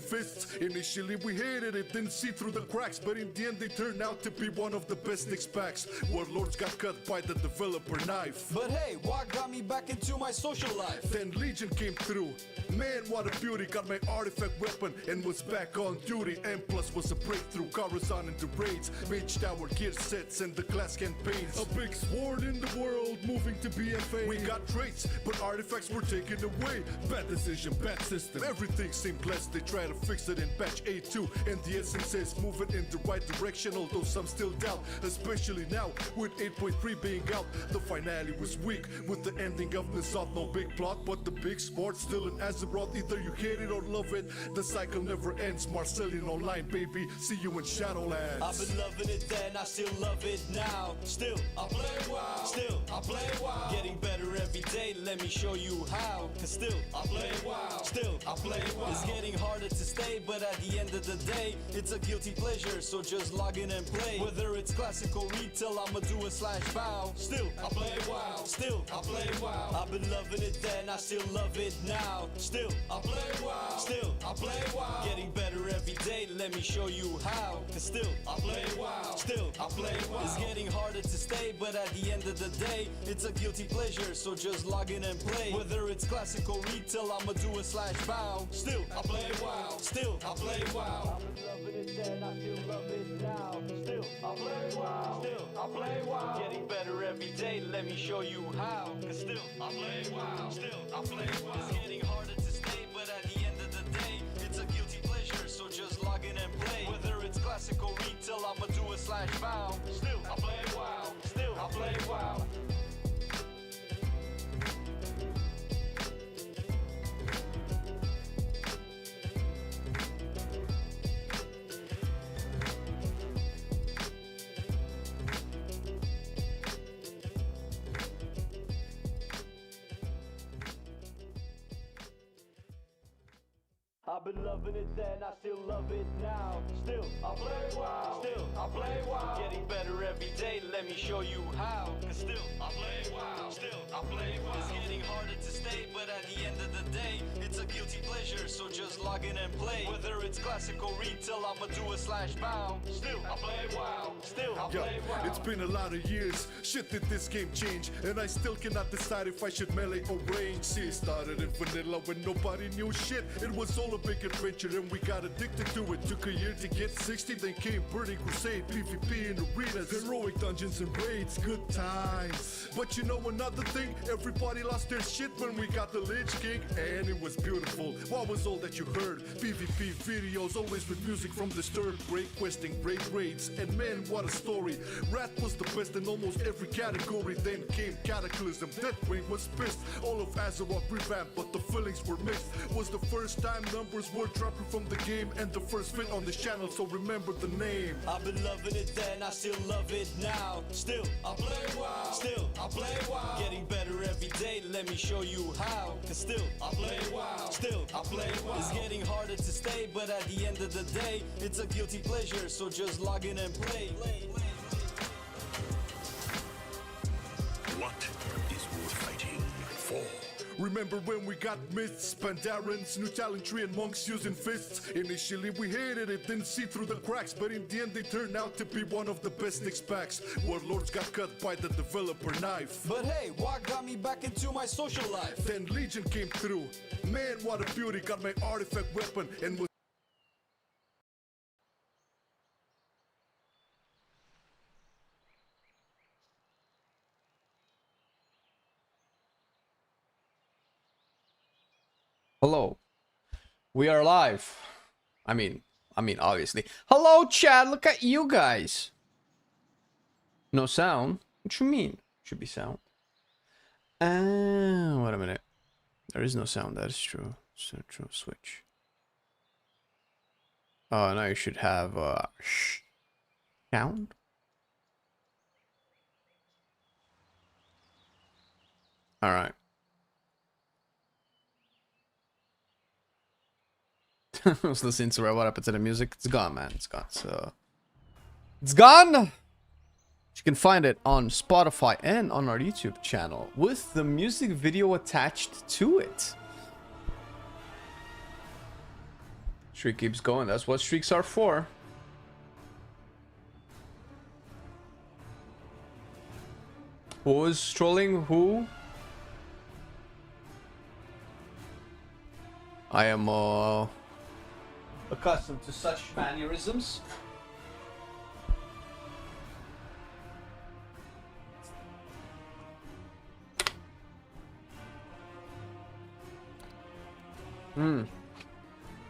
fists. Initially we hated it, didn't see through the cracks, but in the end they turned out to be one of the best Nix packs. Warlords got cut by the developer knife. But hey, what got me back into my social life? Then Legion came through. Man, what a beauty, got my artifact weapon and was back on duty. M plus was a breakthrough, Coruscant into raids, Mage Tower gear sets and the class campaigns. A big sword in the world, moving to BFA. We got traits, but artifacts were taken away. Bad decision, bad system, everything seemed blessed. They try to fix it in patch A2, and the essence says moving in the right direction, although some still doubt, especially now with 8.3 being out. The finale was weak with the ending of the South, no big plot, but the big sport still an Azeroth. Either you hate it or love it, the cycle never ends. Marcelian online, baby, see you in Shadowlands. I've been loving it then, I still love it now. Still, I play WoW. Still, I play WoW. Getting better every day, let me show you how. Cause still, I play WoW. Still, I play WoW. It's getting harder to stay, but at the end of the day, it's a guilty pleasure, so just log in and play. Whether it's classical retail, I'ma do a /bow. Still, I play WoW. Still, I play WoW. I've been loving it then, I still love it now. Still, I play WoW. Still, I play WoW. Getting better every day, let me show you how. Cause still, I play WoW. Still, I play WoW. It's getting harder to stay, but at the end of the day, it's a guilty pleasure, so just log in and play. Whether it's classical retail, I'ma do a /bow. Still, I play WoW. Still, I play WoW. I've been loving it then, I still love it now. Still, I play WoW. Still, I play WoW. Getting better every day, let me show you how. Cause still, I play WoW. Still, I play WoW. It's getting harder to stay, but at the end of the day, it's a guilty pleasure, so just log in and play. Whether it's classical retail, I'ma do a /bow. Still, I play WoW. Still, I play WoW. I've been loving it then, I still love it now. Still, I play WoW. Still, I play WoW. Getting better every day, let me show you how. Cause still, I play WoW. Still, I play WoW. It's getting harder to stay, but at the end of the day, it's a guilty pleasure, so just log in and play. Whether it's classical retail, I'ma do a /bow. Still, I play WoW. Still, I play WoW. It's been a lot of years, shit did this game change, and I still cannot decide if I should melee or range. See, it started in vanilla when nobody knew shit. It was all a big adventure and we got addicted to it. Took a year to get 60, then came Burning Crusade, PvP in arenas, heroic dungeons and raids, good times. But you know another thing, everybody lost their shit when we got the Lich King, and it was beautiful. What was all that you heard? PvP videos, always with music from Disturbed, great questing, great raids, and man, what a story. Wrath was the best in almost every category. Then came Cataclysm, Deathwing was pissed. All of Azeroth revamped, but the feelings were mixed. Was the first time numbers were dropping from the game, and the first fit on the channel, so remember the name. I've been loving it then, I still love it now. Still, I play WoW. Still, I play WoW. Getting better every day, let me show you how. Cause still, I play WoW. Still, I play WoW. It's getting harder to stay, but at the end of the day, it's a guilty pleasure, so just log in and play. What is worth fighting for? Remember when we got mists, Pandarans, new talent tree and monks using fists. Initially we hated it, didn't see through the cracks, but in the end they turned out to be one of the best Nix packs. Warlords got cut by the developer knife. But hey, what got me back into my social life? Then Legion came through. Man, what a beauty, got my artifact weapon and was Hello. We are live. I mean, obviously. Hello, chat. Look at you guys. No sound? What you mean? Should be sound. Wait a minute. There is no sound. That is true. So true. Switch. Oh, now you should have sound. All right. I was listening to what happened to the music. It's gone, man. It's gone. So it's gone. You can find it on Spotify and on our YouTube channel with the music video attached to it. Streak keeps going. That's what streaks are for. Who was trolling who? I am accustomed to such mannerisms.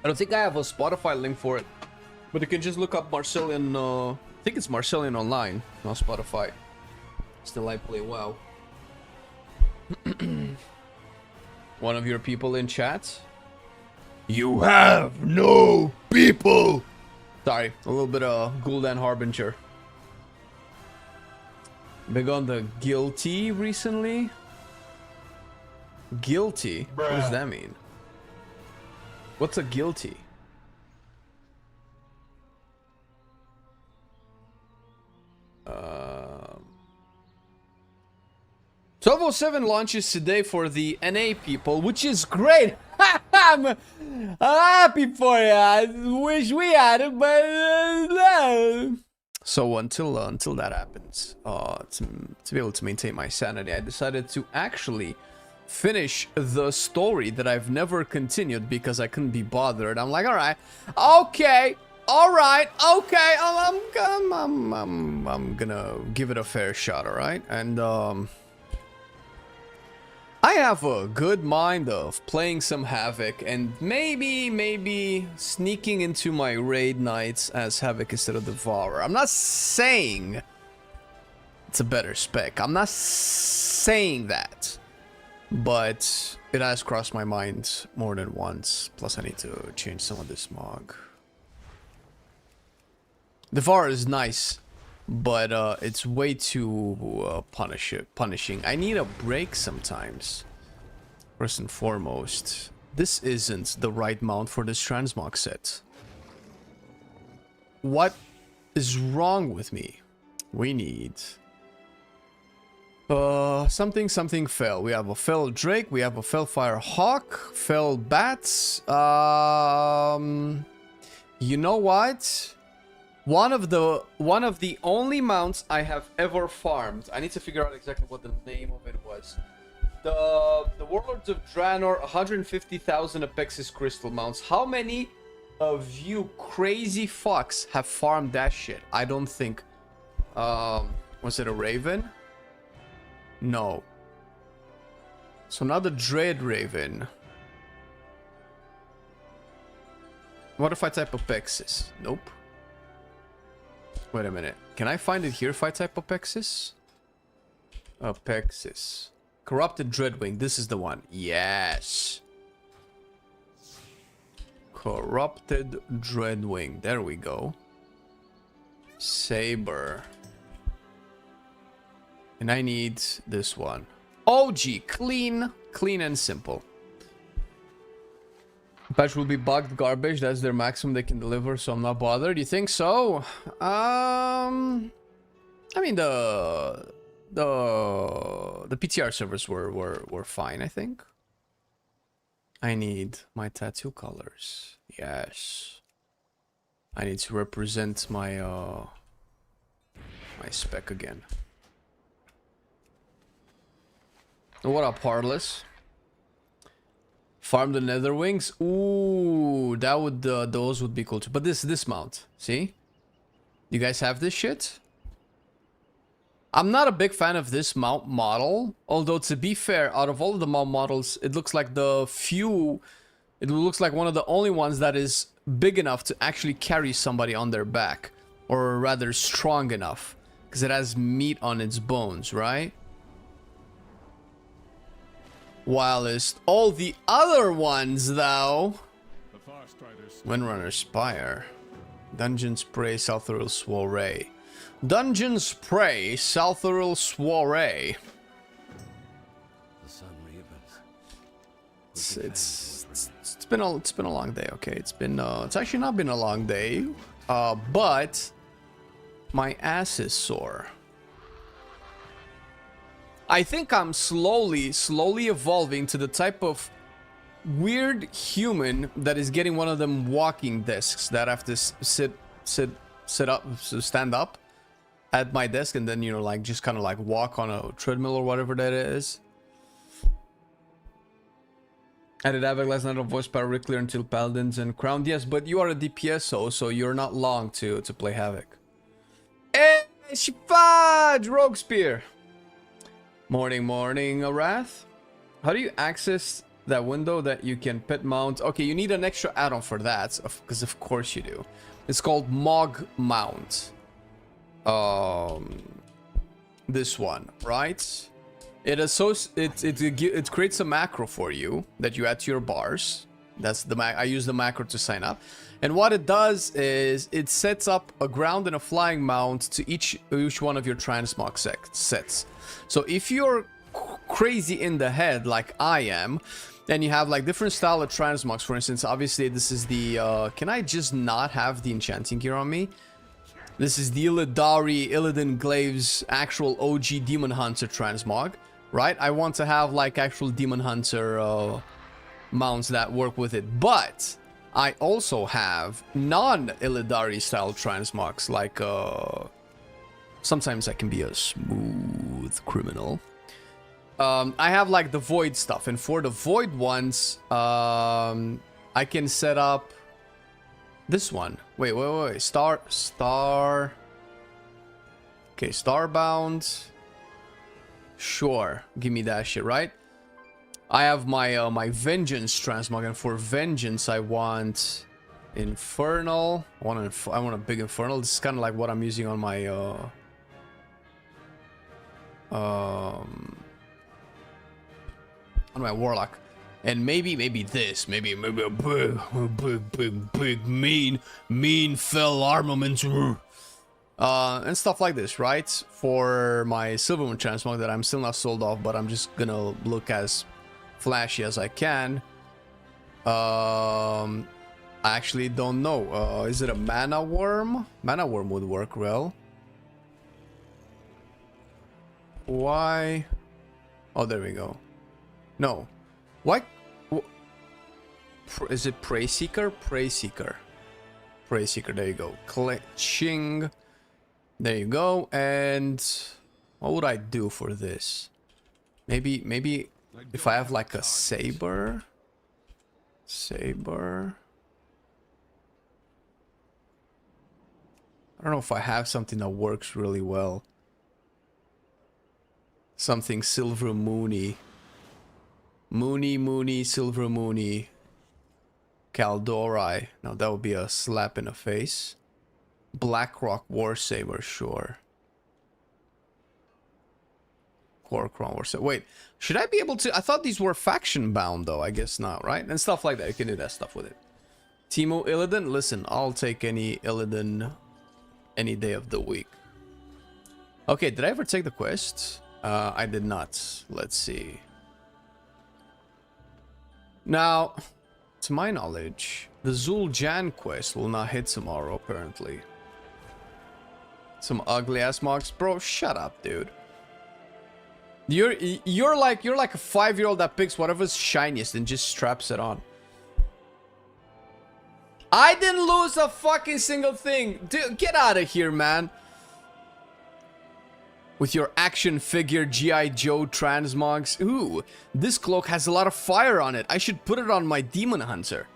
I don't think I have a Spotify link for it, but you can just look up Marcelian. I think it's Marcelian online, not Spotify. Still, I play WoW. One of your people in chat. You have no people. Sorry, a little bit of Gul'dan Harbinger. Big on the guilty recently. Guilty? What does that mean? What's a guilty? Um, 1207 launches today for the NA people, which is great. I'm happy for you. I wish we had it, but so until that happens, to be able to maintain my sanity, I decided to actually finish the story that I've never continued because I couldn't be bothered. I'm like, all right, okay, I'm gonna give it a fair shot, all right, and I have a good mind of playing some Havoc and maybe sneaking into my raid nights as Havoc instead of Devourer. I'm not saying it's a better spec. I'm not saying that. But it has crossed my mind more than once. Plus I need to change some of this mog. Devourer is nice, but it's way too punishing. I need a break sometimes. First and foremost, this isn't the right mount for this transmog set. What is wrong with me? We need something fell. We have a fell Drake, we have a fell Fire Hawk, fell Bats. You know what? One of the only mounts I have ever farmed. I need to figure out exactly what the name of it was. The Warlords of Draenor 150,000 Apexis crystal mounts. How many of you crazy fucks have farmed that shit? I don't think. Was it a Raven? No. So not the Dread Raven. What if I type Apexis? Nope. Wait a minute. Can I find it here if I type Apexis? Apexis. Corrupted Dreadwing. This is the one. Yes. Corrupted Dreadwing. There we go. Saber. And I need this one. OG. Clean. Clean and simple. Patch will be bugged garbage. That's their maximum they can deliver, so I'm not bothered. You think so? I mean the PTR servers were fine, I think. I need my tattoo colors. Yes. I need to represent my my spec again. What up, Heartless? Farm the Nether Wings. Ooh, that would those would be cool too. But this mount, see? You guys have this shit? I'm not a big fan of this mount model, although to be fair, out of all of the mount models, it looks like it looks like one of the only ones that is big enough to actually carry somebody on their back, or rather strong enough, because it has meat on its bones, right? Whilst all the other ones, though, Windrunner Spire, Dungeon Spray, Southral Soiree, Dungeon Spray, Southral Soiree. The sun It's been a long day. Okay, it's actually not been a long day, but my ass is sore. I think I'm slowly evolving to the type of weird human that is getting one of them walking desks that I have to stand up at my desk and then, you know, like just kind of like walk on a treadmill or whatever that is. I did Havoc last night on voice power clear until Paladins and Crowned. Yes, but you are a DPSO, so you're not long to play Havoc. Hey, she fudge! Rogue Spear! Morning, Wrath. How do you access that window that you can pet mount? Okay, you need an extra add-on for that, because of course you do. It's called Mog Mount. This one, right? It creates a macro for you that you add to your bars. That's the I use the macro to sign up, and what it does is it sets up a ground and a flying mount to each one of your transmog sets. So if you're crazy in the head like I am, then you have like different style of transmogs. For instance, obviously this is the can I just not have the enchanting gear on me? This is the Illidan Glaive's actual OG Demon Hunter transmog, right? I want to have like actual Demon Hunter mounts that work with it, but I also have non-Illidari style transmogs, like sometimes I can be a smooth criminal. I have like the Void stuff, and for the Void ones, I can set up this one. Wait. Star. Okay, Starbound. Sure, give me that shit, right? I have my my Vengeance transmog, and for Vengeance I want Infernal. I want a big Infernal. This is kind of like what I'm using on my on my Warlock. And maybe this, maybe a big mean fell armament, and stuff like this, right? For my Silvermoon transmog that I'm still not sold off, but I'm just gonna look as flashy as I can. I actually don't know. Is it a Mana Worm? Mana Worm would work well. Why? Oh, there we go. No. Why? Is it Prey Seeker? Prey Seeker. Prey Seeker, there you go. Ching. There you go. And what would I do for this? Maybe if I have like a Saber. Saber. I don't know if I have something that works really well. Something Silver Moony. Moony, Silver Moony, Kaldori. Now that would be a slap in the face. Blackrock War Saber, sure. Korkron War Saber. Wait, should I be able to? I thought these were faction bound though. I guess not, right? And stuff like that. You can do that stuff with it. Teemo Illidan. Listen, I'll take any Illidan any day of the week. Okay, did I ever take the quest? I did not. Let's see. Now, to my knowledge, the Zul'Jan quest will not hit tomorrow, apparently. Some ugly ass mocks, bro. Shut up, dude. You're like a 5-year-old that picks whatever's shiniest and just straps it on. I didn't lose a fucking single thing, dude. Get out of here, man. With your action figure G.I. Joe transmogs. Ooh, this cloak has a lot of fire on it. I should put it on my Demon Hunter.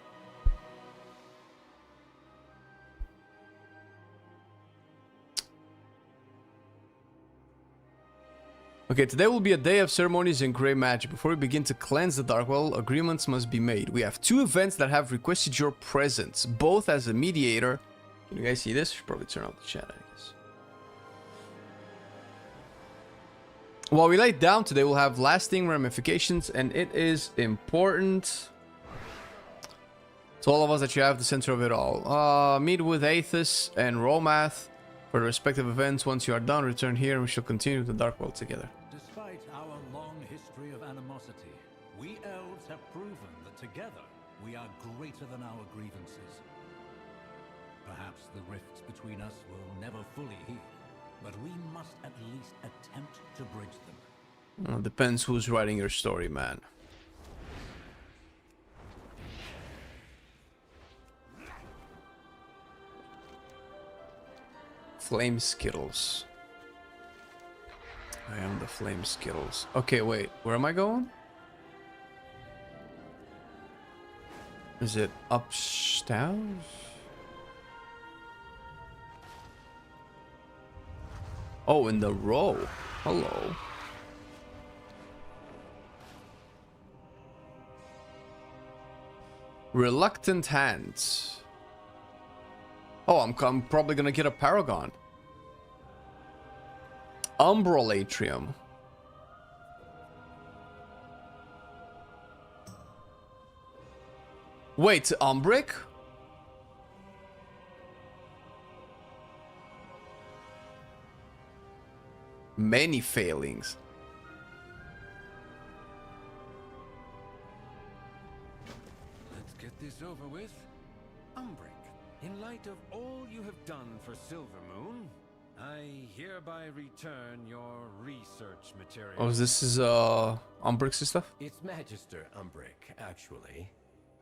Okay, today will be a day of ceremonies and grey magic. Before we begin to cleanse the Darkwold, agreements must be made. We have 2 events that have requested your presence, both as a mediator. Can you guys see this? Should probably turn off the chat, I guess. While we lay down today, we'll have lasting ramifications, and it is important to all of us that you have the center of it all. Meet with Aethys and Romath for the respective events. Once you are done, return here and we shall continue the Darkwold together. Despite our long history of animosity, we elves have proven that together we are greater than our grievances. Perhaps the rifts between us will never fully heal, but we must at least attempt to bridge them. Well, depends who's writing your story, man. Flame Skittles. I am the Flame Skittles. Okay, wait. Where am I going? Is it upstairs? Oh, in the row. Hello. Reluctant Hands. Oh, I'm probably gonna get a Paragon. Umbral Atrium. Wait, Umbric? Many failings. Let's get this over with. Umbric, in light of all you have done for Silvermoon, I hereby return your research material. Oh, this is Umbric's stuff? It's Magister Umbric, actually.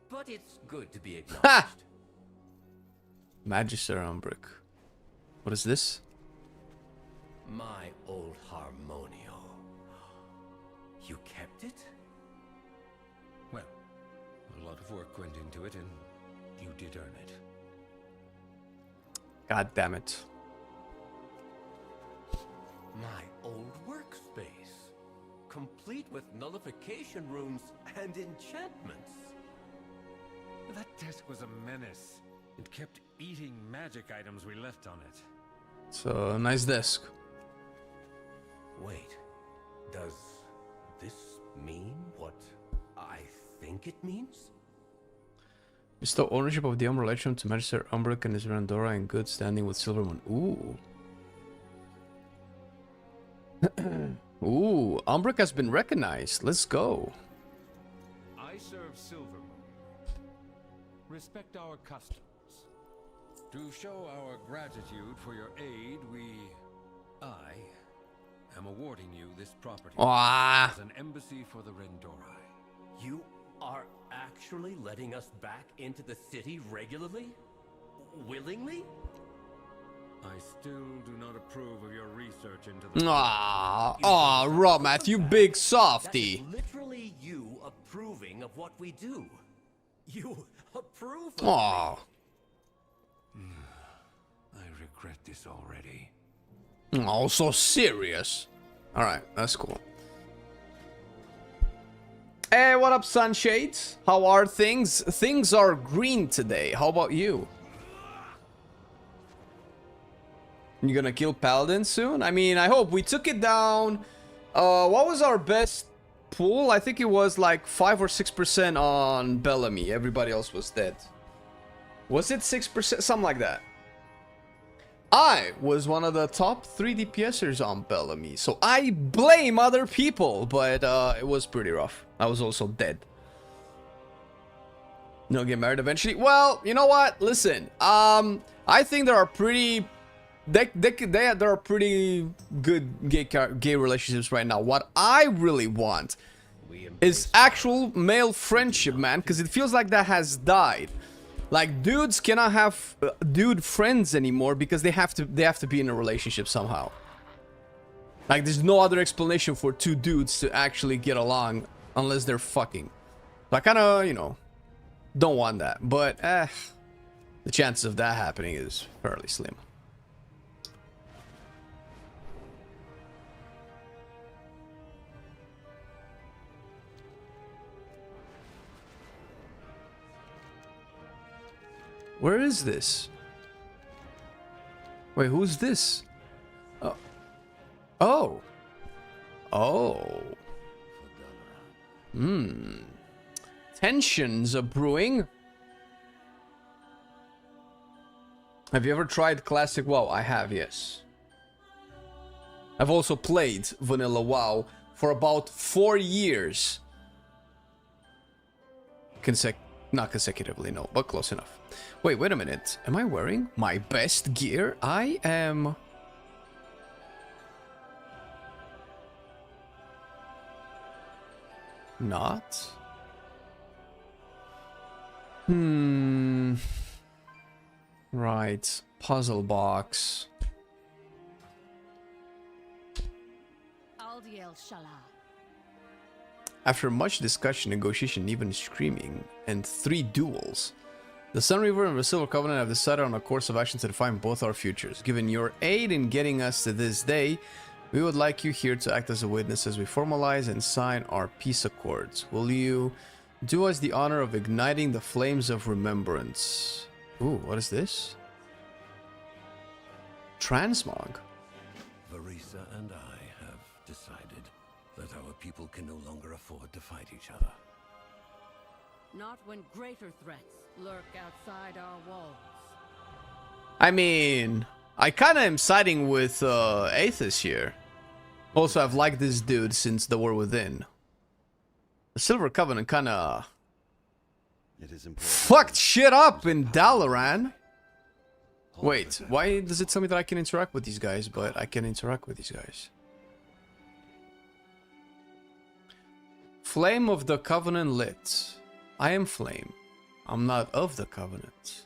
But it's good to be Ha! acknowledged. Magister Umbric. What is this? My old Harmonio. You kept it? Well, a lot of work went into it, and you did earn it. God damn it. My old workspace. Complete with nullification runes and enchantments. That desk was a menace. It kept eating magic items we left on it. It's a nice desk. Wait, does this mean what I think it means? Bestow ownership of the Umbral Atrium to Magister Umbric and his Randora in good standing with Silvermoon. Ooh. Ooh, Umbric has been recognized. Let's go. I serve Silvermoon. Respect our customs. To show our gratitude for your aid, I am awarding you this property Ah. as an embassy for the Rendori. You are actually letting us back into the city regularly? Willingly? I still do not approve of your research into the... Ah, Romath, you big softy. That's literally you approving of what we do. You approve of Aw. I regret this already. Oh, so serious. Alright, that's cool. Hey, what up, Sunshades? How are things? Things are green today. How about you? You gonna kill Paladin soon? I mean, I hope. We took it down. What was our best pool? I think it was like 5 or 6% on Bellamy. Everybody else was dead. Was it 6%? Something like that. I was one of the top 3 DPSers on Bellamy, so I blame other people, but it was pretty rough. I was also dead. No, get married eventually. Well, you know what? Listen, I think there are pretty, there are pretty good gay relationships right now. What I really want is actual male friendship, man, because it feels like that has died. Like, dudes cannot have dude friends anymore because they have to be in a relationship somehow. Like, there's no other explanation for 2 dudes to actually get along unless they're fucking. So I kind of, you know, don't want that. But, the chances of that happening is fairly slim. Where is this? Wait, who's this? Oh. Oh. Tensions are brewing. Have you ever tried Classic WoW? I have, yes. I've also played Vanilla WoW for about 4 years. Not consecutively, no, but close enough. Wait a minute. Am I wearing my best gear? I am... Not? Right. Puzzle box. After much discussion, negotiation, even screaming, and 3 duels, the Sun Reaver and the Silver Covenant have decided on a course of action to define both our futures. Given your aid in getting us to this day, we would like you here to act as a witness as we formalize and sign our peace accords. Will you do us the honor of igniting the flames of remembrance? Ooh, what is this? Transmog. Varisa and I have decided that our people can no longer afford to fight each other. Not when greater threats lurk outside our walls. I mean, I kind of am siding with Aethys here. Also, I've liked this dude since the War Within. The Silver Covenant kind of fucked shit up in Dalaran. Wait, why does it tell me that I can interact with these guys, but I can interact with these guys? Flame of the Covenant lit. I am Flame. I'm not of the Covenant.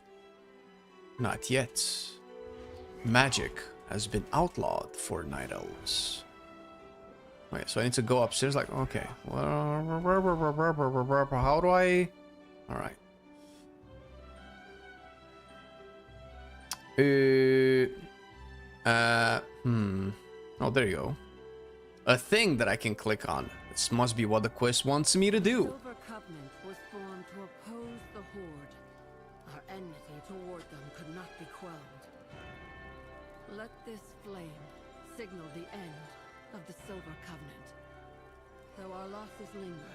Not yet. Magic has been outlawed for Night Elves. Okay, so I need to go upstairs like, okay. How do I... Alright. Oh, there you go. A thing that I can click on. This must be what the quest wants me to do. Silver Covenant was formed to oppose the Horde. Our enmity toward them could not be quelled. Let this flame signal the end of the Silver Covenant. Though our losses linger,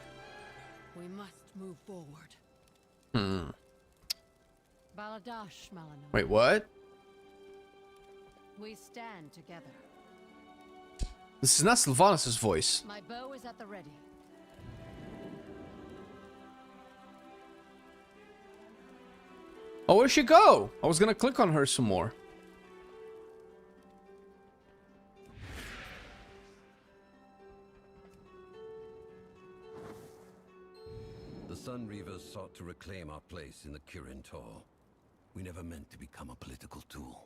we must move forward. Baladash, Malinor. Wait, what? We stand together. This is not Sylvanas' voice. My bow is at the ready. Oh, where'd she go? I was gonna click on her some more. The Sun Reavers sought to reclaim our place in the Kirin Tor. We never meant to become a political tool.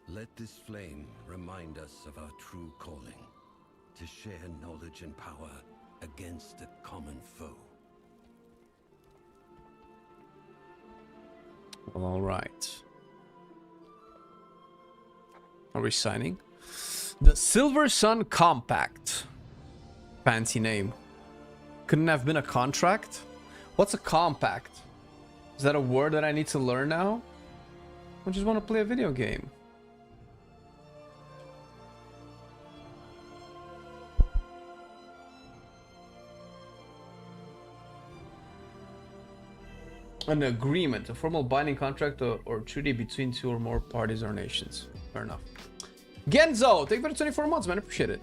Let this flame remind us of our true calling, to share knowledge and power against a common foe. Well, all right. Are we signing? The Silver Sun Compact. Fancy name. Couldn't have been a contract? What's a compact? Is that a word that I need to learn now? I just want to play a video game. An agreement, a formal binding contract or treaty between 2 or more parties or nations. Fair enough. Genzo, thank you for the 24 months, man. Appreciate it.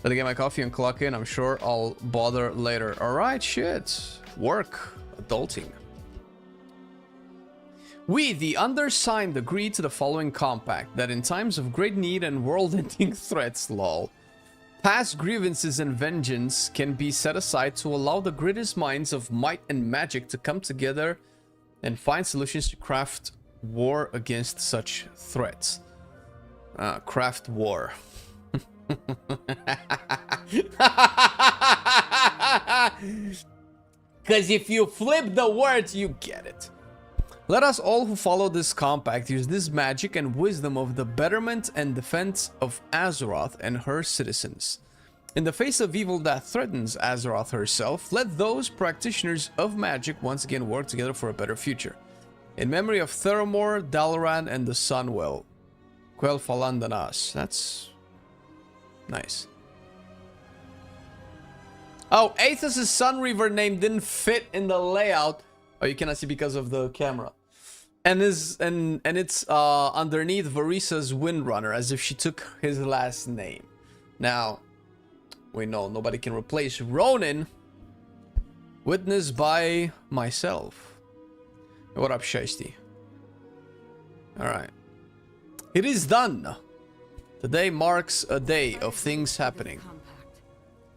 Let me get my coffee and clock in. I'm sure I'll bother later. Alright, shit. Work. Adulting. We, the undersigned, agree to the following compact, that in times of great need and world-ending threats, lol, past grievances and vengeance can be set aside to allow the greatest minds of might and magic to come together and find solutions to craft war against such threats. Craft war. Because if you flip the words, you get it. Let us all who follow this compact use this magic and wisdom of the betterment and defense of Azeroth and her citizens. In the face of evil that threatens Azeroth herself, let those practitioners of magic once again work together for a better future. In memory of Theramore, Dalaran, and the Sunwell. Quel Falandanas. That's nice. Oh, Aethys' Sun Reaver name didn't fit in the layout. Oh, you cannot see because of the camera. And it's underneath Varisa's Windrunner, as if she took his last name. Now, we know nobody can replace Ronin. Witnessed by myself. What up, Shiesty? Alright. It is done. Today marks a day of things happening.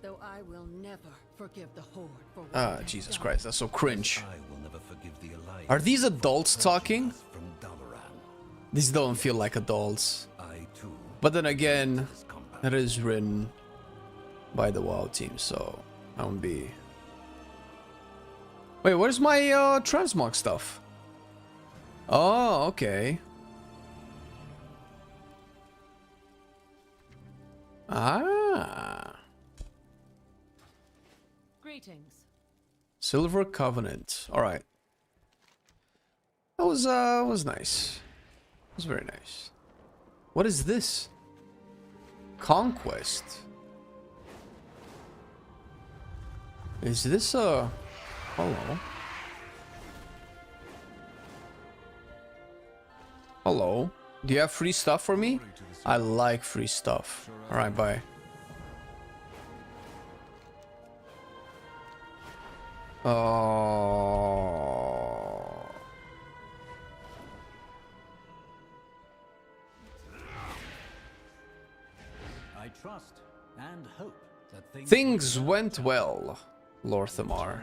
Though I will never forgive the Horde for what Ah, they've Jesus done. Christ, that's so cringe. I will never forgive the Alliance. Are these adults talking? From Dalaran. These don't feel like adults. I too. But then again, This compact. It is written by the WoW team, so I won't be... Wait, where's my transmog stuff? Oh, okay. Ah. Greetings. Silver Covenant. All right. That was nice. It was very nice. What is this? Conquest. Is this a... Hello? Hello? Do you have free stuff for me? I like free stuff. Alright, bye. Oh... I trust and hope that Things went well, Lorthamar.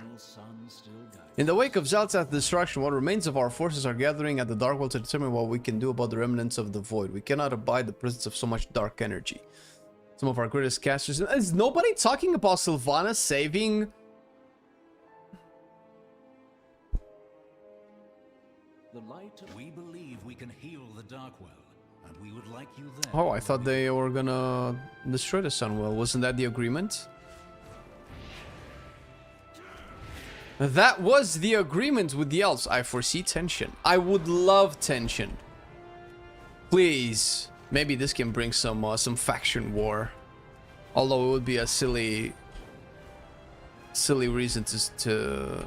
In the wake of Zalzath's destruction, what remains of our forces are gathering at the Dark World to determine what we can do about the remnants of the Void. We cannot abide the presence of so much dark energy. Some of our greatest casters... Is nobody talking about Sylvana saving... the light. We believe we can heal the Darkworld, and we would like you there. Oh, I thought they were gonna destroy the Sunwell. Wasn't that the agreement? That was the agreement with the elves. I foresee tension. I would love tension. Please. Maybe this can bring some faction war. Although it would be a silly reason to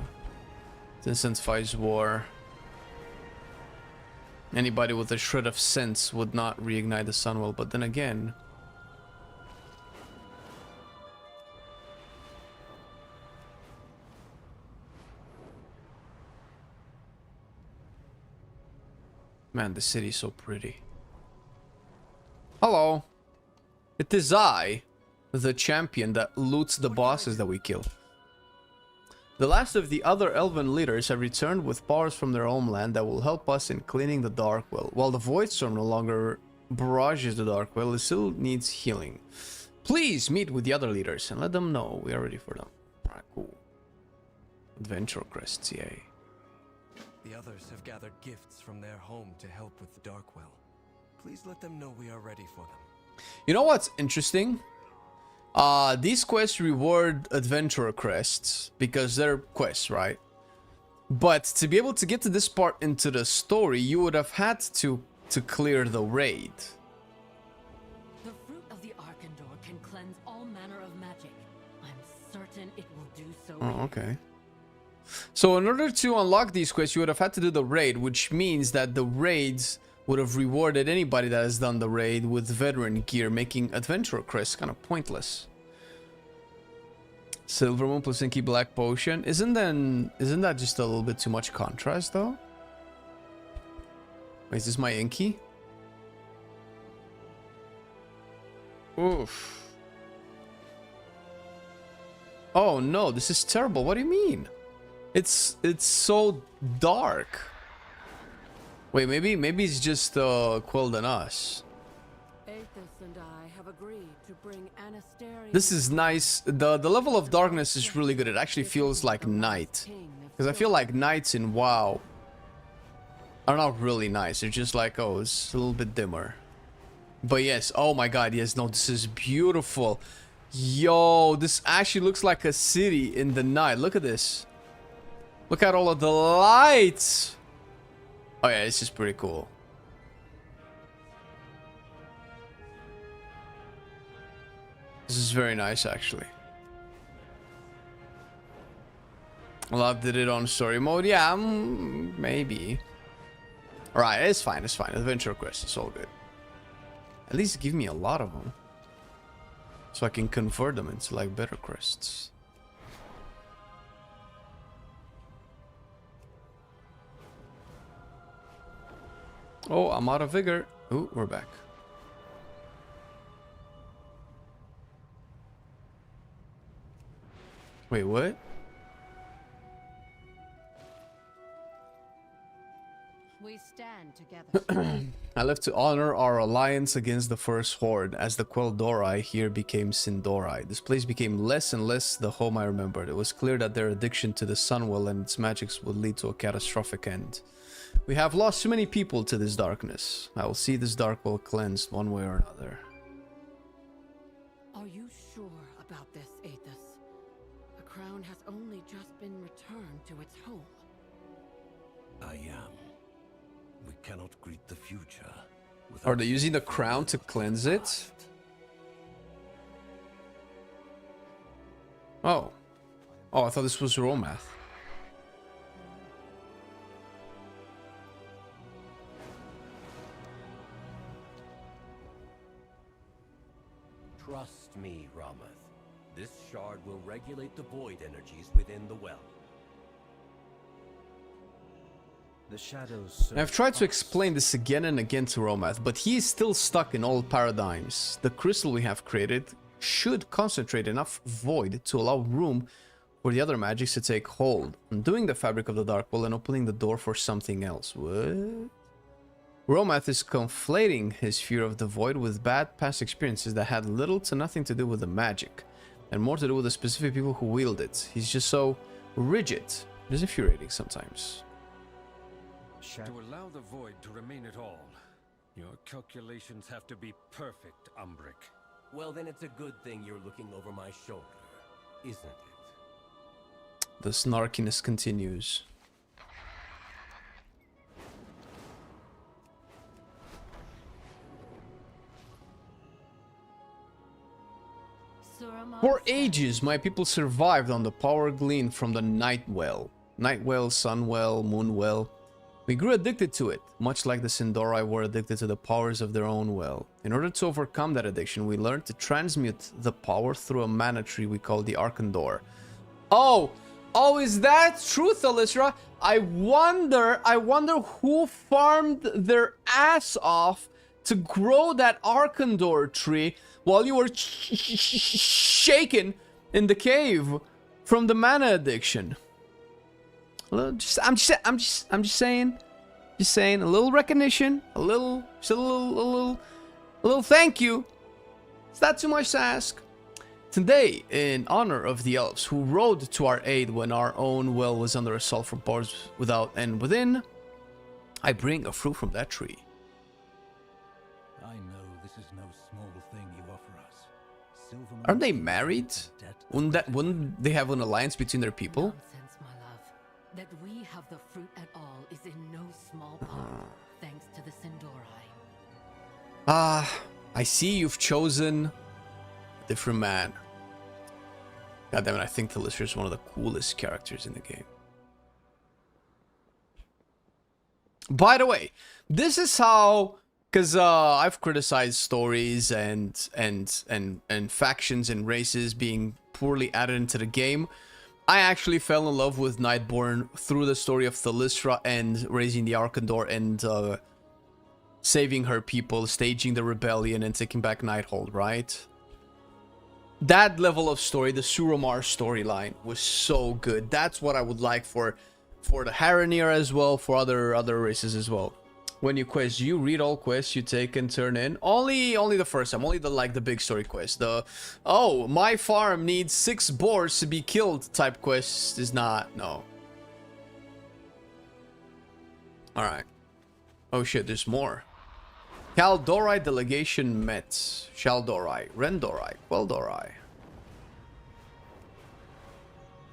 incentivize war. Anybody with a shred of sense would not reignite the Sunwell, but then again... Man, the city's so pretty. Hello. It is I, the champion that loots the bosses that we kill. The last of the other elven leaders have returned with powers from their homeland that will help us in cleaning the Darkworld. While the Void Storm no longer barrages the Darkworld, it still needs healing. Please meet with the other leaders and let them know we are ready for them. Alright, cool. Adventure crests, yay. The others have gathered gifts from their home to help with the Darkworld. Please let them know we are ready for them. You know what's interesting? These quests reward adventurer crests because they're quests, right? But to be able to get to this part into the story, you would have had to clear the raid. The fruit of the Arkandor can cleanse all manner of magic. I'm certain it will do so. Oh, okay. So in order to unlock these quests, you would have had to do the raid, which means that the raids would have rewarded anybody that has done the raid with veteran gear, making adventurer crests kind of pointless. Silver Moon plus Inky Black Potion. Isn't that just a little bit too much contrast though? Wait, is this my Inky? Oof. Oh no, this is terrible. What do you mean? It's so dark. Wait, maybe it's just Quill than us. Aethys and I have agreed to bring Anastasia. This is nice. The level of darkness is really good. It actually feels like night. Because I feel like nights in WoW are not really nice. They're just like, oh, it's a little bit dimmer. But yes, oh my god, yes, no, this is beautiful. Yo, this actually looks like a city in the night. Look at this. Look at all of the lights. Oh yeah, this is pretty cool. This is very nice, actually. Loved it on story mode. Yeah, maybe. Alright, it's fine, it's fine. Adventure quest, it's all good. At least give me a lot of them. So I can convert them into like better quests. Oh, I'm out of vigor. Ooh, we're back. Wait, what? We stand together. I left to honor our alliance against the First Horde, as the Quel'Dorei here became Sin'dorei. This place became less and less the home I remembered. It was clear that their addiction to the Sunwell and its magics would lead to a catastrophic end. We have lost too many people to this darkness. I will see this Darkwell cleansed one way or another. Are you sure about this, Aethys? The crown has only just been returned to its home. I am. We cannot greet the future. Are they using the crown to cleanse it? Oh. Oh, I thought this was Romath. Trust me, Ramath. This shard will regulate the void energies within the well. The shadows. I've tried to explain this again and again to Romath, but he is still stuck in old paradigms. The crystal we have created should concentrate enough void to allow room for the other magics to take hold, undoing the fabric of the Darkwell and opening the door for something else. What? Romath is conflating his fear of the void with bad past experiences that had little to nothing to do with the magic, and more to do with the specific people who wield it. He's just so rigid. It is infuriating sometimes. To allow the void to remain at all, your calculations have to be perfect, Umbric. Well, then it's a good thing you're looking over my shoulder, isn't it? The snarkiness continues. For ages, my people survived on the power gleaned from the Nightwell. Nightwell, Sunwell, Moonwell. We grew addicted to it, much like the Sin'dorei were addicted to the powers of their own well. In order to overcome that addiction, we learned to transmute the power through a mana tree we call the Arkandor. Oh, is that true, Thalysra? I wonder who farmed their ass off to grow that Arkandor tree while you were shaken in the cave from the mana addiction. I'm just saying, a little recognition, a little thank you. It's not too much to ask. Today, in honor of the elves who rode to our aid when our own well was under assault from powers without and within, I bring a fruit from that tree. I know this is no small thing you offer us. Aren't they married? Wouldn't they have an alliance between their people? Nonsense, my love. That we have the fruit at all is in no small part thanks to the Sin'dorei. I see you've chosen a different man. God damn it, I think Thalysra is one of the coolest characters in the game. By the way, this is how, because I've criticized stories and factions and races being poorly added into the game. I actually fell in love with Nightborn through the story of Thalysra and raising the Arkandor and saving her people, staging the rebellion and taking back Nighthold, right? That level of story, the Suramar storyline, was so good. That's what I would like for the Haranir as well, for other races as well. When you quest, you read all quests you take and turn in. Only the first time, only the big story quest. The my farm needs 6 boars to be killed type quest is not, no. Alright. Oh shit, there's more. Kaldorei delegation met. Shaldorei, Rendorei, Quel'Dorei.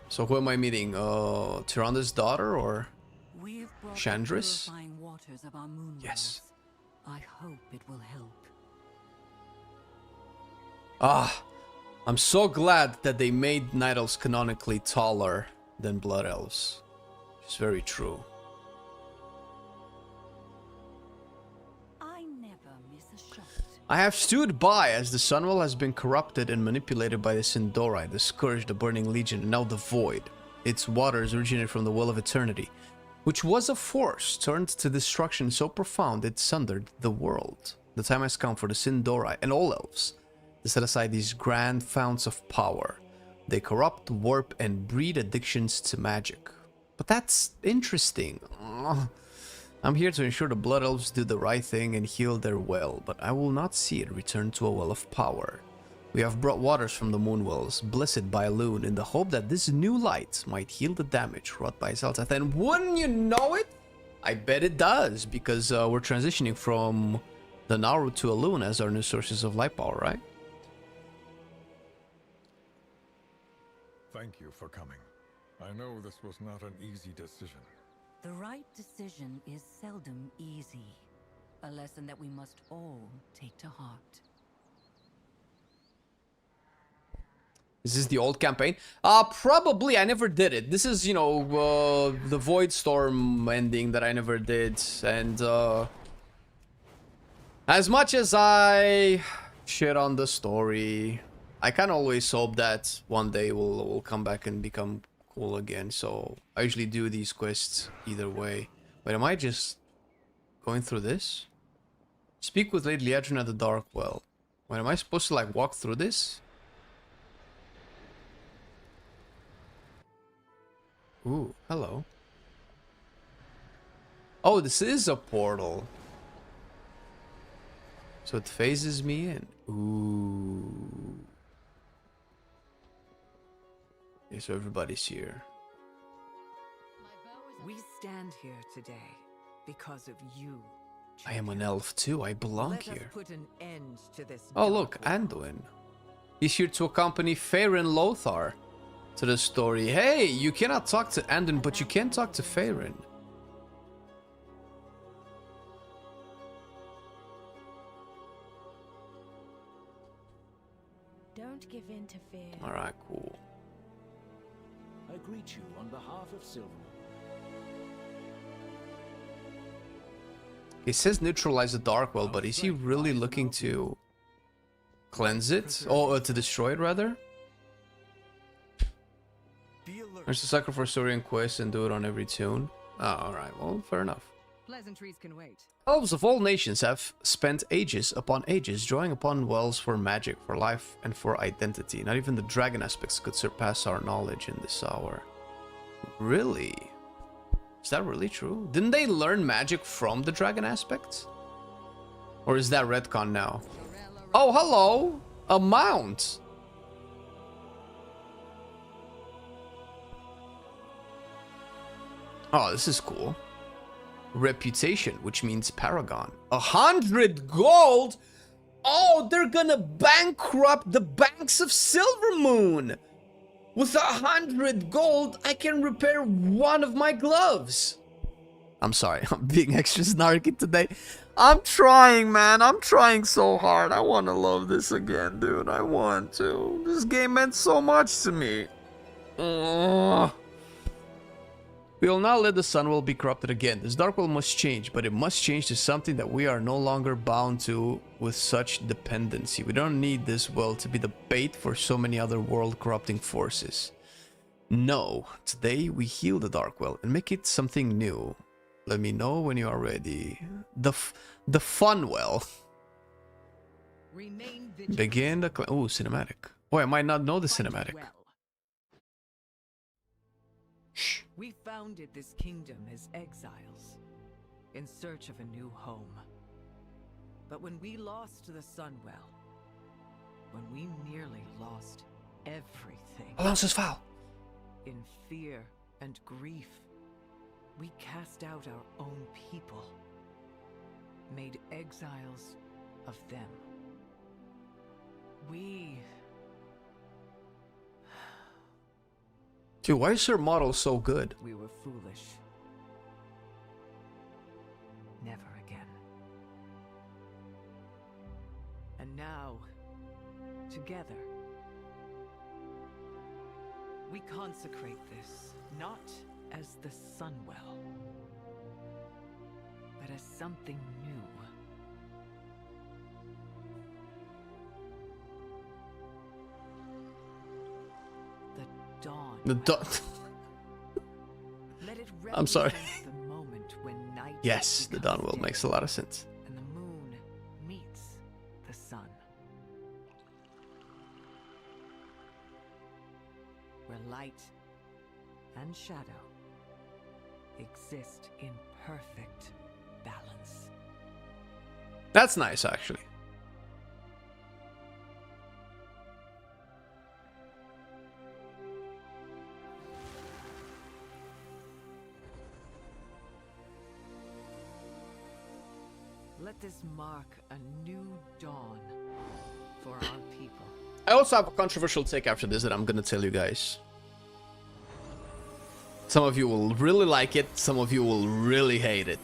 So who am I meeting? Tyranda's daughter or Chandris? Yes. I hope it will help. I'm so glad that they made Night Elves canonically taller than Blood Elves. It's very true. I have stood by as the Sunwell has been corrupted and manipulated by the Sin'dorei, the Scourge, the Burning Legion, and now the Void. Its waters originated from the Well of Eternity, which was a force turned to destruction so profound it sundered the world. The time has come for the Sin'dorei and all elves to set aside these grand founts of power. They corrupt, warp, and breed addictions to magic. But that's interesting. I'm here to ensure the Blood Elves do the right thing and heal their well, but I will not see it return to a well of power. We have brought waters from the moon wells, blessed by Loon, in the hope that this new light might heal the damage wrought by Zeltath. And wouldn't you know it? I bet it does, because we're transitioning from the Naru to Loon as our new sources of light power, right? Thank you for coming. I know this was not an easy decision. The right decision is seldom easy. A lesson that we must all take to heart. Is this the old campaign? Probably. I never did it. This is, you know, the Void Storm ending that I never did. And as much as I shit on the story, I kind of always hope that one day we'll come back and become cool again. So I usually do these quests either way. Wait, am I just going through this? Speak with Lady Liadrin at the Dark Well. Wait, am I supposed to like walk through this? Ooh, hello. Oh, this is a portal. So it phases me in. Ooh. Okay, so everybody's here. We stand here today because of you. I am an elf too. I belong Let us here. put an end to this Oh, look, Anduin. He's here to accompany Faerun Lothar to the story. Hey, you cannot talk to Anduin, but you can talk to Faerun. Don't give in to fear. Alright, cool. I greet you on behalf of Silver. He says neutralize the Darkwell, but is he really looking to cleanse it? Oh, to destroy it, rather? There's a sucker for story and quest and do it on every tune. Oh, alright, well, fair enough. Pleasantries can wait. Elves of all nations have spent ages upon ages drawing upon wells for magic, for life, and for identity. Not even the dragon aspects could surpass our knowledge in this hour. Really? Is that really true? Didn't they learn magic from the dragon aspects? Or is that retcon now? Oh, hello! A mount! Oh, this is cool. Reputation, which means paragon. 100 gold? Oh, they're gonna bankrupt the banks of Silvermoon. With 100 gold, I can repair one of my gloves. I'm sorry, I'm being extra snarky today. I'm trying, man. I'm trying so hard. I want to love this again, dude. I want to. This game meant so much to me. We will not let the Sunwell be corrupted again. This Darkwell must change, but it must change to something that we are no longer bound to with such dependency. We don't need this well to be the bait for so many other world-corrupting forces. No, today we heal the Darkwell and make it something new. Let me know when you are ready. The fun well. Begin the... Ooh, cinematic. Oh, I might not know the cinematic. Shh. We founded this kingdom as exiles, in search of a new home. But when we lost the Sunwell, when we nearly lost everything, Alonso's foul. In fear and grief, we cast out our own people, made exiles of them. We... Dude, why is her model so good? We were foolish. Never again. And now, together, we consecrate this, not as the Sunwell, but as something new. Dawn. The dawn. I'm sorry. The moment when night Yes, the dawn will makes a lot of sense. And the moon meets the sun. Where light and shadow exist in perfect That's nice, actually. Let this mark a new dawn for our people. I also have a controversial take after this that I'm gonna tell you guys. Some of you will really like it, some of you will really hate it.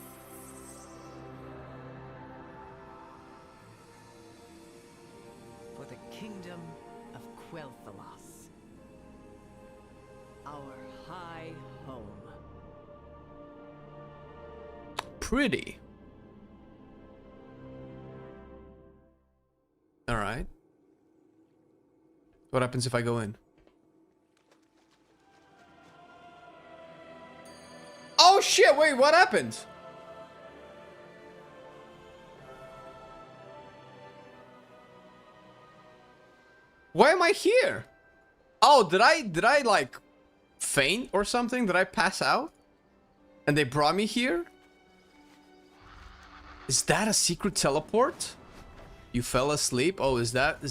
For the kingdom of Quel'Thalas, our high home. Pretty. Alright. What happens if I go in? Oh shit, wait, what happened? Why am I here? Oh, did I like faint or something? Did I pass out? And they brought me here? Is that a secret teleport? You fell asleep? Oh, is that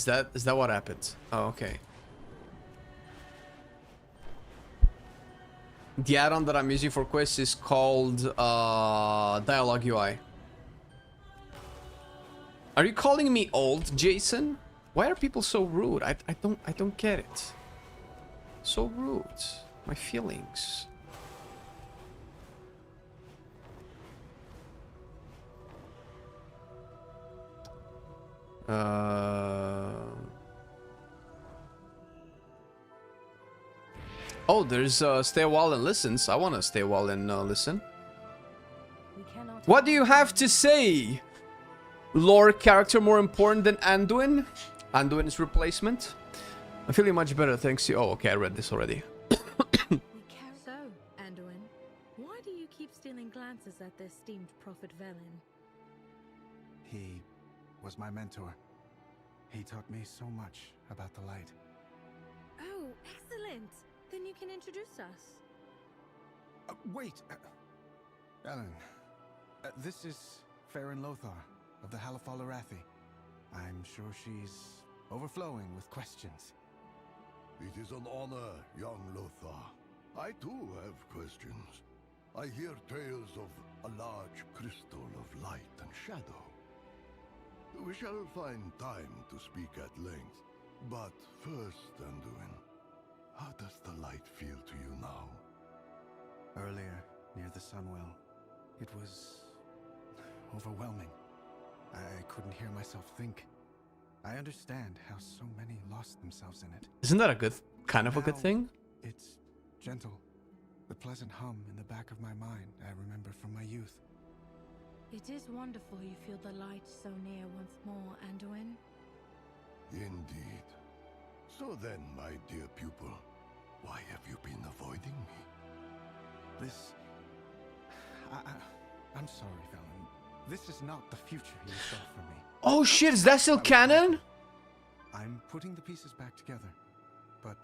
what happened? Oh, okay. The add-on that I'm using for quests is called Dialogue UI. Are you calling me old, Jason? Why are people so rude? I don't get it. So rude. My feelings. Oh, there's stay a while and listens. I want to stay a while and listen. What do you have to say? Lore character more important than Anduin? Anduin's replacement? I'm feeling much better thanks to you. Oh, okay, I read this already. So, Anduin, why do you keep stealing glances at this esteemed Prophet Velen? He was my mentor. He taught me so much about the light. Oh, excellent! Then you can introduce us. Wait! Ellen, this is Farron Lothar of the Halifal Arathi. I'm sure she's overflowing with questions. It is an honor, young Lothar. I too have questions. I hear tales of a large crystal of light and shadow. We shall find time to speak at length. But first, Anduin, how does the light feel to you now? Earlier, near the Sunwell, it was overwhelming. I couldn't hear myself think. I understand how so many lost themselves in it. Isn't that a good, kind of a good thing? It's gentle. The pleasant hum in the back of my mind I remember from my youth. It is wonderful you feel the light so near once more, Anduin. Indeed. So then, my dear pupil, why have you been avoiding me? This... I'm sorry, Velen. This is not the future you saw for me. Oh shit, is that still canon? I'm putting the pieces back together, but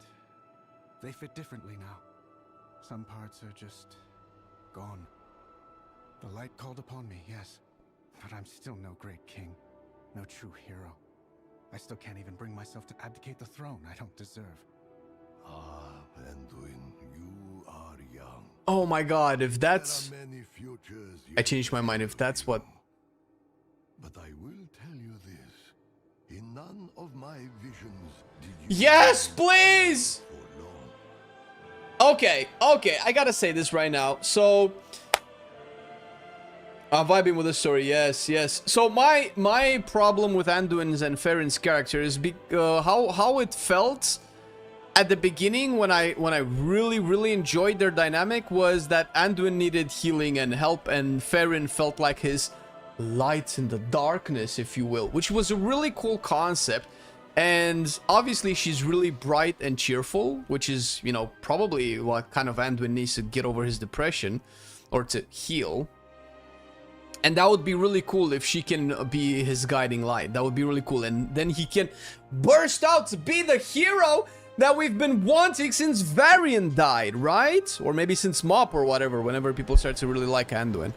they fit differently now. Some parts are just gone. The light called upon me, yes, but I'm still no great king, no true hero. I still can't even bring myself to abdicate the throne I don't deserve. Ah, Anduin, you are young. Oh my god, if that's... There are many futures I changed my mind, if that's what... But I will tell you this. In none of my visions did you... Yes, please! Okay, I gotta say this right now. So... vibing with the story, yes. So my problem with Anduin's and Farron's character is how it felt at the beginning when I really enjoyed their dynamic was that Anduin needed healing and help, and Farron felt like his light in the darkness, if you will, which was a really cool concept. And obviously she's really bright and cheerful, which is, you know, probably what kind of Anduin needs to get over his depression or to heal. And that would be really cool if she can be his guiding light. That would be really cool. And then he can burst out to be the hero that we've been wanting since Varian died, right? Or maybe since Mop or whatever, whenever people start to really like Anduin.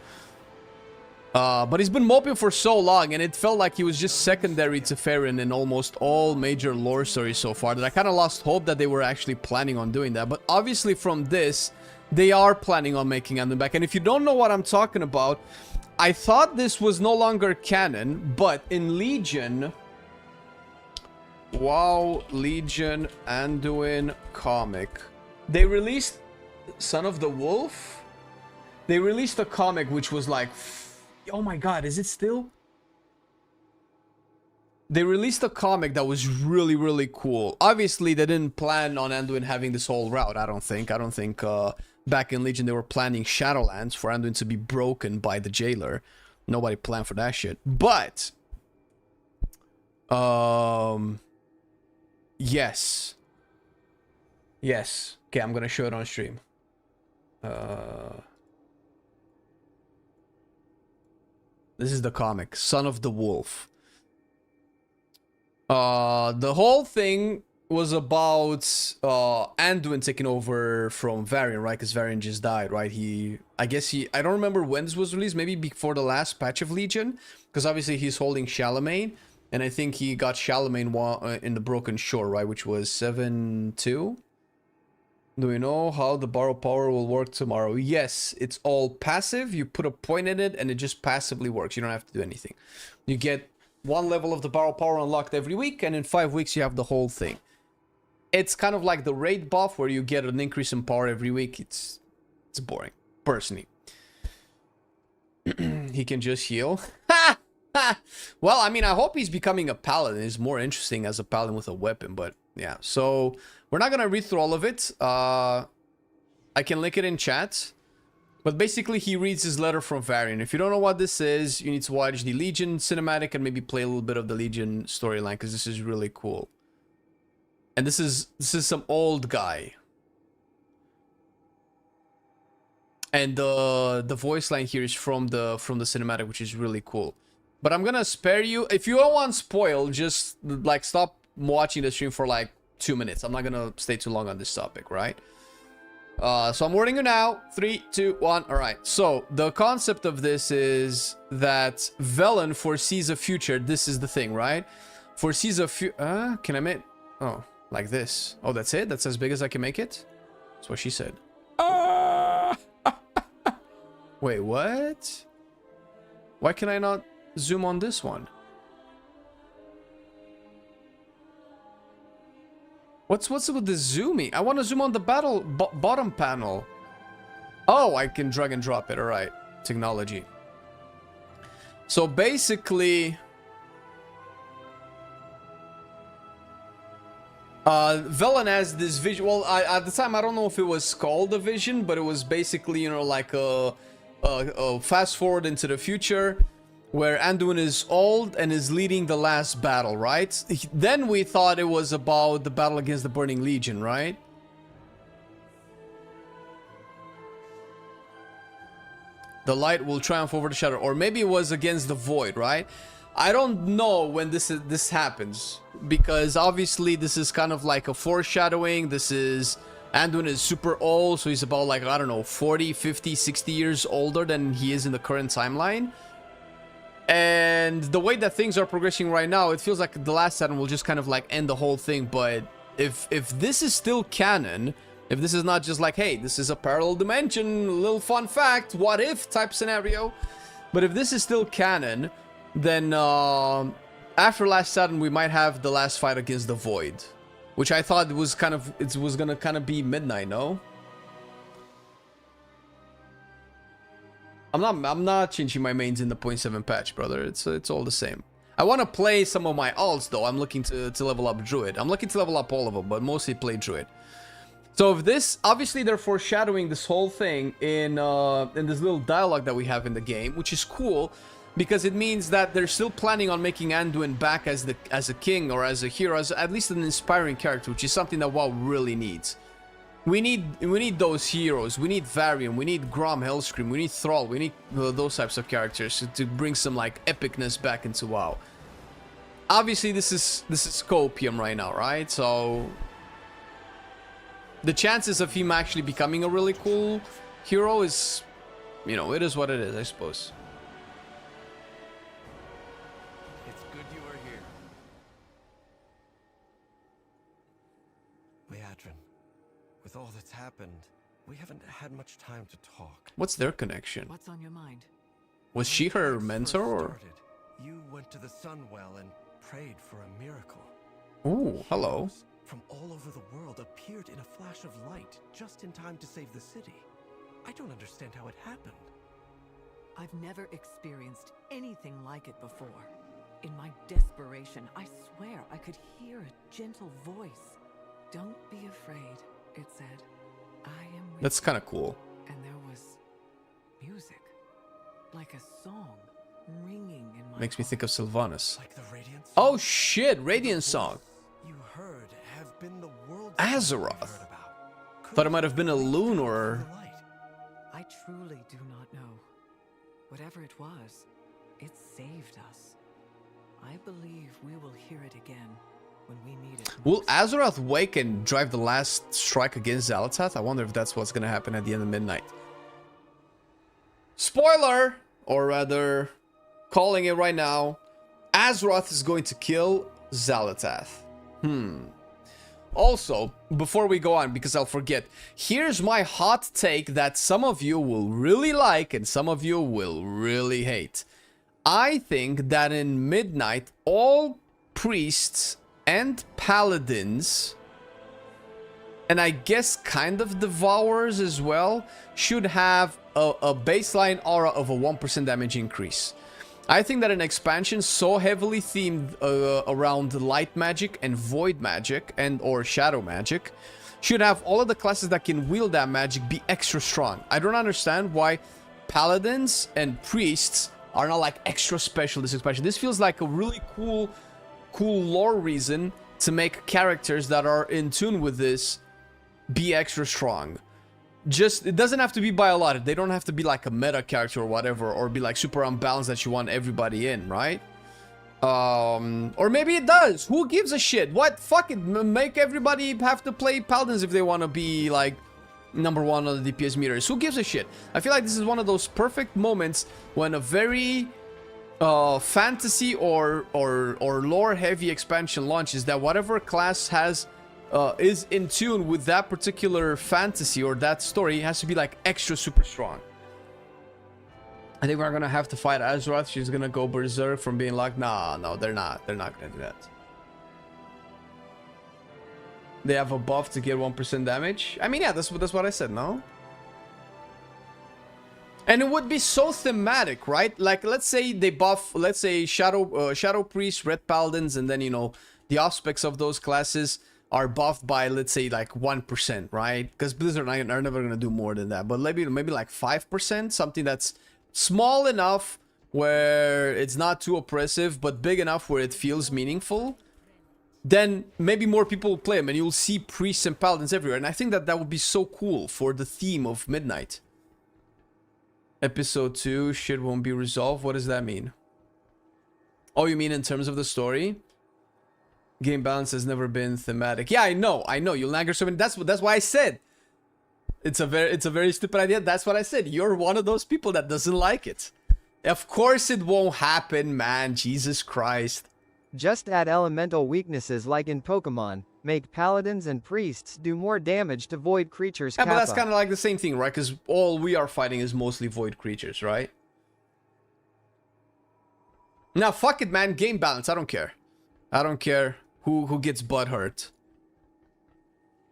But he's been moping for so long, and it felt like he was just secondary to Farron in almost all major lore stories so far, that I kind of lost hope that they were actually planning on doing that. But obviously from this, they are planning on making Anduin back. And if you don't know what I'm talking about, I thought this was no longer canon, but in Legion... WoW Legion Anduin comic. They released Son of the Wolf? They released a comic which was like... Oh my god, is it still? They released a comic that was really, really cool. Obviously, they didn't plan on Anduin having this whole route, I don't think. I don't think back in Legion they were planning Shadowlands for Anduin to be broken by the jailer. Nobody planned for that shit. But... Yes. Yes. Okay, I'm gonna show it on stream. This is the comic, Son of the Wolf. The whole thing was about Anduin taking over from Varian, right? Because Varian just died, right? I don't remember when this was released, maybe before the last patch of Legion, because obviously he's holding Charlemagne, and I think he got Charlemagne in the Broken Shore, right? Which was 7-2. Do we know how the borrow power will work tomorrow? Yes, it's all passive. You put a point in it and it just passively works. You don't have to do anything. You get one level of the borrow power unlocked every week, and in 5 weeks you have the whole thing. It's kind of like the raid buff where you get an increase in power every week. It's boring, personally. He can just heal. Well, I mean, I hope he's becoming a paladin. It's more interesting as a paladin with a weapon, but yeah. So we're not gonna read through all of it. I can link it in chat. But basically, he reads his letter from Varian. If you don't know what this is, you need to watch the Legion cinematic and maybe play a little bit of the Legion storyline, because this is really cool. And this is some old guy. And the voice line here is from the cinematic, which is really cool. But I'm gonna spare you. If you don't want spoil, just like stop watching the stream for like 2 minutes. I'm not gonna stay too long on this topic, right? So I'm warning you now. 3, 2, 1. All right. So the concept of this is that Velen foresees a future. This is the thing, right? Foresees a future. Can I make? Oh, like this. Oh, that's it. That's as big as I can make it. That's what she said. Wait, what? Why can I not zoom on this one? What's with the zooming? I want to zoom on the bottom panel. Oh, I can drag and drop it. All right. Technology. So basically, Velen has this vision. Well, at the time, I don't know if it was called a vision, but it was basically, you know, like a fast forward into the future, where Anduin is old and is leading the last battle, right? Then we thought it was about the battle against the Burning Legion, right? The light will triumph over the shadow. Or maybe it was against the void, right? I don't know when this happens, because obviously this is kind of like a foreshadowing. This is... Anduin is super old, so he's about like, I don't know, 40, 50, 60 years older than he is in the current timeline. And the way that things are progressing right now, it feels like the last Saturn will just kind of like end the whole thing. But if this is still canon, if this is not just like, hey, this is a parallel dimension, little fun fact, what if type scenario. But if this is still canon, then after last Saturn, we might have the last fight against the Void. Which I thought was kind of, it was gonna kind of be midnight, no? I'm not changing my mains in the 0.7 patch, brother. It's all the same. I want to play some of my alts though. I'm looking to level up Druid. I'm looking to level up all of them, but mostly play Druid. So if this, obviously they're foreshadowing this whole thing in this little dialogue that we have in the game, which is cool because it means that they're still planning on making Anduin back as a king or as a hero, as at least an inspiring character, which is something that WoW really needs. We need those heroes. We need Varian. We need Grom, Hellscream. We need Thrall. We need those types of characters to bring some like epicness back into WoW. Obviously, this is Copium right now, right? So the chances of him actually becoming a really cool hero is, you know, it is what it is, I suppose. Veteran. With all that's happened, we haven't had much time to talk. What's their connection? What's on your mind? Was she her mentor or? You went to the Sunwell and prayed for a miracle. Oh, hello. From all over the world appeared in a flash of light just in time to save the city. I don't understand how it happened. I've never experienced anything like it before. In my desperation, I swear I could hear a gentle voice. Don't be afraid, it said. I am with That's kind of cool. And there was music, like a song, ringing in my Makes me think of Sylvanas. Like the Radiant Song? Oh shit, Radiant Song. You heard have been the world's Azeroth. Thought it might have been a loon or... I truly do not know. Whatever it was, it saved us. I believe we will hear it again when we need it. Will Azeroth wake and drive the last strike against Xal'atath? I wonder if that's what's gonna happen at the end of midnight. Spoiler! Or rather, calling it right now. Azeroth is going to kill Xal'atath. Also, before we go on, because I'll forget, here's my hot take that some of you will really like and some of you will really hate. I think that in midnight, all priests and paladins, and I guess kind of devourers as well, should have a baseline aura of a 1% damage increase. I think that an expansion so heavily themed around light magic and void magic and or shadow magic should have all of the classes that can wield that magic be extra strong. I don't understand why paladins and priests are not like extra special this expansion. This feels like a really cool lore reason to make characters that are in tune with this be extra strong. Just, it doesn't have to be by a lot. They don't have to be like a meta character or whatever, or be like super unbalanced that you want everybody in, right? Or maybe it does. Who gives a shit? What? Fuck it. Make everybody have to play paladins if they want to be like number one on the DPS meters. Who gives a shit? I feel like this is one of those perfect moments when a very fantasy or lore heavy expansion launches, that whatever class has is in tune with that particular fantasy or that story has to be like extra super strong. I think we're gonna have to fight Azeroth. She's gonna go berserk from being like, nah, no, they're not gonna do that. They have a buff to get 1% damage. I mean, yeah, that's what I said, no? And it would be so thematic, right? Like, let's say they buff, let's say Shadow Priest, Red Paladins, and then, you know, the aspects of those classes are buffed by, let's say, like 1%, right? Because Blizzard are never going to do more than that. But maybe like 5%, something that's small enough where it's not too oppressive, but big enough where it feels meaningful. Then maybe more people will play them, and you'll see priests and paladins everywhere. And I think that would be so cool for the theme of Midnight. Episode 2, shit won't be resolved. What does that mean? Oh, you mean in terms of the story? Game balance has never been thematic. Yeah, I know. You'll nag yourself. That's why I said it's a very stupid idea. That's what I said. You're one of those people that doesn't like it. Of course it won't happen, man. Jesus Christ. Just add elemental weaknesses like in Pokemon. Make paladins and priests do more damage to void creatures. Yeah, but that's kind of like the same thing, right? Because all we are fighting is mostly void creatures, right? Now, fuck it, man. Game balance. I don't care. I don't care who gets butt hurt.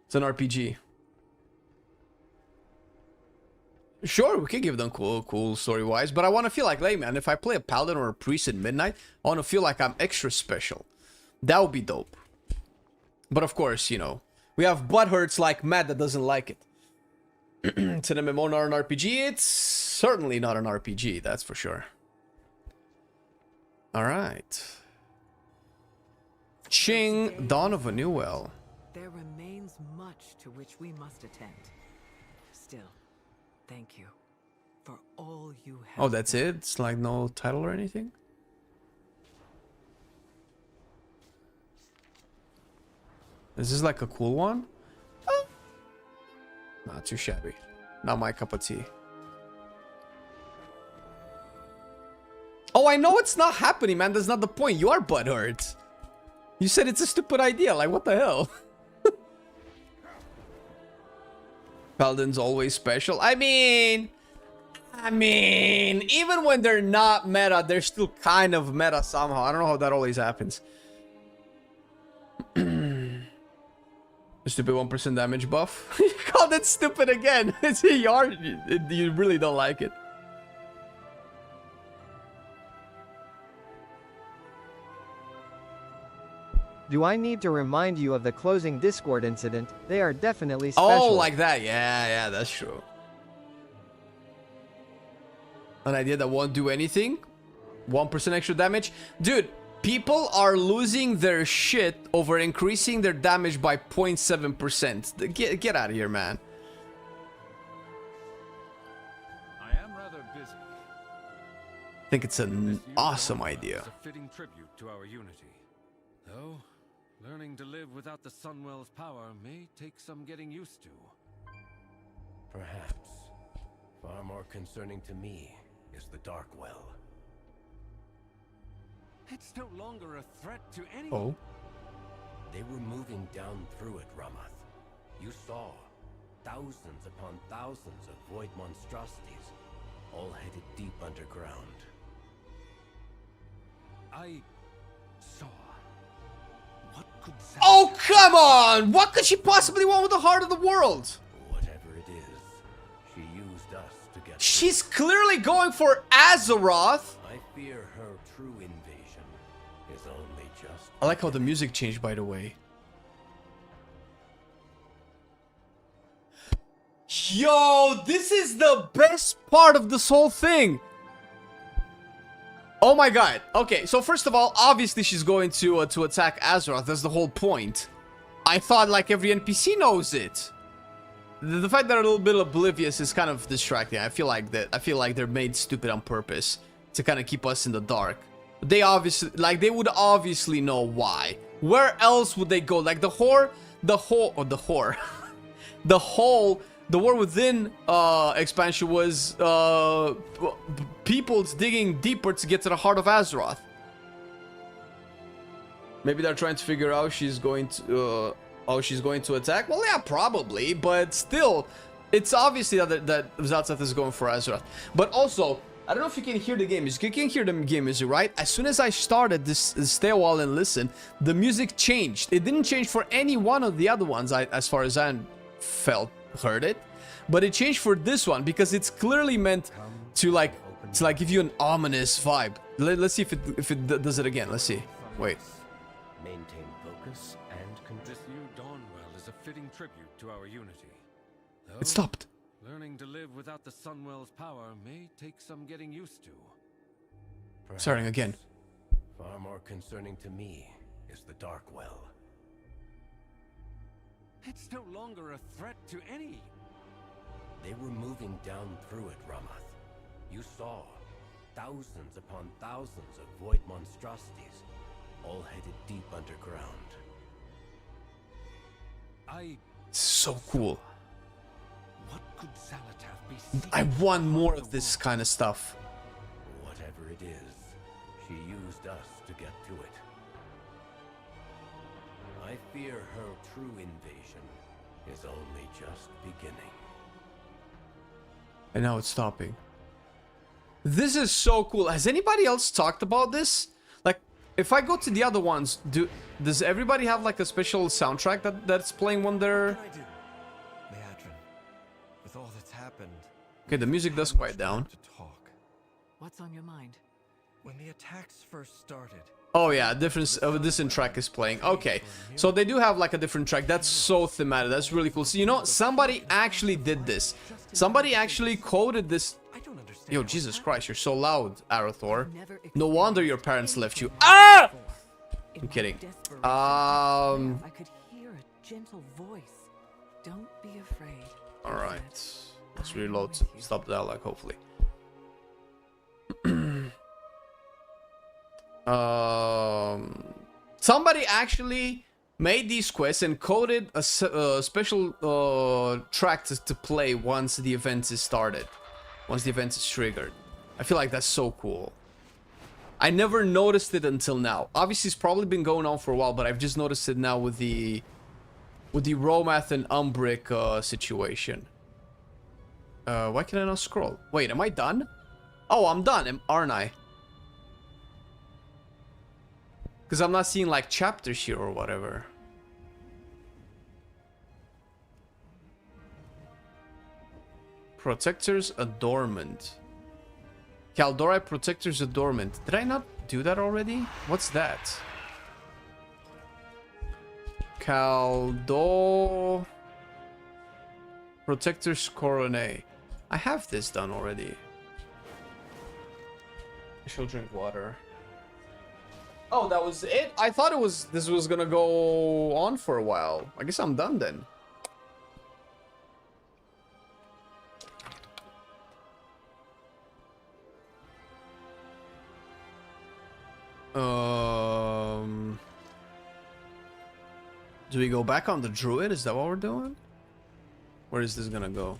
It's an RPG. Sure, we can give them cool story-wise, but I want to feel like, hey, man, if I play a paladin or a priest at midnight, I want to feel like I'm extra special. That would be dope. But of course, you know, we have butthurts like Matt that doesn't like it. It's an MMO, not an RPG. It's certainly not an RPG, that's for sure. Alright. Ching, Dawn of a New Well. There remains much to which we must attend. Still, thank you for all you have. Oh, that's it? It's like no title or anything? Is this like a cool one? Oh. Not too shabby. Not my cup of tea. Oh, I know it's not happening, man. That's not the point. You are butthurt. You said it's a stupid idea. Like, what the hell? Paladin's always special. I mean, even when they're not meta, they're still kind of meta somehow. I don't know how that always happens. Stupid 1% damage buff. You called it stupid again. It's a yard. You really don't like it. Do I need to remind you of the closing Discord incident? They are definitely special. Oh, like that. Yeah, that's true. An idea that won't do anything. 1% extra damage. Dude, people are losing their shit over increasing their damage by 0.7%. Get out of here, man. I am rather busy. I think it's an awesome idea. It's a fitting tribute to our unity. Though, learning to live without the Sunwell's power may take some getting used to. Perhaps. Far more concerning to me is the Darkwell. It's no longer a threat to any... Oh. They were moving down through it, Ramath. You saw. Thousands upon thousands of void monstrosities, all headed deep underground. I saw. What could... Oh, come on! What could she possibly want with the heart of the world? Whatever it is, she used us to get... She's clearly going for Azeroth. I fear her true invasion is only just... I like how the music changed, by the way. Yo, this is the best part of this whole thing. Oh my god. Okay, so first of all, obviously she's going to attack Azeroth. That's the whole point. I thought like every NPC knows it. The fact that they're a little bit oblivious is kind of distracting. I feel like they're made stupid on purpose to kind of keep us in the dark. They obviously, like, they would obviously know why. Where else would they go? Like the War Within expansion was people's digging deeper to get to the heart of Azeroth. Maybe they're trying to figure out she's going to attack. Well, yeah, probably, but still, it's obviously that Zaltzeth is going for Azeroth. But also, I don't know if you can hear the game music. You can hear the game music, right? As soon as I started this stay a while and listen, the music changed. It didn't change for any one of the other ones, as far as I heard it, but it changed for this one because it's clearly meant to like give you an ominous vibe. Let's see if it does it again. Let's see. Wait. Maintain focus and this new Dawnwell is a fitting tribute to our unity. Though, It stopped. learning to live without the Sunwell's power may take some getting used to. Starting again. Far more concerning to me is the Darkwell. It's no longer a threat to any... They were moving down through it, Ramath. You saw. Thousands upon thousands of void monstrosities, all headed deep underground. So cool. What could Xalatath be seeking? I want more of this kind of stuff. Whatever it is, she used us to get to it. I fear her true invasion is only just beginning. And now it's stopping. This is so cool. Has anybody else talked about this? Like, if I go to the other ones, does everybody have like a special soundtrack that's playing when they're... What can I do? Leandrin, with all that's happened... Okay, the music does quiet down. To talk. What's on your mind? When the attacks first started... Oh yeah, a different track is playing. Okay, so they do have like a different track. That's so thematic. That's really cool. So, you know, somebody actually did this. Somebody actually coded this. Yo, Jesus Christ, you're so loud, Arathor. No wonder your parents left you. Ah! I'm kidding. I could hear a gentle voice. Don't be afraid. All right. Let's reload to stop the dialogue, hopefully. Somebody actually made these quests and coded a special track to play once the event is started, once the event is triggered. I feel like that's so cool. I never noticed it until now. Obviously, it's probably been going on for a while, but I've just noticed it now with the Romath and Umbric situation. Why can I not scroll? Wait, am I done? Oh, I'm done, aren't I? Because I'm not seeing like chapters here or whatever. Protector's Adornment. Kaldori Protector's Adornment. Did I not do that already? What's that? Kaldor Protector's Coronet. I have this done already. I shall drink water. Oh, that was it? I thought this was gonna go on for a while. I guess I'm done then. Do we go back on the druid? Is that what we're doing? Where is this gonna go?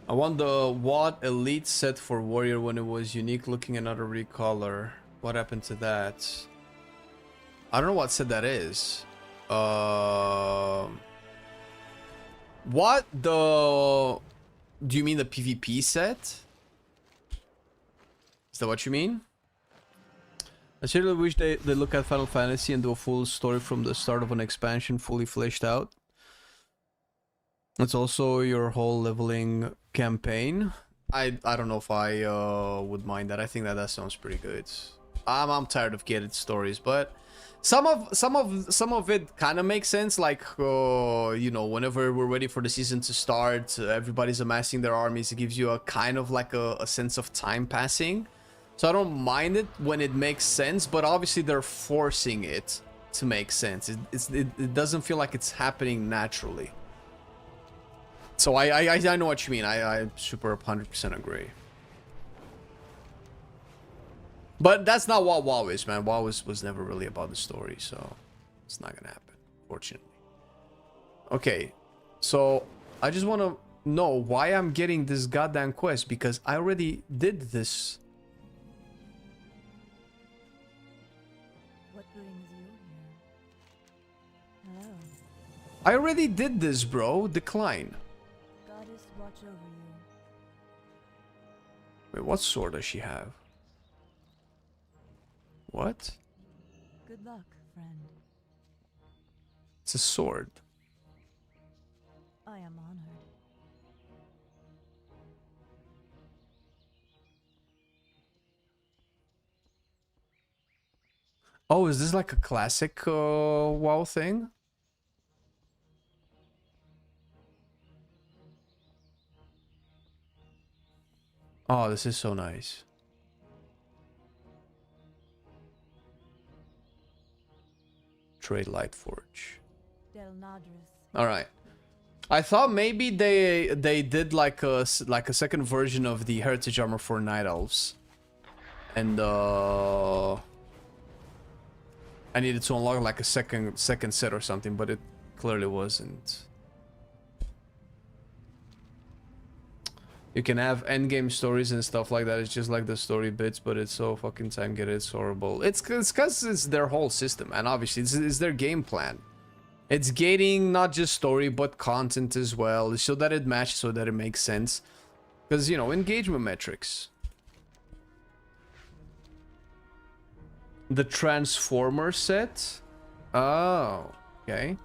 I want the WoD Elite set for warrior when it was unique looking another recolor. What happened to that? I don't know what set that is. What the... Do you mean the PvP set? Is that what you mean? I certainly wish they look at Final Fantasy and do a full story from the start of an expansion, fully fleshed out. It's also your whole leveling campaign. I don't know if I would mind that. I think that sounds pretty good. I'm tired of gated stories, but some of it kind of makes sense. Like you know, whenever we're ready for the season to start, everybody's amassing their armies. It gives you a kind of like a sense of time passing. So I don't mind it when it makes sense, but obviously they're forcing it to make sense. It doesn't feel like it's happening naturally. So I know what you mean. I super 100% agree. But that's not what WoW is, man. WoW was never really about the story, so it's not gonna happen, fortunately. Okay, so I just want to know why I'm getting this goddamn quest, because I already did this. What brings you here? Hello. I already did this, bro. Decline. Goddess, watch over you. Wait, what sword does she have? What? Good luck, friend. It's a sword. I am honored. Oh, is this like a classic WoW thing? Oh, this is so nice. Trade Lightforge. All right. I thought maybe they did like a second version of the heritage armor for Night Elves, and I needed to unlock like a second set or something, but it clearly wasn't. You can have endgame stories and stuff like that. It's just like the story bits, but it's so fucking time gated. It's horrible. It's because it's their whole system, and obviously it's their game plan. It's gating not just story but content as well, so that it matches, so that it makes sense. Because, you know, engagement metrics. The Transformer set? Oh, okay.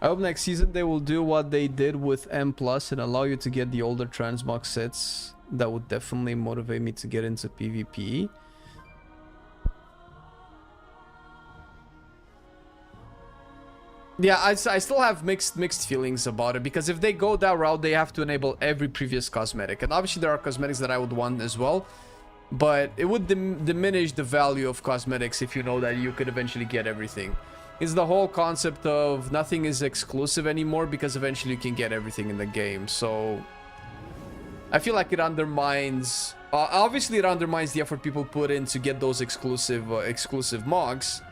I hope next season they will do what they did with M+ and allow you to get the older transmog sets. That would definitely motivate me to get into PvP. Yeah, I still have mixed feelings about it, because if they go that route, they have to enable every previous cosmetic. And obviously there are cosmetics that I would want as well. But it would diminish the value of cosmetics if you know that you could eventually get everything. It's the whole concept of nothing is exclusive anymore, because eventually you can get everything in the game. So I feel like it undermines... obviously it undermines the effort people put in to get those exclusive mogs.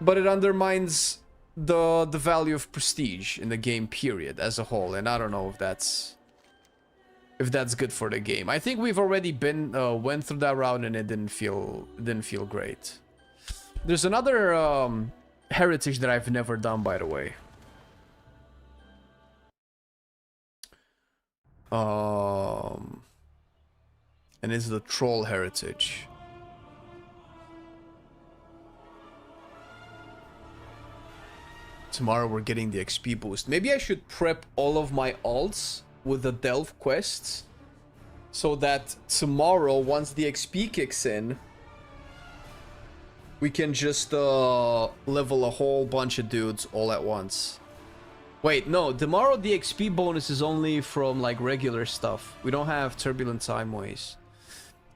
But it undermines the value of prestige in the game, period, as a whole. And I don't know if that's good for the game. I think we've already went through that route, and it didn't feel great. There's another heritage that I've never done, by the way. And it's the troll heritage. Tomorrow we're getting the XP boost. Maybe I should prep all of my alts with the Delve quests, so that tomorrow, once the XP kicks in, we can just level a whole bunch of dudes all at once. Wait, no, tomorrow the XP bonus is only from like regular stuff. We don't have Turbulent Time Ways.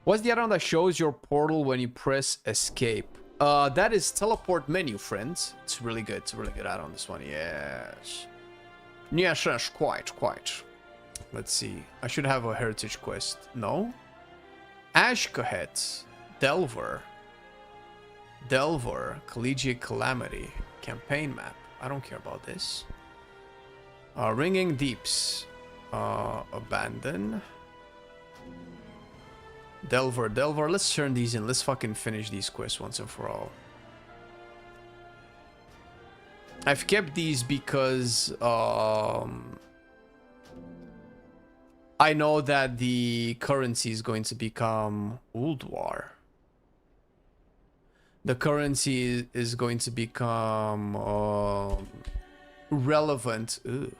What's the add-on that shows your portal when you press escape? That is teleport menu, friends. It's really good. It's a really good add-on, this one. Yes. Yes, quite. Let's see. I should have a heritage quest. No? Ashkohet. Delver. Collegiate Calamity. Campaign map. I don't care about this. Ringing Deeps. Abandon. Delver. Let's turn these in. Let's fucking finish these quests once and for all. I've kept these because I know that the currency is going to become Uldwar. The currency is going to become relevant. Ugh.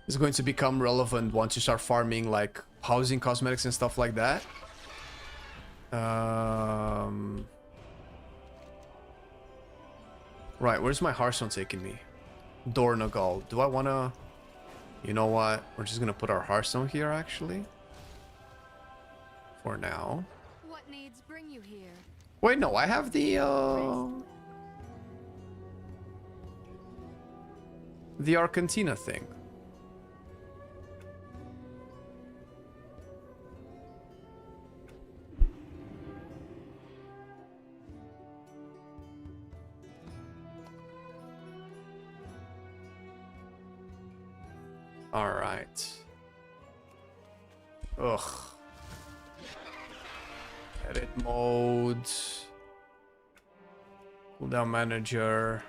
It's going to become relevant once you start farming like housing, cosmetics, and stuff like that. Right, where's my Hearthstone taking me? Dornagal. Do I want to... You know what? We're just going to put our Hearthstone here, actually. For now. What needs bring you here? Wait, no, I have the Argentina thing. All right. Ugh. Edit mode. Cooldown manager.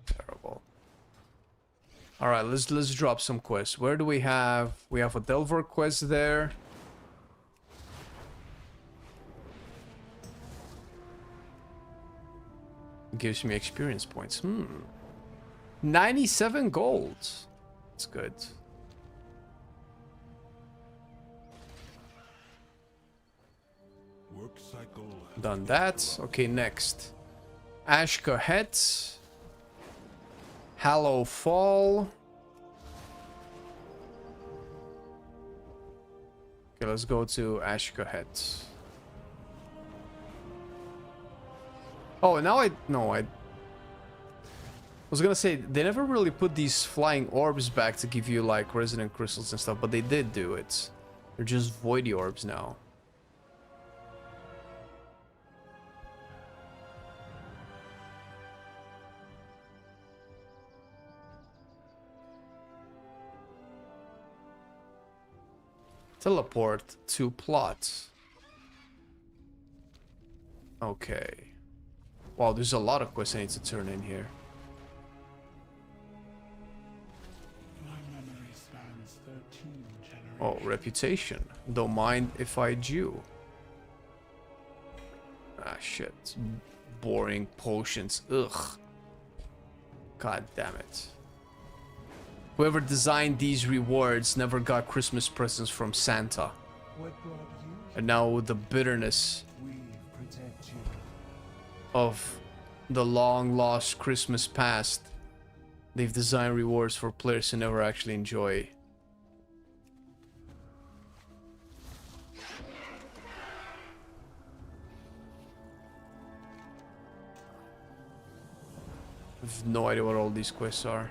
Terrible. All right, let's drop some quests. Where do we have? We have a Delver quest there. Gives me experience points. 97 gold. That's good. Work cycle. Done that. Okay, next. Ashkohet. Hallow Fall. Okay, let's go to Ashkohet. Oh, now I was gonna say, they never really put these flying orbs back to give you like resonant crystals and stuff, but they did do it. They're just voidy orbs now. Teleport to plot. Okay. Wow, there's a lot of quests I need to turn in here. My memory spans 13 generations. Oh, reputation. Don't mind if I do. Ah, shit. Boring potions. Ugh. God damn it. Whoever designed these rewards never got Christmas presents from Santa. What brought you? And now with the bitterness We protect you. of the long lost Christmas past, they've designed rewards for players who never actually enjoy. I have no idea what all these quests are.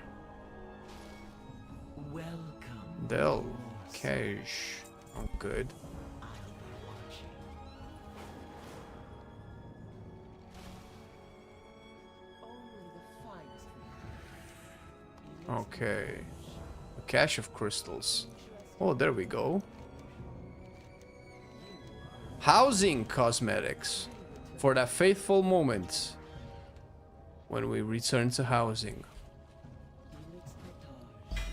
Welcome. Del Cash. Oh, good. Okay. A cache of crystals. Oh, there we go. Housing cosmetics. For that faithful moment. When we return to housing.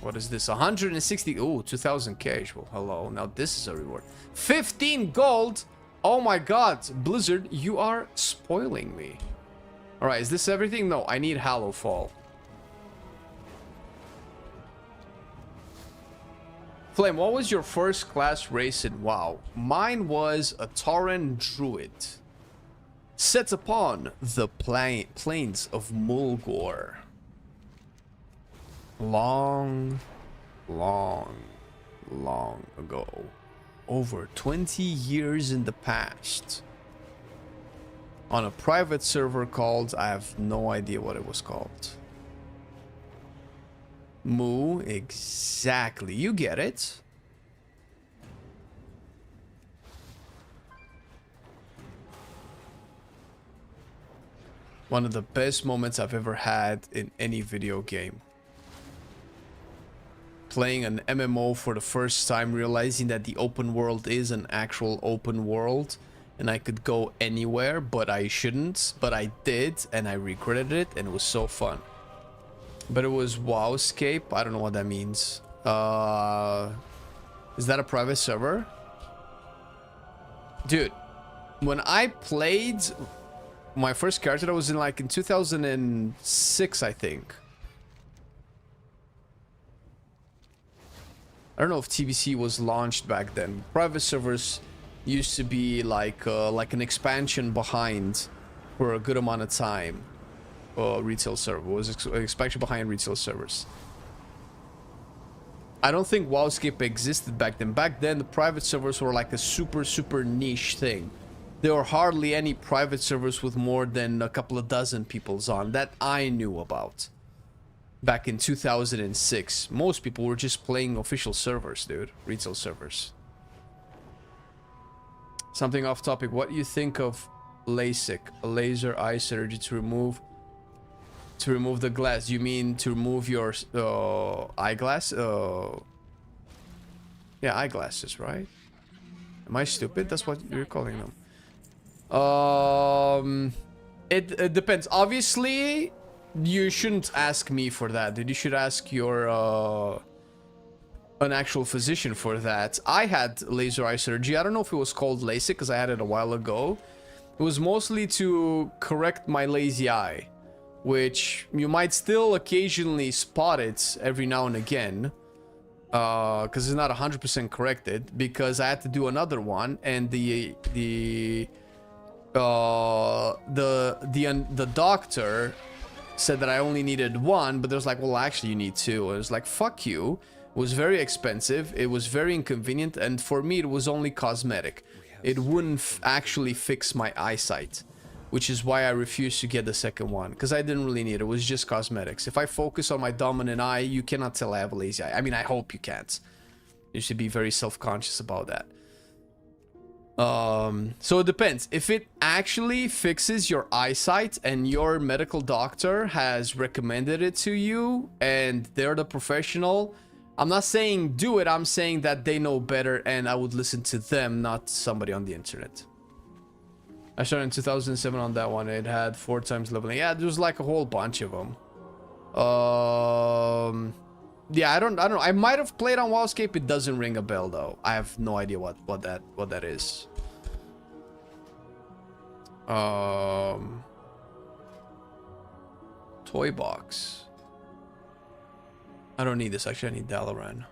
What is this? 160. Oh, 2000 cash. Well, hello. Now this is a reward. 15 gold. Oh my god. Blizzard, you are spoiling me. Alright, is this everything? No, I need Hallowfall. Flame, what was your first class race in WoW? Mine was a Tauren Druid. Set upon the plains of Mulgore. Long ago. Over 20 years in the past. On a private server called... I have no idea what it was called. Moo, exactly. You get it. One of the best moments I've ever had in any video game. Playing an MMO for the first time, realizing that the open world is an actual open world and I could go anywhere, but I shouldn't, but I did and I regretted it and it was so fun. But it was Wowscape. I don't know what that means. Is that a private server? Dude, when I played my first character, that was in like in 2006, I think. I don't know if TBC was launched back then. Private servers used to be like an expansion behind for a good amount of time. Retail server was expansion behind retail servers. I don't think Wowscape existed back then. Back then, the private servers were like a super niche thing. There were hardly any private servers with more than a couple of dozen peoples on that I knew about. Back in 2006, most people were just playing official servers, dude. Retail servers. Something off topic. What do you think of LASIK, a laser eye surgery to remove the glass? You mean to remove your eyeglass? Yeah, eyeglasses, right? Am I stupid? That's what you're calling them. It depends. Obviously, you shouldn't ask me for that, dude. You should ask your an actual physician for that. I had laser eye surgery. I don't know if it was called LASIK because I had it a while ago. It was mostly to correct my lazy eye, which you might still occasionally spot it every now and again, because it's not 100% corrected. Because I had to do another one, and the doctor said that I only needed one, but there's like, well, actually you need two. And it's like, fuck you. It was very expensive. It was very inconvenient, and for me, it was only cosmetic. It wouldn't actually fix my eyesight, which is why I refused to get the second one, because I didn't really need it. It was just cosmetics. If I focus on my dominant eye, you cannot tell I have a lazy eye. I mean, I hope you can't. You should be very self-conscious about that. So it depends. If it actually fixes your eyesight and your medical doctor has recommended it to you and they're the professional, I'm not saying do it. I'm saying that they know better and I would listen to them, not somebody on the internet. I started in 2007 on that one. It had 4 times leveling. Yeah, there was like a whole bunch of them. Yeah, I don't know. I might have played on Wowscape. It doesn't ring a bell though. I have no idea what that is. Toy box. I don't need this. Actually, I need Dalaran.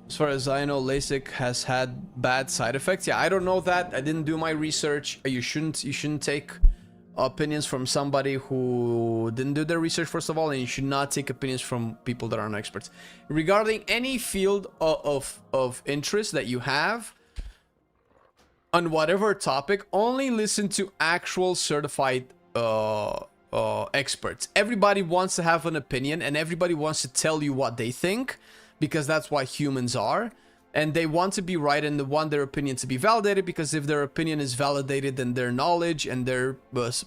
As far as I know, LASIK has had bad side effects. Yeah, I don't know that. I didn't do my research. You shouldn't take opinions from somebody who didn't do their research, first of all, and you should not take opinions from people that aren't experts. Regarding any field of interest that you have, on whatever topic, only listen to actual certified experts. Everybody wants to have an opinion and everybody wants to tell you what they think, because that's what humans are, and they want to be right and they want their opinion to be validated, because if their opinion is validated, then their knowledge and their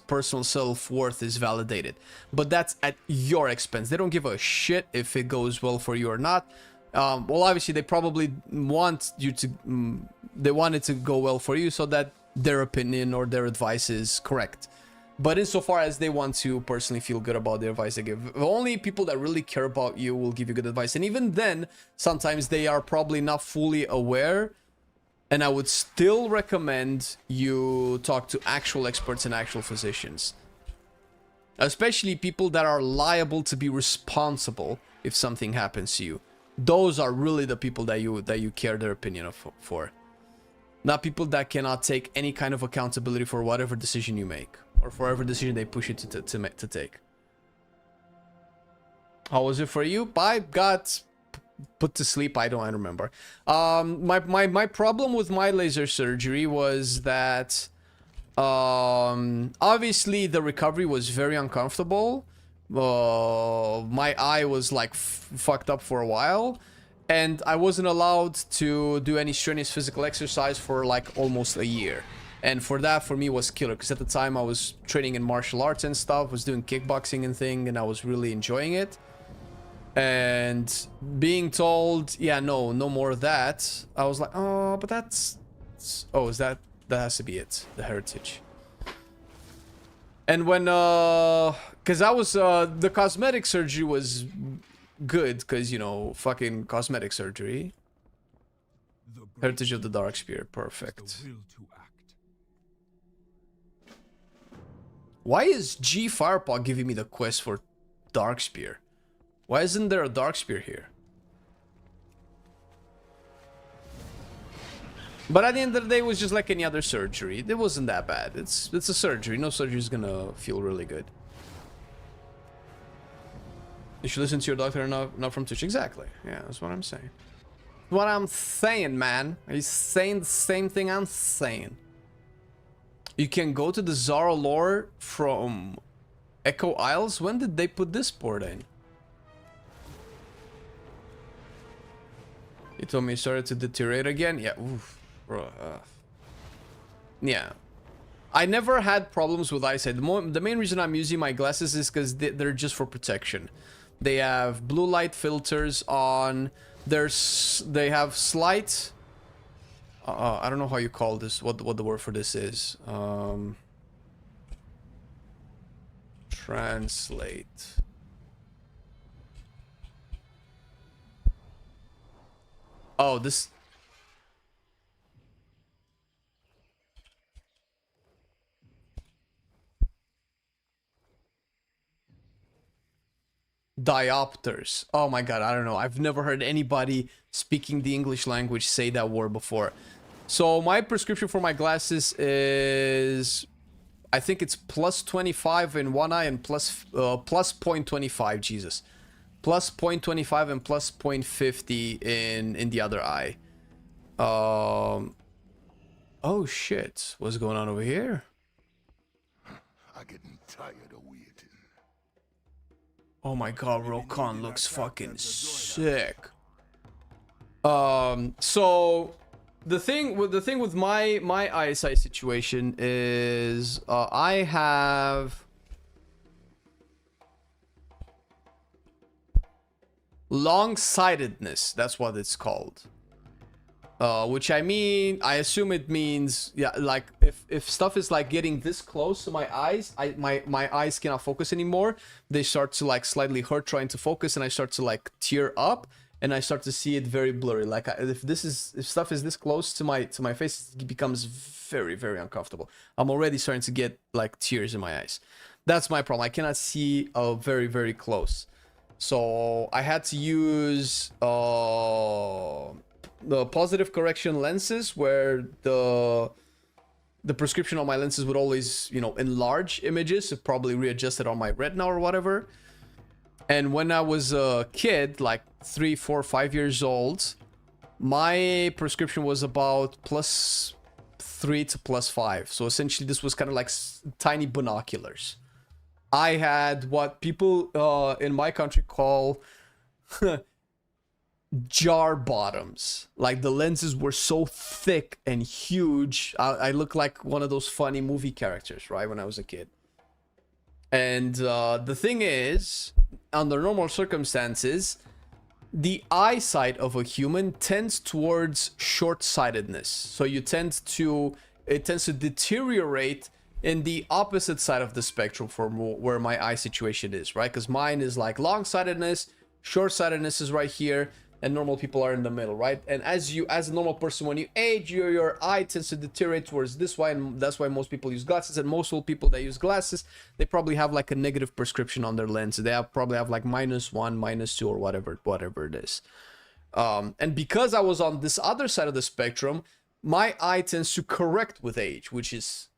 personal self-worth is validated. But that's at your expense. They don't give a shit if it goes well for you or not. Well, obviously they probably want you to, they want it to go well for you so that their opinion or their advice is correct. But insofar as they want to personally feel good about the advice they give, only people that really care about you will give you good advice. And even then, sometimes they are probably not fully aware. And I would still recommend you talk to actual experts and actual physicians. Especially people that are liable to be responsible if something happens to you. Those are really the people that you care their opinion for. Not people that cannot take any kind of accountability for whatever decision you make. Or for whatever decision they push you to take. How was it for you? I got put to sleep. I remember. My problem with my laser surgery was that obviously the recovery was very uncomfortable. My eye was like fucked up for a while, and I wasn't allowed to do any strenuous physical exercise for like almost a year. And for that, for me, was killer, because at the time I was training in martial arts and stuff, was doing kickboxing and thing, and I was really enjoying it. And being told, yeah, no more of that, I was like, oh, but that's, oh, is that has to be it, the heritage. And when, because I was, the cosmetic surgery was good, because, you know, fucking cosmetic surgery. Heritage of the Dark Spear, perfect. Why is G Firepaw giving me the quest for Dark Spear? Why isn't there a Dark Spear here? But at the end of the day, it was just like any other surgery. It wasn't that bad. It's a surgery. No surgery is gonna feel really good. You should listen to your doctor and not from Twitch. Exactly. Yeah, that's what I'm saying. What I'm saying, man. Are you saying the same thing I'm saying? You can go to the Zara lore from Echo Isles. When did they put this port in? You told me it started to deteriorate again? Yeah, oof. Bro, yeah. I never had problems with eyesight. The main reason I'm using my glasses is because they're just for protection. They have blue light filters on. They have slight... I don't know how you call this, what the word for this is. Translate. Oh, this... Diopters. Oh my god, I don't know. I've never heard anybody speaking the English language say that word before. So my prescription for my glasses is... I think it's plus 25 in one eye and plus 0.25, Jesus. Plus 0.25 and plus 0.50 in the other eye. Oh shit. What's going on over here? I'm getting tired of waiting. Oh my god, Rokan looks fucking sick. So the thing with my eyesight situation is I have long-sightedness. That's what it's called. Which I assume it means, yeah, like if stuff is like getting this close to my eyes, my eyes cannot focus anymore. They start to like slightly hurt trying to focus, and I start to like tear up, and I start to see it very blurry. Like if stuff is this close to my face, it becomes very, very uncomfortable. I'm already starting to get like tears in my eyes. That's my problem. I cannot see very, very close. So I had to use the positive correction lenses, where the prescription on my lenses would always, you know, enlarge images, so probably readjusted on my retina or whatever. And when I was a kid, like 3, 4, 5 years old, my prescription was about +3 to +5. So essentially this was kind of like tiny binoculars. I had what people in my country call jar bottoms. Like the lenses were so thick and huge. I looked like one of those funny movie characters, right, when I was a kid. And the thing is, under normal circumstances, the eyesight of a human tends towards short-sightedness. So it tends to deteriorate in the opposite side of the spectrum from where my eye situation is, right? Because mine is like long-sightedness, short-sightedness is right here, and normal people are in the middle, right? And as a normal person, when you age, your eye tends to deteriorate towards this way, and that's why most people use glasses. And most people that use glasses, they probably have like a negative prescription on their lens. They probably have like -1, -2, or whatever it is. And because I was on this other side of the spectrum, my eye tends to correct with age, which is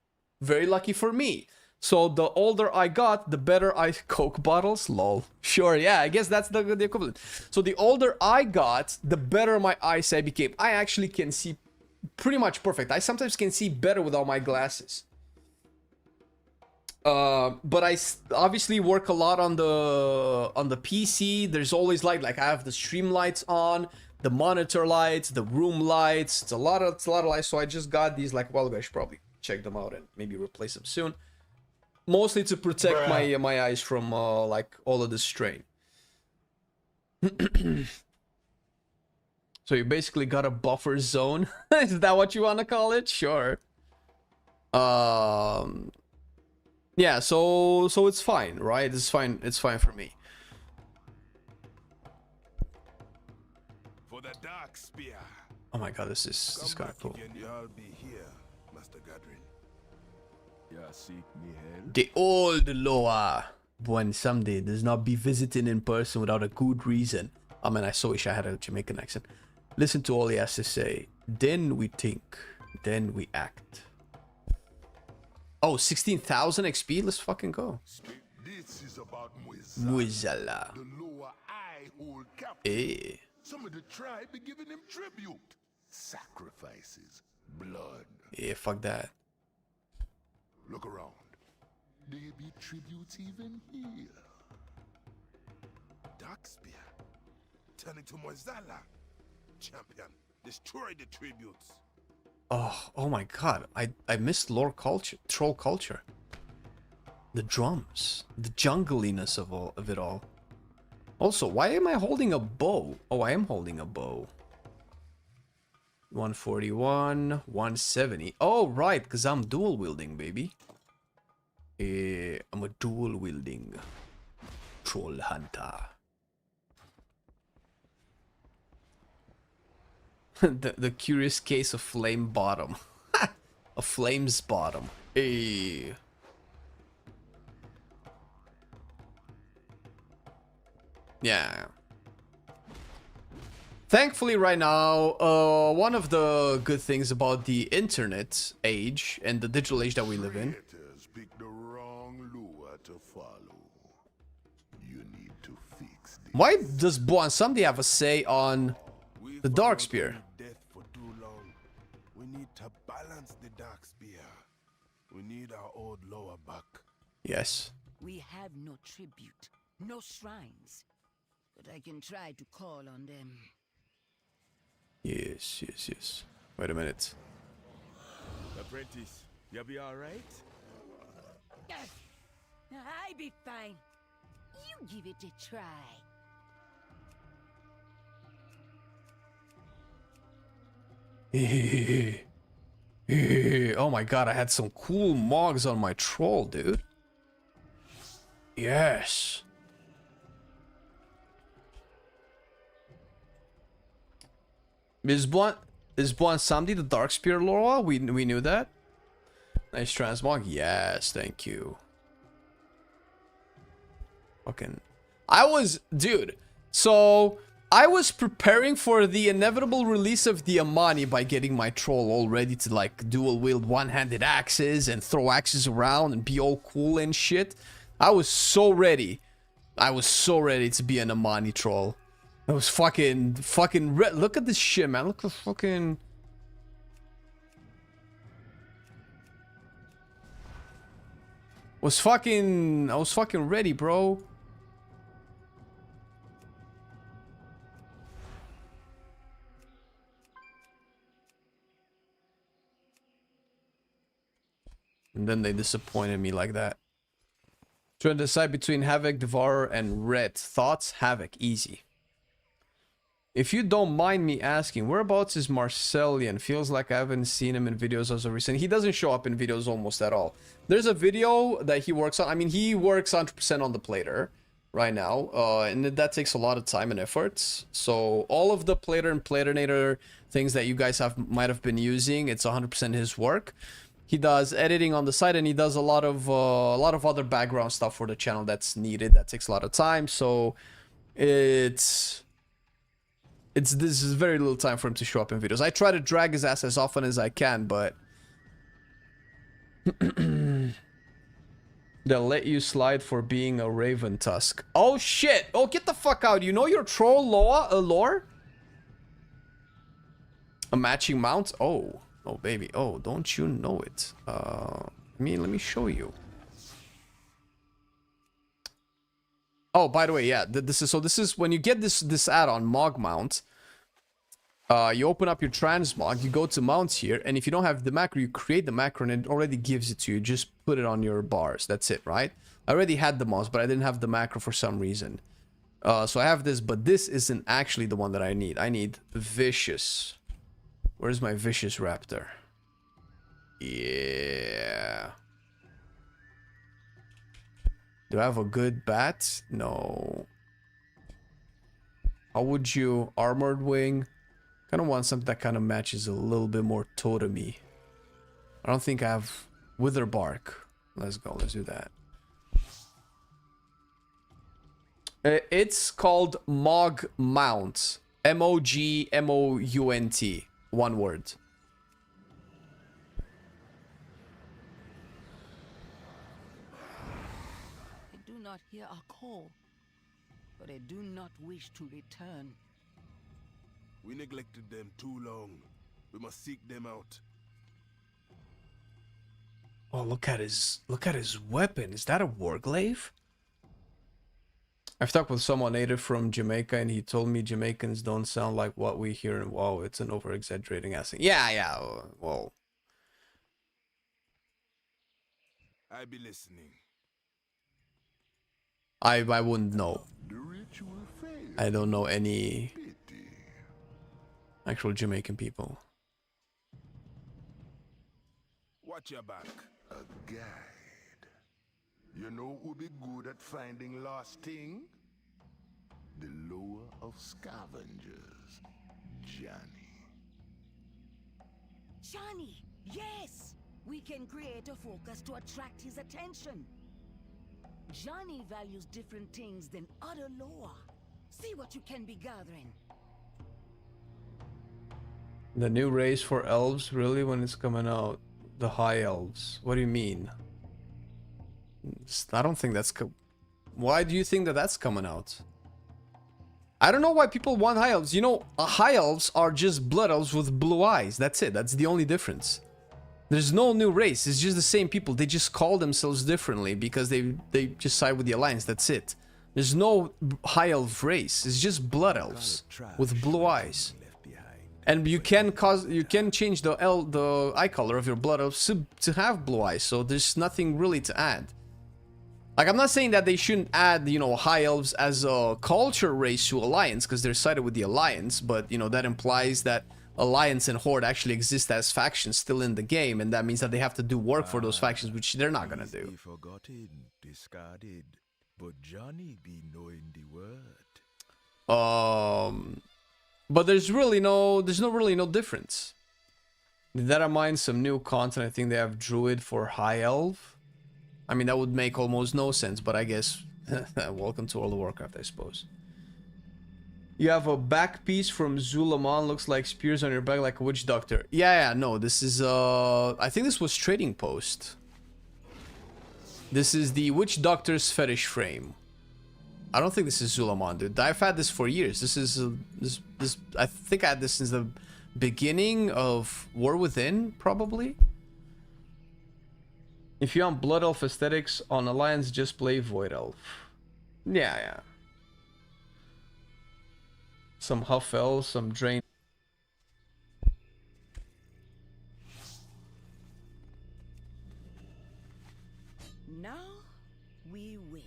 very lucky for me. So the older I got, the better Coke bottles, lol. Sure, yeah, I guess that's the equivalent. So the older I got, the better my eyesight became. I actually can see pretty much perfect. I sometimes can see better without my glasses. But I obviously work a lot on the PC. There's always light. Like I have the stream lights on, the monitor lights, the room lights. It's a lot of lights. So I just got these like a while ago. I should probably check them out and maybe replace them soon. Mostly to protect my eyes from like all of the strain. So you basically got a buffer zone. Is that what you want to call it? Sure. Yeah, so it's fine, right? It's fine for me. For the dark spear. Oh my god, this is kind of cool. I'll be here, Master Gadrin. Yeah, seek me help. The old Loa. When someday does not be visiting in person without a good reason. I mean, I so wish I had a Jamaican accent. Listen to all he has to say. Then we think. Then we act. Oh, 16,000 XP? Let's fucking go. This is about Muizala. the lower eye hold captive. Eh. Some of the tribe be giving him tribute. Sacrifices. Blood. Yeah, fuck that. Look around. There be tributes even here. Darkspear. Turn into Moizala. Champion. Destroy the tributes. Oh my god. I missed lore culture, troll culture. The drums, the jungliness of it all. Also, why am I holding a bow? Oh, I am holding a bow. 141, 170. Oh, right, because I'm dual wielding, baby. I'm a dual wielding troll hunter. the curious case of flame bottom. A flame's bottom. Hey. Yeah. Thankfully right now, one of the good things about the internet age and the digital age that we live in. Pick the wrong lure to follow. You need to fix this. Why does Buan Samdi have a say on the Darkspear? Death for too long. We need to balance the Darkspear. We need our old lower back. Yes. We have no tribute, no shrines. But I can try to call on them. Yes, yes, yes. Wait a minute. Apprentice, you be alright? I be fine. You give it a try. Oh my god, I had some cool mogs on my troll, dude. Yes. Is Buan Samdi the Darkspear Laura? We knew that. Nice transmog. Yes, thank you. Fucking dude, so I was preparing for the inevitable release of the Amani by getting my troll all ready to like dual wield one-handed axes and throw axes around and be all cool and shit. I was so ready. I was so ready to be an Amani troll. I was fucking look at this shit, man. Look at fucking. I was fucking ready, bro. And then they disappointed me like that. Trying to decide between Havoc, Devourer, and Red. Thoughts? Havoc. Easy. If you don't mind me asking, whereabouts is Marcelian? Feels like I haven't seen him in videos as of recent. He doesn't show up in videos almost at all. There's a video that he works on. I mean, he works 100% on the plater right now. And that takes a lot of time and efforts. So all of the plater and platernator things that you guys might have been using, it's 100% his work. He does editing on the side, and he does a lot of other background stuff for the channel that's needed. That takes a lot of time. So this is very little time for him to show up in videos. I try to drag his ass as often as I can, but they'll let you slide for being a Raven Tusk. Oh shit! Oh, get the fuck out! You know your troll lore? A matching mount? Oh baby. Oh, don't you know it? Let me show you. Oh, by the way, yeah, this is when you get this add-on Mog Mount. You open up your transmog, you go to mounts here, and if you don't have the macro, you create the macro and it already gives it to you. Just put it on your bars. That's it, right? I already had the mods, but I didn't have the macro for some reason. So I have this, but this isn't actually the one that I need. I need Vicious. Where's my Vicious Raptor? Yeah. Do I have a good bat? No. How would you... Armored Wing? Kind of want something that kind of matches a little bit more totemy. I don't think I have Wither Bark. Let's go. Let's do that. It's called Mog Mount. M-O-G-M-O-U-N-T. One word. They do not hear our call, but they do not wish to return. We neglected them too long. We must seek them out. Oh, look at his weapon. Is that a Warglaive? I've talked with someone native from Jamaica, and he told me Jamaicans don't sound like what we hear, and wow, it's an over-exaggerating accent. Yeah, well. I be listening. I wouldn't know. I don't know any actual Jamaican people. Watch your back. A guide. You know who be good at finding lost thing? The lure of scavengers. Johnny. Johnny, yes! We can create a focus to attract his attention. Johnny values different things than other lore. See what you can be gathering. The new race for elves, really, when it's coming out? The high elves. What do you mean? I don't think that's... Why do you think that that's coming out? I don't know why people want high elves. You know, high elves are just blood elves with blue eyes. That's it. That's the only difference. There's no new race. It's just the same people. They just call themselves differently because they just side with the Alliance. That's it. There's no high elf race. It's just blood elves with blue eyes. And you can change the eye color of your blood elves to have blue eyes. So there's nothing really to add. Like, I'm not saying that they shouldn't add, you know, high elves as a culture race to Alliance because they're sided with the Alliance, but, you know, that implies that Alliance and Horde actually exist as factions still in the game, and that means that they have to do work for those factions, which they're not gonna do. Forgotten, discarded, but Johnny be knowing the word. But there's really no difference. Did that remind some new content? I think they have Druid for High Elf. I mean, that would make almost no sense, but I guess welcome to World of Warcraft, I suppose. You have a back piece from Zulaman, looks like spears on your back like a witch doctor. Yeah, no, this is I think this was Trading Post. This is the witch doctor's fetish frame. I don't think this is Zulaman, dude. I've had this for years. This is this I think I had this since the beginning of War Within, probably. If you want Blood Elf aesthetics on Alliance, just play Void Elf. Yeah. Some Huff Elves, some Drain. Now we wait.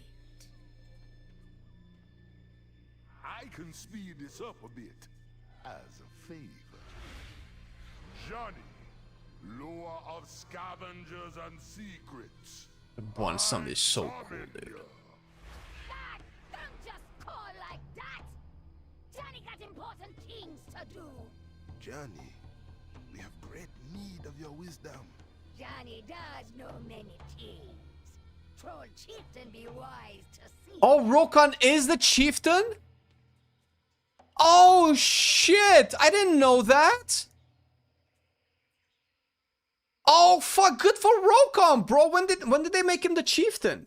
I can speed this up a bit. as a favor. Johnny, lure of scavengers and secrets. The one sound is so cool, dude. Don't just call like that! Johnny got important things to do! Johnny, we have great need of your wisdom. Johnny does know many things. Troll chieftain be wise to see. Oh, Rokan is the chieftain? Oh shit! I didn't know that. Oh fuck! Good for Rokan, bro. When did they make him the chieftain?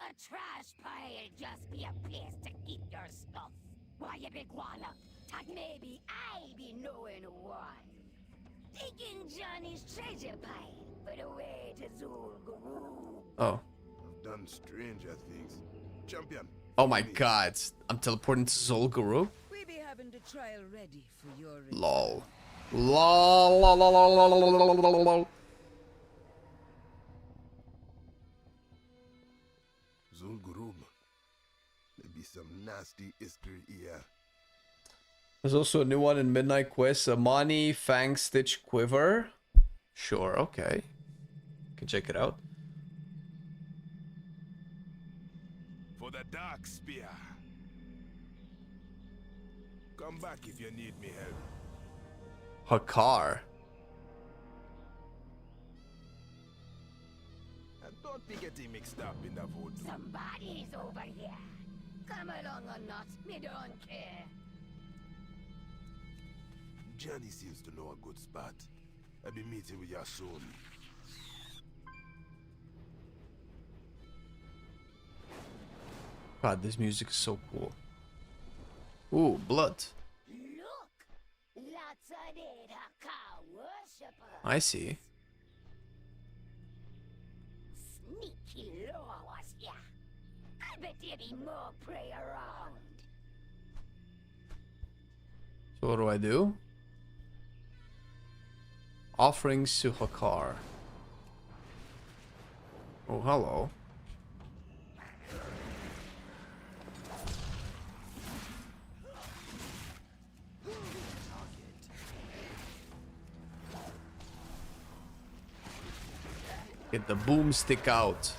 A trash pile just be a place to keep your stuff. Why you big one up? That maybe I be knowing why. Digging Johnny's treasure pile for the way to Zul'Gurub. Oh. I've done stranger things. Champion. Oh my god. I'm teleporting to Zul'Gurub? We be having the trial ready for your Lol. Lol. Lol. Lol. Lol. Lol. Lol. Lol. Zul'Gurub. There be some nasty history here. There's also a new one in Midnight Quest, a Mani Fang Stitch Quiver. Sure, okay. Can check it out. For the Dark Spear. Come back if you need me help. Hakar. And don't be getting mixed up in the vote. Somebody's over here. Come along or not, me don't care. Johnny seems to know a good spot. I'll be meeting with you soon. God, this music is so cool. Ooh, blood. Look! Lots of dead Hakar worshippers. I see. Sneaky law was here. I bet there be more prey around. So what do I do? Offerings to Hakar. Oh, hello. Get the boomstick out.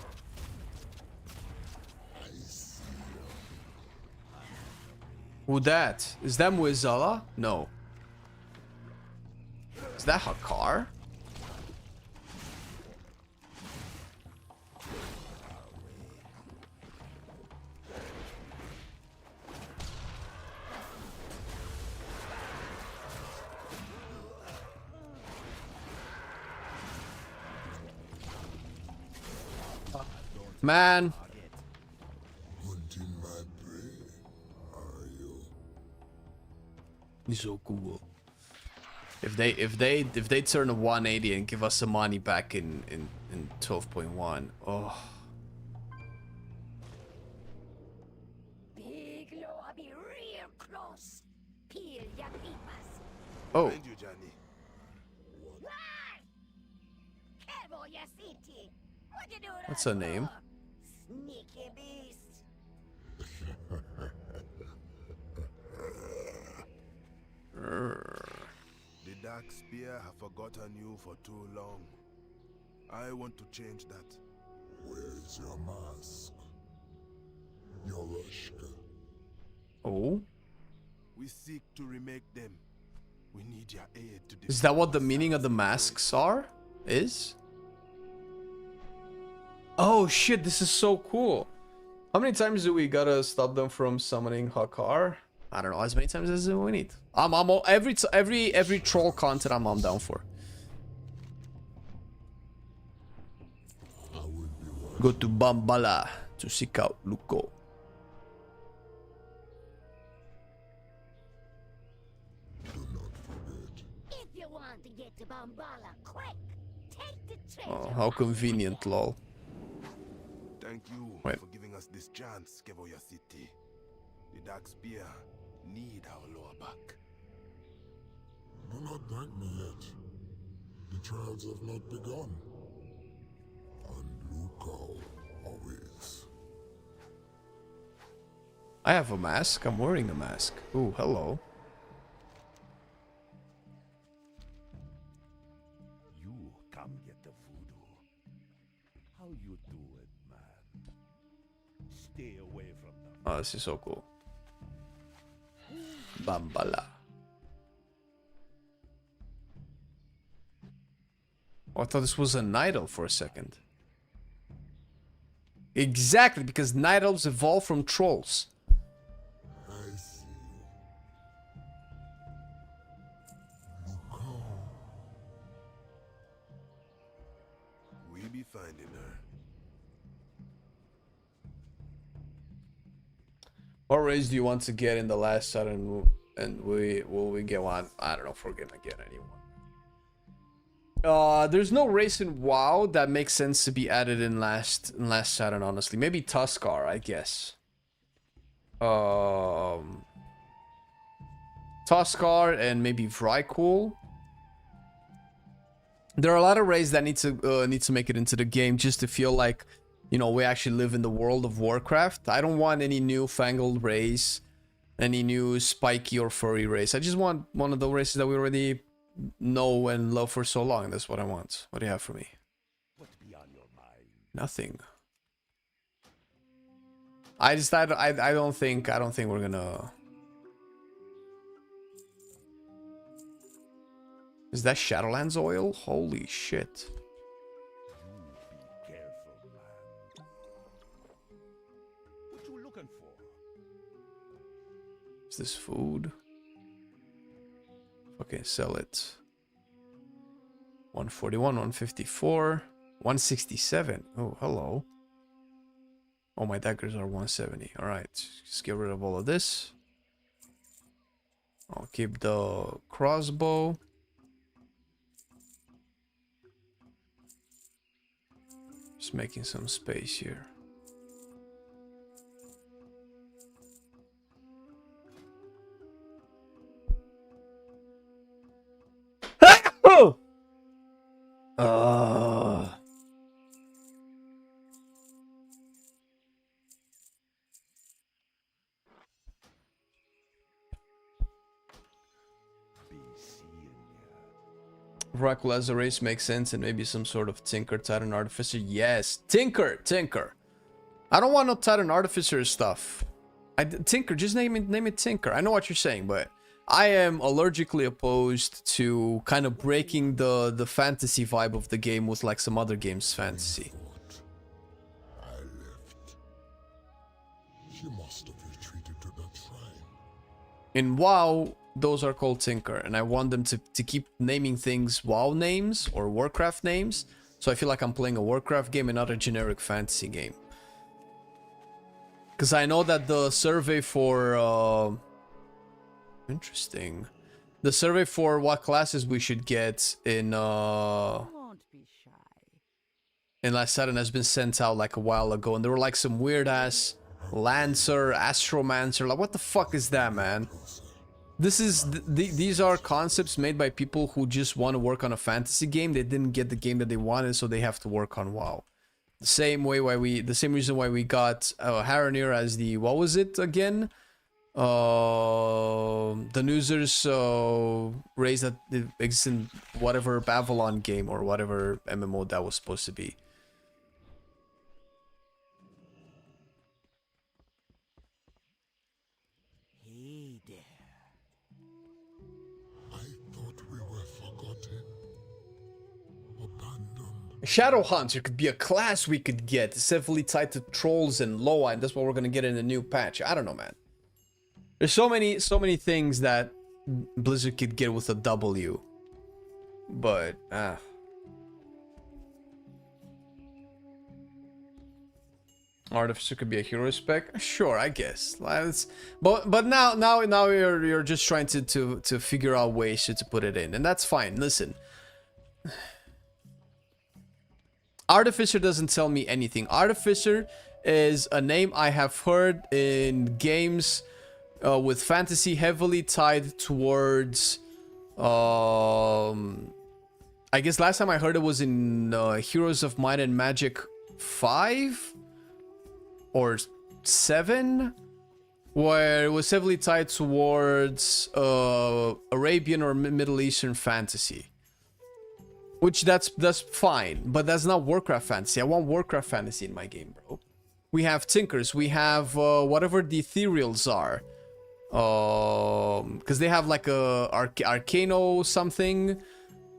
Who that? Is that Muizala? No. Is that Hakar? Man. He's so cool. If they turn a 180 and give us some money back in 12.1, oh. Big law be real close. Peel your peepers. Oh. Thank you, Johnny. Why? Kevo your city. What you do that What's her name? for? Sneaky beast. The Dark Spear have forgotten you for too long. I want to change that. Where's your mask? Yoroshka. Oh? We seek to remake them. We need your aid to Is that what the meaning of the masks are? Is? Oh shit, this is so cool. How many times do we gotta stop them from summoning Hakar? I don't know, as many times as we need. I'm all, every troll content I'm down for. Go to Bambala to seek out Luko. If you want to get to Bambala quick, take the treasure. Oh, how convenient, lol. Thank you Wait. for giving us this chance, Kevoya City. The Dark Spear need our lower back. Do not thank me yet. The trials have not begun. And look how I have a mask. I'm wearing a mask. Ooh, hello. You come get the voodoo. How you do it, man? Stay away from them. Oh, this is so cool. Bambala. Oh, I thought this was a night elf for a second. Exactly, because night elves evolve from trolls. I see. We be finding her. What race do you want to get in the last set, and will we get one? I don't know if we're gonna get anyone. There's no race in WoW that makes sense to be added in last Saturn, honestly. Maybe Tuskar, I guess. Tuskar and maybe Vrykul. There are a lot of races that need to make it into the game just to feel like, you know, we actually live in the World of Warcraft. I don't want any newfangled race, any new spiky or furry race. I just want one of the races that we already know and love for so long. That's what I want. What do you have for me? What's beyond your mind? Nothing. I don't think we're gonna. Is that Shadowlands oil? Holy shit. Be careful, man. What you looking for? Is this food? Okay, sell it. 141, 154, 167. Oh, hello. Oh, my daggers are 170. Alright, just get rid of all of this. I'll keep the crossbow. Just making some space here. Vrykul as a race makes sense, and maybe some sort of Tinker, Titan, Artificer. Yes, Tinker. I don't want no Titan Artificer stuff. Tinker, just name it Tinker. I know what you're saying, but I am allergically opposed to kind of breaking the fantasy vibe of the game with like some other games' fantasy. I left. She must have retreated to that shrine. In WoW, those are called Tinker, and I want them to keep naming things WoW names or Warcraft names, so I feel like I'm playing a Warcraft game and not a generic fantasy game. Because I know that the survey for... interesting. The survey for what classes we should get in last Saturn has been sent out like a while ago, and there were like some weird ass Lancer, Astromancer, like what the fuck is that, man? This is these are concepts made by people who just want to work on a fantasy game. They didn't get the game that they wanted, so they have to work on WoW. The same reason why we got Haranir as the, what was it again? The Noosers raised that it exists in whatever Babylon game or whatever MMO that was supposed to be. Hey there. I thought we were forgotten. Abandoned. Shadow Hunter could be a class we could get. It's heavily tied to trolls and Loa, and that's what we're gonna get in the new patch. I don't know, man. There's so many things that Blizzard could get with a W. But Artificer could be a hero spec. Sure, I guess. But now you're just trying to figure out ways to put it in, and that's fine. Listen. Artificer doesn't tell me anything. Artificer is a name I have heard in games with fantasy heavily tied towards I guess last time I heard it was in Heroes of Might and Magic 5 or 7, where it was heavily tied towards Arabian or Middle Eastern fantasy. Which that's fine, but that's not Warcraft fantasy. I want Warcraft fantasy in my game, bro. We have Tinkers, we have whatever the Ethereals are. Because they have like a Arcano something.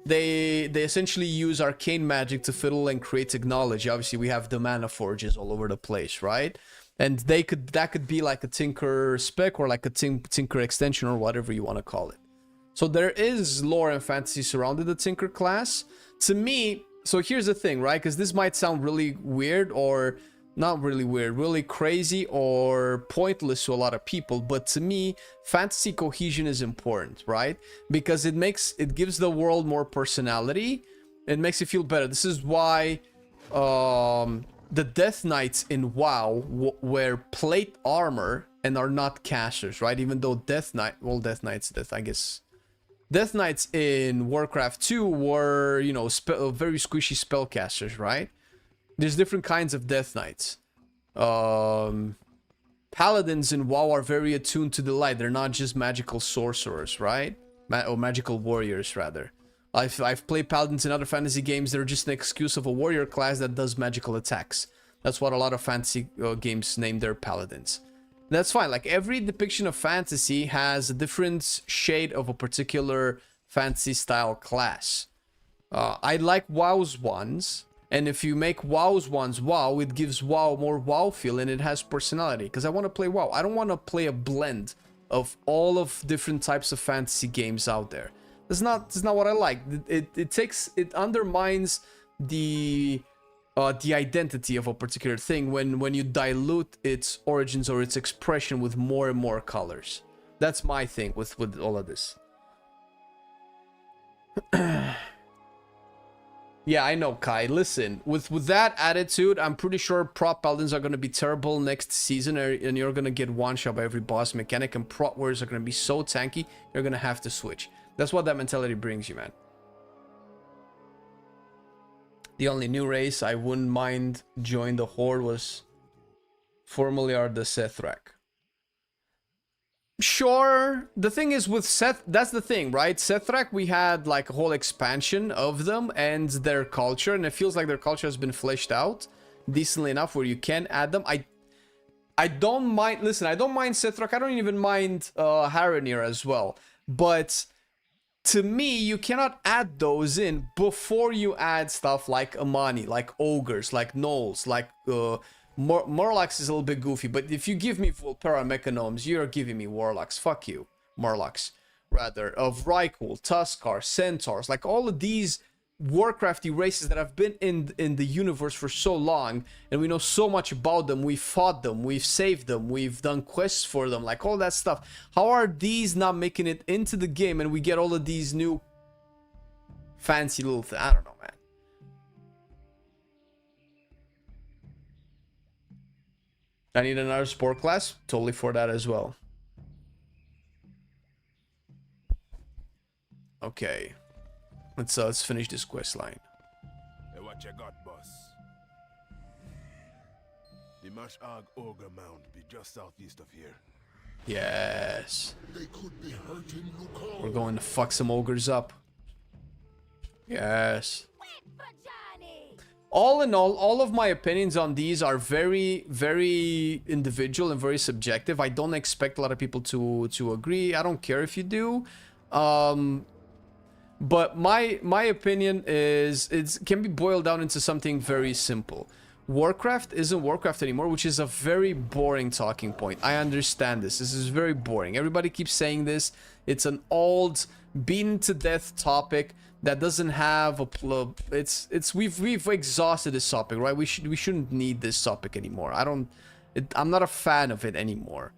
They essentially use arcane magic to fiddle and create technology. Obviously, we have the mana forges all over the place, right? And that could be like a Tinker spec or like a Tinker extension or whatever you want to call it. So there is lore and fantasy surrounding the Tinker class. To me, so here's the thing, right? Because this might sound really weird or not really weird, really crazy or pointless to a lot of people. But to me, fantasy cohesion is important, right? Because it gives the world more personality. It makes it feel better. This is why the Death Knights in WoW wear plate armor and are not casters, right? Even though Death Knights in Warcraft 2 were, you know, very squishy spellcasters, right? There's different kinds of Death Knights. Paladins in WoW are very attuned to the light. They're not just magical sorcerers, right? Or magical warriors, rather. I've played Paladins in other fantasy games. They're just an excuse of a warrior class that does magical attacks. That's what a lot of fantasy games name their Paladins. That's fine. Like, every depiction of fantasy has a different shade of a particular fantasy style class. I like WoW's ones. And if you make WoW's ones WoW, it gives WoW more WoW feel and it has personality. Because I want to play WoW. I don't want to play a blend of all of different types of fantasy games out there. That's not what I like. It undermines the identity of a particular thing when you dilute its origins or its expression with more and more colors. That's my thing with all of this. Yeah, I know, Kai. Listen, with that attitude, I'm pretty sure prop paladins are going to be terrible next season, and you're going to get one-shot by every boss mechanic, and prop warriors are going to be so tanky, you're going to have to switch. That's what that mentality brings you, man. The only new race I wouldn't mind join the Horde was formerly are the Sethrak. Sure, the thing is with Seth, that's the thing, right? Sethrak, we had like a whole expansion of them and their culture, and it feels like their culture has been fleshed out decently enough where you can add them. I don't mind, listen, I don't mind Sethrak, I don't even mind Haranir as well, but to me, you cannot add those in before you add stuff like Amani, like Ogres, like Gnolls, like Morlocks is a little bit goofy, but if you give me Volpera Mechanomes, you're giving me Warlocks. Fuck you, Morlocks. Rather, of Vrykul, Tuskar, Centaurs, like all of these Warcrafty races that have been in the universe for so long, and we know so much about them, we've fought them, we've saved them, we've done quests for them, like all that stuff. How are these not making it into the game and we get all of these new fancy little things? I don't know, man. I need another sport class. Totally for that as well. Okay. Let's finish this quest line. Hey, what you got, boss? The Mash'ag Ogre Mound be just southeast of here. Yes. They could be hurting Lucario. We're going to fuck some ogres up. Yes. All in all of my opinions on these are very, very individual and very subjective. I don't expect a lot of people to agree. I don't care if you do. But my opinion is it can be boiled down into something very simple. Warcraft isn't Warcraft anymore, which is a very boring talking point. I understand this. This is very boring. Everybody keeps saying this. It's an old, beaten to death topic that doesn't have a we've exhausted this topic, right? We shouldn't need this topic anymore. I'm not a fan of it anymore.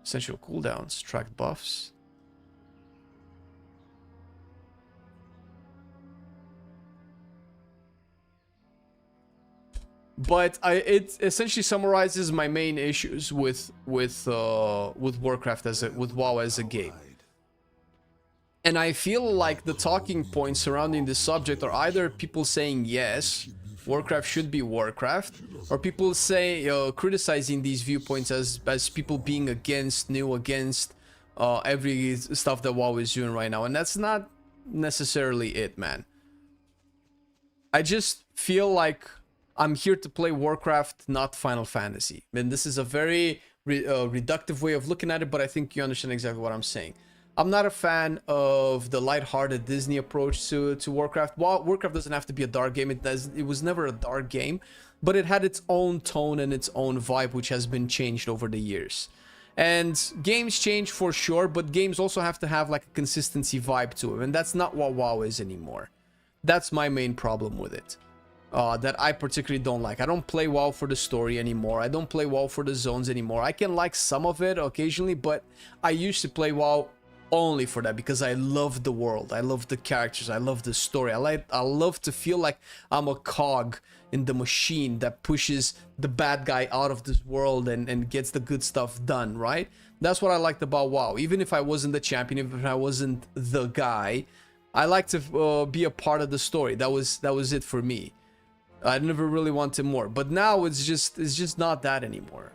Essential cooldowns, track buffs. But it essentially summarizes my main issues with Warcraft with WoW as a game. And I feel like the talking points surrounding this subject are either people saying yes, Warcraft should be Warcraft, or people say criticizing these viewpoints as people being against every stuff that WoW is doing right now, and that's not necessarily it, man. I just feel like I'm here to play Warcraft, not Final Fantasy. And this is a very reductive way of looking at it, but I think you understand exactly what I'm saying. I'm not a fan of the lighthearted Disney approach to Warcraft. While Warcraft doesn't have to be a dark game, it was never a dark game, but it had its own tone and its own vibe, which has been changed over the years. And games change for sure, but games also have to have like a consistency vibe to them, and that's not what WoW is anymore. That's my main problem with it. That I particularly don't like. I don't play WoW for the story anymore. I don't play WoW for the zones anymore. I can like some of it occasionally, but I used to play WoW only for that because I love the world. I love the characters. I love the story. I love to feel like I'm a cog in the machine that pushes the bad guy out of this world and gets the good stuff done, right? That's what I liked about WoW. Even if I wasn't the champion, even if I wasn't the guy, I like to be a part of the story. That was it for me. I never really wanted more, but now it's just not that anymore.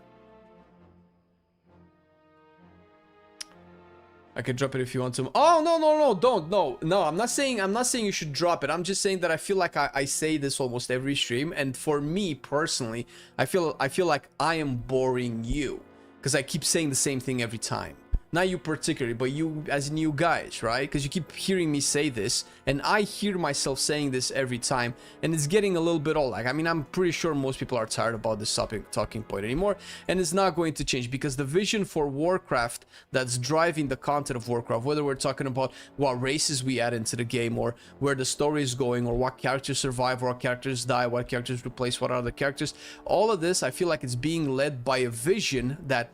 I can drop it if you want to. Oh, no, don't. No, I'm not saying you should drop it. I'm just saying that I feel like I say this almost every stream, and for me personally, I feel like I am boring you because I keep saying the same thing every time. Not you particularly, but you as in you guys, right? Because you keep hearing me say this, and I hear myself saying this every time, and it's getting a little bit old. Like, I mean, I'm pretty sure most people are tired about this talking point anymore, and it's not going to change because the vision for Warcraft that's driving the content of Warcraft, whether we're talking about what races we add into the game, or where the story is going, or what characters survive, or what characters die, what characters replace what other characters, all of this, I feel like it's being led by a vision that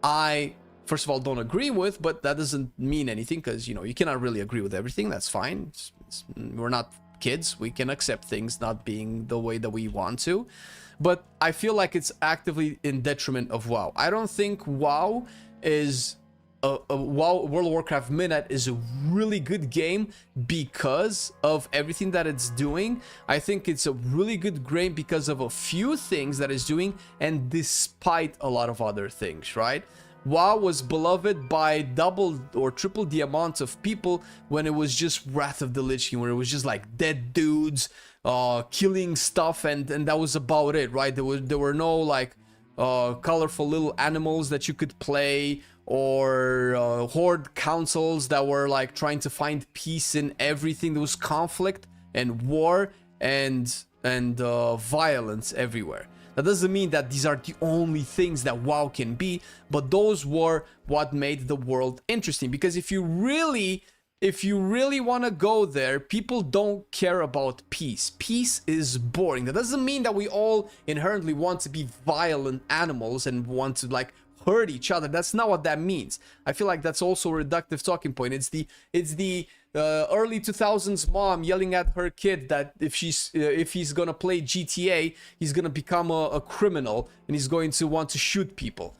I first of all don't agree with, but that doesn't mean anything because, you know, you cannot really agree with everything. That's fine. We're not kids. We can accept things not being the way that we want to, but I feel like it's actively in detriment of WoW. I don't think WoW is WoW World of Warcraft Midnight is a really good game because of everything that it's doing. I think it's a really good game because of a few things that it's doing, and despite a lot of other things, right? WoW was beloved by double or triple the amount of people when it was just Wrath of the Lich King, where it was just like dead dudes, killing stuff, and that was about it, right? There were no like colorful little animals that you could play, or horde councils that were like trying to find peace in everything. There was conflict and war and violence everywhere. That doesn't mean that these are the only things that WoW can be, but those were what made the world interesting. Because if you really want to go there, people don't care about peace. Peace is boring. That doesn't mean that we all inherently want to be violent animals and want to like hurt each other. That's not what that means. I feel like that's also a reductive talking point. It's the early 2000s mom yelling at her kid that if he's gonna play GTA, he's gonna become a criminal and he's going to want to shoot people,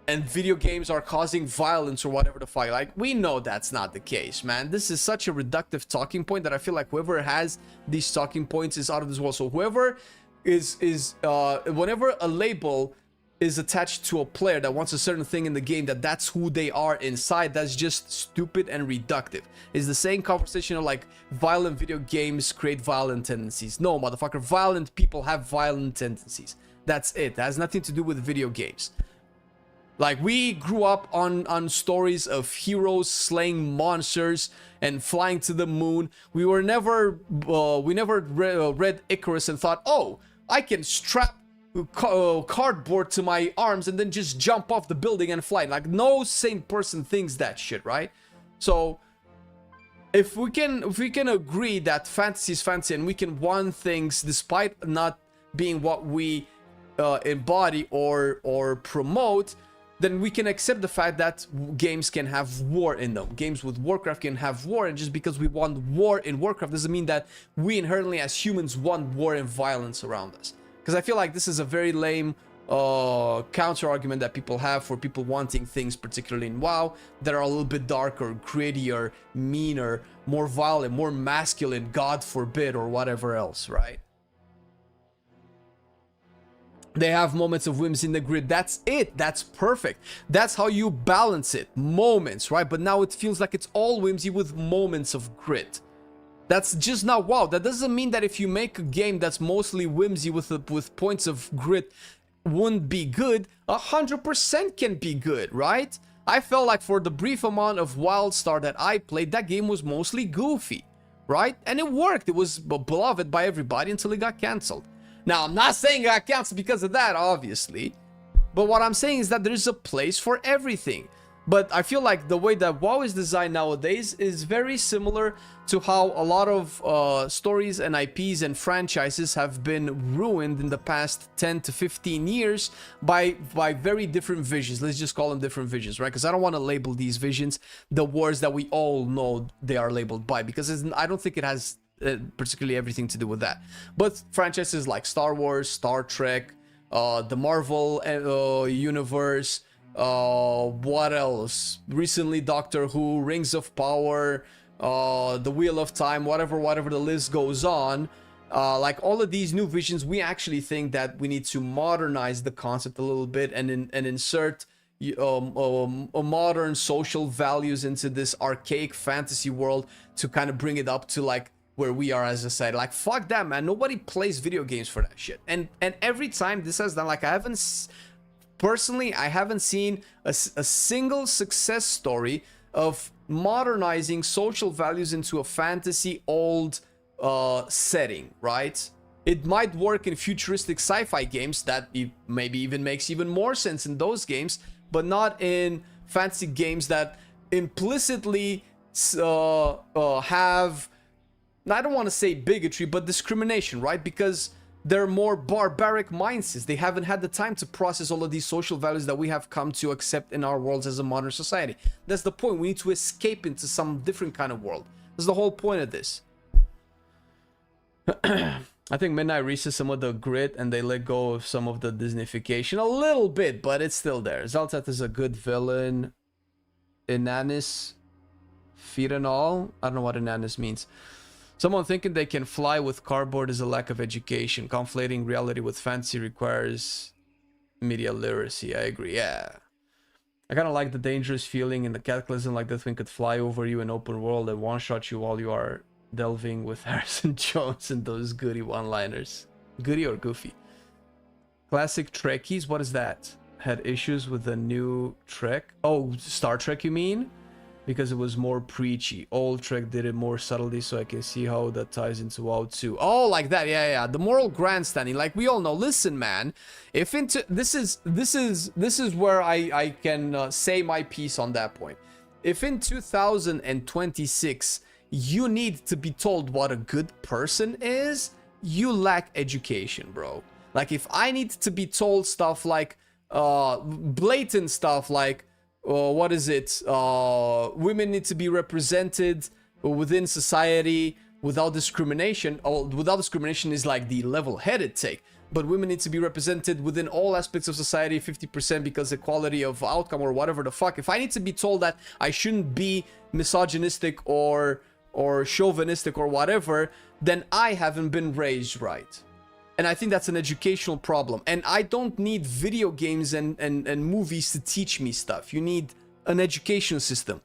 and video games are causing violence or whatever the fuck. Like, we know that's not the case, man. This is such a reductive talking point that I feel like whoever has these talking points is out of this world. So whoever is whenever a label is attached to a player that wants a certain thing in the game, that's who they are inside, that's just stupid and reductive. It's the same conversation of like violent video games create violent tendencies. No, motherfucker, violent people have violent tendencies. That's it. That has nothing to do with video games. Like, we grew up on stories of heroes slaying monsters and flying to the moon. We never read Icarus and thought, oh, I can strap cardboard to my arms and then just jump off the building and fly. Like, no sane person thinks that shit, right? So if we can agree that fantasy is fantasy and we can want things despite not being what we embody or promote, then we can accept the fact that games can have war in them. Games with Warcraft can have war, and just because we want war in Warcraft doesn't mean that we inherently as humans want war and violence around us. Because I feel like this is a very lame counter argument that people have for people wanting things, particularly in WoW, that are a little bit darker, grittier, meaner, more violent, more masculine, God forbid, or whatever else, right? They have moments of whimsy in the grid. That's it. That's perfect. That's how you balance it. Moments, right? But now it feels like it's all whimsy with moments of grit. That's just not wow. That doesn't mean that if you make a game that's mostly whimsy with points of grit wouldn't be good. 100% can be good, right? I felt like for the brief amount of Wildstar that I played, that game was mostly goofy, right? And it worked. It was beloved by everybody until it got cancelled. Now, I'm not saying it got cancelled because of that, obviously. But what I'm saying is that there's a place for everything. But I feel like the way that WoW is designed nowadays is very similar to how a lot of stories and IPs and franchises have been ruined in the past 10 to 15 years by very different visions. Let's just call them different visions, right? Because I don't want to label these visions the words that we all know they are labeled by, because I don't think it has particularly everything to do with that. But franchises like Star Wars, Star Trek, the Marvel universe, what else? Recently, Doctor Who, Rings of Power, the Wheel of Time, whatever the list goes on. Like all of these new visions, we actually think that we need to modernize the concept a little bit and insert modern social values into this archaic fantasy world to kind of bring it up to like where we are as a society. Like, fuck that, man. Nobody plays video games for that shit. And every time this has done, like, personally, I haven't seen a single success story of modernizing social values into a fantasy old setting, right? It might work in futuristic sci-fi games that maybe even makes even more sense in those games, but not in fantasy games that implicitly have, I don't want to say bigotry, but discrimination, right? Because they're more barbaric mindsets. They haven't had the time to process all of these social values that we have come to accept in our worlds as a modern society. That's the point. We need to escape into some different kind of world. That's the whole point of this. I think Midnight Recess some of the grit and they let go of some of the Disneyfication a little bit, but it's still there. Zaltat is a good villain. Inanis Firanol. I don't know what Inanis means. Someone thinking they can fly with cardboard is a lack of education. Conflating reality with fantasy requires media literacy. I agree. Yeah. I kind of like the dangerous feeling in the Cataclysm, like this thing could fly over you in open world and one-shot you while you are delving with Harrison Jones and those goody one-liners. Goody or goofy? Classic Trekkies? What is that? Had issues with the new Trek? Oh, Star Trek you mean? Because it was more preachy. Old Trek did it more subtly, so I can see how that ties into WoW too. Oh, like that, yeah. The moral grandstanding, like we all know. Listen, man, if into this is where I can say my piece on that point. If in 2026 you need to be told what a good person is, you lack education, bro. Like if I need to be told stuff like blatant stuff like, what is it? Women need to be represented within society without discrimination. Oh, without discrimination is like the level-headed take. But women need to be represented within all aspects of society, 50% because equality of outcome or whatever the fuck. If I need to be told that I shouldn't be misogynistic or chauvinistic or whatever, then I haven't been raised right. And I think that's an educational problem. And I don't need video games and movies to teach me stuff. You need an education system.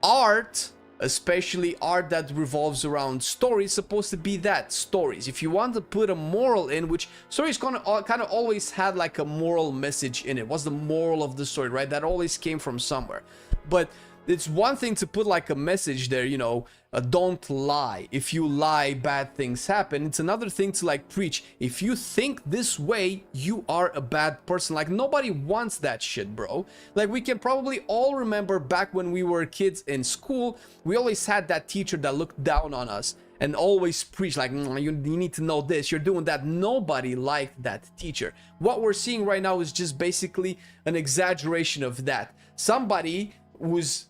Art, especially art that revolves around stories, supposed to be that, stories. If you want to put a moral in, which stories kind of always had like a moral message in it. What's the moral of the story, right? That always came from somewhere. But it's one thing to put like a message there, you know, don't lie. If you lie, bad things happen. It's another thing to like preach. If you think this way, you are a bad person. Like nobody wants that shit, bro. Like we can probably all remember back when we were kids in school, we always had that teacher that looked down on us and always preached like, you need to know this, you're doing that. Nobody liked that teacher. What we're seeing right now is just basically an exaggeration of that. Somebody who's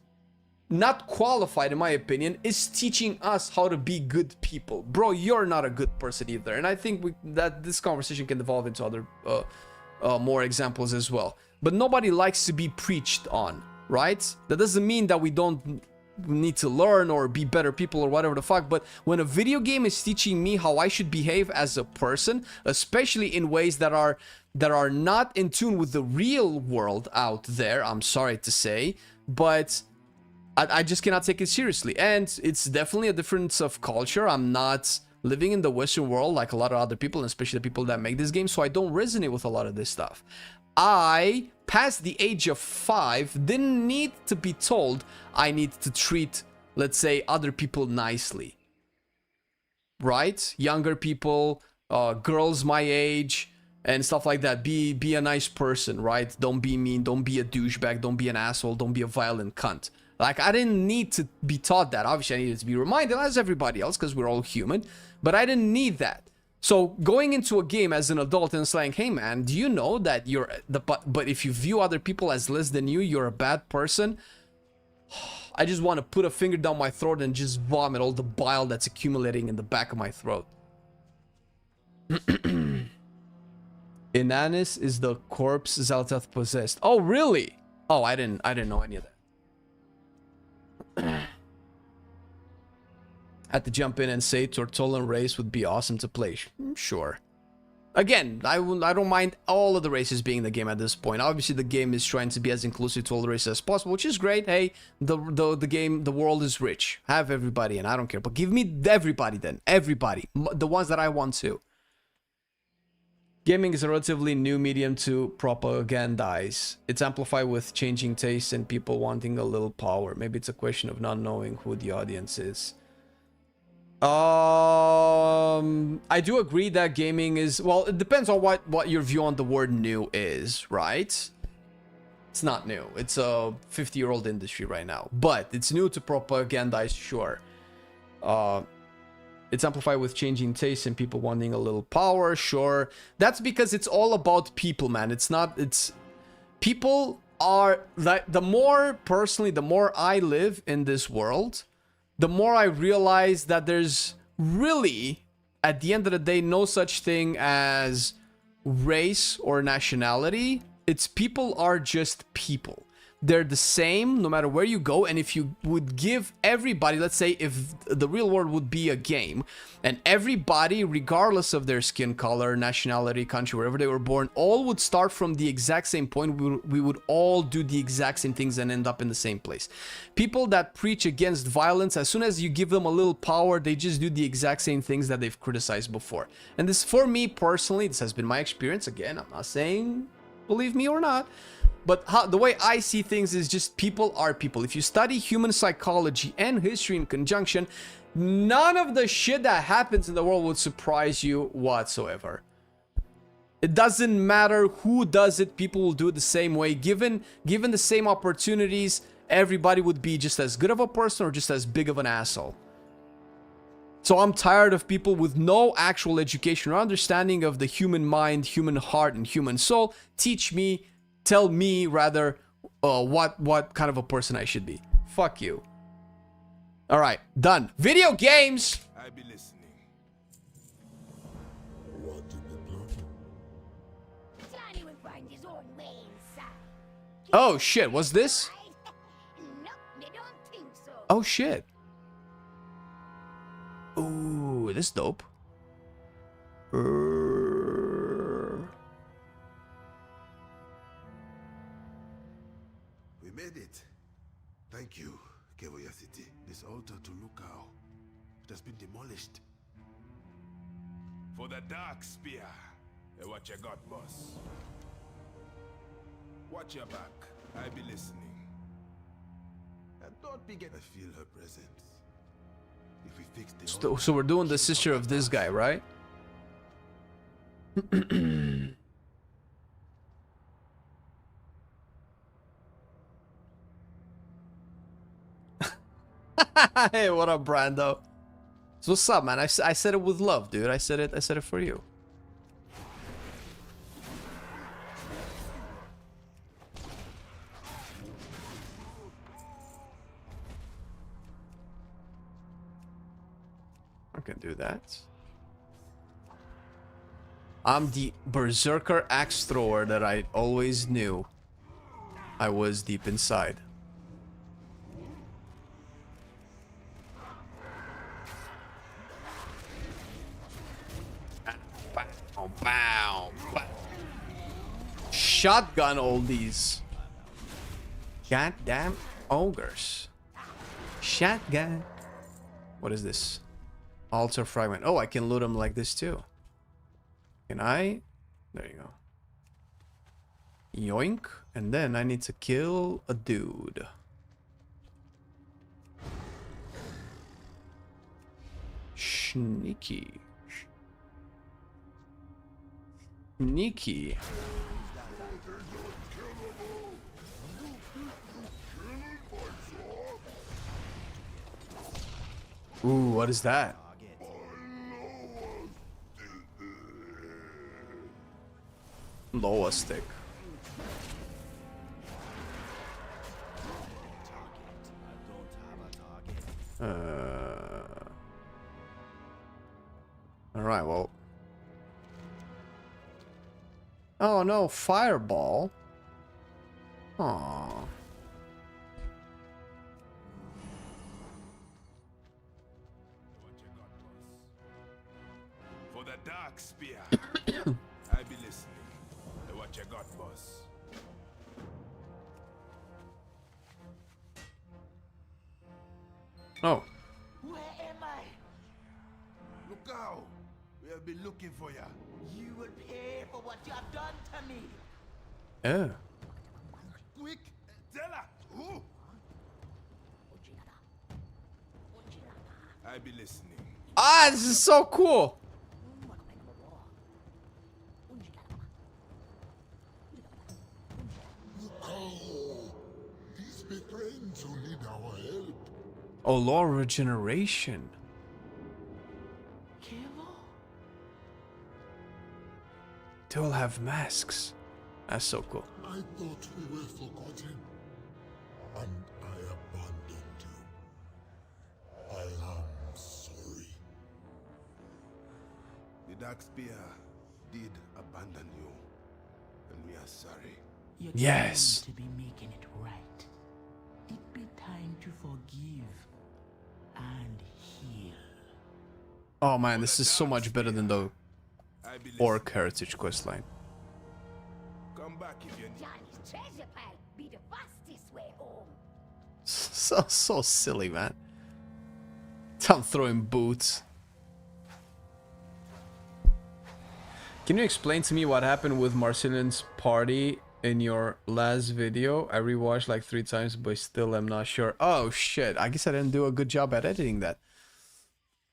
not qualified, in my opinion, is teaching us how to be good people. Bro, you're not a good person either. And I think that this conversation can evolve into other more examples as well. But nobody likes to be preached on, right? That doesn't mean that we don't need to learn or be better people or whatever the fuck, but when a video game is teaching me how I should behave as a person, especially in ways that are that are not in tune with the real world out there, I'm sorry to say, but I just cannot take it seriously. And it's definitely a difference of culture. I'm not living in the Western world like a lot of other people, and especially the people that make this game, so I don't resonate with a lot of this stuff. I, past the age of 5, didn't need to be told I need to treat, let's say, other people nicely. Right? Younger people, girls my age, and stuff like that. Be a nice person, right? Don't be mean, don't be a douchebag, don't be an asshole, don't be a violent cunt. Like, I didn't need to be taught that. Obviously, I needed to be reminded, as everybody else, because we're all human. But I didn't need that. So, going into a game as an adult and saying, hey man, do you know that you're... But if you view other people as less than you, you're a bad person. I just want to put a finger down my throat and just vomit all the bile that's accumulating in the back of my throat. Inanis is the corpse Zaltath possessed. Oh, really? Oh, I didn't know any of that. Had to jump in and say Tortolan race would be awesome to play. Sure. Again, I don't mind all of the races being in the game at this point. Obviously, the game is trying to be as inclusive to all the races as possible, which is great. Hey, the world is rich. Have everybody, and I don't care. But give me everybody then. Everybody. The ones that I want to. Gaming is a relatively new medium to propagandize. It's amplified with changing tastes and people wanting a little power. Maybe it's a question of not knowing who the audience is. I do agree that gaming is... Well, it depends on what your view on the word new is, right? It's not new. It's a 50-year-old industry right now. But it's new to propagandize, sure. It's amplified with changing tastes and people wanting a little power, sure. That's because it's all about people, man. It's not... It's... People are... The more, personally, the more I live in this world... the more I realize that there's really, at the end of the day, no such thing as race or nationality. It's people are just people. They're the same no matter where you go. And if you would give everybody, let's say if the real world would be a game and everybody, regardless of their skin color, nationality, country, wherever they were born, all would start from the exact same point, we would all do the exact same things and end up in the same place. People that preach against violence, as soon as you give them a little power, they just do the exact same things that they've criticized before. And this, for me personally, this has been my experience. Again, I'm not saying believe me or not. But the way I see things is just people are people. If you study human psychology and history in conjunction, none of the shit that happens in the world would surprise you whatsoever. It doesn't matter who does it, people will do it the same way. Given the same opportunities, everybody would be just as good of a person or just as big of an asshole. So I'm tired of people with no actual education or understanding of the human mind, human heart, and human soul. Tell me rather what kind of a person I should be. Fuck you. All right, done. Video games. I be listening. Johnny will find his own way inside. Oh shit, what's this? Nope, they don't think so. Oh shit. Ooh, this is dope. We made it. Thank you, Kevoya City. This altar to Lukao, it has been demolished. For the Dark Spear. Hey, what you got, boss? Watch your back. I be listening. And don't be I feel her presence. If we fix the So we're doing the sister of this guy, right? Hey, what up, Brando? So what's up, man? I said it with love, dude. I said it for you. I can do that. I'm the berserker axe thrower that I always knew I was deep inside. Bow, bow, bow. shotgun all these goddamn ogres. Shotgun. What is this? Altar fragment. Oh, I can loot them like this too. Can I? There you go. Yoink. And then I need to kill a dude. Sneaky. Sneaky. Ooh, what is that? Loa stick. Alright, well. Oh no, fireball. Aww. For the dark spear. I be listening. What you got, boss? Oh. Where am I? Look out! We have been looking for you. You will pay for what you have done to me. Yeah. Quick, tell her who? I be listening. Ah, this is so cool. These be friends who need our help. Oh, law regeneration. They all have masks. That's so cool. I thought we were forgotten. And I abandoned you. I am sorry. The dark spear did abandon you. And we are sorry. You Yes. claim to be making it right. It be time to forgive and heal. Oh man, this is so much better than the Orc Heritage questline. Come back if you need. Johnny's treasure pile be the fastest way home. So silly, man. I'm throwing boots. Can you explain to me what happened with Marcelian's party in your last video? I rewatched like 3 times, but still I'm not sure. Oh shit, I guess I didn't do a good job at editing that.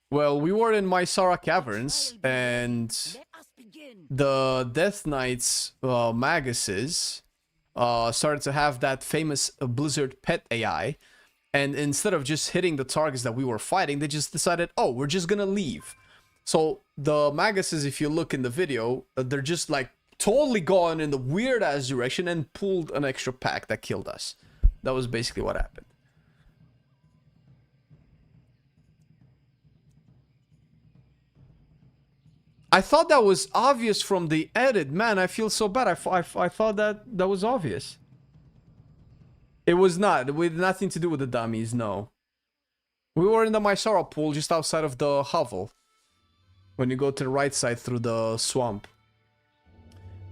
Well, we were in Mysara Caverns, and the Death Knights Maguses started to have that famous Blizzard pet AI, and instead of just hitting the targets that we were fighting, they just decided, oh, we're just gonna leave. So the Maguses, if you look in the video, they're just like totally gone in the weird ass direction and pulled an extra pack that killed us. That was basically what happened. I thought that was obvious from the edit. Man, I feel so bad. I thought that was obvious. It was not. With nothing to do with the dummies, no. We were in the Mysara pool just outside of the hovel. When you go to the right side through the swamp.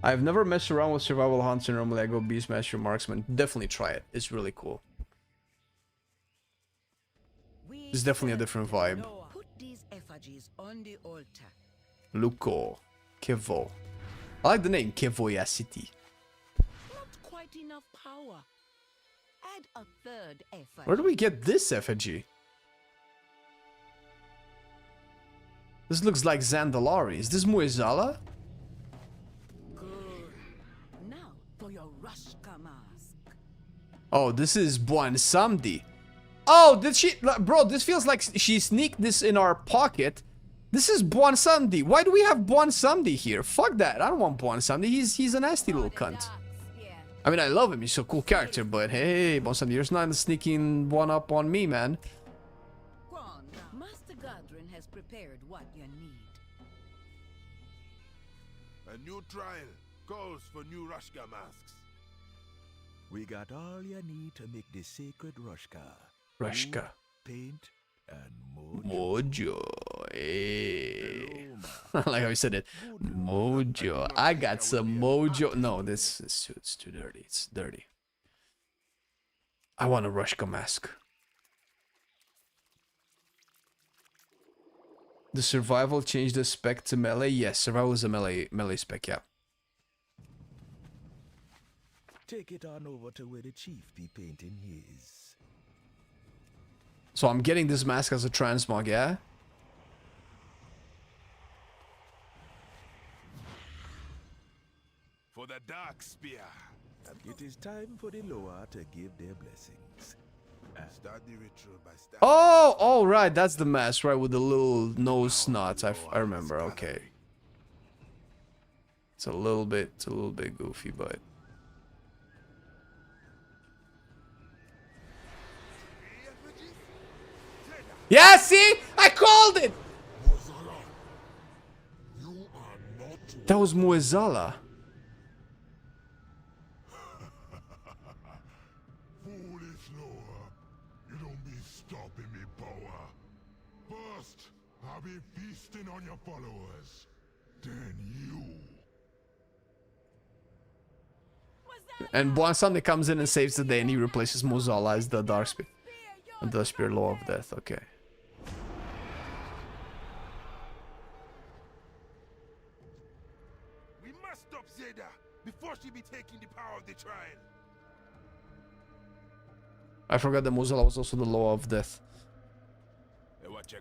I've never messed around with survival hunts, and normally I go Beastmaster Marksman. Definitely try it. It's really cool. It's definitely a different vibe. Put these effigies on the altar. Luko. Kevo. I like the name Kevoya City. Not quite enough power. Add a third effigy. Where do we get this effigy? This looks like Zandalari. Is this Muezala? Good. Now for your Rushka mask. Oh, this is Buon Samdi. Oh, did she... Bro, this feels like she sneaked this in our pocket. This is Buon Samdi. Why do we have Buon Samdi here? Fuck that. I don't want Buon Samdi. He's a nasty little cunt. I mean, I love him. He's a cool character, but hey, Buon Samdi, you're not sneaking one up on me, man. Master Godrin has prepared what you need. A new trial calls for new Rushka masks. We got all you need to make the sacred Rushka. Rushka. Wood, paint, Mojo. Hey. Like how you said it. Mojo. I got some mojo. No, this suit's too dirty. It's dirty. I want a Rushka mask. The survival changed the spec to melee? Yes, survival is a melee spec, yeah. Take it on over to where the chief be painting his. So I'm getting this mask as a transmog, yeah? For the dark spear. It is time for the Loa to give their blessings. Start the ritual by Oh, all right, that's the mask, right, with the little nose snots. I remember. Okay. It's a little bit goofy, but yeah, see? I called it! That was Muezala. Foolish Noah, you don't be stopping me power. First, I'll be feasting on your followers. Then you. And Bwansam comes in and saves the day, and he replaces Mozala as the Dark Spear. The Spear Law of Death, okay. We must stop Zeda before she be taking the power of the trial. I forgot that Mozala was also the Law of Death.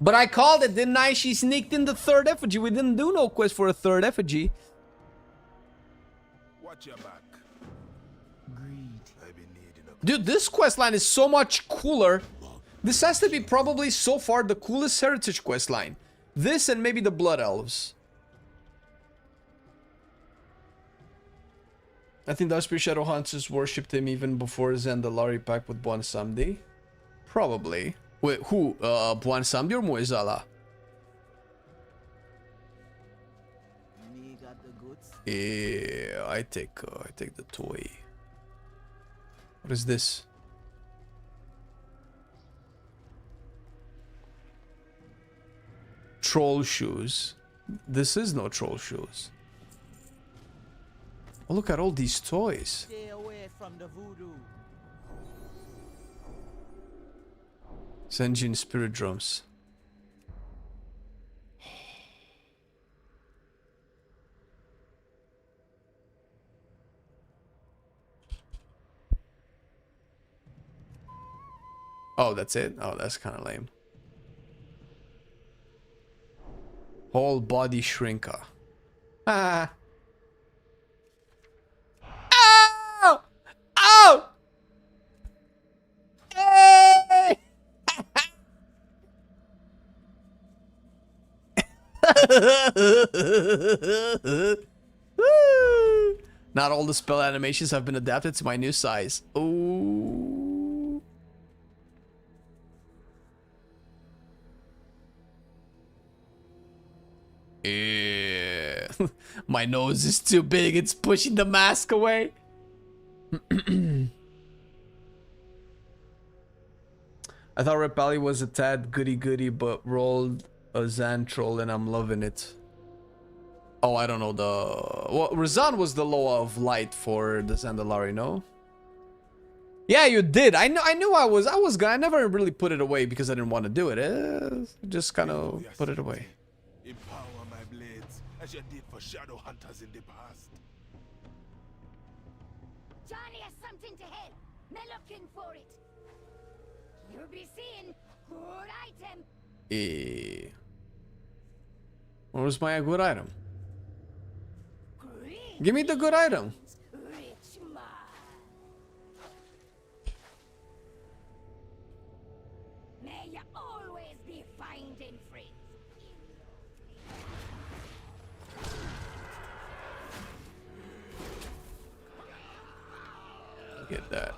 But I called it, didn't I? She sneaked in the third effigy. We didn't do no quest for a third effigy. Watch your back. Dude, this questline is so much cooler. This has to be probably so far the coolest heritage questline. This and maybe the Blood Elves. I think the Spear Shadow Hunters worshipped him even before Zandalari pact with Buan Samdi. Probably. Wait, who? Buan Samdi or Muezala? Yeah, I take the toy. What is this? Troll shoes. This is no troll shoes. Oh, look at all these toys. Stay away from the voodoo. Senjin spirit drums. Oh, that's it? Oh, that's kind of lame. Whole body shrinker. Ah. Ow! Ow! Hey! Not all the spell animations have been adapted to my new size. Ooh. Yeah. My nose is too big. It's pushing the mask away. I thought Repali was a tad goody-goody, but rolled a Xantrol, and I'm loving it. Oh, I don't know the... Well, Razan was the Law of Light for the Zandalari, no? Yeah, you did. I knew I was gonna... I never really put it away because I didn't want to do it. Just kind of put it away. Empower my blades as you did for shadow hunters in the past. Johnny has something to help. Me looking for it. You'll be seeing good item. Where's my good item? Give me the good item. Rich man. May you always be finding friends. Get that.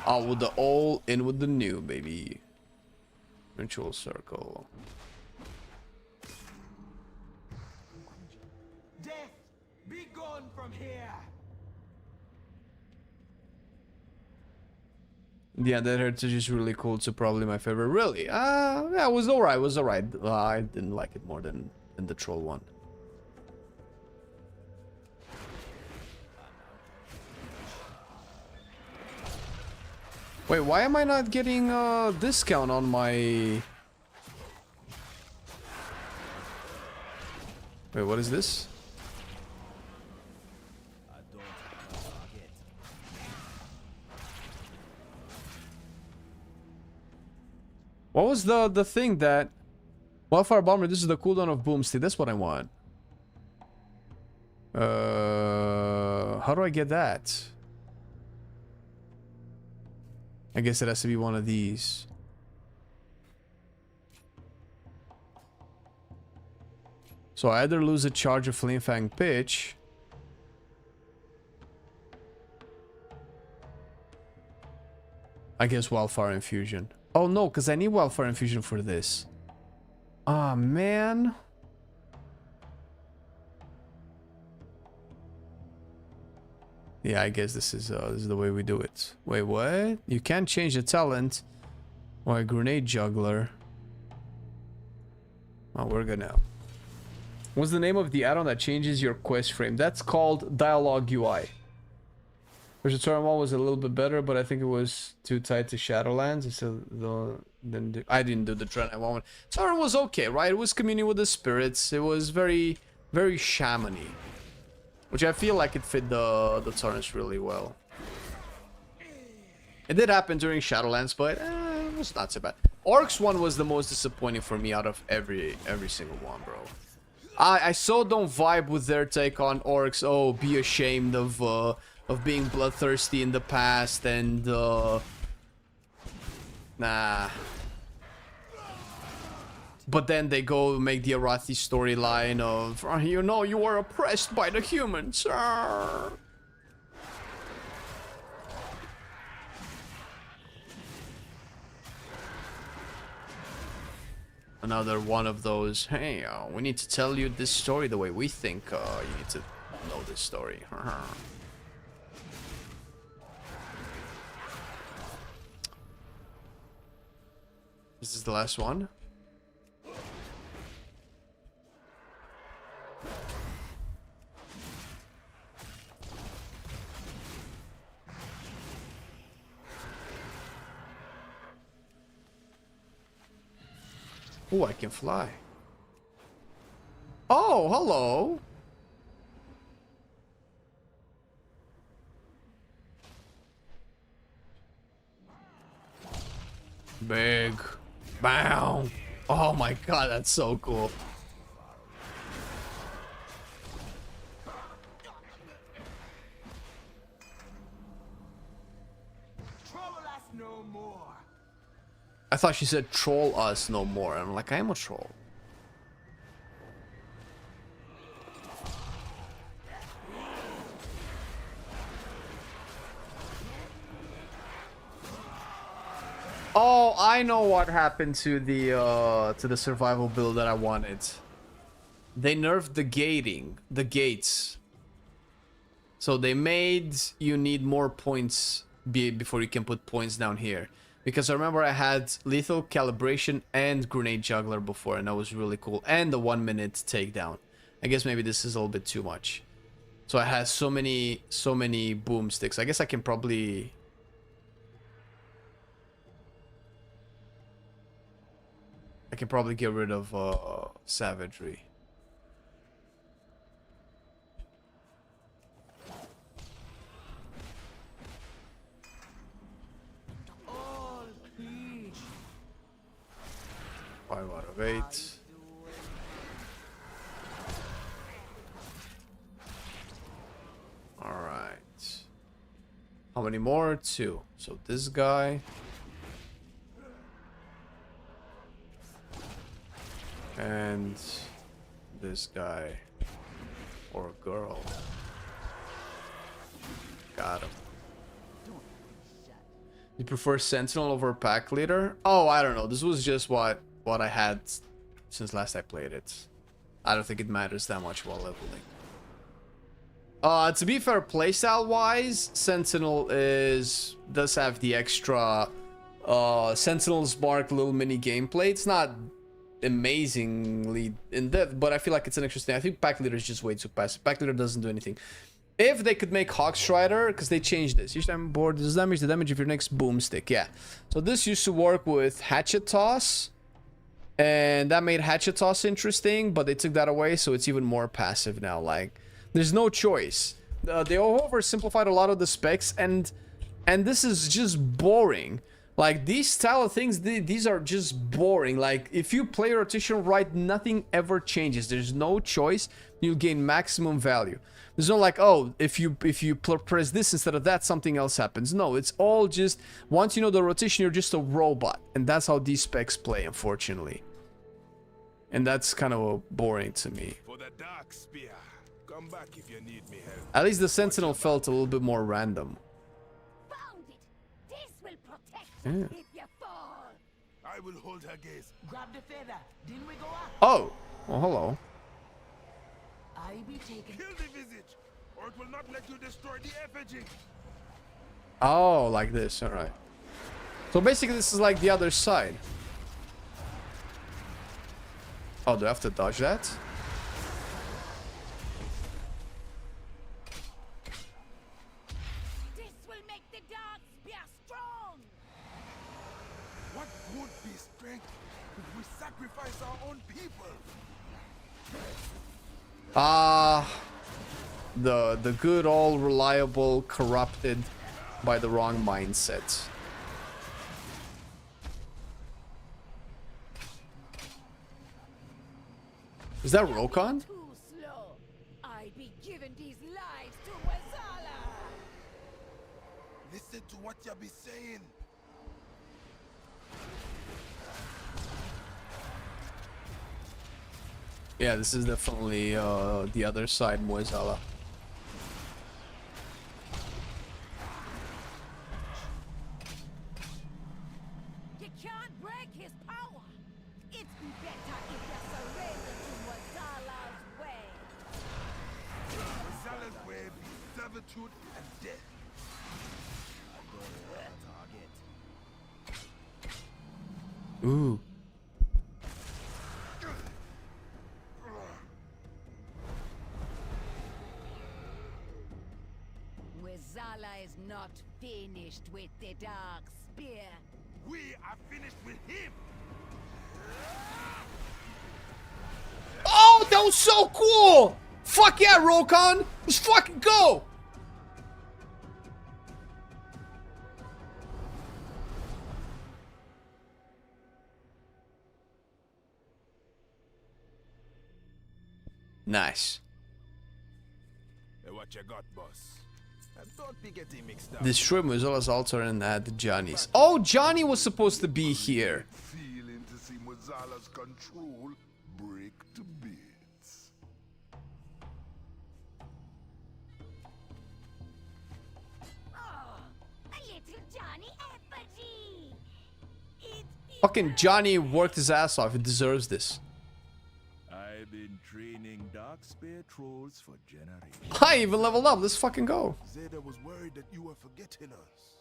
Out with the old, in with the new, baby. Ritual circle. Yeah, that heritage is really cool. It's probably my favorite. Really? Yeah, it was alright. It was alright. I didn't like it more than the troll one. Wait, why am I not getting a discount on my... Wait, what is this? What was the thing that... Wildfire Bomber, this is the cooldown of Boomstick. That's what I want. How do I get that? I guess it has to be one of these. So I either lose a charge of Flamefang Pitch. I guess Wildfire Infusion. Oh no, because I need Wildfire Infusion for this. Ah, man. Yeah, I guess this is the way we do it. Wait, what? You can't change the talent. Or a Grenade Juggler. Oh, we're gonna... What's the name of the add-on that changes your quest frame? That's called Dialogue UI. Version Turn 1 was a little bit better, but I think it was too tight to Shadowlands. So I didn't do the Dread one. Turn was okay, right? It was communing with the spirits. It was very, very shamany. Which I feel like it fit the Torrents really well. It did happen during Shadowlands, but it was not so bad. Orcs one was the most disappointing for me out of every single one, bro. I so don't vibe with their take on orcs. Oh, be ashamed of being bloodthirsty in the past and nah. But then they go make the Arathi storyline of, you know, you were oppressed by the humans. Another one of those, hey, we need to tell you this story the way we think you need to know this story. This is the last one. Oh, I can fly. Oh, hello. Big. Bow. Oh my god, that's so cool. I thought she said troll us no more. I'm like, I am a troll. Oh, I know what happened to the survival build that I wanted. They nerfed the gates. So they made you need more points before you can put points down here. Because I remember I had lethal calibration and grenade juggler before, and that was really cool. And the 1 minute takedown. I guess maybe this is a little bit too much. So I had so many boomsticks. I guess I can probably... get rid of savagery. Five out of 8. All right. How many more? 2. So this guy. And this guy. Or a girl. Got him. You prefer Sentinel over Pack Leader? Oh, I don't know. This was just what I had since last I played it. I don't think it matters that much while leveling. To be fair, playstyle wise, Sentinel does have the extra Sentinel's Mark little mini gameplay. It's not amazingly in depth, but I feel like it's an interesting. I think Pack Leader is just way too passive. Pack Leader doesn't do anything. If they could make Hawkstrider, because they changed this. Each time board does damage, the damage of your next boomstick. Yeah. So this used to work with Hatchet Toss. And that made Hatchet Toss interesting, but they took that away, so it's even more passive now. Like, there's no choice. They oversimplified a lot of the specs, and this is just boring. Like, these style of things, these are just boring. Like, if you play rotation right, nothing ever changes. There's no choice. You'll gain maximum value. There's no like, oh, if you press this instead of that, something else happens. No, it's all just, once you know the rotation, you're just a robot. And that's how these specs play, unfortunately. And that's kind of boring to me. For the dark spear. Come back if you need me help. At least the Sentinel felt a little bit more random. Found it. This will protect Yeah. you if you fall. I will hold her gaze. Grab the feather. Didn't we go up? Oh, well, hello. I be taken. Kill the visage, or it will not let you destroy the effigy. Oh, like this. All right. So basically, this is like the other side. Oh, do I have to dodge that? This will make the dark spear strong. What would be strength if we sacrifice our own people? The good, all reliable, corrupted by the wrong mindset. Is that Rokon? Too slow. I be giving these lives to Wazala. Listen to what you be saying. Yeah, this is definitely the other side, Moizala. You can't break his power. It's better if you surrender to Wazala's way. Wazala's way be servitude and death. Ooh. Wazala is not finished with the dark spear. We are finished with him. Oh, that was so cool! Fuck yeah, Rokon! Let's fucking go! Nice. Hey, what you got, boss? And don't be getting mixed up. Destroy Mozola's altar and add Johnny's. Oh, Johnny was supposed to be here. Feeling to see Mozala's control break to bits. Oh, a little Johnny effigy. Fucking Johnny worked his ass off. He deserves this. I've been training dark spear trolls for generations. I even leveled up. Let's fucking go. Zeta was worried that you were forgetting us.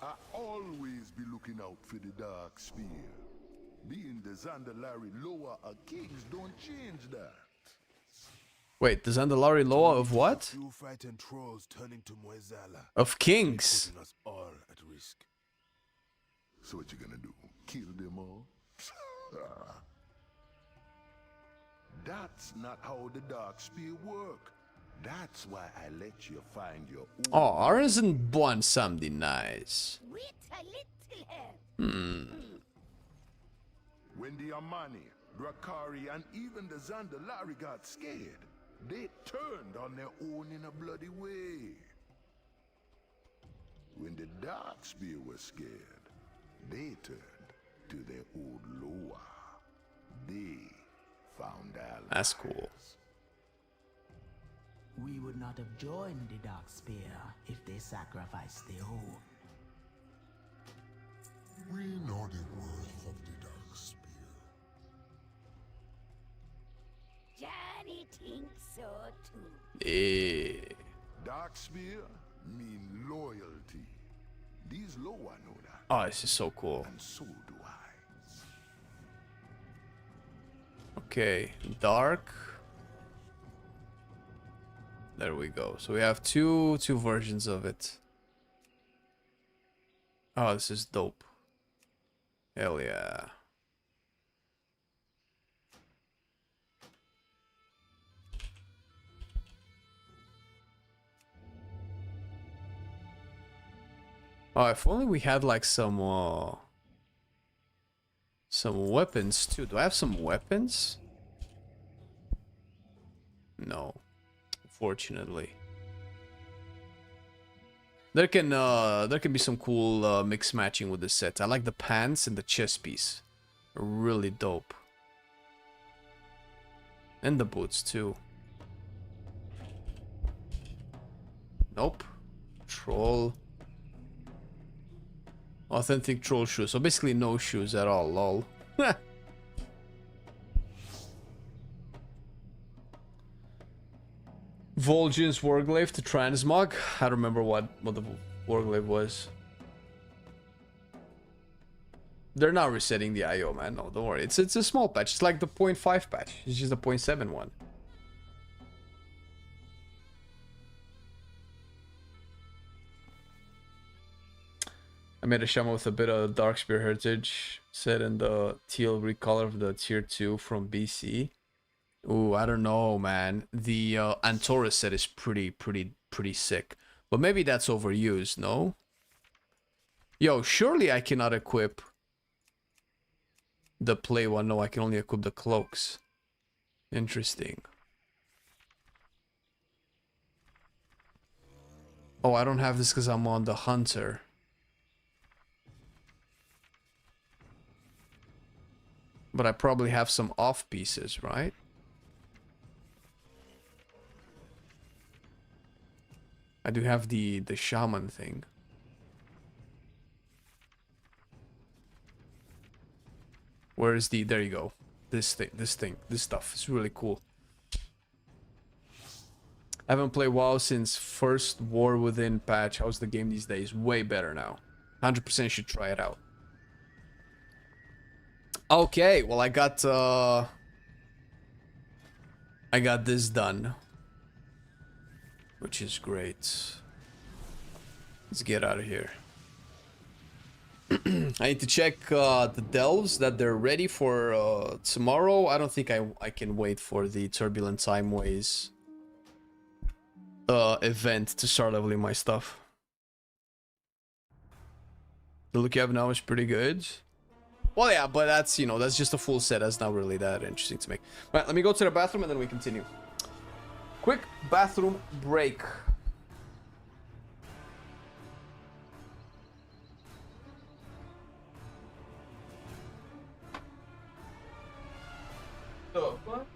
I always be looking out for the dark spear. Being the Zandalari lower of kings don't change that. Wait, the Zandalari Loa of what? You frightened trolls turning to Moezala. Of kings. Putting us all at risk. So what you gonna do? Kill them all? That's not how the dark spear work. That's why I let you find your own. Oh, aren't born something nice. With a little help. When the Amani, Drakari, and even the Zandalari got scared, they turned on their own in a bloody way. When the dark spear was scared, they turned to their old Loa. They found allies. That's cool. We would not have joined the Dark Spear if they sacrificed their own. We know the worth of the Dark Spear. Johnny think so too. Eh. Dark spear mean loyalty. These lower know that. Oh, this is so cool. And so do I. Okay, dark. There we go. So we have two versions of it. Oh, this is dope. Hell yeah. Oh, if only we had like some weapons too. Do I have some weapons? No, unfortunately. There can be some cool mix matching with this set. I like the pants and the chest piece. Really dope. And the boots too. Nope. Troll. Authentic troll shoes. So basically no shoes at all, lol. Vol'jin's Warglaive to transmog. I don't remember what the Warglaive was. They're not resetting the IO, man. No, don't worry. It's a small patch. It's like the 0.5 patch. It's just the 0.7 one. I made a shaman with a bit of Darkspear heritage set in the teal recolor of the tier 2 from BC. Ooh, I don't know, man. The Antora set is pretty sick. But maybe that's overused, no? Yo, surely I cannot equip the play one. No, I can only equip the cloaks. Interesting. Oh, I don't have this because I'm on the hunter. But I probably have some off pieces, right? I do have the shaman thing. Where is the... There you go. This stuff is really cool. I haven't played WoW since first War Within patch. How's the game these days? Way better now. 100% should try it out. Okay, well I got this done. Which is great. Let's get out of here. I need to check the delves that they're ready for tomorrow. I don't think I can wait for the Turbulent Timeways event to start leveling my stuff. The look you have now is pretty good. Well, yeah, but that's, you know, that's just a full set. That's not really that interesting to me. All right, let me go to the bathroom and then we continue. Quick bathroom break. Oh, what?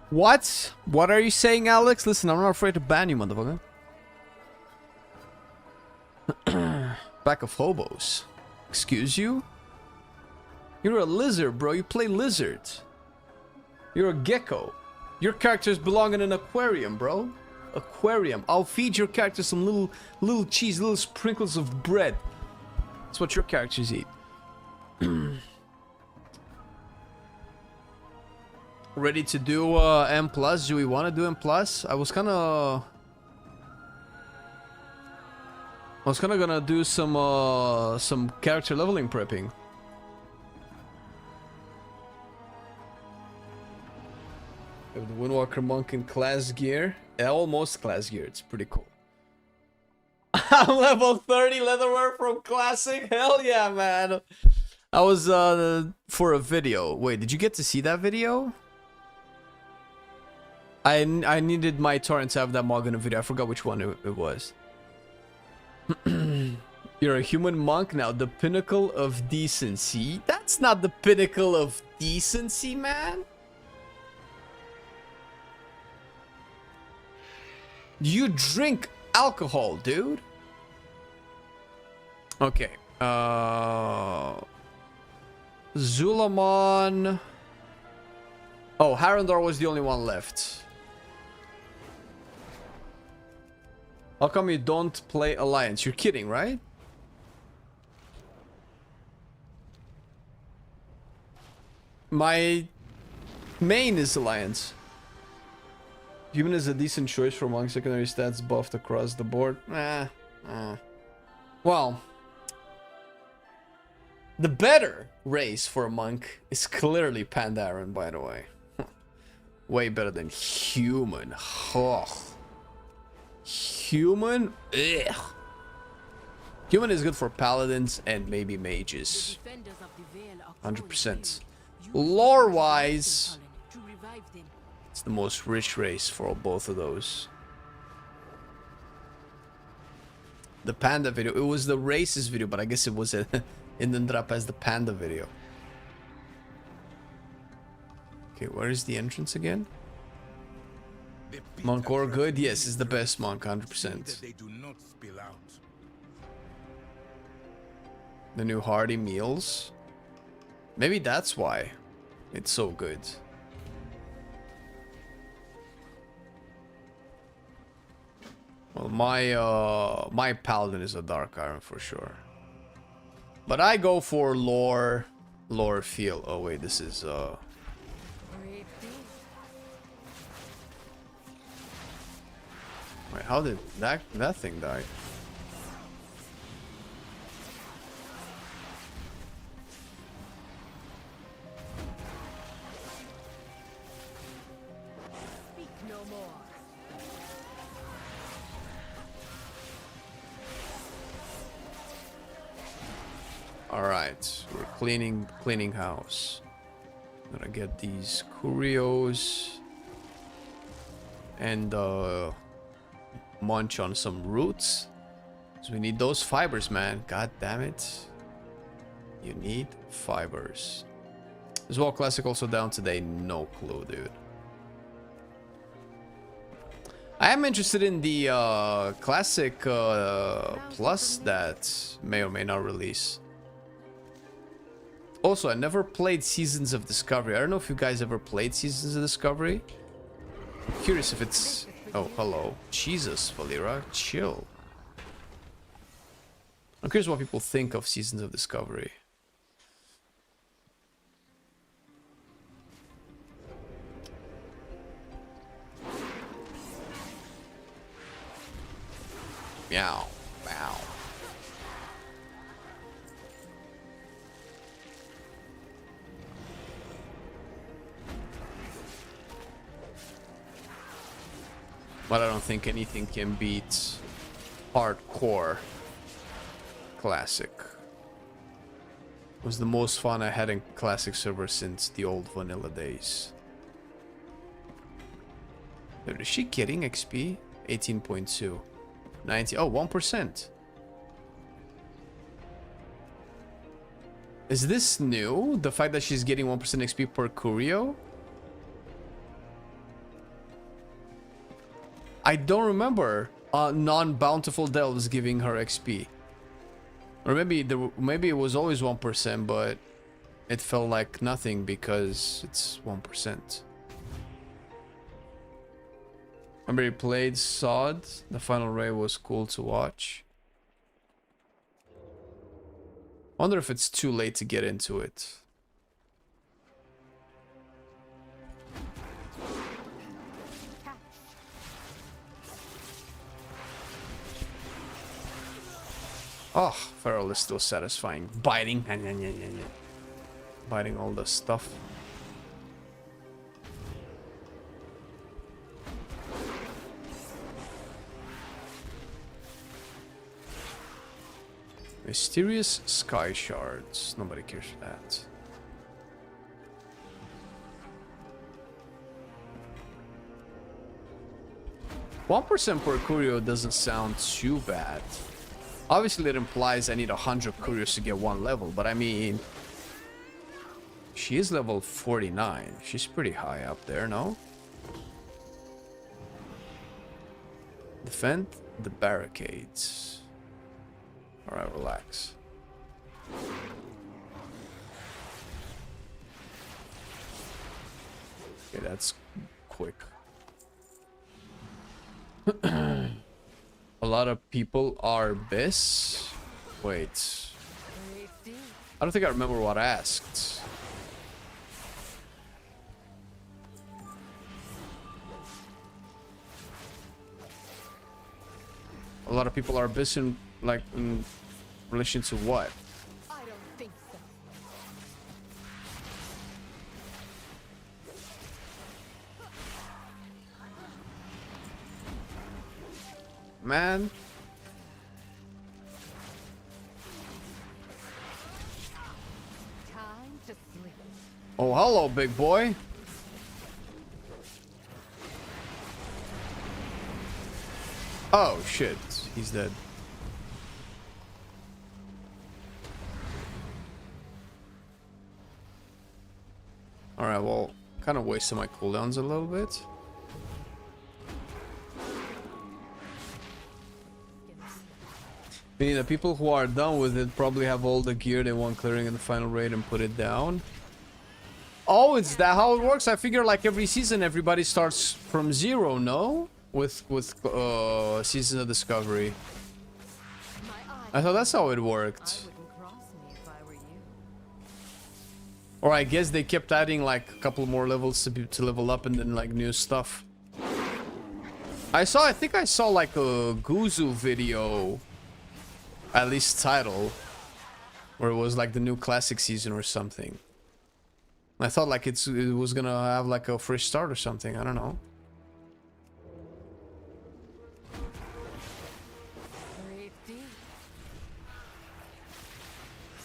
What? What are you saying, Alex? Listen, I'm not afraid to ban you, motherfucker. Pack of hobos. Excuse you? You're a lizard, bro. You play lizards. You're a gecko. Your characters belong in an aquarium, bro. Aquarium. I'll feed your character some little cheese, little sprinkles of bread. That's what your characters eat. Ready to do M+? Do we want to do M+? I was gonna do some character leveling prepping. We have the Windwalker Monk in class gear. Yeah, almost class gear. It's pretty cool. I'm level 30 leatherware from classic. Hell yeah, man. I was for a video. Wait, did you get to see that video? I needed my torrent to have that mog in a video. I forgot which one it was. You're a human monk now. The pinnacle of decency. That's not the pinnacle of decency, man. You drink alcohol, dude. Okay. Zulamon. Oh, Harandor was the only one left. How come you don't play Alliance? You're kidding, right? My main is Alliance. Human is a decent choice for monk. Secondary stats buffed across the board. Well, the better race for a monk is clearly Pandaren, by the way. Way better than human. Ugh. Human? Ugh. Human is good for paladins and maybe mages. 100%. Lore-wise, it's the most rich race for both of those. The panda video. It was the races video, but I guess it was it ended up as the panda video. Okay, where is the entrance again? Monk or good? Yes, is the best monk, 100%. The new hearty meals. Maybe that's why it's so good. Well, my paladin is a dark iron for sure. But I go for lore feel. Oh wait, this is Wait, how did that thing die? Speak no more. All right, we're cleaning house. Gonna get these curios and munch on some roots. So we need those fibers, man. God damn it. You need fibers. Is WoW Classic also down today? No clue, dude. I am interested in the Classic Plus that may or may not release. Also, I never played Seasons of Discovery. I don't know if you guys ever played Seasons of Discovery. I'm curious if it's... Oh, hello. Jesus, Valera. Chill. I'm curious what people think of Seasons of Discovery. Meow. Meow. But I don't think anything can beat hardcore classic. It was the most fun I had in classic server since the old vanilla days. Dude, is she getting XP? 18.2. 90. Oh, 1%. Is this new? The fact that she's getting 1% XP per curio? I don't remember non-bountiful delves giving her XP. Or maybe it was always 1%, but it felt like nothing because it's 1%. Remember you played Sod? The final raid was cool to watch. Wonder if it's too late to get into it. Oh, Feral is still satisfying. Biting. Biting all the stuff. Mysterious sky shards. Nobody cares for that. $1% per curio doesn't sound too bad. Obviously, it implies I need 100 curios to get 1 level, but I mean... She is level 49. She's pretty high up there, no? Defend the barricades. Alright, relax. Okay, that's quick. A lot of people are bis. Wait. I don't think I remember what I asked. A lot of people are bis in, like, in relation to what? I don't think so. Man. Time to sleep. Oh, hello, big boy. Oh, shit. He's dead. Alright, well, kind of wasted my cooldowns a little bit. Meaning the people who are done with it probably have all the gear they want clearing in the final raid and put it down. Oh, is that how it works? I figure like every season everybody starts from 0, no? With Season of Discovery. I thought that's how it worked. Or I guess they kept adding like a couple more levels to level up and then like new stuff. I think I saw like a Guzu video, at least title, where it was like the new classic season or something. I thought like it was gonna have like a fresh start or something. I don't know.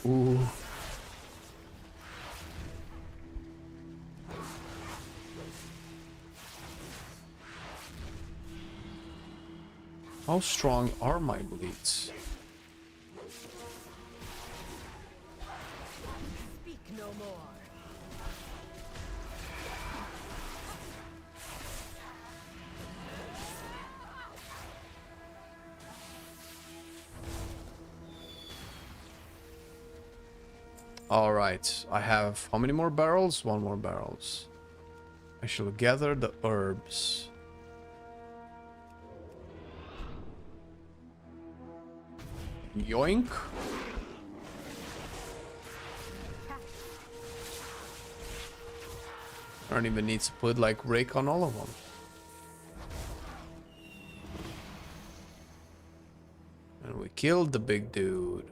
Ooh. How strong are my bleeds? Speak no more. All right, I have how many more barrels? 1 more barrels. I shall gather the herbs. Yoink. I don't even need to put like rake on all of them. And we killed the big dude.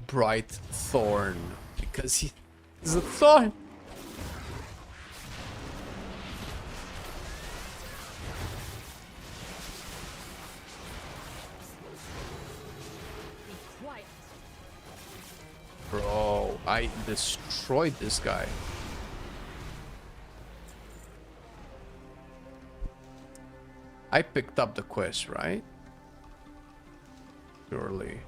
Bright Thorn. Because he is a thorn. Bro, I destroyed this guy. I picked up the quest, right? Surely.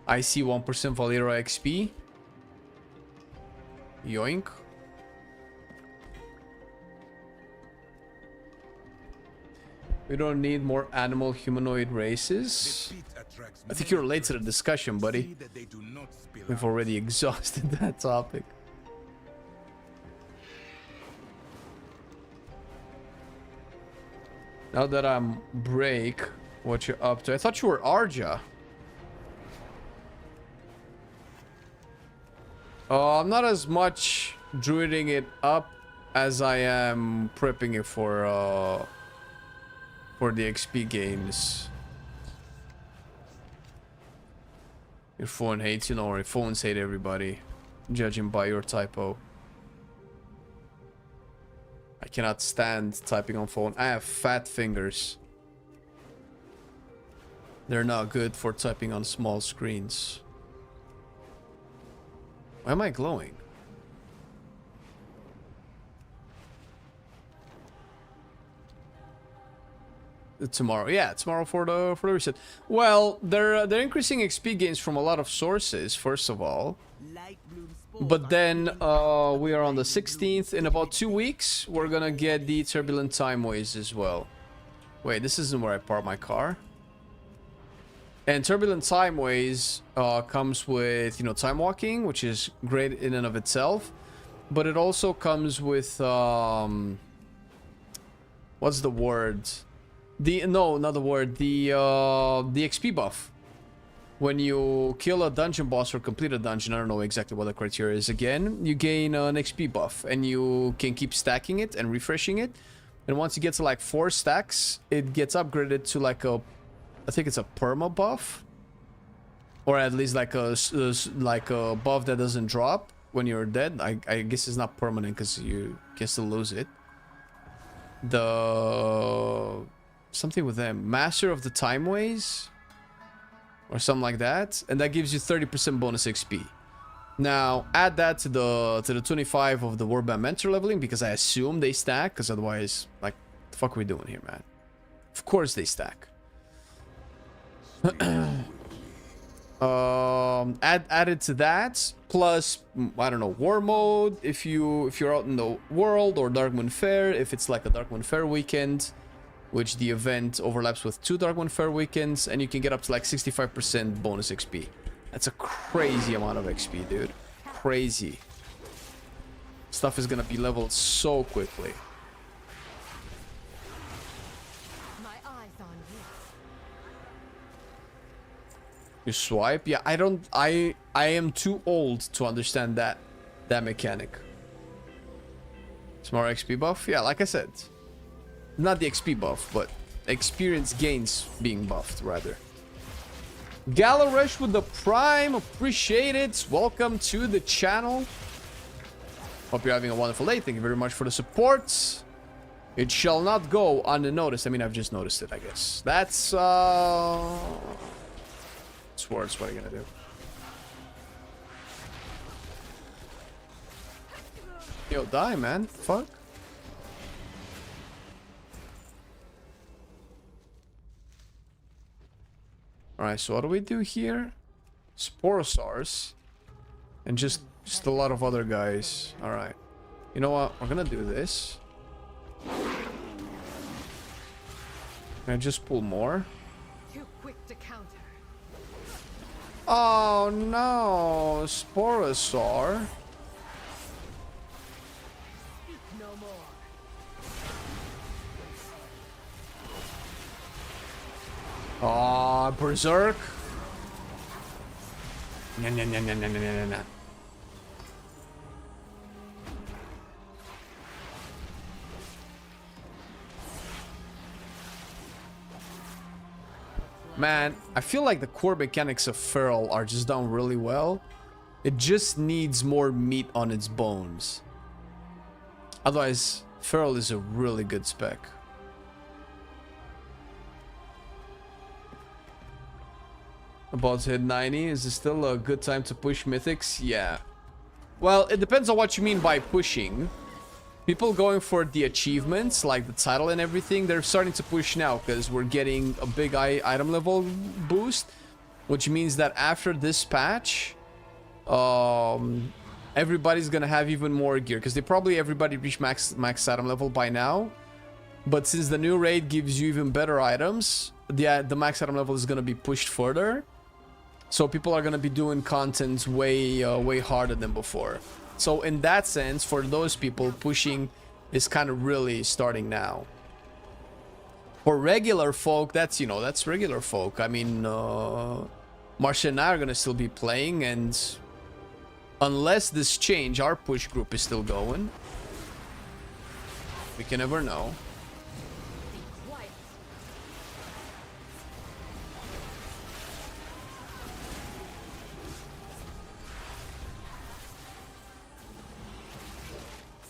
I see 1% Valera XP. Yoink. We don't need more animal humanoid races. I think you're late to the discussion, buddy. We've already exhausted that topic. Now that I'm break, what you're up to? I thought you were Arja. I'm not as much druiding it up as I am prepping it for the XP gains. Your phone hates you, know, or phones hate everybody, judging by your typo. I cannot stand typing on phone. I have fat fingers. They're not good for typing on small screens. Why am I glowing? Tomorrow, yeah, tomorrow for the reset. Well, they're increasing XP gains from a lot of sources, first of all. But then we are on the 16th. In about 2 weeks, we're gonna get the Turbulent Timeways as well. Wait, this isn't where I park my car. And Turbulent Timeways comes with, you know, time walking, which is great in and of itself. But it also comes with what's the word? No, not the word. The XP buff. When you kill a dungeon boss or complete a dungeon, I don't know exactly what the criteria is again, you gain an XP buff and you can keep stacking it and refreshing it. And once you get to like 4 stacks, it gets upgraded to like a, I think it's a perma buff, or at least like a buff that doesn't drop when you're dead. I guess it's not permanent because you can still lose it. The something with them, Master of the Timeways or something like that, and that gives you 30% bonus XP. Now add that to the 25 of the Warband Mentor leveling, because I assume they stack, because otherwise, like, the fuck are we doing here, man? Of course they stack. Add it to that, plus I don't know, war mode if you're out in the world, or Darkmoon Fair if it's like a Darkmoon Fair weekend, which the event overlaps with 2 Darkmoon Fair weekends, and you can get up to like 65% bonus XP. That's a crazy amount of XP, dude. Crazy. Stuff is gonna be leveled so quickly. You swipe? Yeah, I am too old to understand that mechanic. Some more XP buff? Yeah, like I said. Not the XP buff, but experience gains being buffed, rather. Galaresh with the Prime, appreciate it. Welcome to the channel. Hope you're having a wonderful day. Thank you very much for the support. It shall not go unnoticed. I mean, I've just noticed it, I guess. That's words. What are you gonna do? Yo, die, man. Fuck. Alright, so what do we do here? Sporosaurs. And just a lot of other guys. Alright. You know what? We're gonna do this. Can I just pull more? Too quick to counter. Oh no! Sporosaur. No more. Aw, Berserk. Nah. Man, I feel like the core mechanics of Feral are just done really well. It just needs more meat on its bones. Otherwise, Feral is a really good spec. About to hit 90. Is it still a good time to push mythics? Yeah. Well, it depends on what you mean by pushing. People going for the achievements, like the title and everything, they're starting to push now because we're getting a big item level boost. which means that after this patch, everybody's gonna have even more gear, because everybody reached max item level by now. But since the new raid gives you even better items, the max item level is gonna be pushed further. So people are gonna be doing content way harder than before. So in that sense, for those people, pushing is kind of really starting now. For regular folk, that's, you know, that's regular folk. I mean, Marcia and I are gonna still be playing, and unless this change, our push group is still going. We can never know.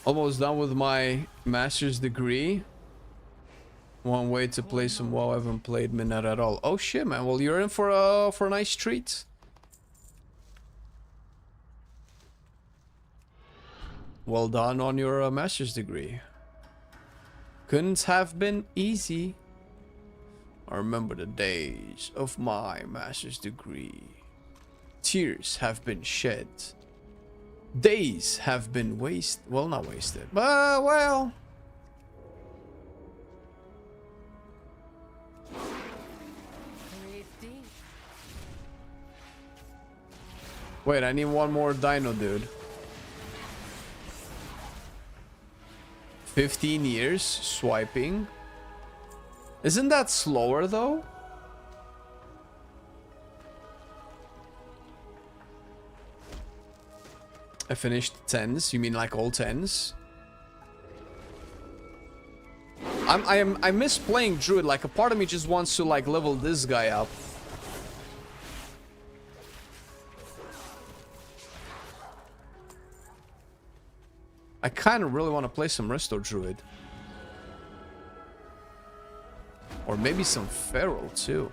Almost done with my master's degree. One way to play some WoW. I haven't played Midnight at all. Oh shit, man. Well, you're in for a nice treat. Well done on your master's degree. Couldn't have been easy. I remember the days of my master's degree. Tears have been shed. Days have been wasted. Well, not wasted, but well. Wait, I need one more dino, dude. 15 years swiping. Isn't that slower though? I finished 10s. You mean like all 10s? I miss playing Druid. Like, a part of me just wants to like level this guy up. I kind of really want to play some Resto Druid. Or maybe some Feral too.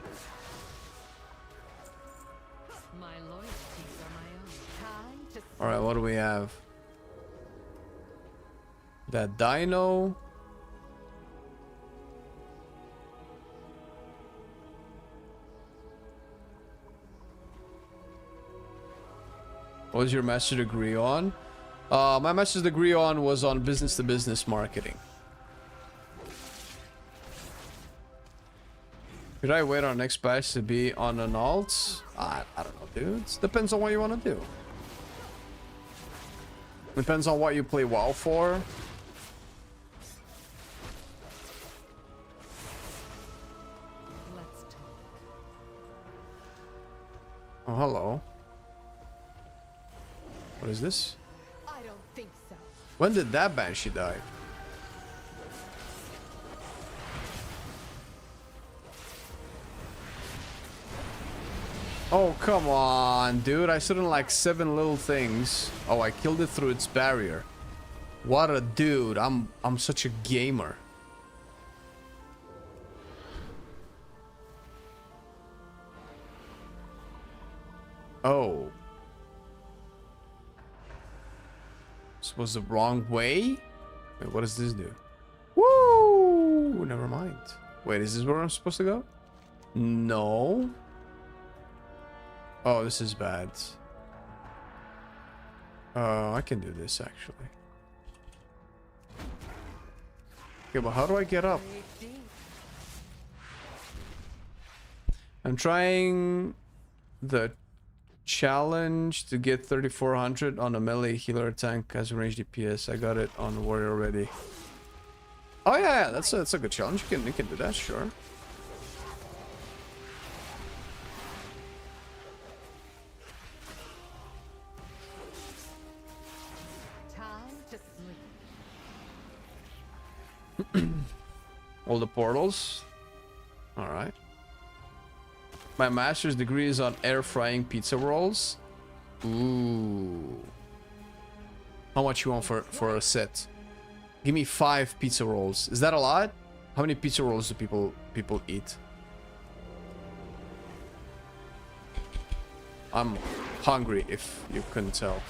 Alright, what do we have? That Dino. What was your master's degree on? My master's degree was on business-to-business marketing. Should I wait on next patch to be on an alt? I don't know, dude. It depends on what you want to do. Depends on what you play WoW for. Oh, hello. What is this? I don't think so. When did that Banshee die? Oh, come on, dude. I stood in like 7 little things. Oh, I killed it through its barrier. What a dude. I'm such a gamer. Oh. This was the wrong way? Wait, what does this do? Woo! Never mind. Wait, is this where I'm supposed to go? No. Oh, this is bad. I can do this actually. Okay, but how do I get up? I'm trying the challenge to get 3400 on a melee healer tank as a range DPS. I got it on warrior already. Oh yeah, that's a good challenge. You can do that, sure. All the portals. All right. My master's degree is on air frying pizza rolls. Ooh. How much you want for a set? Give me 5 pizza rolls. Is that a lot? How many pizza rolls do people eat? I'm hungry, if you couldn't tell.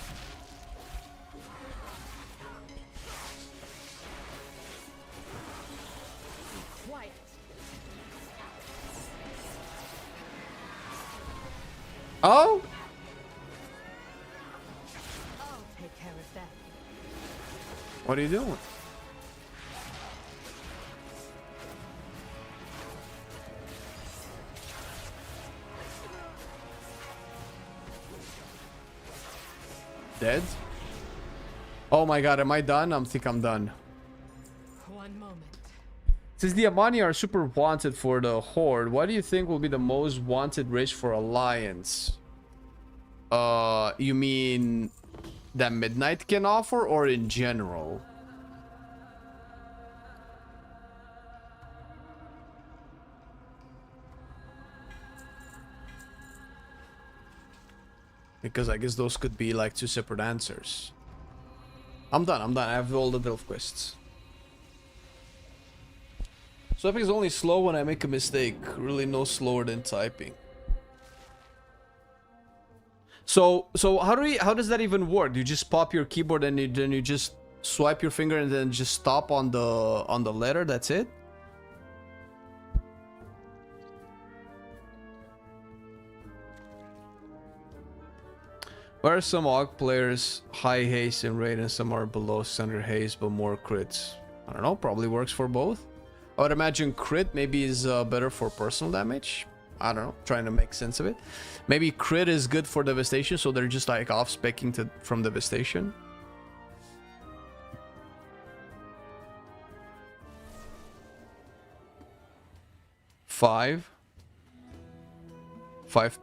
Oh? I'll take care of that. What are you doing? Dead? Oh my god, am I done? I think I'm done. One moment. Since the Amani are super wanted for the Horde, what do you think will be the most wanted race for Alliance? You mean that Midnight can offer, or in general? Because I guess those could be like two separate answers. I'm done. I have all the Delve quests. Swiping is only slow when I make a mistake. Really no slower than typing. So how does that even work? You just pop your keyboard and then you just swipe your finger and then just stop on the letter, that's it? Where are some AUG players high haste and rate and some are below standard haste but more crits? I don't know, probably works for both. I would imagine crit maybe is better for personal damage. I don't know, trying to make sense of it. Maybe crit is good for devastation, so they're just like off-specking from devastation. Five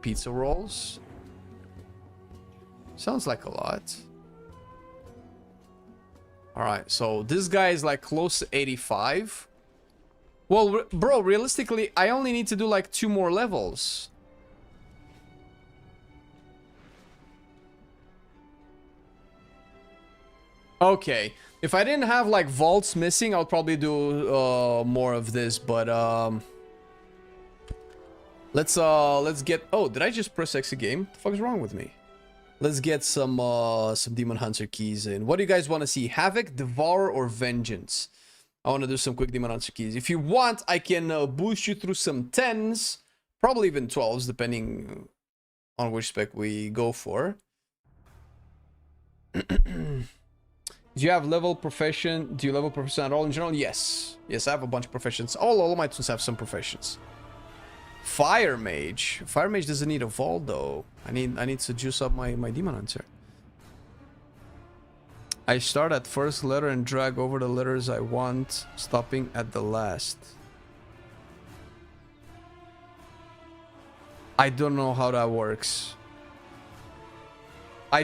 pizza rolls. Sounds like a lot. Alright, so this guy is like close to 85. Well, bro, realistically, I only need to do like 2 more levels. Okay. If I didn't have like vaults missing, I'll probably do more of this, but let's get... Oh, did I just press exit game? What the fuck is wrong with me? Let's get some Demon Hunter keys in. What do you guys want to see? Havoc, Devour, or Vengeance? I want to do some quick Demon Hunter keys. If you want, I can boost you through some 10s. Probably even 12s, depending on which spec we go for. Do you have level profession? Do you level profession at all in general? Yes. Yes, I have a bunch of professions. All of my tools have some professions. Fire Mage. Fire Mage doesn't need a vault though. I need to juice up my Demon Hunter. I start at first letter and drag over the letters I want, stopping at the last. I don't know how that works. I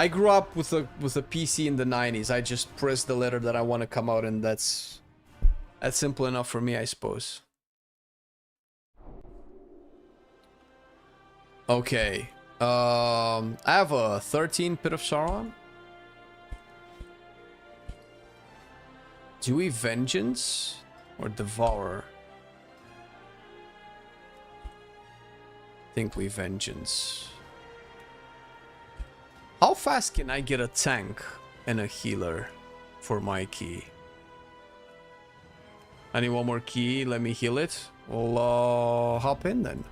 grew up with a PC in the 90s. I just press the letter that I want to come out, and that's simple enough for me, I suppose. Okay. I have a 13 Pit of Sauron. Do we Vengeance or Devour? I think we Vengeance. How fast can I get a tank and a healer for my key? I need one more key. Let me heal it. We'll hop in then.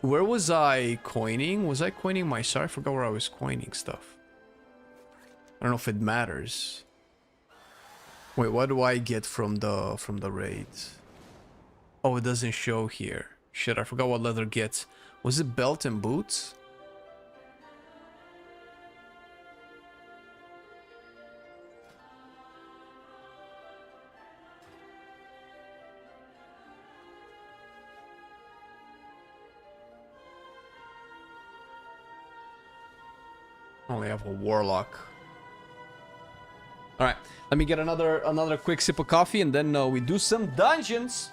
Where was I coining? Was I coining my... Sorry, I forgot where I was coining stuff. I don't know if it matters. Wait, what do I get from the raid? Oh, it doesn't show here. Shit, I forgot what leather gets. Was it belt and boots? I only have a warlock. All right, let me get another quick sip of coffee, and then we do some dungeons.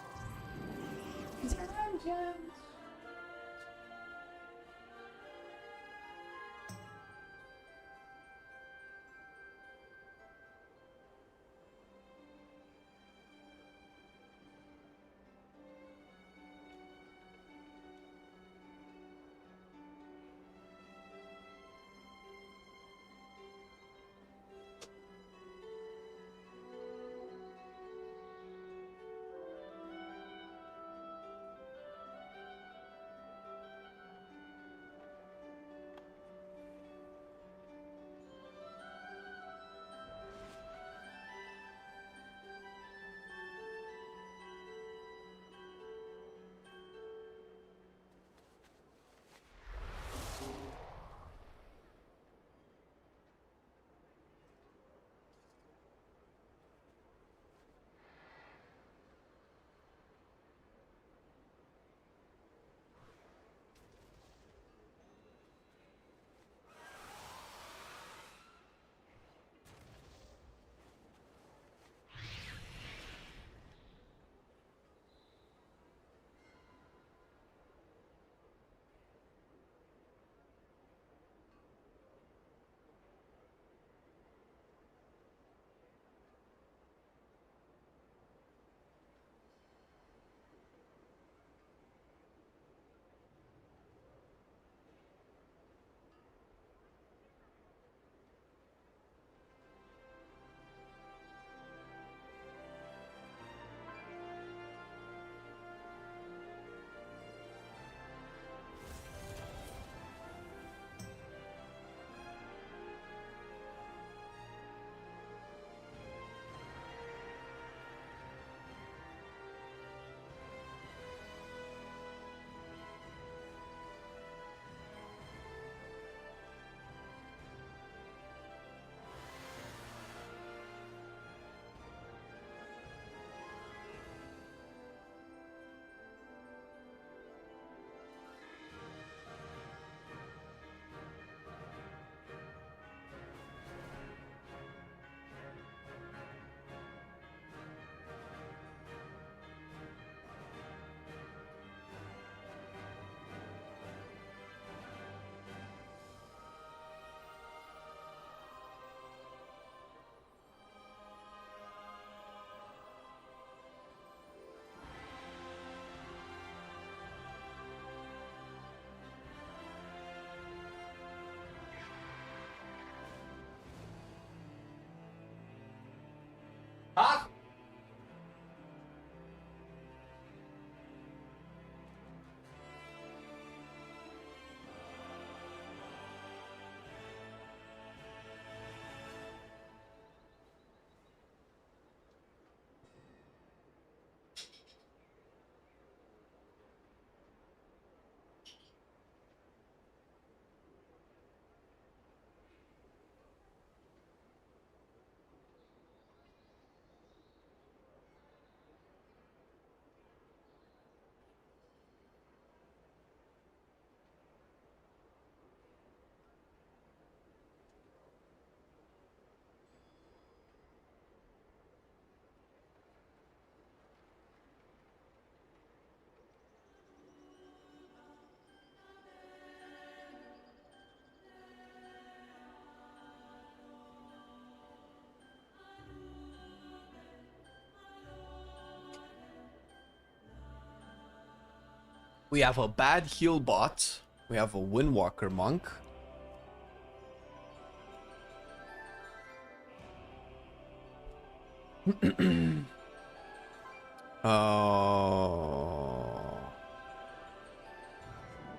We have a bad heal bot. We have a Windwalker monk.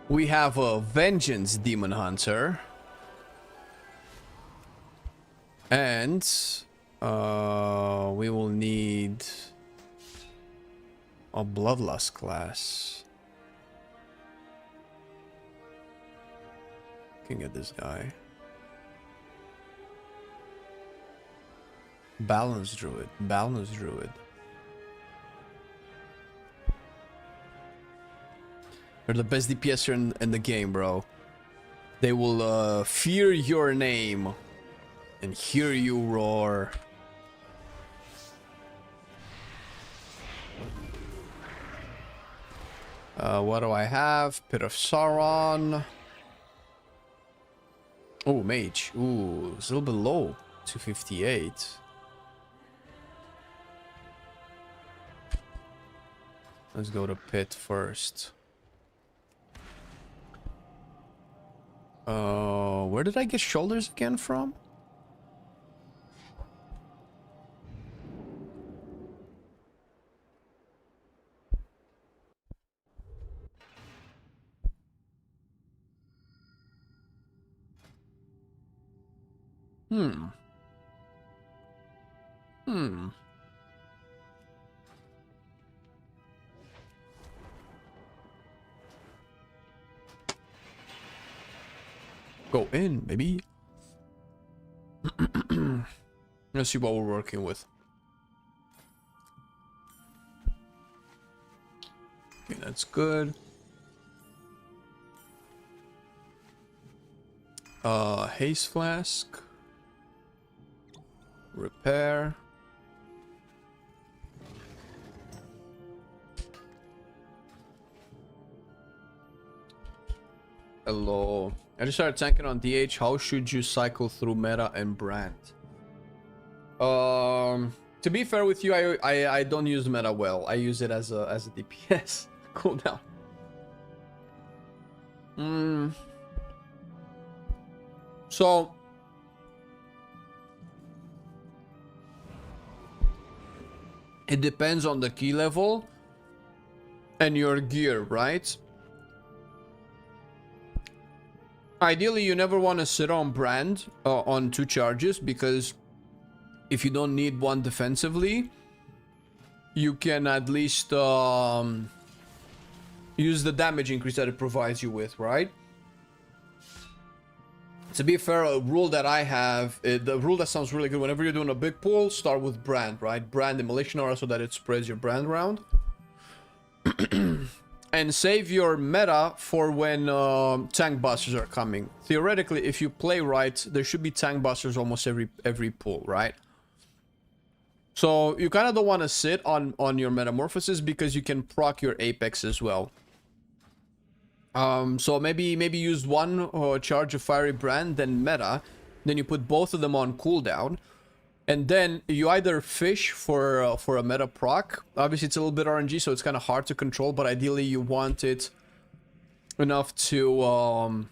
We have a Vengeance Demon Hunter. And we will need a Bloodlust class. Can get this guy. Balance Druid. Balance Druid. They're the best DPSer in the game, bro. They will fear your name and hear you roar. What do I have? Pit of Sauron. Oh, Mage. Ooh, it's a little bit low. 258. Let's go to Pit first. Where did I get shoulders again from? Go in, baby. Let's see what we're working with. Okay, that's good. Haste Flask. Repair. Hello. I just started tanking on DH. How should you cycle through meta and brand? To be fair with you, I don't use meta well. I use it as a DPS cooldown. So it depends on the key level and your gear, right? Ideally, you never want to sit on brand on 2 charges, because if you don't need one defensively, you can at least use the damage increase that it provides you with, right? To be fair, a rule that I have, the rule that sounds really good, whenever you're doing a big pull, start with brand, right? Brand Immolation Aura so that it spreads your brand around. And save your meta for when tank busters are coming. Theoretically, if you play right, there should be tank busters almost every pull, right? So you kind of don't want to sit on your metamorphosis, because you can proc your apex as well. So maybe use one charge of Fiery Brand, then meta, then you put both of them on cooldown, and then you either fish for a meta proc. Obviously, it's a little bit RNG, so it's kind of hard to control, but ideally you want it enough to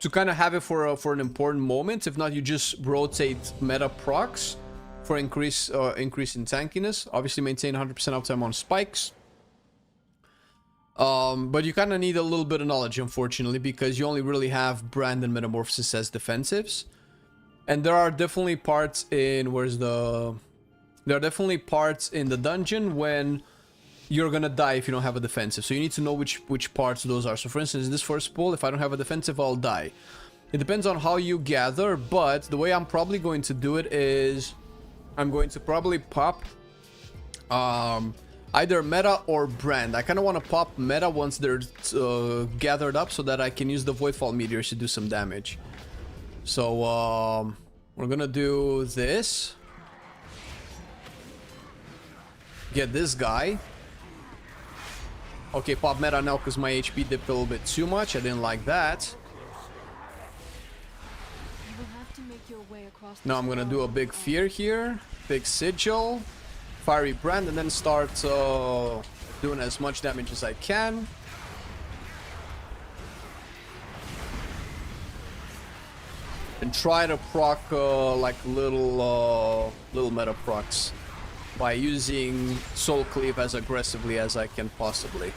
kind of have it for an important moment. If not, you just rotate meta procs for increase in tankiness. Obviously, maintain 100% uptime on spikes. But you kind of need a little bit of knowledge, unfortunately, because you only really have brand and metamorphosis as defensives. And there are definitely parts in there are definitely parts in the dungeon when you're gonna die if you don't have a defensive. So you need to know which parts those are. So for instance, in this first pull, if I don't have a defensive, I'll die. It depends on how you gather, but the way I'm probably going to do it is I'm going to probably pop either meta or brand. I kind of want to pop meta once they're gathered up, so that I can use the Voidfall Meteors to do some damage. So we're gonna do this. Get this guy. Okay, pop meta now because my HP dipped a little bit too much. I didn't like that. Now I'm gonna do a big fear here. Big sigil. Fiery brand, and then start Doing as much damage as I can. And try to proc like little meta procs by using Soul Cleave as aggressively as I can possibly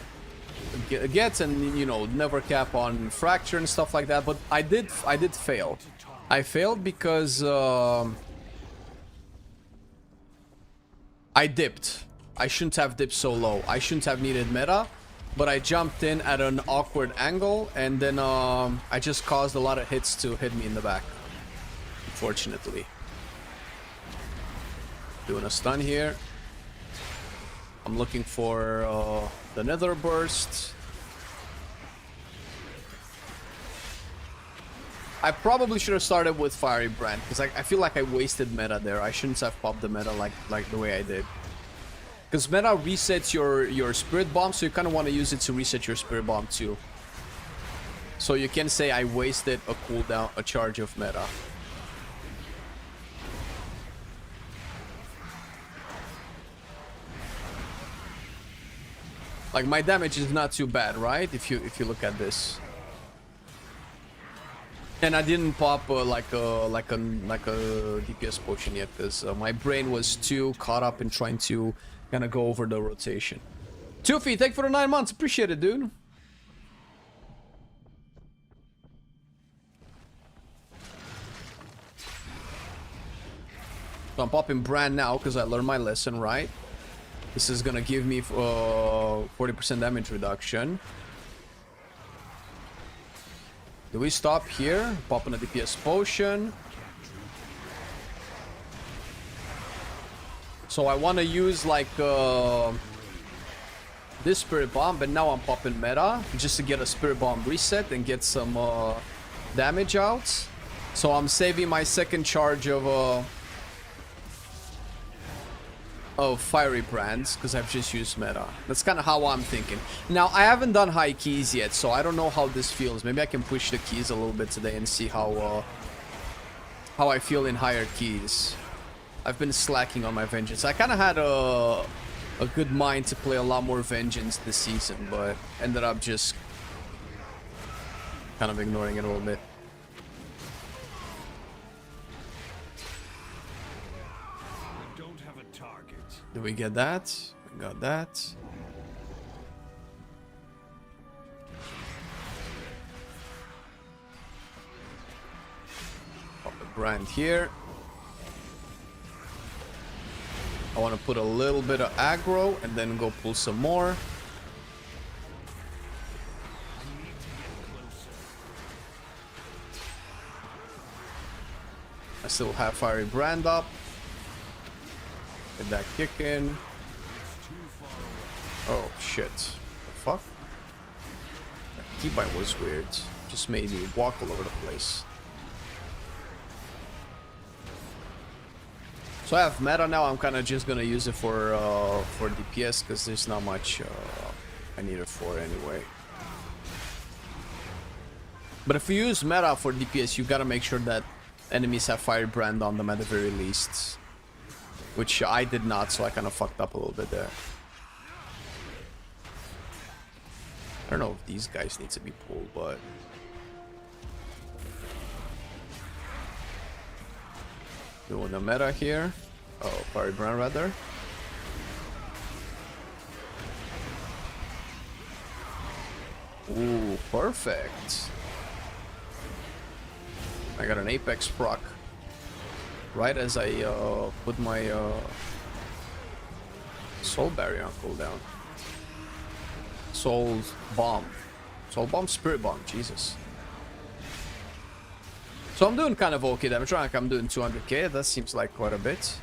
get, and you know, never cap on fracture and stuff like that. But I did fail. I failed because I dipped. I shouldn't have dipped so low. I shouldn't have needed meta, but I jumped in at an awkward angle, and then I just caused a lot of hits to hit me in the back. Unfortunately. Doing a stun here. I'm looking for the Nether Burst. I probably should have started with Fiery Brand, because I feel like I wasted meta there. I shouldn't have popped the meta like the way I did. Because meta resets your Spirit Bomb, so you kind of want to use it to reset your Spirit Bomb too. So you can say I wasted a cooldown, a charge of meta. Like, my damage is not too bad, right? If you look at this. And I didn't pop like a DPS potion yet, because my brain was too caught up in trying to kind of go over the rotation. Toofy, thank you for the 9 months. Appreciate it, dude. So I'm popping Brand now because I learned my lesson, right? This is gonna give me 40% damage reduction. Do we stop here? Popping a DPS potion. So I want to use like this Spirit Bomb, but now I'm popping meta just to get a Spirit Bomb reset and get some damage out. So I'm saving my second charge of Fiery Brands because I've just used meta. That's kind of how I'm thinking. Now, I haven't done high keys yet, so I don't know how this feels. Maybe I can push the keys a little bit today and see how I feel in higher keys. I've been slacking on my Vengeance. I kind of had a good mind to play a lot more Vengeance this season, but ended up just kind of ignoring it a little bit. Did we get that? We got that. Pop a Brand here. I want to put a little bit of aggro and then go pull some more. I still have Fiery Brand up. Get that kick in. Oh shit. The fuck? That keybind was weird. Just made me walk all over the place. So I have meta now. I'm kind of just gonna use it for DPS because there's not much I need it for anyway. But if you use meta for DPS, you gotta make sure that enemies have Fire Brand on them at the very least. Which I did not, so I kind of fucked up a little bit there. I don't know if these guys need to be pulled, but... Doing the meta here. Oh, Fiery Brand rather. Ooh, perfect. I got an Apex proc. Right as I put my Soul Barrier on cooldown. Soul Bomb. Soul Bomb, Spirit Bomb, Jesus. So I'm doing kind of okay damage. Like I'm doing 200k, that seems like quite a bit.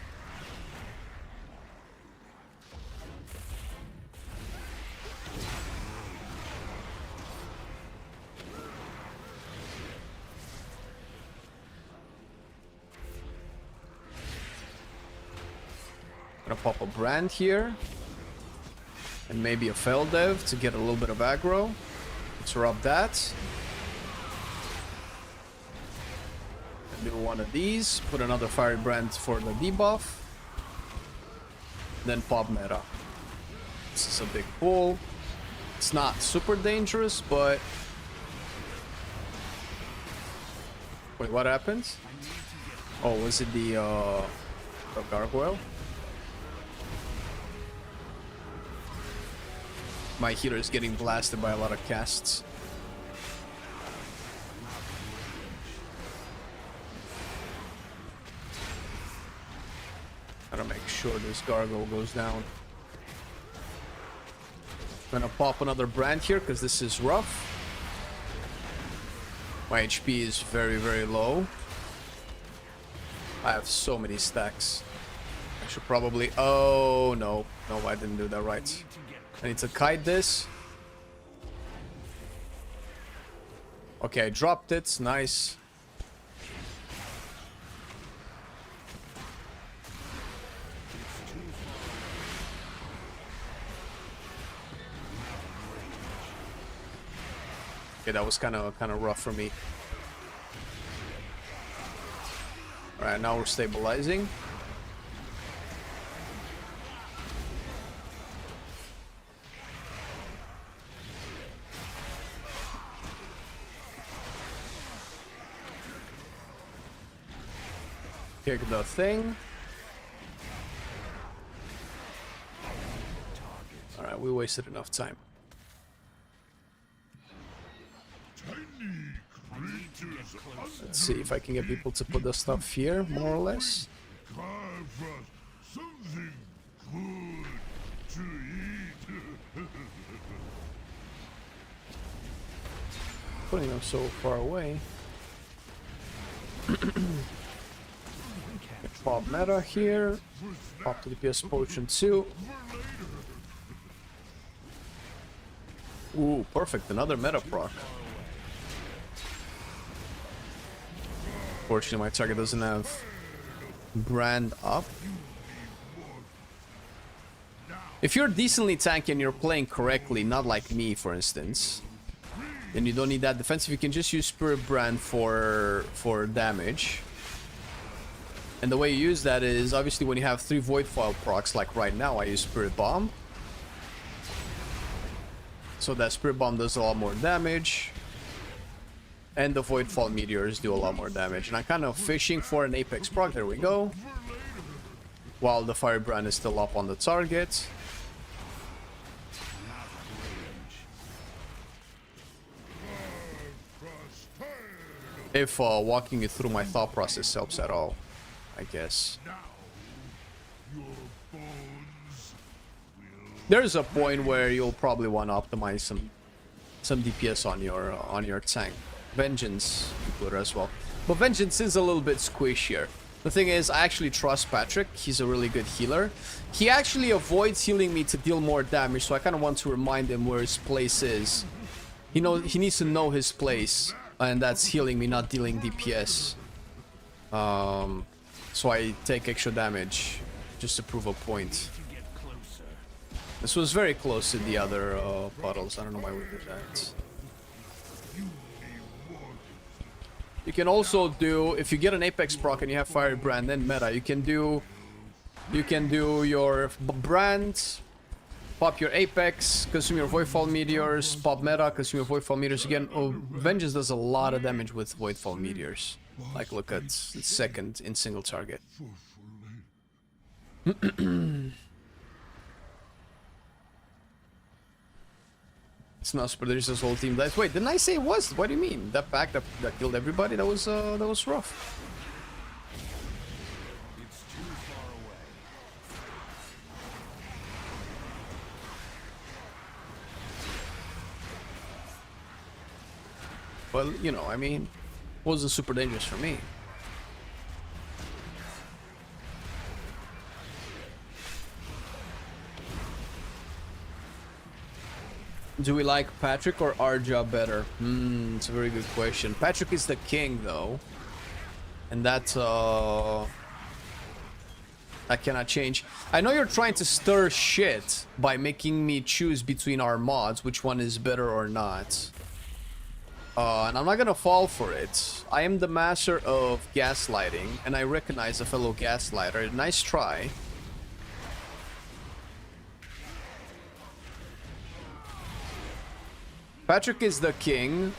Gonna pop a Brand here. And maybe a Fel Dev to get a little bit of aggro. Let's rub that. Do one of these. Put another Fiery Brand for the debuff. Then pop meta. This is a big pool. It's not super dangerous, but... Wait, what happens? Oh, was it the gargoyle? My healer is getting blasted by a lot of casts. Gotta make sure this gargoyle goes down. Gonna pop another brand here because this is rough. My HP is very, very low. I have so many stacks. I should probably... Oh, no. No, I didn't do that right. I need to kite this. Okay, I dropped it. Nice. Okay, that was kind of rough for me. All right, now we're stabilizing. Kick the thing. All right, we wasted enough time. Let's see if I can get people to put the stuff here, more or less. Putting them so far away. Pop meta here. Pop to the PS potion too. Ooh, perfect. Another meta proc. Unfortunately, my target doesn't have brand up. If you're decently tanky and you're playing correctly, not like me, for instance, then you don't need that defensive. You can just use Spirit Brand for damage. And the way you use that is, obviously, when you have 3 Void File procs, like right now, I use Spirit Bomb. So that Spirit Bomb does a lot more damage. And the Void Fall Meteors do a lot more damage. And I'm kind of fishing for an Apex proc. There we go. While the Firebrand is still up on the target. If walking you through my thought process helps at all, I guess. There's a point where you'll probably want to optimize some DPS on your tank. Vengeance included as well. But Vengeance is a little bit squishier. The thing is, I actually trust Patrick. He's a really good healer. He actually avoids healing me to deal more damage, so I kind of want to remind him where his place is. He needs to know his place, and that's healing me, not dealing DPS. So I take extra damage just to prove a point. This was very close to the other puddles. I don't know why we did that. You can also do, if you get an Apex proc and you have Firebrand and meta, you can do your brand, pop your Apex, consume your Voidfall Meteors, pop meta, consume your Voidfall Meteors again. Oh, Vengeance does a lot of damage with Voidfall Meteors. Like, look at second in single target. It's not super delicious, whole team dies. Wait, didn't I say it was? What do you mean? That pack that killed everybody? That was rough. It's too far away. Well, you know, I mean, wasn't super dangerous for me. Do we like Patrick or Arja better? It's a very good question. Patrick is the king, though. And that cannot change. I know you're trying to stir shit by making me choose between our mods, which one is better or not. And I'm not gonna fall for it. I am the master of gaslighting, and I recognize a fellow gaslighter. Nice try. Patrick is the king,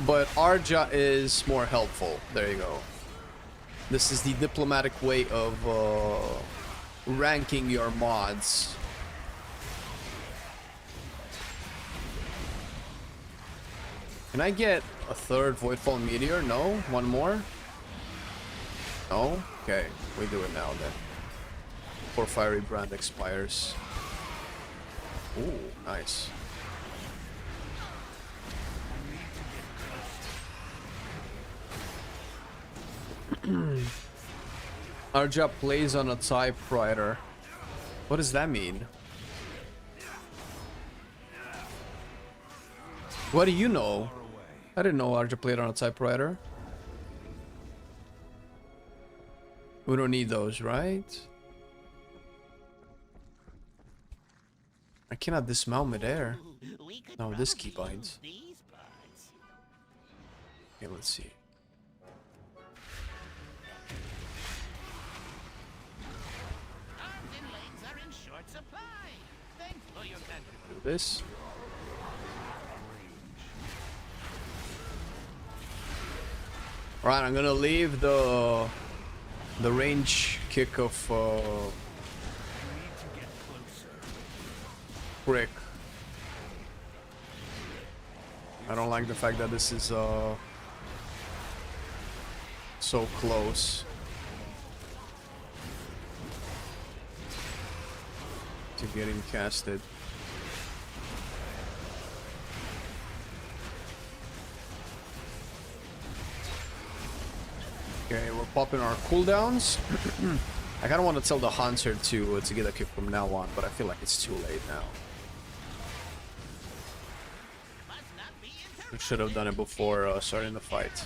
but Arja is more helpful. There you go. This is the diplomatic way of ranking your mods. Can I get a third Voidfall Meteor? No? One more? No? Okay, we do it now then. Before Fiery Brand expires. Ooh, nice. Arja plays on a typewriter. What does that mean? What do you know? I didn't know Arja played on a typewriter. We don't need those, right? I cannot dismount midair. No, this key binds. Okay, let's see. Do this. Right, I'm gonna leave the range kick of Brick. I don't like the fact that this is so close to getting casted. Okay, we're popping our cooldowns. I kind of want to tell the Hunter to get a kick from now on, but I feel like it's too late now. We should have done it before starting the fight.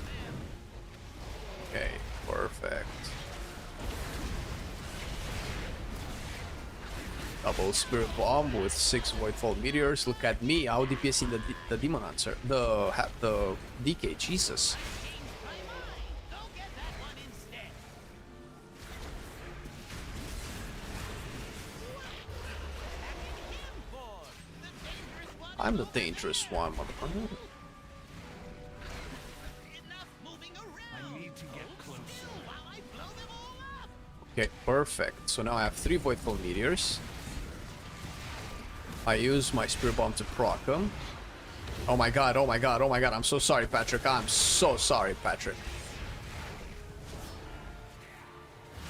Okay, perfect. Double Spirit Bomb with 6 Voidfall Meteors. Look at me, out DPSing the Demon Hunter. The DK, Jesus. I'm the dangerous one, motherfucker. Okay, perfect. So now I have 3 Voidfall Meteors. I use my Spirit Bomb to proc them. Oh my god, oh my god, oh my god. I'm so sorry, Patrick. I'm so sorry, Patrick.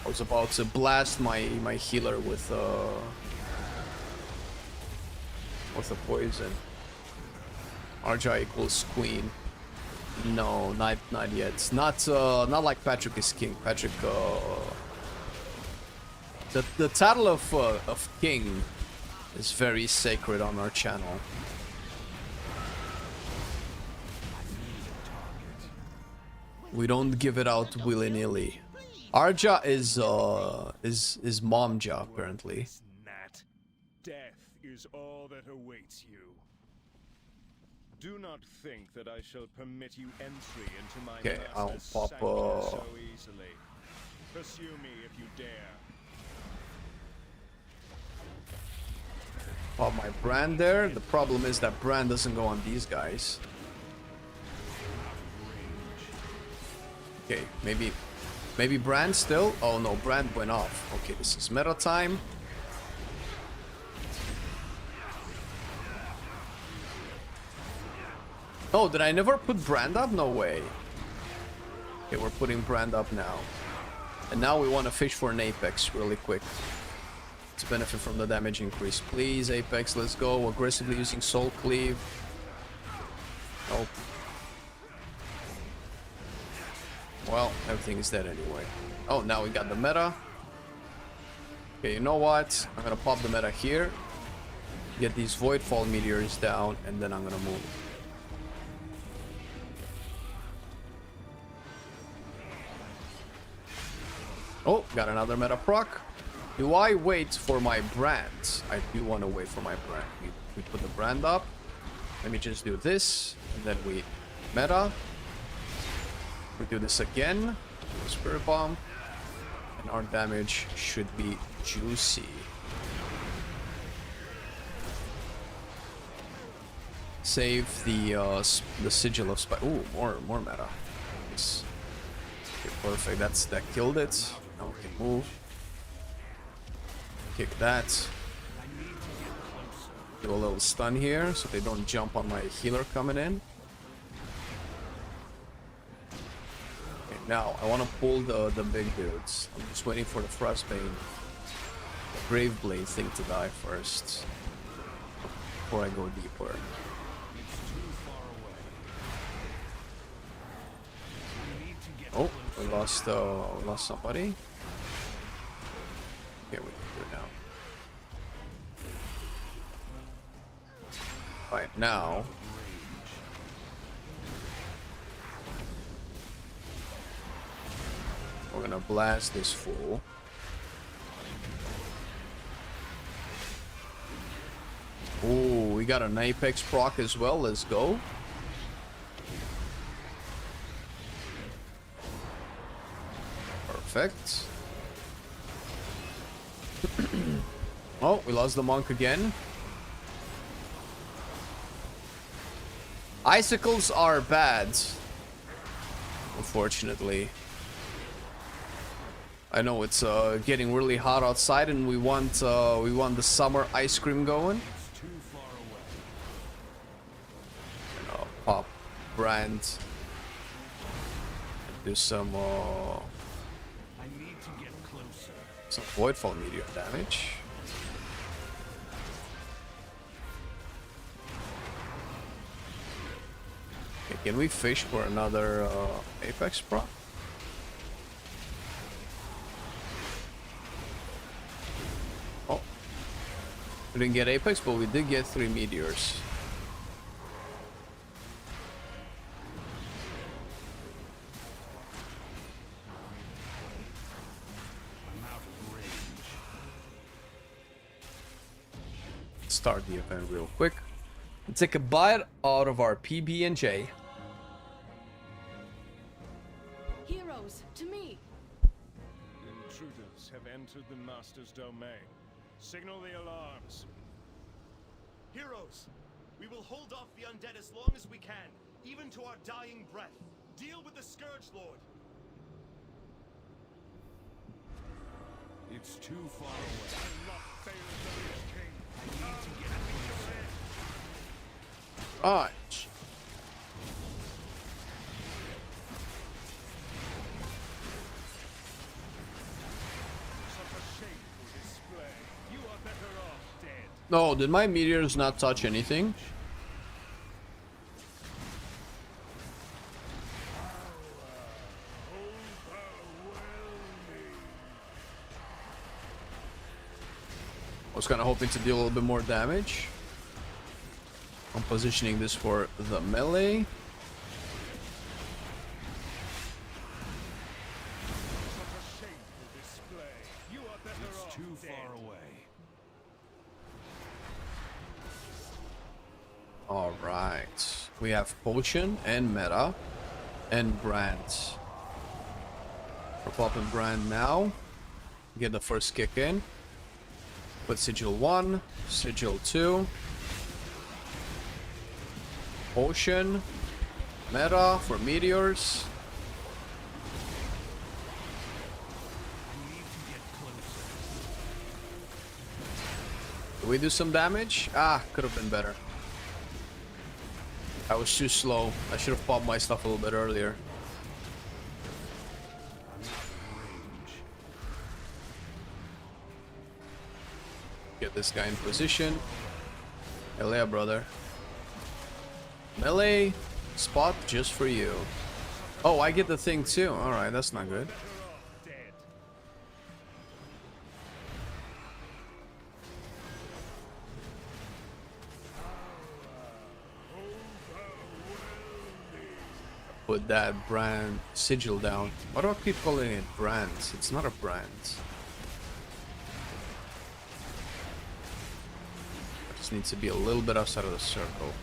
I was about to blast my healer with a poison. Arja equals queen. No, not yet. Not like Patrick is king. Patrick the title of king is very sacred on our channel. We don't give it out willy-nilly. Arja is Momja apparently. Death is all that awaits you. Do not think that I shall permit you entry into my master's sanctum so easily. Pursue me if you dare. Pop my brand there. The problem is that brand doesn't go on these guys. Okay, maybe brand still. Oh no, brand went off. Okay, this is meta time. Oh, did I never put brand up? No way. Okay, we're putting brand up now. And now we want to fish for an Apex really quick to benefit from the damage increase. Please, Apex, let's go. Aggressively using Soul Cleave. Nope. Well, everything is dead anyway. Oh, now we got the meta. Okay, you know what? I'm gonna pop the meta here. Get these Voidfall Meteors down, and then I'm gonna move. Oh, got another meta proc. Do I wait for my brand? I do want to wait for my brand. We put the brand up. Let me just do this. And then we meta. We do this again. Spirit Bomb. And our damage should be juicy. save the sigil of spy. Ooh, more meta. Nice. Okay, perfect. That killed it. Now we can move. Kick that. Do a little stun here so they don't jump on my healer coming in. Okay, now I want to pull the big dudes. I'm just waiting for the Frostbane, Graveblade thing to die first before I go deeper. Oh, we lost somebody. Okay, we can do it now. Right now, we're gonna blast this fool. Ooh, we got an Apex proc as well. Let's go. Perfect. Oh, we lost the monk again. Icicles are bad, unfortunately. I know it's getting really hot outside, and we want the summer ice cream going. And I'll pop brand. Do some Voidfall meteor damage. Okay, can we fish for another Apex prop? Oh, we didn't get Apex, but we did get 3 meteors. Start the event real quick. Let's take a bite out of our PB&J. Heroes, to me! Intruders have entered the Master's domain. Signal the alarms. Heroes, we will hold off the undead as long as we can, even to our dying breath. Deal with the Scourge Lord. It's too far away. I need to get closer. Alright. No, did my meteors not touch anything? I was kind of hoping to deal a little bit more damage. I'm positioning this for the melee. It's too far away. Alright. We have Potion and Meta and Brand. We're popping Brand now. Get the first kick in. Put Sigil 1, Sigil 2. Potion. Meta for meteors. Did we do some damage? Ah, could have been better. I was too slow. I should have popped my stuff a little bit earlier. Get this guy in position. Hell yeah, brother. Melee spot just for you. Oh, I get the thing too. Alright, that's not good. Put that brand sigil down. Why do I keep calling it brands? It's not a brand. It just needs to be a little bit outside of the circle.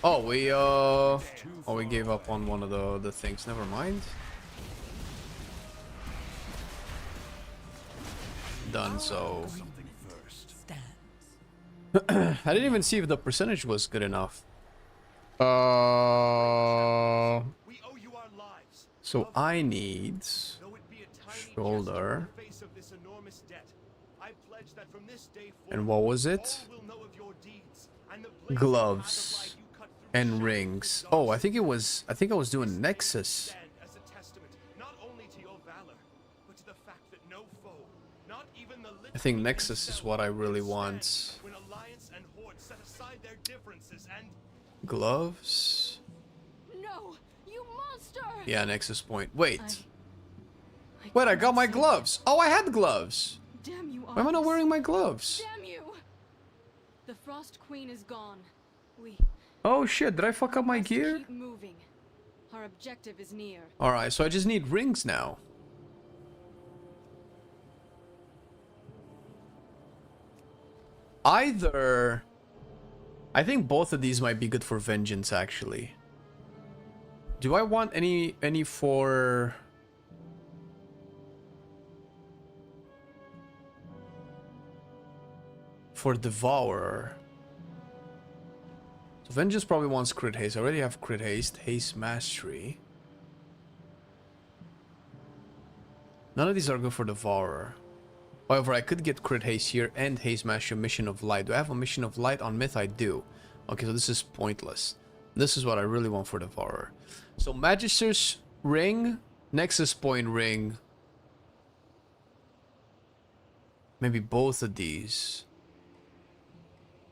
Oh, we gave up on one of the things. Never mind. Done so. I didn't even see if the percentage was good enough. So I need shoulder. And what was it? Gloves and rings. Oh, I think I was doing Nexus. I think Nexus is what I really want. Gloves. No, you monster! Yeah, Nexus point. Wait. Wait, I got my gloves. Oh, I had gloves. Damn you, Why am I not wearing my gloves? Damn you! The Frost Queen is gone. Oh shit, did I fuck up my gear? Keep moving. Our objective is near. Alright, so I just need rings now. Either... I think both of these might be good for vengeance, actually. Do I want any for... For Devourer? So vengeance probably wants crit haste. I already have crit haste. Haste mastery. None of these are good for Devourer. However, I could get crit haste here and haste mastery, mission of light. Do I have a mission of light on myth? I do. Okay, so this is pointless. This is what I really want for Devourer. So Magister's ring, Nexus point ring. Maybe both of these.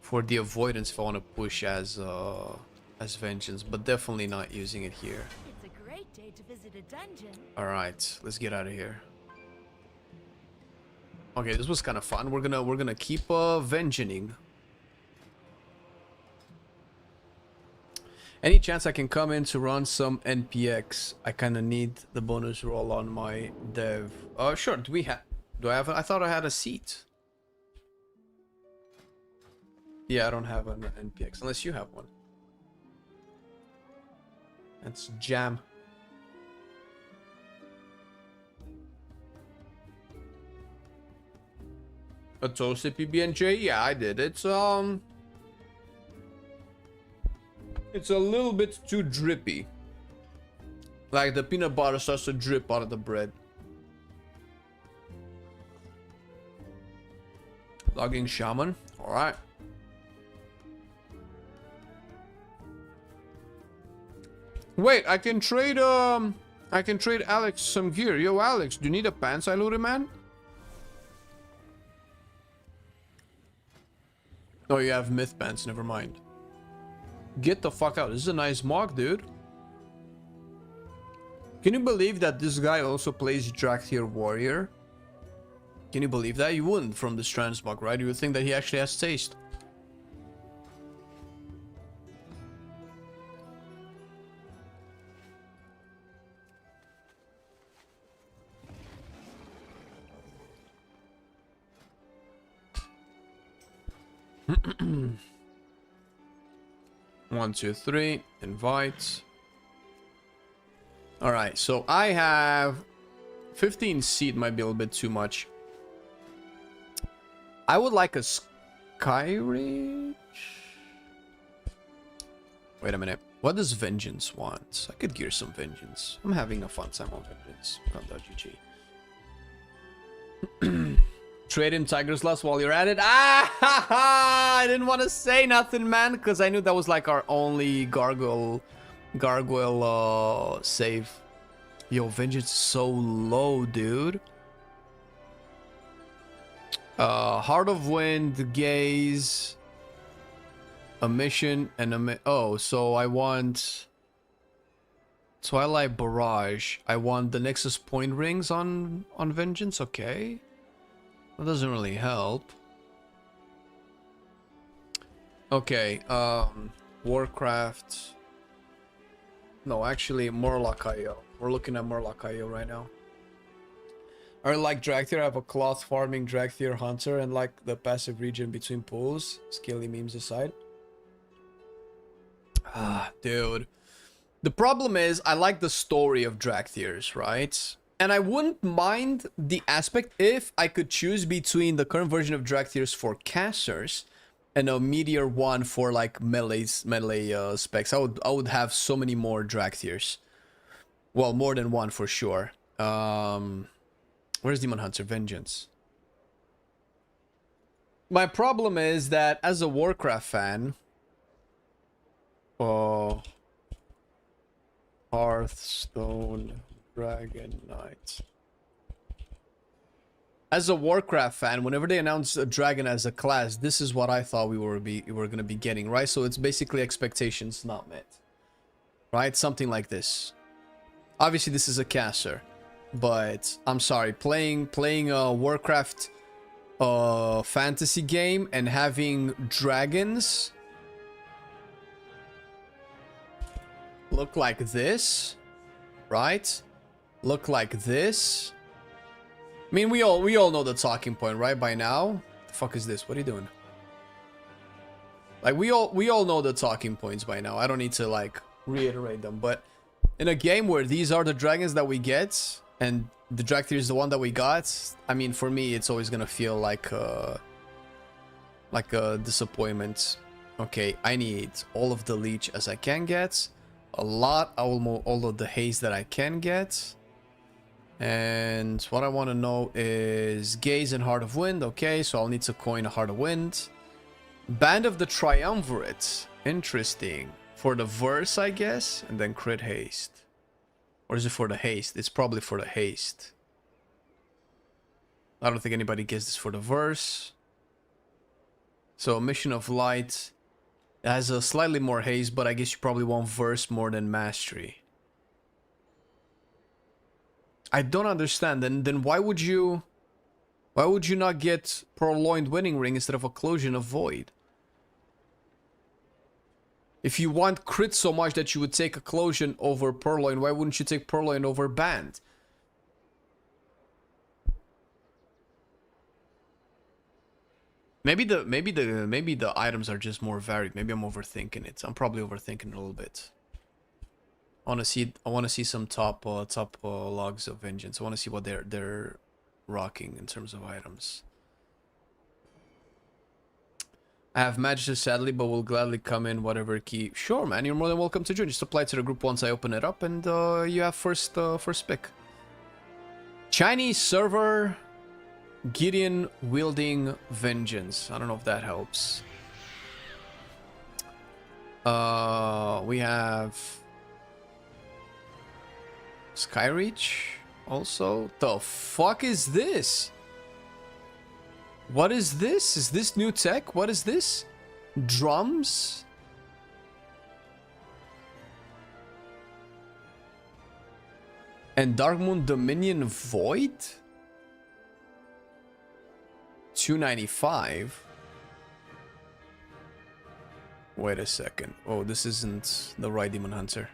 For the avoidance if I want to push as vengeance, but definitely not using it here. It's a great day to visit a dungeon. Alright, let's get out of here. Okay, this was kind of fun. We're gonna keep vengeaning. Any chance I can come in to run some NPX? I kind of need the bonus roll on my dev. Sure. Do I have? I thought I had a seat. Yeah, I don't have an NPX unless you have one. That's jam. A toasted PB&J? Yeah, I did. It's a little bit too drippy. Like the peanut butter starts to drip out of the bread. Logging shaman. All right. Wait, I can trade Alex some gear. Yo, Alex, do you need a pants I looted, man? Oh, you have myth pants, never mind. Get the fuck out. This is a nice mock, dude. Can you believe that this guy also plays Drakthir Warrior? Can you believe that? You wouldn't from this transmog, right? You would think that he actually has taste. One, two, three. Invite. All right, so I have 15 seed. Might be a little bit too much. I would like a Skyreach. Wait a minute. What does Vengeance want? I could gear some Vengeance. I'm having a fun time on Vengeance. GG. Trade in Tiger's Lust while you're at it. I didn't want to say nothing, man, because I knew that was like our only gargoyle save. Yo, Vengeance is so low, dude. Heart of Wind, Gaze, a mission, and oh, so I want Twilight Barrage. I want the Nexus point rings on Vengeance. Okay. That doesn't really help. Okay, Warcraft. No, actually, Morlock.io. We're looking at Morlock.io right now. I like Drakthir. I have a cloth farming Drakthir hunter and like the passive region between pools. Scaly memes aside. Ah, dude. The problem is, I like the story of Drakthirs, right? And I wouldn't mind the aspect if I could choose between the current version of Drakthirs for casters and a meteor 1 for like melee specs. I would have so many more drag tiers. Well, more than one for sure. Where's Demon Hunter Vengeance? My problem is that as a Warcraft fan, Hearthstone Dragon Knight. As a Warcraft fan, whenever they announce a dragon as a class, this is what I thought we were gonna be getting, right? So it's basically expectations not met, right? Something like this. Obviously, this is a caster, but I'm sorry, playing a Warcraft fantasy game and having dragons look like this, right? Look like this. I mean, we all know the talking point, right? By now, the fuck is this? What are you doing? Like we all know the talking points by now. I don't need to like reiterate them. But in a game where these are the dragons that we get, and the drag tier is the one that we got, I mean, for me, it's always gonna feel like a disappointment. Okay, I need all of the leech as I can get, a lot, all of the haze that I can get. And what I want to know is Gaze and Heart of Wind. Okay, so I'll need to coin a Heart of Wind. Band of the Triumvirate. Interesting. For the verse, I guess. And then crit haste. Or is it for the haste? It's probably for the haste. I don't think anybody gets this for the verse. So Mission of Light. It has a slightly more haste, but I guess you probably want verse more than mastery. I don't understand. Then why would you not get Purloined Winning Ring instead of Occlusion of Void? If you want crit so much that you would take Occlusion over Purloin, why wouldn't you take Purloin over Band? Maybe the items are just more varied. Maybe I'm overthinking it. I'm probably overthinking it a little bit. I want to see some top logs of Vengeance. I want to see what they're rocking in terms of items. I have Magister sadly, but will gladly come in whatever key. Sure, man, you're more than welcome to join. Just apply to the group once I open it up, and you have first pick. Chinese server, Gideon wielding Vengeance. I don't know if that helps. We have Skyreach also. The fuck is this? What is this? Is this new tech? What is this? Drums? And Darkmoon Dominion Void? 295. Wait a second. Oh, this isn't the right Demon Hunter.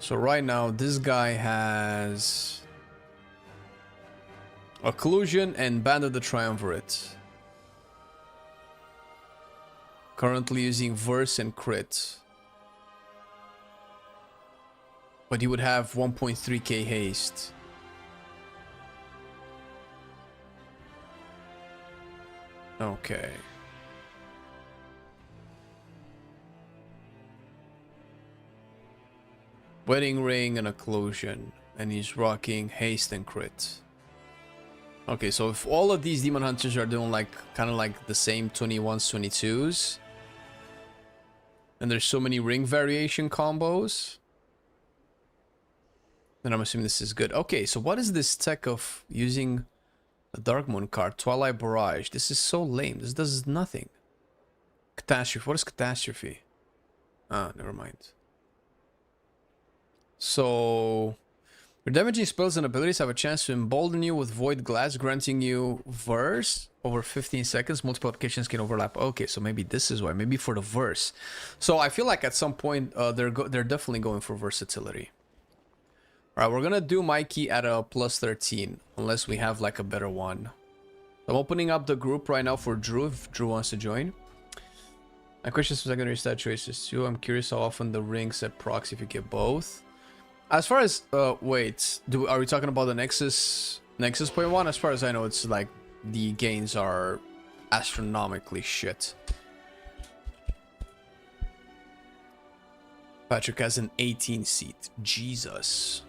So right now, this guy has Occlusion and Band of the Triumvirate. Currently using Verse and Crit. But he would have 1.3k haste. Okay. Wedding Ring and Occlusion. And he's rocking Haste and Crit. Okay, so if all of these Demon Hunters are doing like kind of like the same 21s, 22s. And there's so many ring variation combos. Then I'm assuming this is good. Okay, so what is this tech of using a Dark Moon card? Twilight Barrage. This is so lame. This does nothing. Catastrophe. What is Catastrophe? Ah, never mind. So, your damaging spells and abilities have a chance to embolden you with Void Glass, granting you Verse over 15 seconds. Multiple applications can overlap. Okay, so maybe this is why. Maybe for the Verse. So I feel like at some point they're definitely going for versatility. Alright, we're gonna do Mikey at a plus 13, unless we have like a better one. I'm opening up the group right now for Drew, if Drew wants to join. My question is for secondary stat choices too. I'm curious how often the ring set procs if you get both. As far as, wait, are we talking about the Nexus point one? As far as I know, it's like the gains are astronomically shit. Patrick has an 18 seat. Jesus.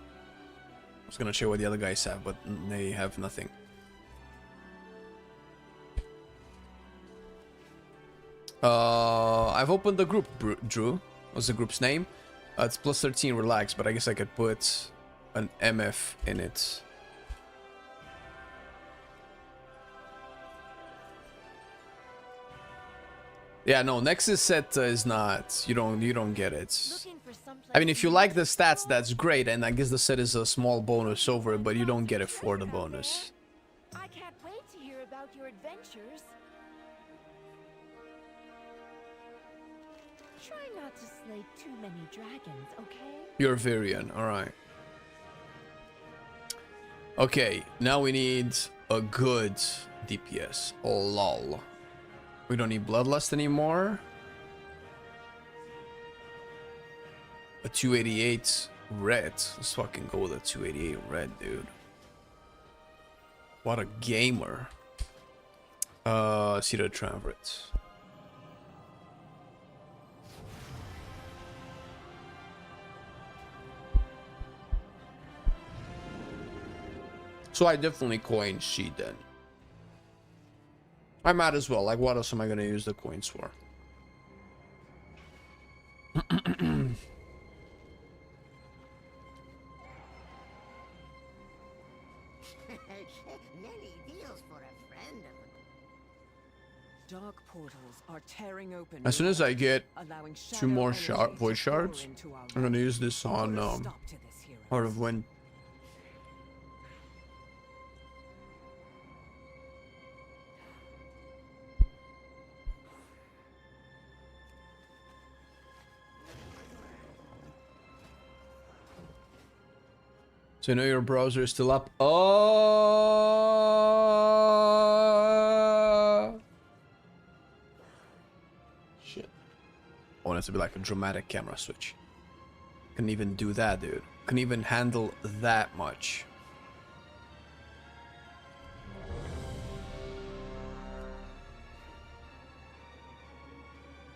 I was gonna show what the other guys have, but they have nothing. I've opened the group, Drew. What's the group's name? It's plus 13, relax, but I guess I could put an MF in it. Yeah, no, Nexus set is not. You don't get it. I mean, if you like the stats, that's great, and I guess the set is a small bonus over it, but you don't get it for the bonus. I can't wait to hear about your adventures. Try not to slay too many dragons, okay? You're Virion, alright. Okay, now we need a good DPS. Oh, lol. We don't need Bloodlust anymore. A 288 red. Let's fucking go with a 288 red, dude. What a gamer. Cedar Triumvirate. So I definitely coin Seed then. I might as well. Like, what else am I gonna use the coins for? Dark portals are tearing open. As soon as I get 2 more void shards, I'm gonna use this on Heart of Wind. So you know your browser is still up. Oh shit! I want it to be like a dramatic camera switch. Couldn't even do that, dude. Couldn't even handle that much.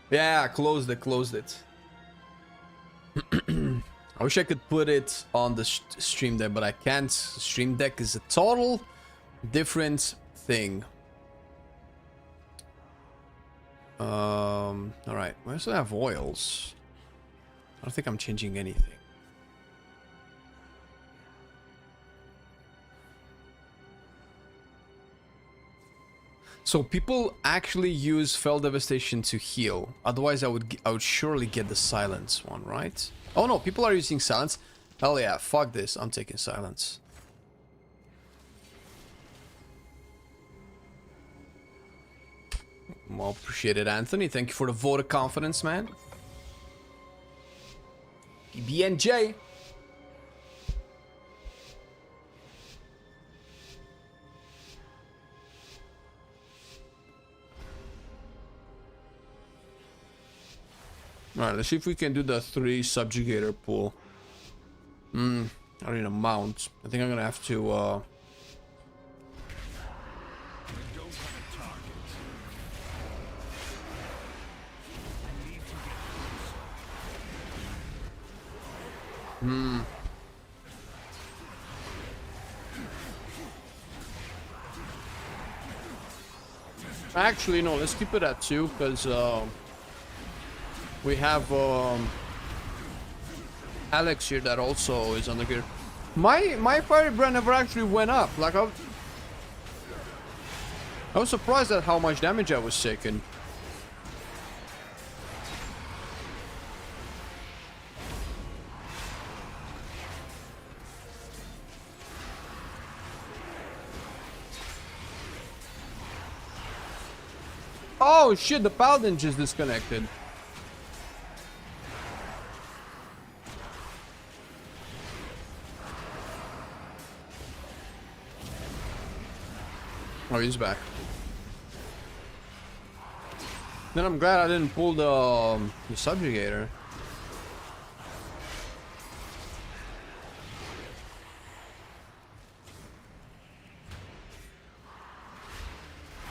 Yeah, closed it. I wish I could put it on the Stream Deck, but I can't. Stream Deck is a total different thing. Alright, we also have oils. I don't think I'm changing anything. So people actually use Fell Devastation to heal. Otherwise I would surely get the silence one, right? Oh no, people are using silence. Hell yeah, fuck this. I'm taking silence. Well, appreciate it, Anthony. Thank you for the vote of confidence, man. BNJ. Alright, let's see if we can do the 3 subjugator pool. I don't need a mount. I think I'm gonna have to Actually, no, let's keep it at 2, because we have Alex here that also is on the gear. My firebrand never actually went up. Like I was surprised at how much damage I was taking. Oh shit, the paladin just disconnected. Oh, he's back. Then I'm glad I didn't pull the subjugator.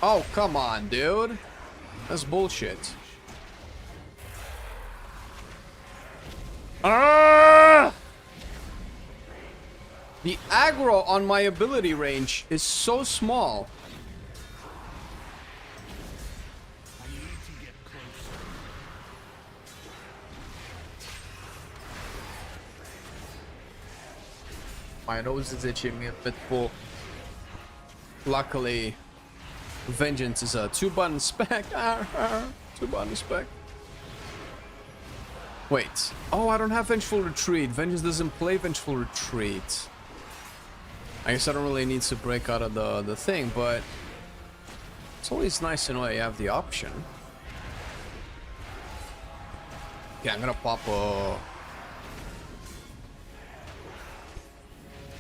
Oh, come on, dude. That's bullshit. Ah! The aggro on my ability range is so small. My nose is itching a bit full. Luckily, Vengeance is a 2-button spec. 2-button spec. Wait. Oh, I don't have Vengeful Retreat. Vengeance doesn't play Vengeful Retreat. I guess I don't really need to break out of the thing, but it's always nice to know you have the option. Yeah, I'm gonna pop a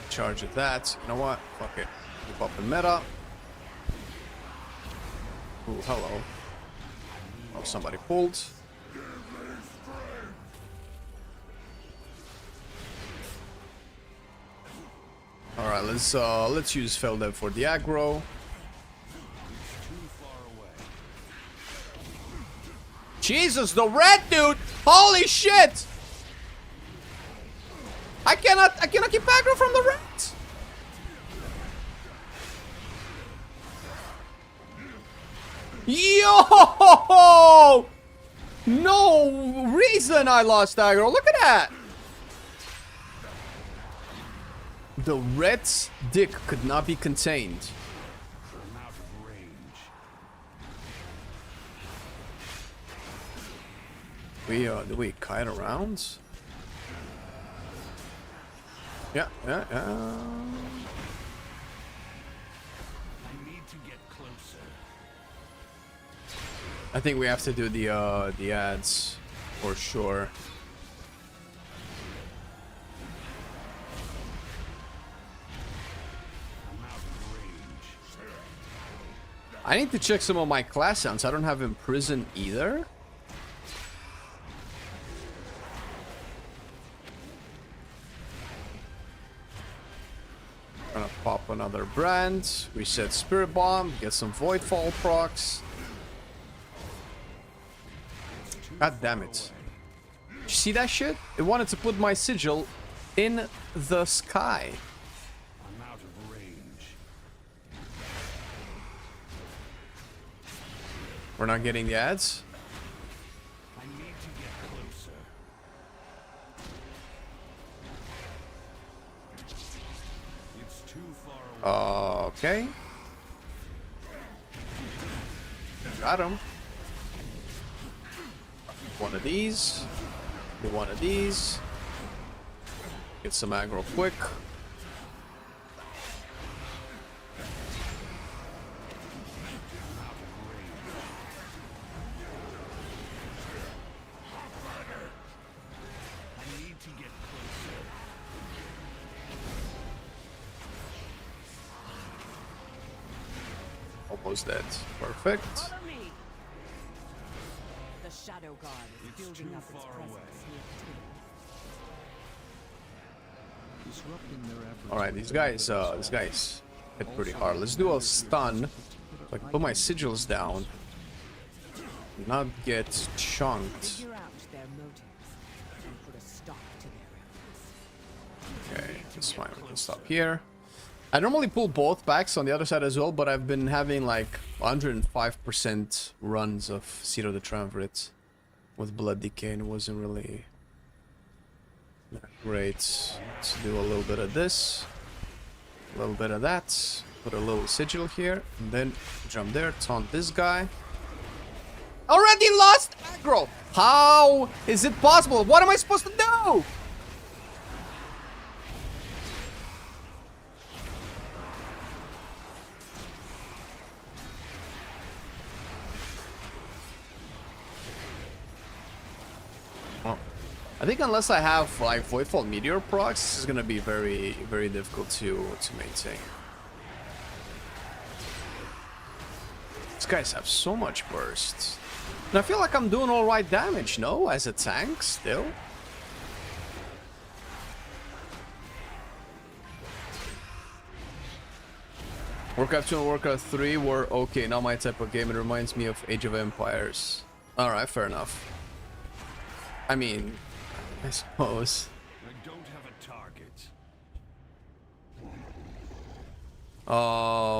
charge at that. You know what? Fuck it. We'll pop the meta. Ooh, hello. Oh, somebody pulled. Alright, let's use Feldev for the aggro. Jesus, the red dude! Holy shit! I cannot keep aggro from the reds! Yo! No reason I lost aggro. Look at that! The red's dick could not be contained. Do we kite around? Yeah. I need to get closer. I think we have to do the ads for sure. I need to check some of my class sounds. I don't have Imprison either. Gonna pop another brand, reset Spirit Bomb, get some Voidfall procs. God damn it. You see that shit? It wanted to put my sigil in the sky. I'm out of range. We're not getting the ads. I need to get closer. It's too far away. Okay. Got him. One of these. Do one of these. Get some aggro quick. I need to get closer. Almost dead. Perfect. Follow me. The Shadow God is building up its presence near the tomb. Alright, these guys hit pretty hard. Let's do a stun. So I can put my sigils down. Not get chunked. Figure out their motives and put a stop to their efforts. Okay, that's fine. We can stop here. I normally pull both backs on the other side as well, but I've been having like 105% runs of Seed of the Triumvirate with Blood Decay, and it wasn't really that great. Let's do a little bit of this, a little bit of that, put a little sigil here, and then jump there, taunt this guy. Already lost aggro! How is it possible? What am I supposed to do? I think unless I have like Voidfall Meteor procs, this is gonna be very, very difficult to maintain. These guys have so much burst. And I feel like I'm doing alright damage, no? As a tank, still. Warcraft 2 and Warcraft 3 were okay, not my type of game. It reminds me of Age of Empires. Alright, fair enough. I mean, I suppose. I don't have a target.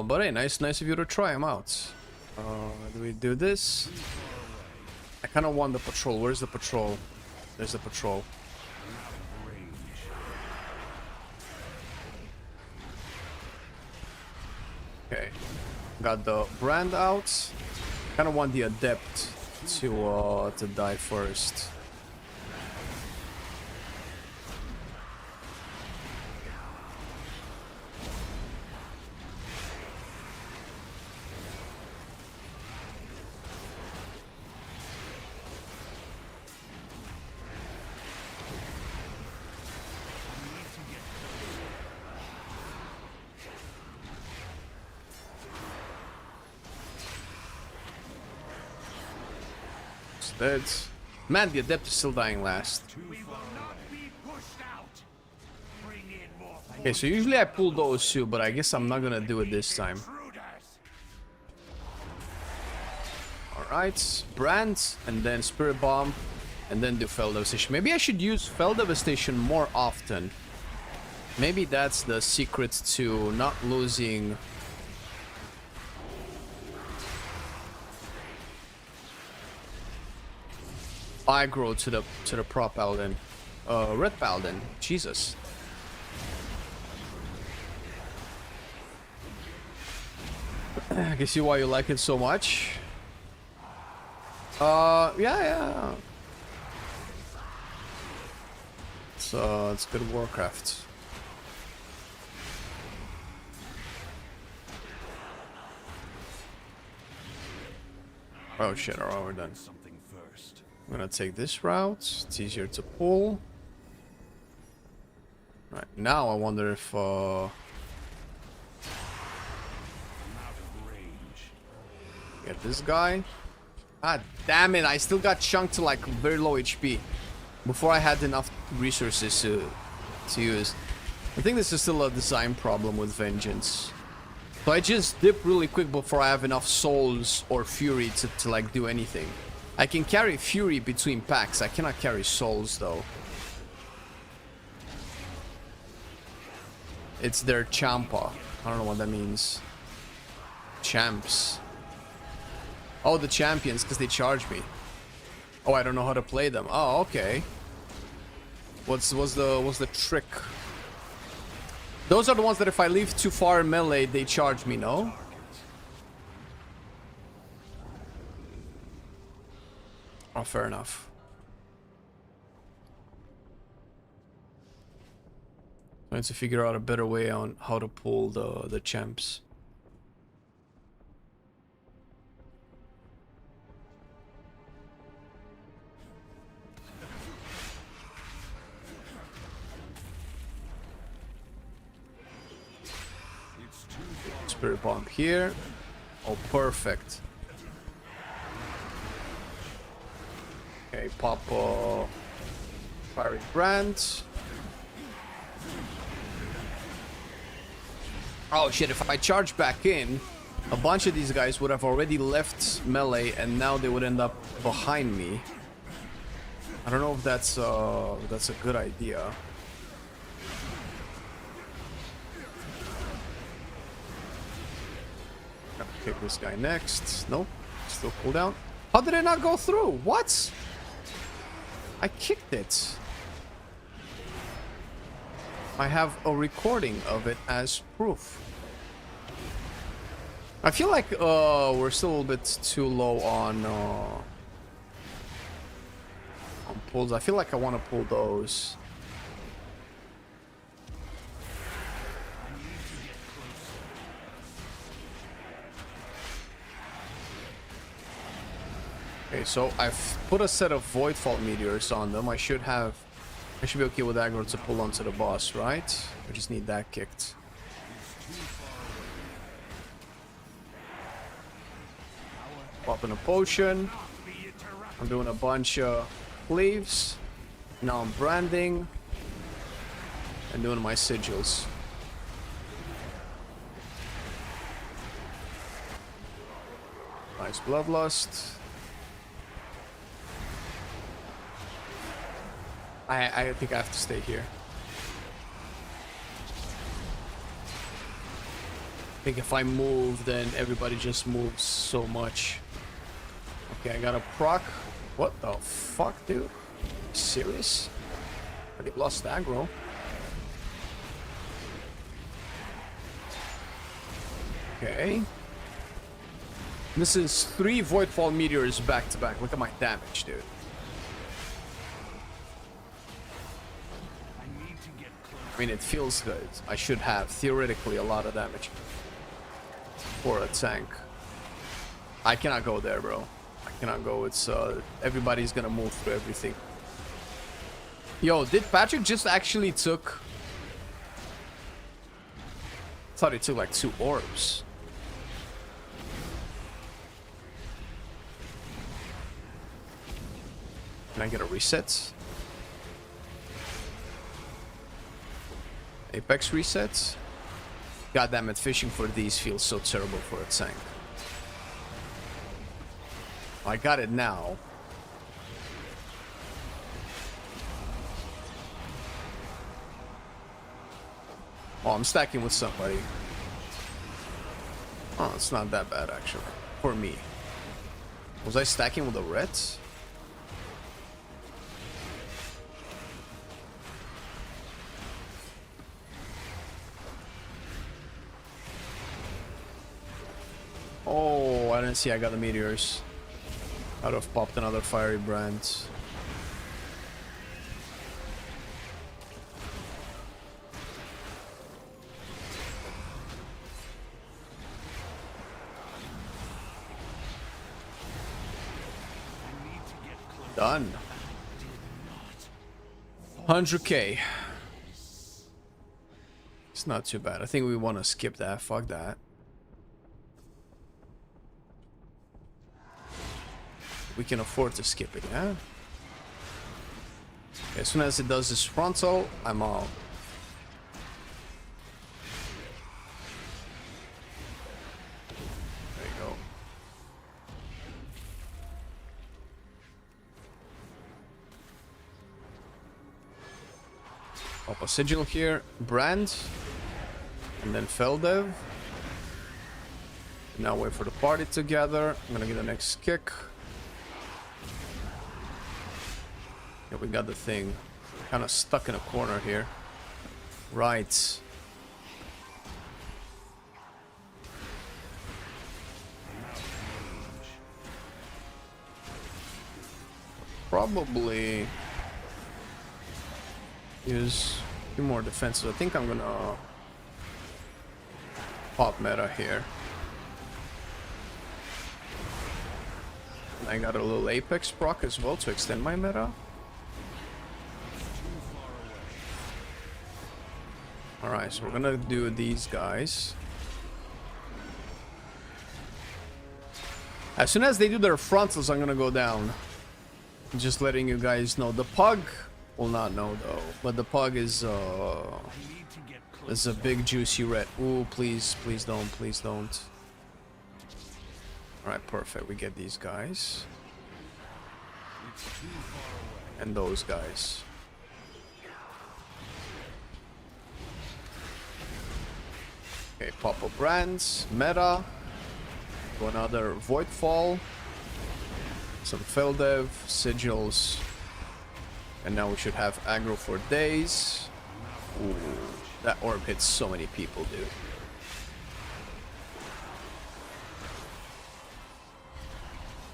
But hey, nice of you to try them out. Do we do this? I kind of want the patrol. Where's the patrol? There's the patrol. Okay, got the brand out. Kind of want the adept to die first. That's... Man, the adept is still dying last. Okay, so usually I pull those two, but I guess I'm not gonna do it this time. Alright, Brand, and then Spirit Bomb, and then do Fell Devastation. Maybe I should use Fell Devastation more often. Maybe that's the secret to not losing... aggro to the prop paladin. Red paladin. Jesus. I can see why you like it so much. Yeah. It's good Warcraft. Oh shit, alright, we're done. I'm gonna take this route. It's easier to pull. Right, now I wonder if get this guy. Ah, damn it, I still got chunked to like very low HP before I had enough resources to use. I think this is still a design problem with Vengeance. So I just dip really quick before I have enough souls or fury to like do anything. I can carry fury between packs. I cannot carry souls though. It's their champa. I don't know what that means. Champs. Oh, the champions, because they charge me. Oh, I don't know how to play them. Oh, okay. What's the trick? Those are the ones that if I leave too far in melee, they charge me, no? Oh, fair enough. I need to figure out a better way on how to pull the champs. Spirit Bomb here. Oh, perfect. Okay, pop Fiery Brand. Oh shit, if I charge back in, a bunch of these guys would have already left melee and now they would end up behind me. I don't know if that's a good idea. Gotta kick this guy next. Nope, still cooldown. How did it not go through? What? I kicked it. I have a recording of it as proof. I feel like we're still a little bit too low on pulls. I feel like I want to pull those. Okay, so I've put a set of Voidfall meteors on them. I should be okay with aggro to pull onto the boss, right? I just need that kicked. Popping a potion. I'm doing a bunch of cleaves. Now I'm branding. And doing my sigils. Nice bloodlust. I think I have to stay here. I think if I move, then everybody just moves so much. Okay, I got a proc. What the fuck, dude? Serious? Already lost aggro. Okay. This is 3 Voidfall Meteors back to back. Look at my damage, dude. I mean, it feels good. I should have, theoretically, a lot of damage for a tank. I cannot go there, bro. I cannot go. It's, everybody's gonna move through everything. Yo, did Patrick just actually took... I thought he took like 2 orbs. Can I get a reset? Apex resets? God damn it, fishing for these feels so terrible for a tank. I got it now. Oh, I'm stacking with somebody. Oh, it's not that bad actually. For me. Was I stacking with the Reds? Oh, I didn't see I got the meteors. I'd have popped another fiery brand. Done. 100k. It's not too bad. I think we want to skip that. Fuck that. We can afford to skip it, yeah? Okay, as soon as it does this frontal, I'm out. There you go. Pop a sigil here, Brand, and then Feldev. Now wait for the party to gather. I'm gonna get the next kick. Yeah, we got the thing. Kind of stuck in a corner here. Right. Probably use a few more defenses. I think I'm gonna pop meta here. I got a little Apex proc as well to extend my meta. Alright, so we're gonna do these guys. As soon as they do their frontals, I'm gonna go down. Just letting you guys know. The Pug will not know though, but the Pug is a big juicy red. Ooh, please, please don't, please don't. Alright, perfect. We get these guys. And those guys. Okay, pop up brands, meta, do another Voidfall, some Feldev, sigils, and now we should have aggro for days. Ooh, that orb hits so many people, dude.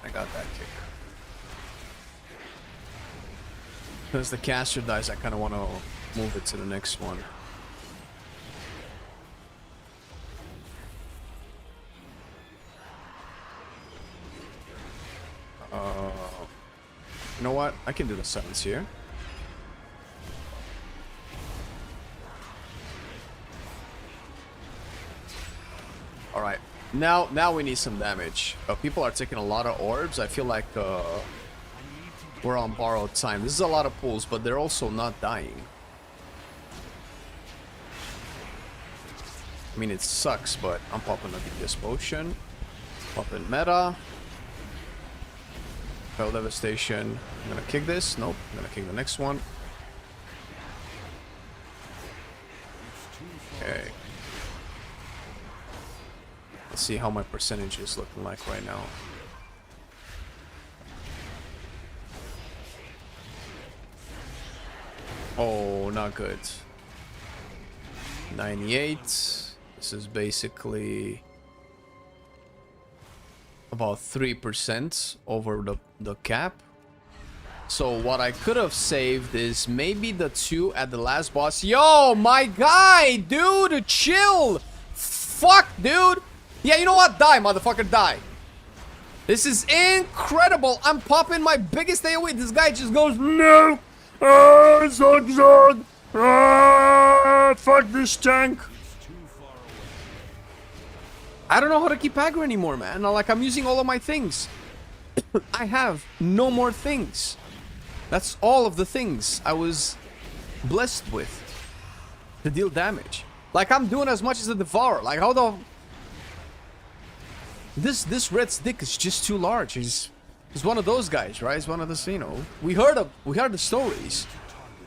I got that kick. Because the caster dies, I kind of want to move it to the next one. You know what? I can do the 7s here. Alright. Now we need some damage. People are taking a lot of orbs. I feel like we're on borrowed time. This is a lot of pulls, but they're also not dying. I mean, it sucks, but I'm popping a DPS potion. Popping meta. Fell devastation. I'm gonna kick this. Nope. I'm gonna kick the next one. Okay. Let's see how my percentage is looking like right now. Oh, not good. 98. This is basically about 3% over the cap. So what I could have saved is maybe the 2 at the last boss. Yo, my guy, dude, chill. Fuck, dude. Yeah, you know what? Die, motherfucker, die. This is incredible. I'm popping my biggest AoE. This guy just goes, no. Zog, zog. Fuck this tank. I don't know how to keep aggro anymore, man. Like, I'm using all of my things. I have no more things. That's all of the things I was blessed with to deal damage. Like, I'm doing as much as the Devourer. Like, how the... This Red's dick is just too large. He's one of those guys, right? He's one of the, you know... We heard the stories.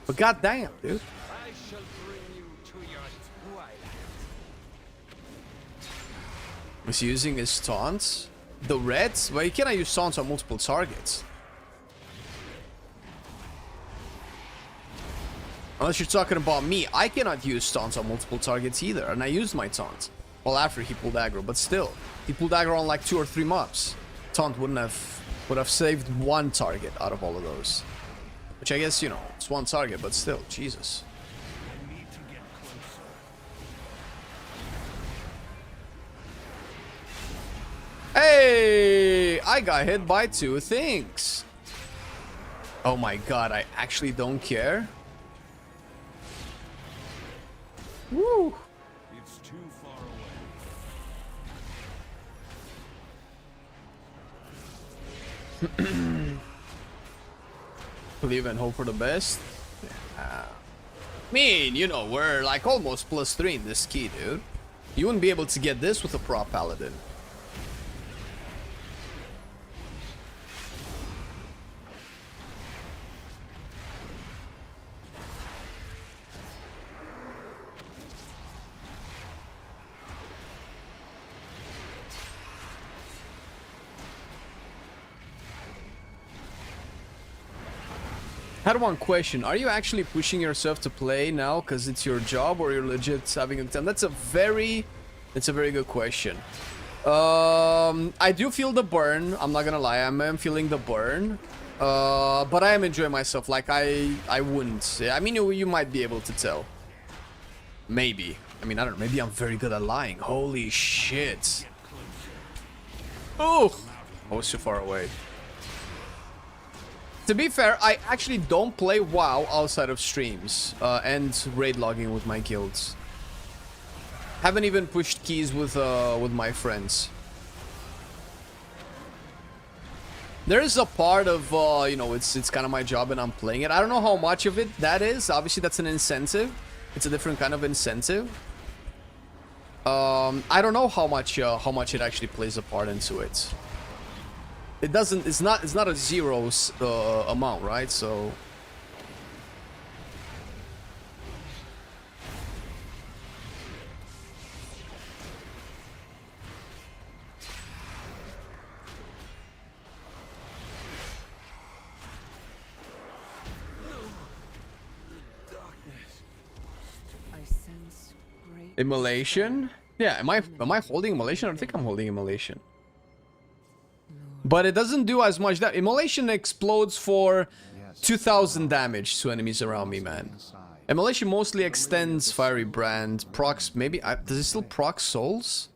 But goddamn, dude. Is he using his taunts? The Reds? Well, you cannot use taunts on multiple targets. Unless you're talking about me, I cannot use taunts on multiple targets either, and I used my taunt. Well, after he pulled aggro, but still, he pulled aggro on like 2 or 3 mobs. Taunt would have saved 1 target out of all of those, which I guess, you know, it's 1 target, but still, Jesus. Hey, I got hit by 2 things. Oh my god, I actually don't care. Woo! It's too far away. Believe and hope for the best. I mean, you know, we're like almost +3 in this key, dude. You wouldn't be able to get this with a prop paladin. I had one question. Are you actually pushing yourself to play now because it's your job, or you're legit having a time? That's a very good question. I do feel the burn. I'm not gonna lie. I'm feeling the burn. But I am enjoying myself. Like, I wouldn't say. I mean, you might be able to tell. Maybe. I mean, I don't know. Maybe I'm very good at lying. Holy shit. Oh! I was so far away. To be fair, I actually don't play WoW outside of streams and raid logging with my guilds. Haven't even pushed keys with my friends. There is a part of you know, it's kind of my job and I'm playing it. I don't know how much of it that is. Obviously, that's an incentive. It's a different kind of incentive. I don't know how much it actually plays a part into it. It doesn't. It's not a zero amount, right? So. Immolation? Yeah, am I holding Immolation? I don't think I'm holding Immolation. But it doesn't do as much. That Immolation explodes for 2,000 damage to enemies around me, man. Immolation mostly extends Fiery Brand, procs, maybe, does it still proc souls?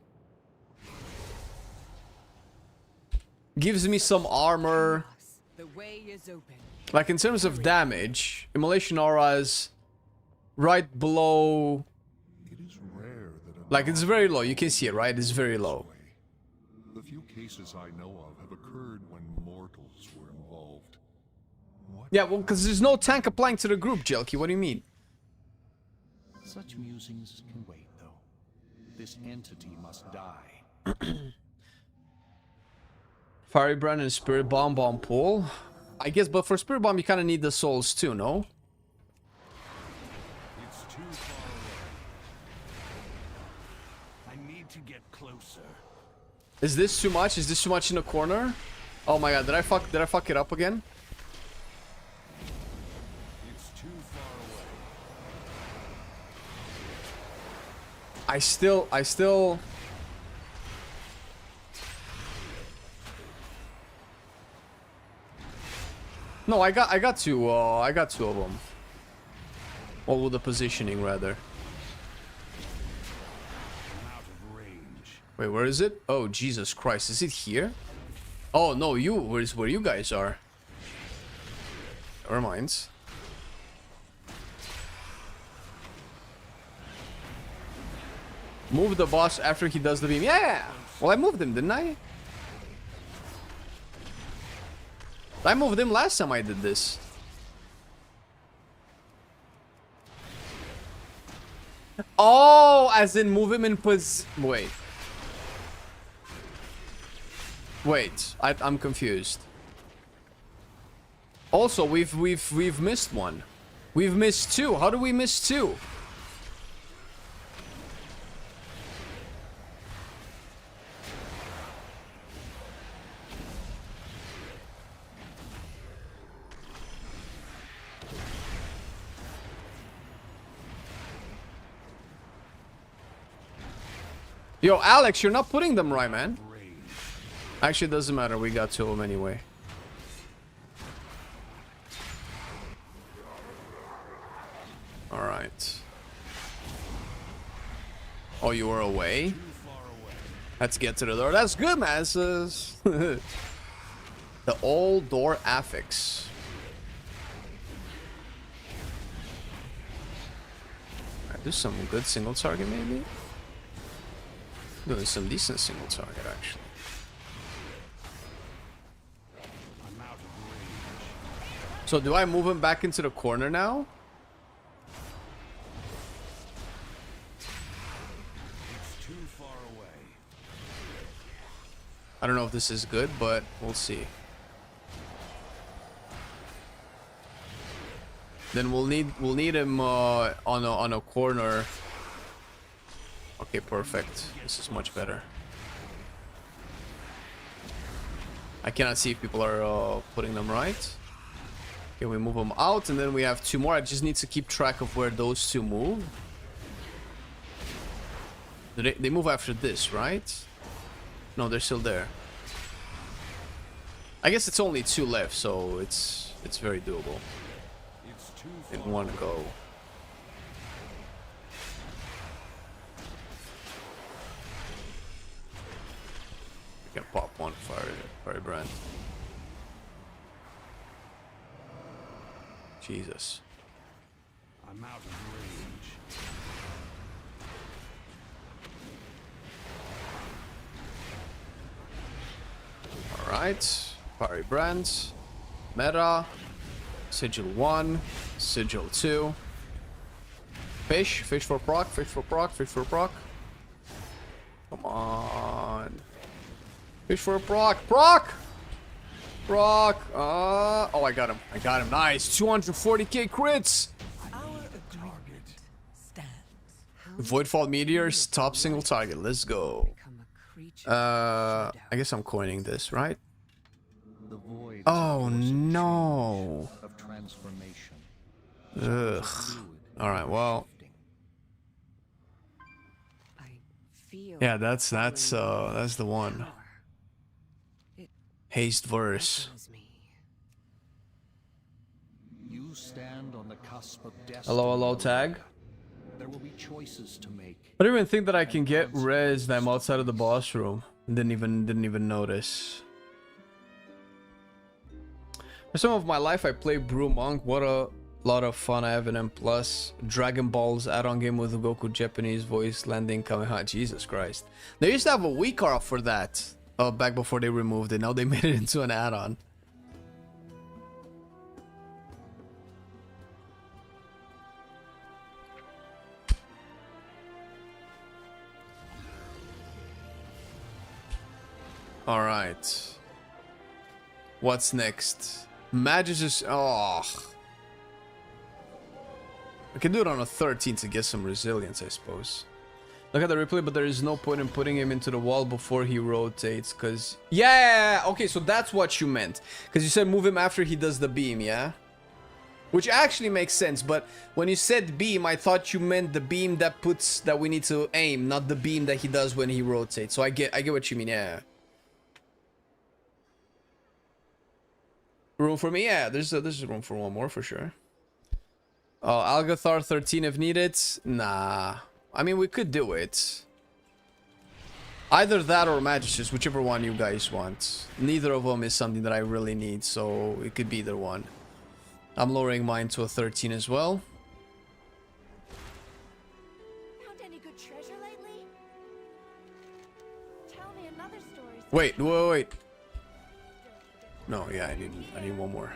Gives me some armor. The way is open. Like, in terms of damage, Immolation Aura is right below. Like, it's very low. You can see it, right? It's very low. The few cases I know of have occurred when mortals were involved. Yeah, well, because there's no tank applying to the group, Jelky. What do you mean? Such musings can wait, though. This entity must die. Fiery Brand and Spirit Bomb pool. I guess, but for Spirit Bomb you kind of need the souls too, no? It's too far away. I need to get closer. Is this too much? Is this too much in the corner? Oh my god, did I fuck it up again? It's too far away. I still No, I got two of them. Or with the positioning rather. Wait, where is it? Oh, Jesus Christ, is it here? Oh no, where's where you guys are? Never mind. Move the boss after he does the beam. Yeah! Well, I moved him, didn't I? I moved him last time I did this. Oh, as in move him in wait. Wait, I'm confused. Also, we've missed one. We've missed two. How do we miss two? Yo, Alex, you're not putting them right, man. Actually, it doesn't matter. We got two of them anyway. Alright. Oh, you were away? Let's get to the door. That's good, man. This is the old door affix. Alright, there's some good single target, maybe? Doing some decent single target, actually. So do I move him back into the corner now? It's too far away. I don't know if this is good, but we'll see. Then we'll need him on a corner. Okay, perfect. This is much better. I cannot see if people are putting them right. Okay, we move them out, and then we have two more. I just need to keep track of where those two move. They move after this, right? No, they're still there. I guess it's only two left, so it's very doable. In one go. We can pop one fire brand. Jesus. I'm out of range. Alright. Fiery Brand. Meta. Sigil 1. Sigil 2. Fish. Fish for proc. Fish for proc. Fish for proc. Come on. Fish for proc. Proc! Proc. Oh, I got him. I got him. Nice. 240k crits. Voidfall Meteors. Top single target. Let's go. I guess I'm coining this, right? Oh no. Ugh. Alright, well. Yeah, that's the one. Haste verse. You stand on the cusp of destiny. Hello, tag. There will be choices to make. I don't even think that I can get res them outside of the boss room. Didn't even notice. For some of my life, I play Brew Monk. What a lot of fun I have in M+. Dragon Ball's add-on game with Goku Japanese voice landing Kamehameha. Jesus Christ. They used to have a week off for that. Back before they removed it. Now they made it into an add-on. Alright. What's next? Magus. Oh. I can do it on a 13 to get some resilience, I suppose. Look at the replay, but there is no point in putting him into the wall before he rotates, because... Yeah! Okay, so that's what you meant. Because you said move him after he does the beam, yeah? Which actually makes sense, but when you said beam, I thought you meant the beam that puts... that we need to aim, not the beam that he does when he rotates. So I get what you mean, yeah. Room for me? Yeah, there's room for one more, for sure. Oh, Algathar 13 if needed? Nah. I mean, we could do it. Either that or Magus, whichever one you guys want. Neither of them is something that I really need, so it could be either one. I'm lowering mine to a 13 as well. Found any good treasure lately? Tell me another story. Wait. No, yeah, I need one more.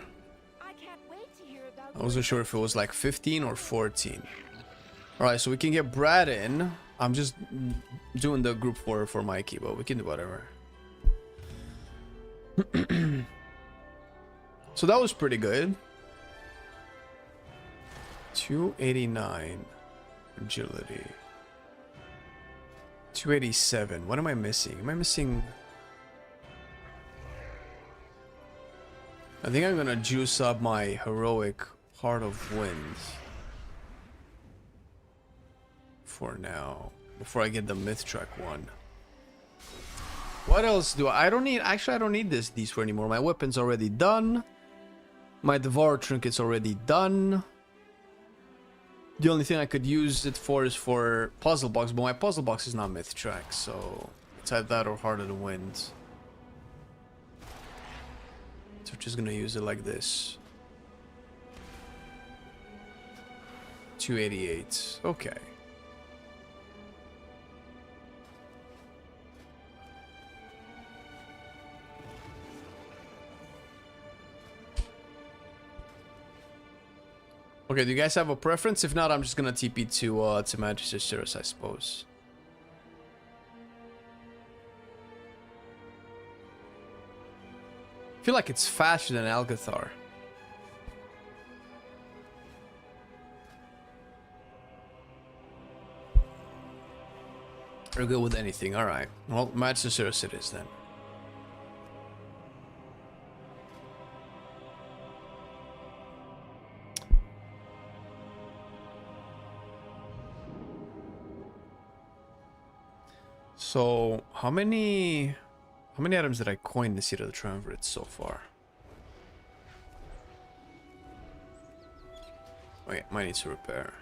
I can't wait to hear about. I wasn't sure if it was like 15 or 14. Alright, so we can get Brad in. I'm just doing the group for Mikey, but we can do whatever. So that was pretty good. 289 agility. 287. What am I missing? Am I missing? I think I'm gonna juice up my heroic Heart of Wind for now, before I get the myth track one. What else do I don't need? Actually, I don't need these for anymore. My weapon's already done. My Devour trinket's already done. The only thing I could use it for is for puzzle box, but my puzzle box is not myth track, so it's either that or Heart of the Wind. So we're just gonna use it like this. 288. Okay. Okay, do you guys have a preference? If not, I'm just gonna TP to Manchester Cirrus, I suppose. I feel like it's faster than Algathar. We're good with anything, alright. Well, Manchester Cirrus it is then. So, how many items did I coin this year to the Triumvirate so far? Okay, might need to repair.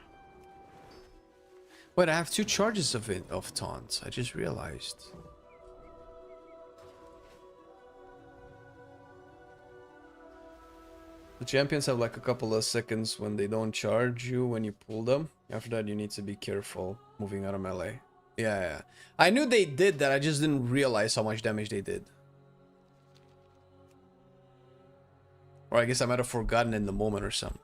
Wait, I have 2 charges of taunts. I just realized. The champions have like a couple of seconds when they don't charge you when you pull them. After that, you need to be careful moving out of melee. Yeah. I knew they did that, I just didn't realize how much damage they did. Or I guess I might have forgotten in the moment or something.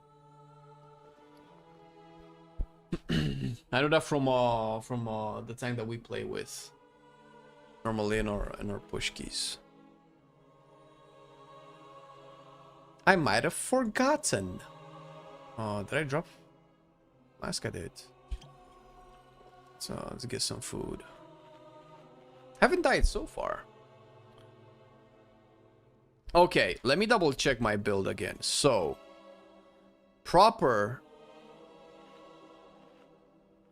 I know that from the tank that we play with. Normally in our push keys. I might have forgotten. Did I drop? Last guy did. So let's get some food. Haven't died so far. Okay, let me double check my build again. So, proper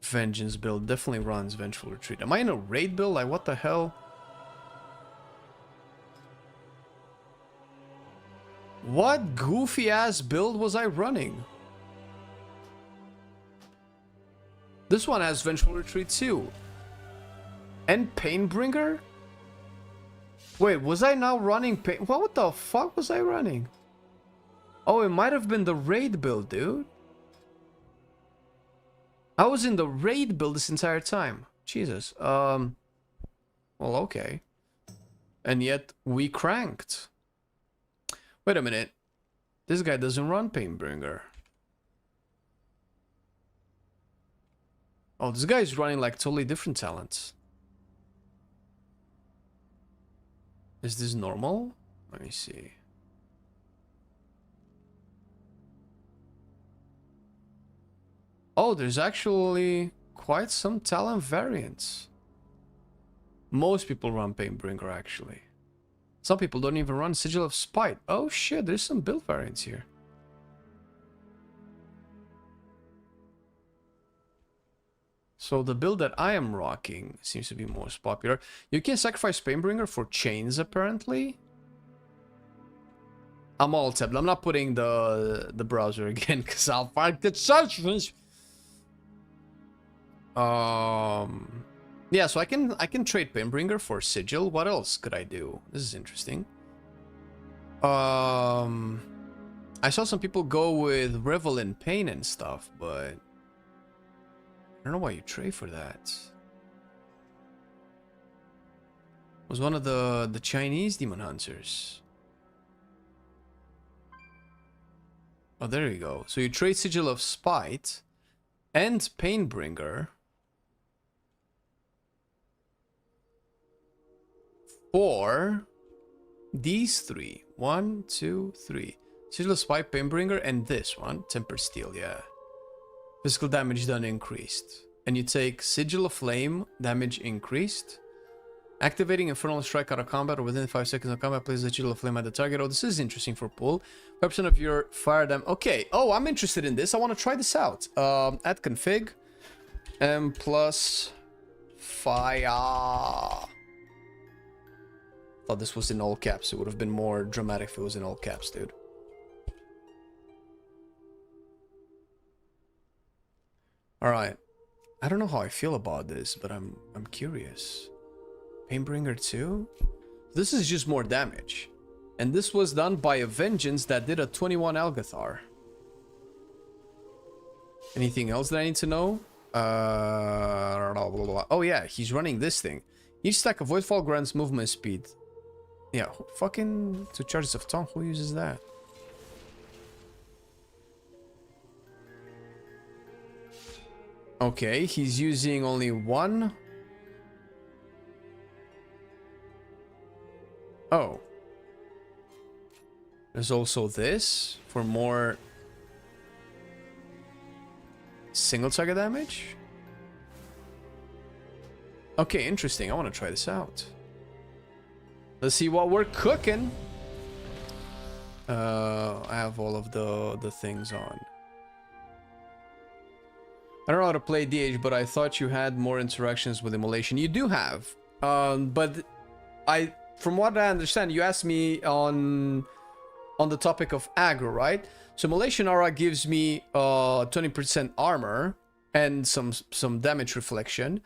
Vengeance build definitely runs Vengeful Retreat. Am I in a raid build? Like, what the hell? What goofy ass build was I running? This one has Vengeful Retreat too. And Painbringer? Wait, was I now running Pain? What the fuck was I running? Oh, it might have been the raid build, dude. I was in the raid build this entire time. Jesus. Well, okay. And yet, we cranked. Wait a minute. This guy doesn't run Painbringer. Oh, this guy's running like totally different talents. Is this normal? Let me see. Oh, there's actually quite some talent variants. Most people run Painbringer, actually. Some people don't even run Sigil of Spite. Oh shit, there's some build variants here. So the build that I am rocking seems to be most popular. You can sacrifice Painbringer for chains, apparently. I'm all tabbed. I'm not putting the browser again because I'll find the sessions. Yeah, so I can trade Painbringer for Sigil. What else could I do? This is interesting. I saw some people go with Revel in Pain and stuff, but I don't know why you trade for that. It was one of the Chinese demon hunters. Oh, there you go. So you trade Sigil of Spite and Painbringer for these three. 1, 2, 3. Sigil of Spite, Painbringer, and this one. Temper Steel, yeah. Physical damage done increased. And you take Sigil of Flame, damage increased. Activating Infernal Strike out of combat or within 5 seconds of combat, place the Sigil of Flame at the target. Oh, this is interesting for pull. 5% of your fire damage. Okay. Oh, I'm interested in this. I want to try this out. Add config. M plus fire. Thought this was in all caps. It would have been more dramatic if it was in all caps, dude. Alright. I don't know how I feel about this, but I'm curious. Painbringer 2? This is just more damage. And this was done by a Vengeance that did a 21 Algathar. Anything else that I need to know? Oh yeah, he's running this thing. Each stack of Voidfall grants movement speed. Yeah, fucking 2 charges of Tongue. Who uses that? Okay, he's using only 1. Oh. There's also this for more single target damage. Okay, interesting. I want to try this out. Let's see what we're cooking. I have all of the things on. I don't know how to play DH, but I thought you had more interactions with Immolation. You do have. But from what I understand, you asked me on the topic of aggro, right? So Immolation Aura gives me 20% armor and some damage reflection.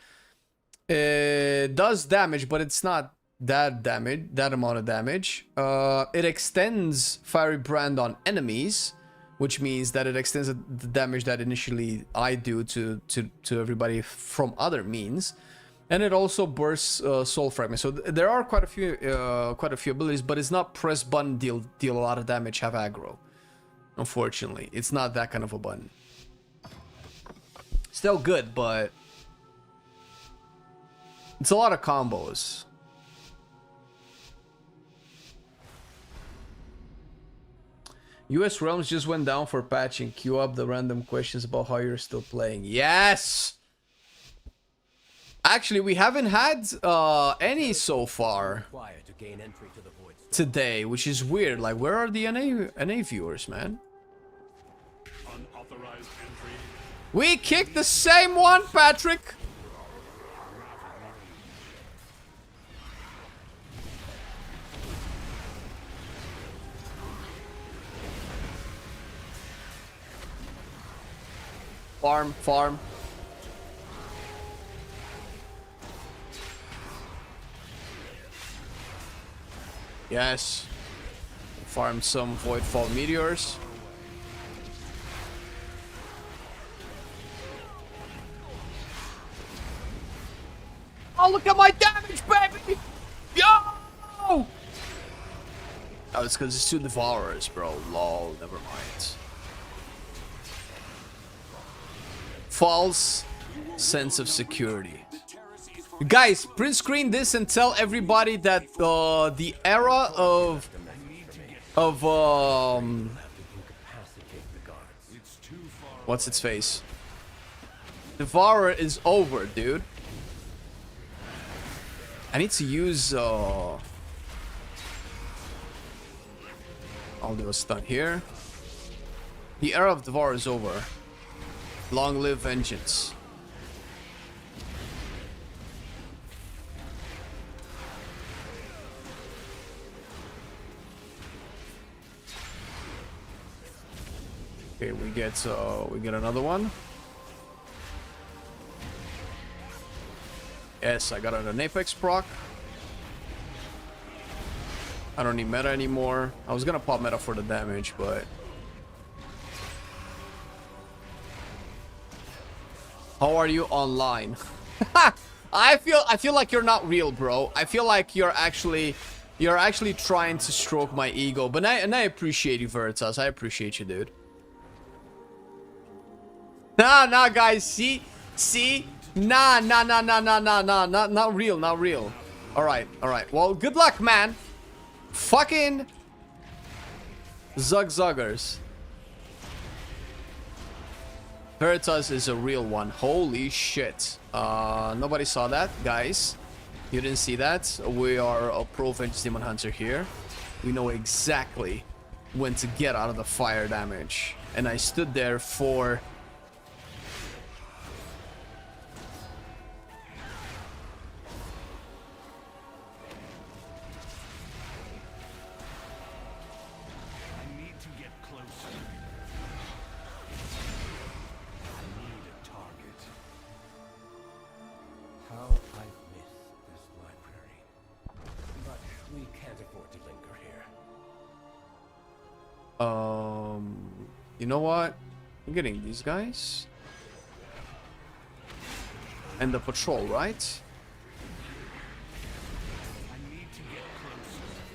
It does damage, but it's not that amount of damage. It extends Fiery Brand on enemies, which means that it extends the damage that initially I do to everybody from other means. And it also bursts Soul Fragment. So there are quite a few abilities, but it's not press button, deal a lot of damage, have aggro. Unfortunately, it's not that kind of a button. Still good, but it's a lot of combos. US Realms just went down for patching. Queue up the random questions about how you're still playing. Yes! Actually, we haven't had any so far today, which is weird. Like, where are the NA viewers, man? We kicked the same one, Patrick! Farm. Yes. Farm some Voidfall Meteors. Oh, look at my damage, baby! Yo! Oh, it's because it's 2 Devourers, bro. Lol, never mind. False sense of security. Guys, print screen this and tell everybody that the era of what's its face? Devourer is over, dude. I need to use... I'll do a stun here. The era of Devourer is over. Long live vengeance. Okay, we get another one. Yes, I got an Apex proc. I don't need meta anymore. I was gonna pop meta for the damage, but how are you online? I feel like you're not real, bro. I feel like you're actually trying to stroke my ego. But I appreciate you, Veritas. I appreciate you, dude. Nah, guys. See? Nah, not real. All right. Well, good luck, man. Fucking Zugzuggers. Veritas is a real one. Holy shit. Nobody saw that, guys. You didn't see that. We are a pro Vengeance Demon Hunter here. We know exactly when to get out of the fire damage. And I stood there for... You know what? I'm getting these guys. And the patrol, right?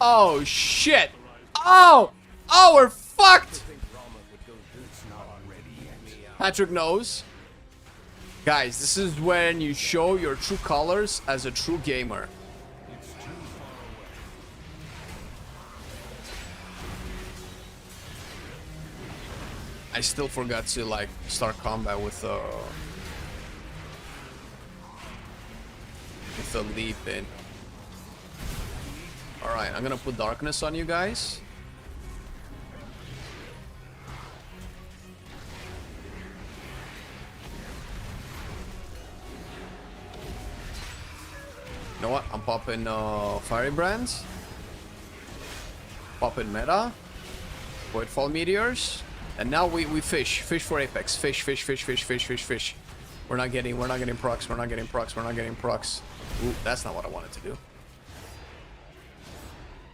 Oh, shit! Oh! Oh, we're fucked! Patrick knows. Guys, this is when you show your true colors as a true gamer. I still forgot to like start combat with a leap in. All right, I'm gonna put darkness on you guys. You know what? I'm popping fiery brands. Popping meta. Voidfall meteors. And now we fish for Apex. Fish. We're not getting procs. We're not getting procs. Ooh, that's not what I wanted to do.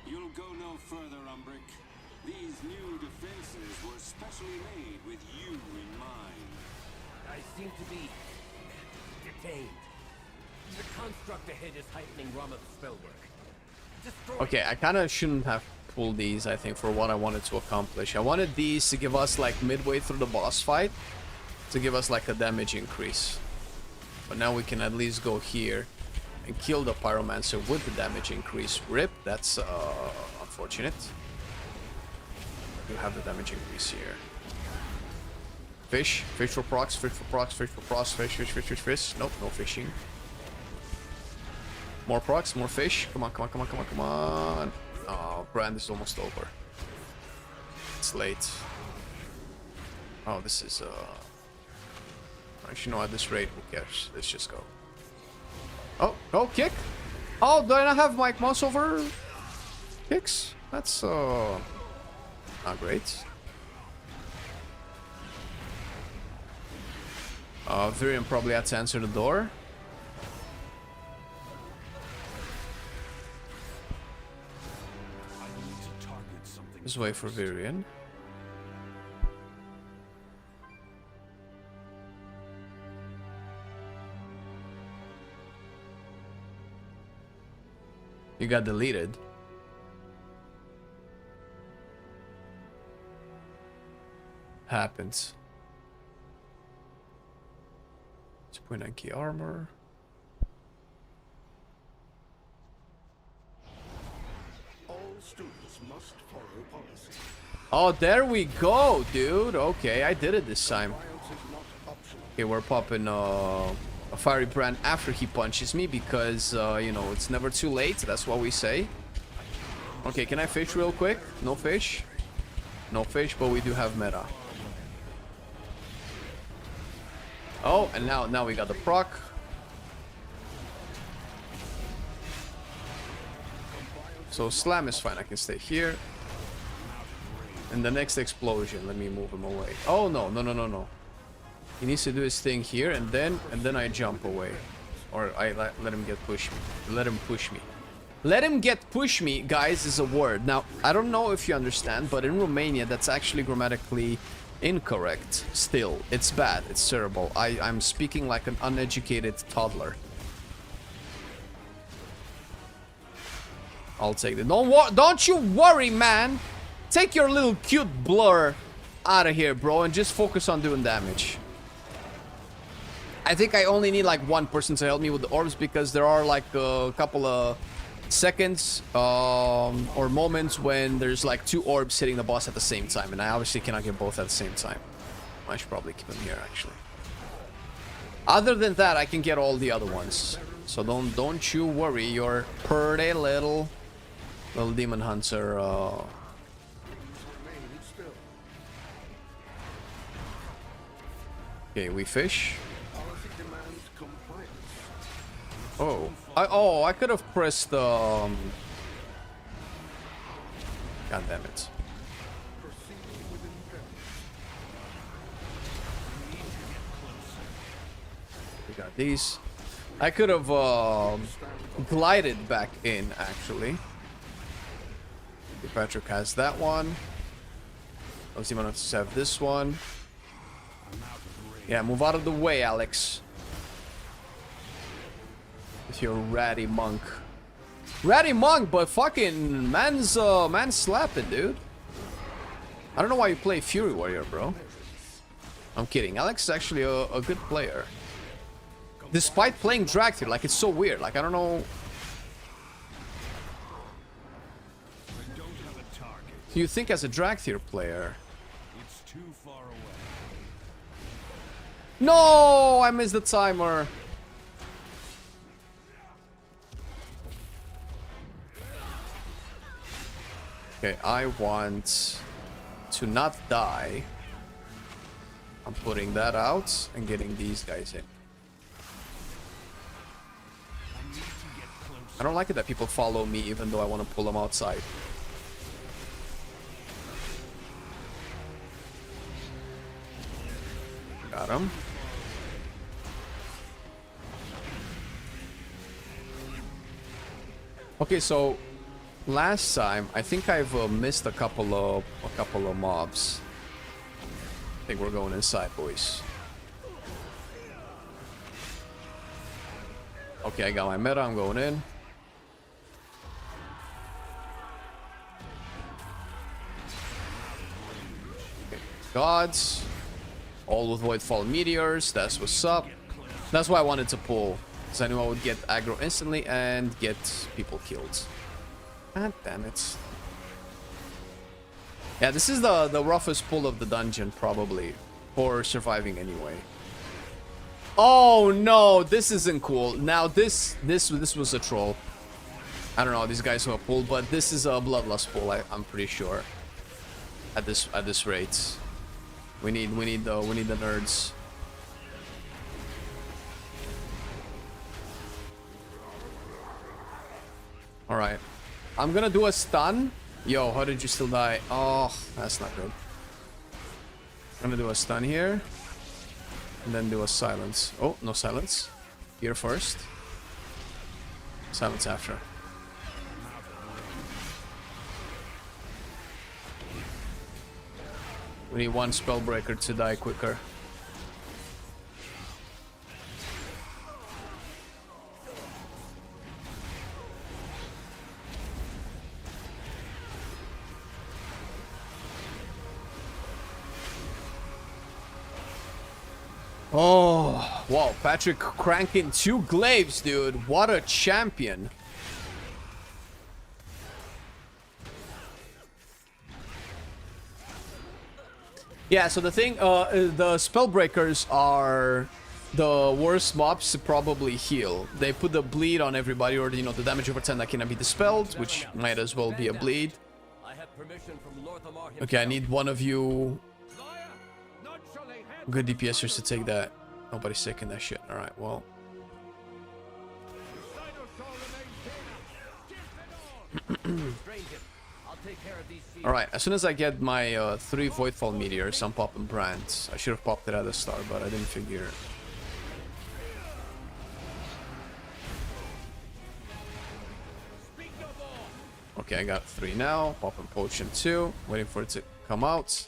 You'll go no further, Umbric. These new defenses were specially made with you in mind. I seem to be detained. The construct ahead is heightening Rama's spellwork. Destroy. Okay, I kind of shouldn't have pulled these, I think, for what I wanted to accomplish. I wanted these to give us, like, midway through the boss fight, to give us, like, a damage increase. But now we can at least go here and kill the Pyromancer with the damage increase. RIP, that's unfortunate. You have the damage increase here. Fish for procs, fish. Nope, no fishing. More procs, more fish. Come on. Oh, Brand is almost over. It's late. Oh, this is actually, no, at this rate, who cares? Let's just go. Oh, kick! Oh, do I not have my mouse over kicks? That's not great. Virion probably had to answer the door. Just wait for Virion. You got deleted. Happens. 2.9 key armor. All students must follow policy. Oh, there we go, dude. Okay, I did it this time. Violence is not Okay, we're popping a fiery brand after he punches me because, you know, it's never too late. That's what we say. Okay, can I fish real quick? No fish? No fish, but we do have meta. Oh, and now we got the proc. So slam is fine. I can stay here. And the next explosion, let me move him away. Oh no, no, no, no, no. He needs to do his thing here, and then I jump away, or I let him get push me. Let him push me. Let him get push me, guys, is a word. Now I don't know if you understand, but in Romania that's actually grammatically incorrect. Still, it's bad. It's terrible. I'm speaking like an uneducated toddler. I'll take it. Don't you worry, man. Take your little cute blur out of here, bro, and just focus on doing damage. I think I only need like one person to help me with the orbs because there are like a couple of seconds or moments when there's like 2 orbs hitting the boss at the same time, and I obviously cannot get both at the same time. I should probably keep them here, actually. Other than that, I can get all the other ones. So don't you worry, your pretty little demon hunter. Okay, we fish. Oh, I could have pressed God damn it. We got these. I could have glided back in, actually. Patrick has that one. Ozymandias have this one. Yeah, move out of the way, Alex. With your ratty monk. Ratty monk, but fucking man's slapping, dude. I don't know why you play Fury Warrior, bro. I'm kidding. Alex is actually a good player. Despite playing Dragthier, like, it's so weird. Like, I don't know. Do you think as a Dragthier player? It's too far away. No, I missed the timer. Okay, I want to not die. I'm putting that out and getting these guys in. I don't like it that people follow me even though I want to pull them outside. Got him. Okay, so last time I think I've missed a couple of mobs. I think we're going inside, boys. Okay, I got my meta. I'm going in. Okay, gods. All with Voidfall Meteors. That's what's up. That's why I wanted to pull. Because I knew I would get aggro instantly and get people killed. God damn it. Yeah, this is the roughest pull of the dungeon, probably. For surviving anyway. Oh no, this isn't cool. Now this was a troll. I don't know these guys who have pulled, but this is a bloodlust pull. I'm pretty sure. At this rate, we need the nerds. All right, I'm gonna do a stun. Yo, how did you still die? Oh, that's not good. I'm gonna do a stun here. And then do a silence. Oh, no silence. Here first. Silence after. We need one spellbreaker to die quicker. Oh, wow, Patrick cranking 2 glaives, dude. What a champion. Yeah, so the thing, the Spellbreakers are the worst mobs to probably heal. They put the bleed on everybody, or, you know, the damage over 10 that cannot be dispelled, which might as well be a bleed. Okay, I need one of you good DPSers to take that. Nobody's taking that shit. Alright, well. Alright, as soon as I get my 3 Voidfall Meteors, I'm popping Brands. I should have popped it at the start, but I didn't figure. Okay, I got 3 now. Popping Potion 2. Waiting for it to come out.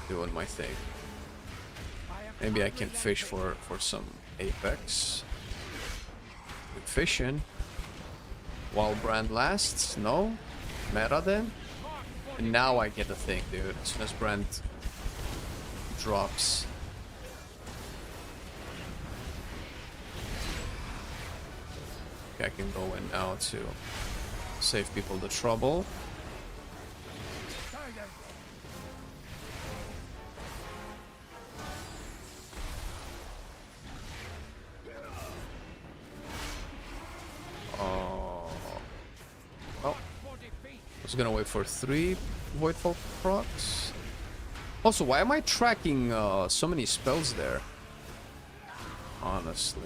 Doing my thing. Maybe I can fish for some Apex. Good fishing. While Brand lasts? No? Meta then? And now I get the thing, dude. As soon as Brand drops. Okay, I can go in now to save people the trouble. I was gonna wait for 3 Voidfall procs. Also, why am I tracking so many spells there? Honestly.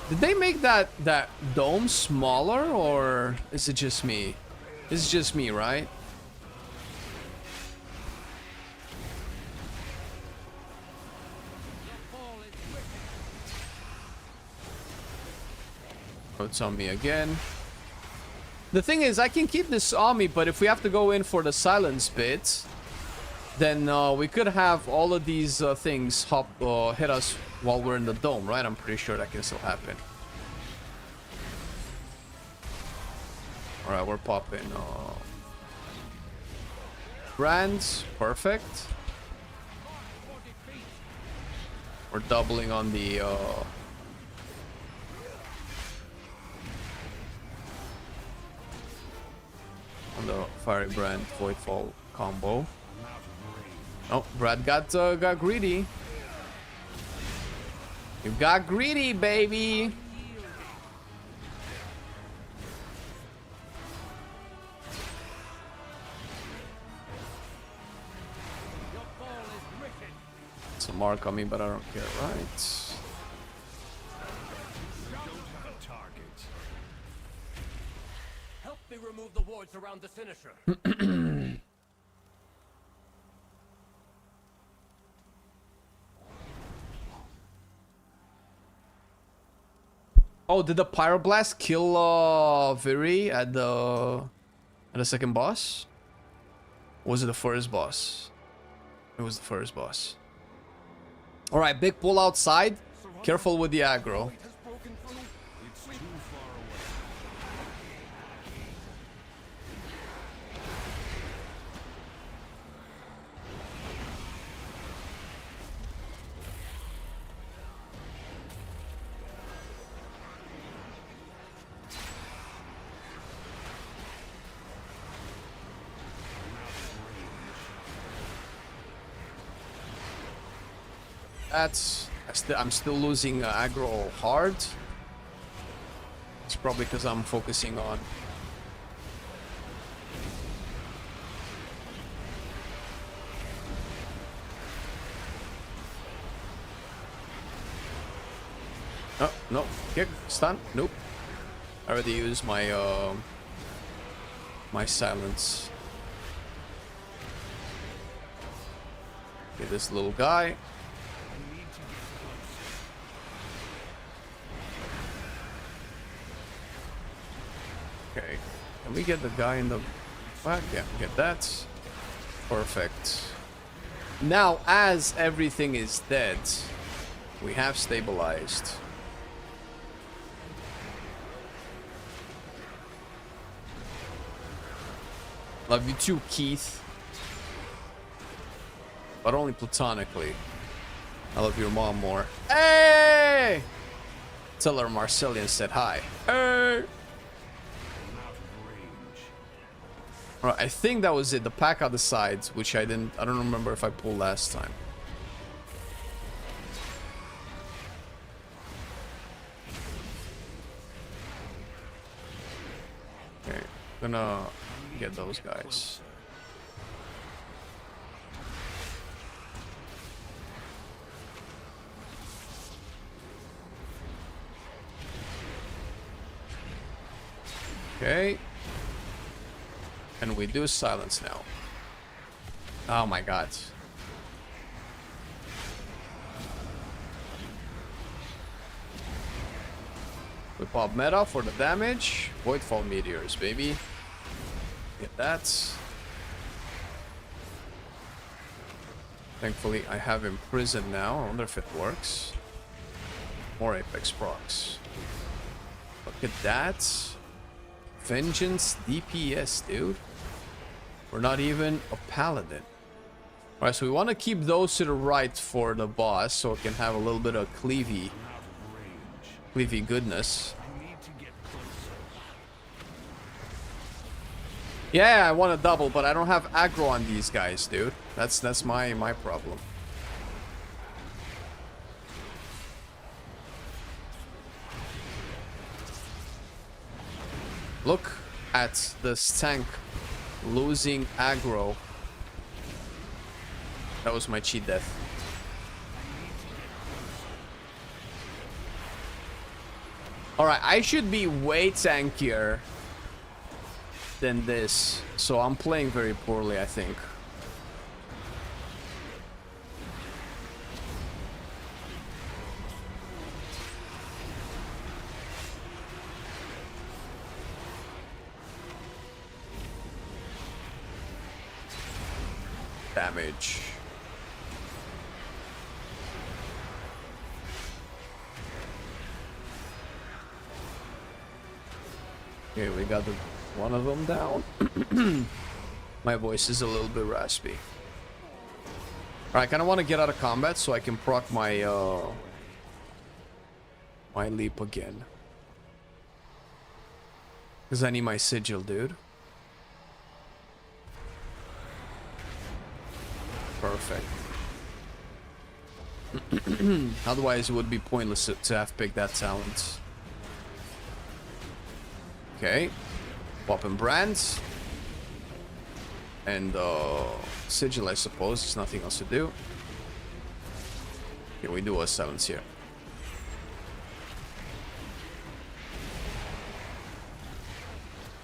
Did they make that dome smaller, or is it just me? It's just me, right? Oh, it's on me again. The thing is, I can keep this on me, but if we have to go in for the silence bit, then we could have all of these things hit us while we're in the dome, right? I'm pretty sure that can still happen. Alright, we're popping Brands, perfect. We're doubling on the Fiery Brand Voidfall combo. Oh, Brad got greedy. You got greedy, baby. It's a mark on me, but I don't care, right? Remove the wards around the Sinister. Oh, did the Pyroblast kill Viri at the second boss? Or was it the first boss? It was the first boss. Alright, big pull outside. Careful with the aggro. I'm still losing aggro hard. It's probably because I'm focusing on oh no, kick, stun, nope. I already used my my silence. Get this little guy. Okay, can we get the guy in the back? Yeah, get that. Perfect. Now, as everything is dead, we have stabilized. Love you too, Keith. But only platonically. I love your mom more. Hey! Tell her Marcelian said hi. Alright, I think that was it. The pack out the sides, which I don't remember if I pulled last time. Okay, gonna get those guys. Okay. And we do silence now. Oh my god. We pop meta for the damage. Voidfall meteors, baby. Get that. Thankfully, I have Imprison now. I wonder if it works. More Apex procs. Look at that. Vengeance DPS, dude. We're not even a paladin. Alright, so we want to keep those to the right for the boss, so it can have a little bit of cleavy goodness. Yeah, I want to double, but I don't have aggro on these guys, dude. That's my problem. Look at this tank losing aggro. That was my cheat death. Alright, I should be way tankier than this. So I'm playing very poorly, I think. Damage. Okay, we got one of them down. My voice is a little bit raspy. Alright, I kind of want to get out of combat so I can proc my my leap again. Because I need my sigil, dude. Perfect. Otherwise, it would be pointless to have picked that talent. Okay. Popping brands. And sigil, I suppose. There's nothing else to do. Okay, we do a silence here.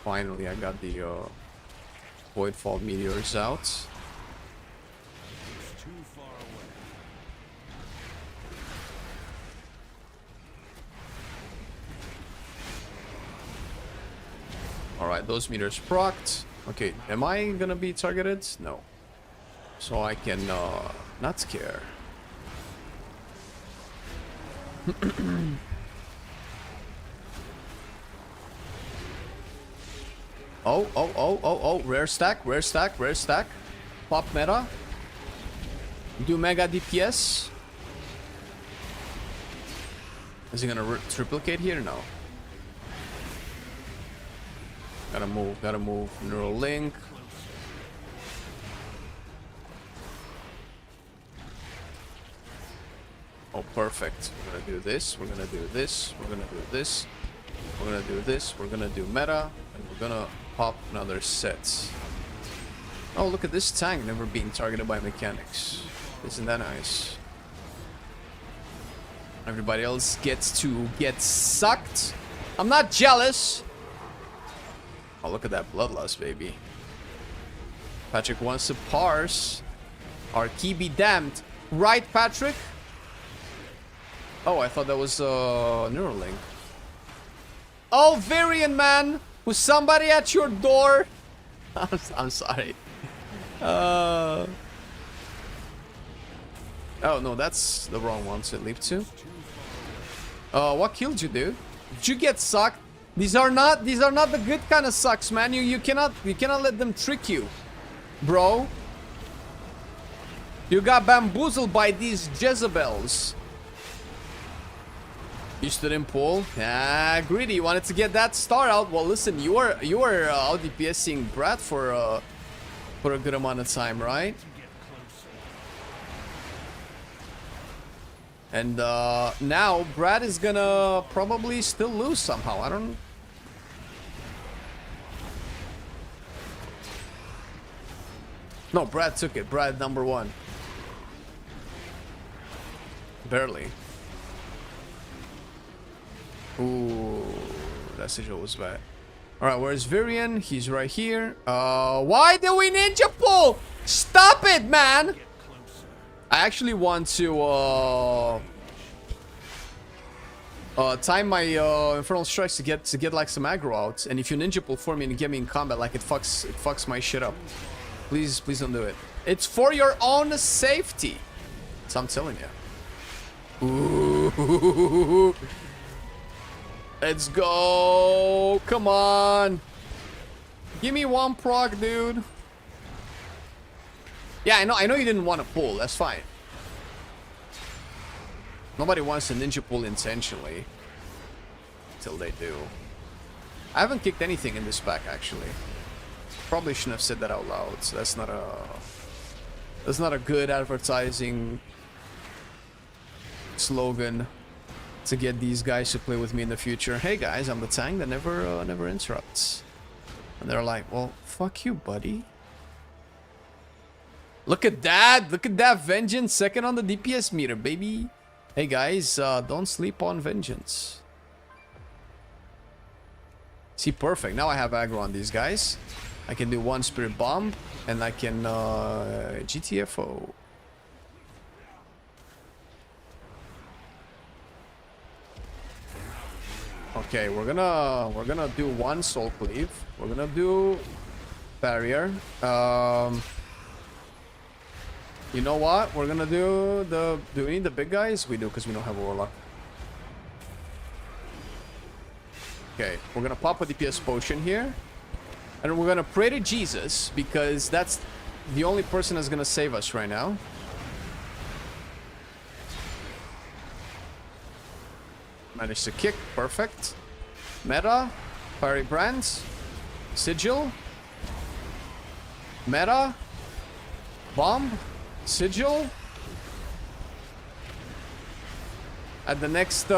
Finally, I got the Voidfall meteors out. Alright, those meters procced. Okay, am I gonna be targeted? No. So I can not scare. Oh, rare stack. Pop meta. Do mega DPS. Is he gonna triplicate here? No. Gotta move. Neural link. Oh, perfect. We're gonna do this. We're gonna do this. We're gonna do this. We're gonna do this. We're gonna do meta. And we're gonna pop another set. Oh, look at this tank never being targeted by mechanics. Isn't that nice? Everybody else gets to get sucked. I'm not jealous. Oh, look at that bloodlust, baby. Patrick wants to parse. Our key be damned. Right, Patrick? Oh, I thought that was Neuralink. Oh, Varian man! Was somebody at your door? I'm sorry. Oh, no, that's the wrong one to leap to. What killed you, dude? Did you get sucked? These are not the good kind of sucks, man. You cannot let them trick you, bro. You got bamboozled by these Jezebels. You stood in pull. Ah, greedy. You wanted to get that star out. Well, listen, you were out DPSing Brad for a good amount of time, right? And now Brad is gonna probably still lose somehow. I don't. No, Brad took it. Brad number 1. Barely. Ooh, that sigil was bad. Alright, where's Virion? He's right here. Why do we ninja pull? Stop it, man! I actually want to time my Infernal Strikes to get like some aggro out. And if you ninja pull for me and get me in combat, like it fucks my shit up. Please don't do it. It's for your own safety. So I'm telling you. Ooh. Let's go. Come on. Give me 1 proc, dude. Yeah, I know you didn't want to pull. That's fine. Nobody wants to ninja pull intentionally. Till they do. I haven't kicked anything in this pack, actually. Probably shouldn't have said that out loud. So that's not a good advertising slogan to get these guys to play with me in the future. Hey guys, I'm the tank that never interrupts. And they're like, well, fuck you, buddy. Look at that! Look at that Vengeance, second on the DPS meter, baby. Hey guys, don't sleep on Vengeance. See, perfect. Now I have aggro on these guys. I can do 1 Spirit Bomb, and I can GTFO. Okay, we're gonna do 1 Soul Cleave. We're gonna do Barrier. You know what? We're gonna do the... Do we need the big guys? We do, because we don't have a Warlock. Okay, we're gonna pop a DPS potion here. And we're gonna pray to Jesus, because that's the only person that's gonna save us right now. Managed to kick, perfect. Meta, Fiery Brands, Sigil, Meta, Bomb, Sigil. At the next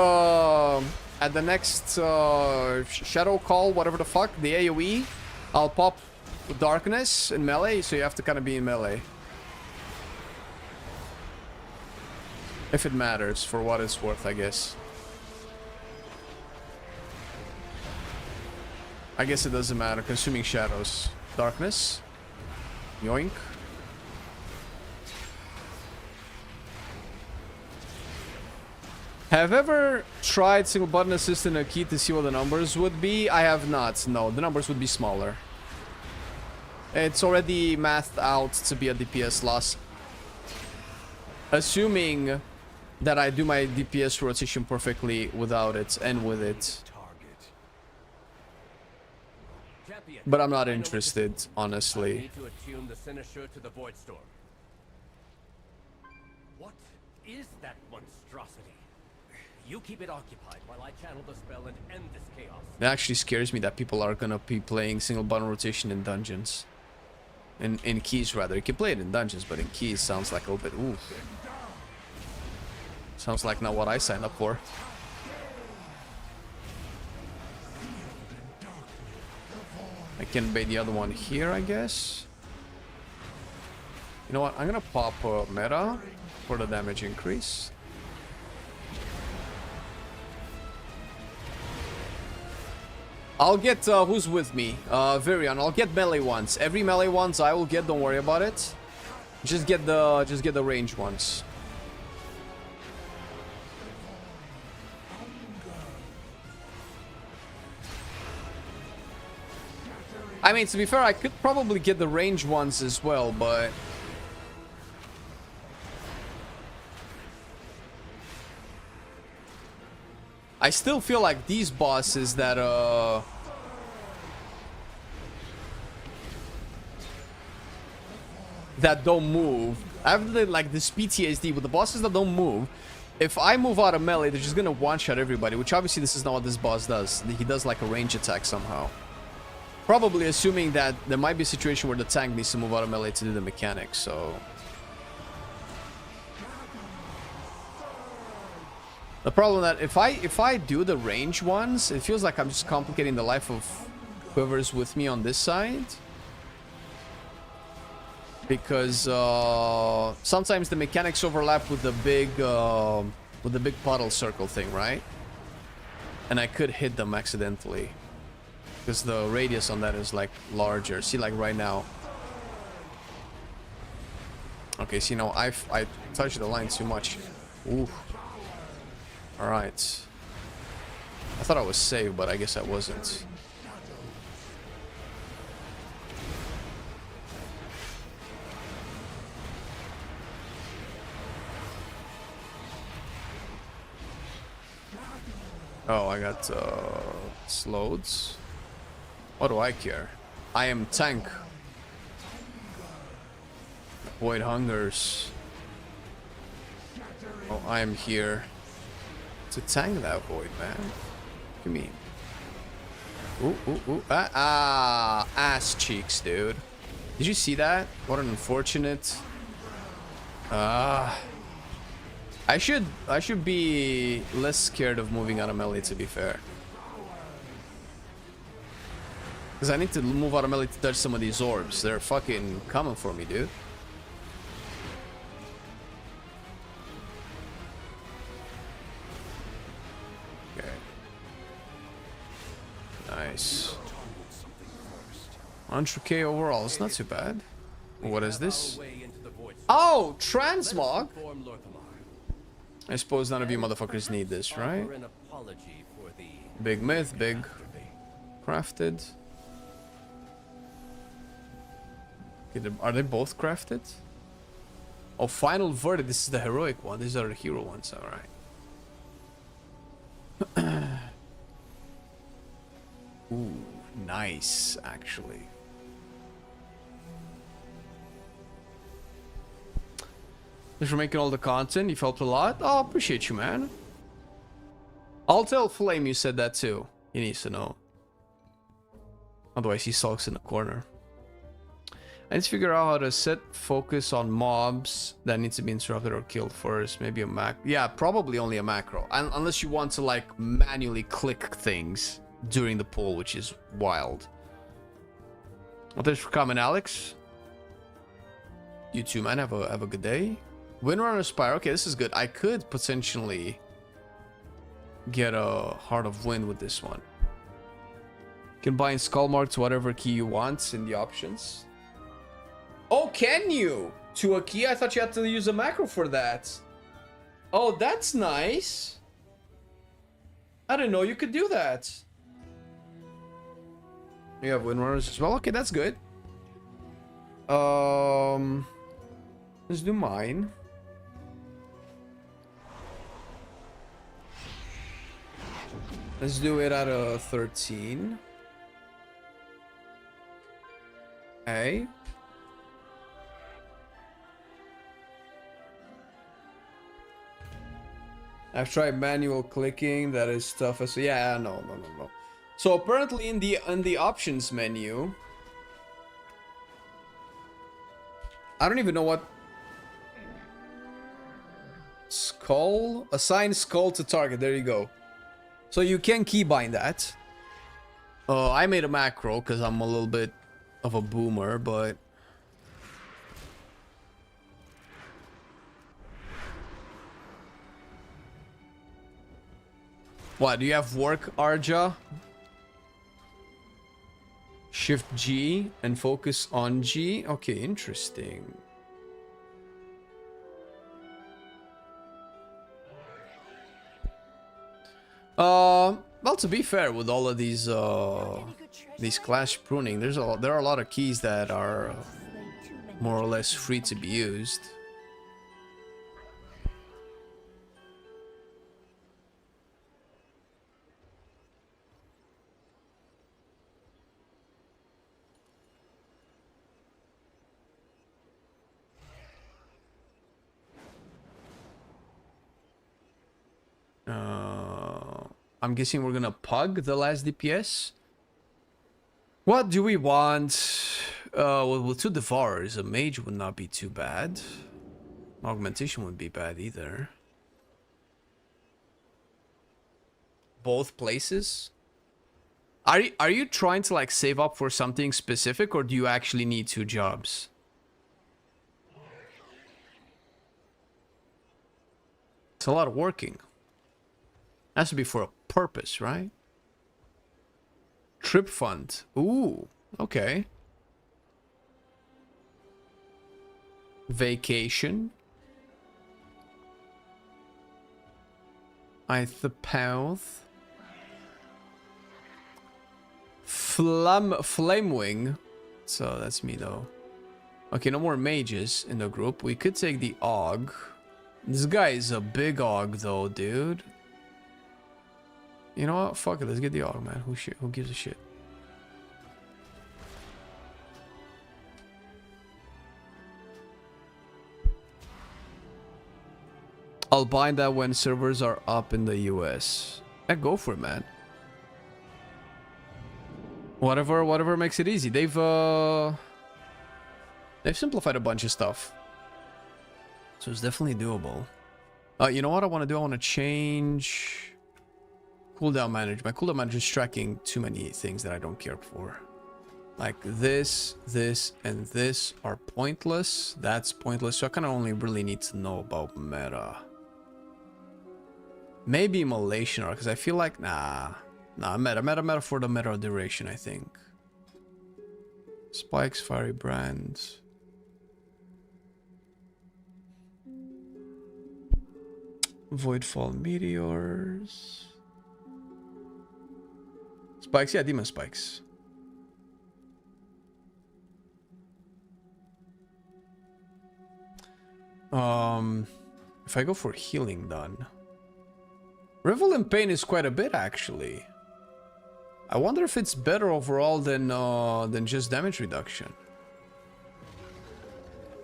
Shadow Call, whatever the fuck, the AoE, I'll pop Darkness in melee, so you have to kind of be in melee. If it matters, for what it's worth, I guess. I guess it doesn't matter. Consuming Shadows. Darkness. Yoink. Have ever tried single button assist in a key to see what the numbers would be? I have not. No, the numbers would be smaller. It's already mathed out to be a DPS loss. Assuming that I do my DPS rotation perfectly without it and with it. But I'm not interested, honestly. I need to attune the Cynosure to the Void Storm. What is that monstrosity? You keep it occupied while I channel the spell and end this chaos. It actually scares me that people are gonna be playing single button rotation in dungeons. In keys, rather. You can play it in dungeons, but in keys sounds like a little bit... Ooh. Sounds like not what I signed up for. I can bait the other one here, I guess. You know what? I'm gonna pop Meta for the damage increase. I'll get who's with me? Virion. I'll get melee ones. Every melee ones I will get. Don't worry about it. Just get the range ones. I mean, to be fair, I could probably get the range ones as well, but... I still feel like these bosses that, that don't move. I have like this PTSD with the bosses that don't move. if I move out of melee, they're just gonna one-shot everybody, which obviously this is not what this boss does. He does like a range attack somehow. Probably assuming that there might be a situation where the tank needs to move out of melee to do the mechanics, so... The problem that if I do the range ones, it feels like I'm just complicating the life of whoever's with me on this side. Because sometimes the mechanics overlap with the big puddle circle thing, right? And I could hit them accidentally. Because the radius on that is like larger. See, like right now. Okay, so you know, I touched the line too much. Ooh. Alright. I thought I was safe, but I guess I wasn't. Oh, I got slowed. What do I care? I am tank. Void hungers. Oh, I am here to tank that void, man. What do you mean? Ooh, ooh, ooh. Ass cheeks, dude. Did you see that? What an unfortunate. I should be less scared of moving out of melee, to be fair. Because I need to move out of melee to touch some of these orbs. They're fucking coming for me, dude. Okay. Nice. 100k overall. It's not too bad. What is this? Oh, transmog. I suppose none of you motherfuckers need this, right? Big myth, big crafted. Okay, are they both crafted? Oh, final verdict. This is the heroic one. These are the hero ones. All right. Ooh, nice, actually. Thanks for making all the content. You've helped a lot. Oh, appreciate you, man. I'll tell Flame you said that too. He needs to know. Otherwise, he sulks in the corner. I need to figure out how to set focus on mobs that need to be interrupted or killed first. Maybe a macro. Yeah, probably only a macro. Unless you want to like manually click things during the pull, which is wild. Well, thanks for coming, Alex. You too, man. Have a good day. Windrunner Spire. Okay, this is good. I could potentially get a Heart of Wind with this one. Combine Skull Mark to whatever key you want in the options. Oh, can you? To a key? I thought you had to use a macro for that. Oh, that's nice. I didn't know you could do that. You have Windrunners as well? Okay, that's good. Let's do mine. Let's do it at a 13. Okay. I've tried manual clicking. That is tough as yeah. No. So apparently in the options menu, I don't even know what skull. Assign skull to target. There you go. So you can keybind that. I made a macro because I'm a little bit of a boomer, but what do you have? Work Arja? Shift G and focus on G. Okay, interesting. Well, to be fair, with all of these clash pruning, there are a lot of keys that are more or less free to be used. I'm guessing we're gonna pug the last DPS. What do we want? Well, with 2 Devourers, a mage would not be too bad. Augmentation wouldn't be bad either. Both places? Are you trying to like save up for something specific, or do you actually need 2 jobs? It's a lot of working. Has to be for a purpose, right? Trip fund. Ooh, okay. Vacation. Path. Flame wing. So that's me though. Okay, no more mages in the group. We could take the Og. This guy is a big Og though, dude. You know what? Fuck it. Let's get the Og, man. Who gives a shit? I'll buy that when servers are up in the US. Yeah, go for it, man. Whatever makes it easy. They've simplified a bunch of stuff. So it's definitely doable. You know what I want to do? I want to change cooldown manager. My cooldown manager is tracking too many things that I don't care for. Like this, and this are pointless. That's pointless. So I kind of only really need to know about meta. Maybe immolation, because I feel like meta for the meta duration, I think. Spikes, fiery brands. Voidfall meteors. Spikes, yeah, demon spikes. If I go for healing done. Revel in Pain is quite a bit, actually. I wonder if it's better overall than just damage reduction.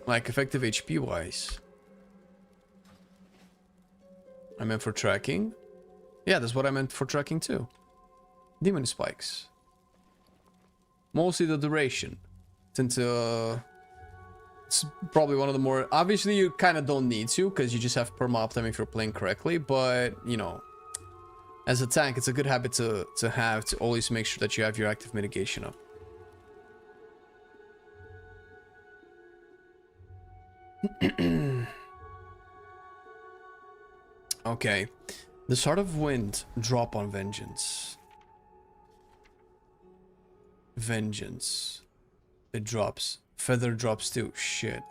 Like, effective HP wise. I meant for tracking. Yeah, that's what I meant for tracking too. Demon spikes. Mostly the duration. Since it's probably one of the more... Obviously, you kind of don't need to, because you just have perma uptime if you're playing correctly. But, you know, as a tank, it's a good habit to have, to always make sure that you have your active mitigation up. Okay. The Sword of Wind, drop on Vengeance. Vengeance. It drops. Feather drops too. Shit.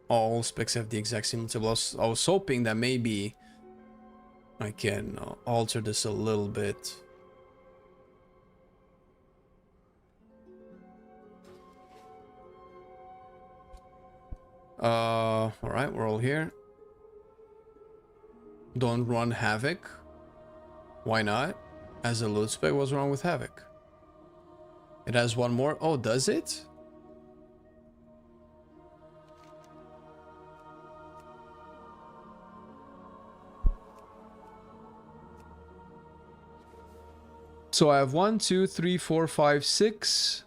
All specs have the exact same multiple. I was hoping that maybe I can alter this a little bit. Alright, we're all here. Don't run Havoc. Why not? As a loot spec, what's wrong with Havoc? It has one more. Oh, does it? So I have 1, 2, 3, 4, 5, 6,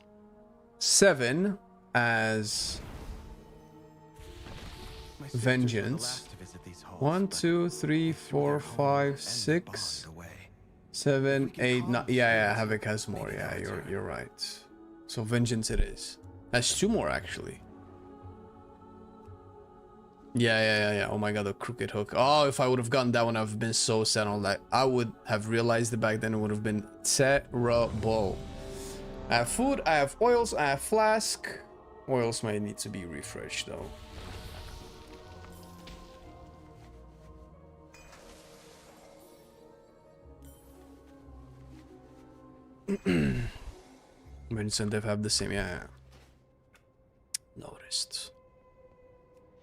7 as Vengeance. 1, 2, 3, 4, 5, 6, 7, 8, 9. Yeah, Havoc has more. Yeah, you're right. So Vengeance it is. That's 2 more actually. Yeah. Oh my god, the crooked hook. Oh, if I would have gotten that one, I've been so sad on that. I would have realized it back then. It would have been terrible. I have food, I have oils, I have flask. Oils might need to be refreshed though. Vengeance and Dev have the same, yeah. Noticed.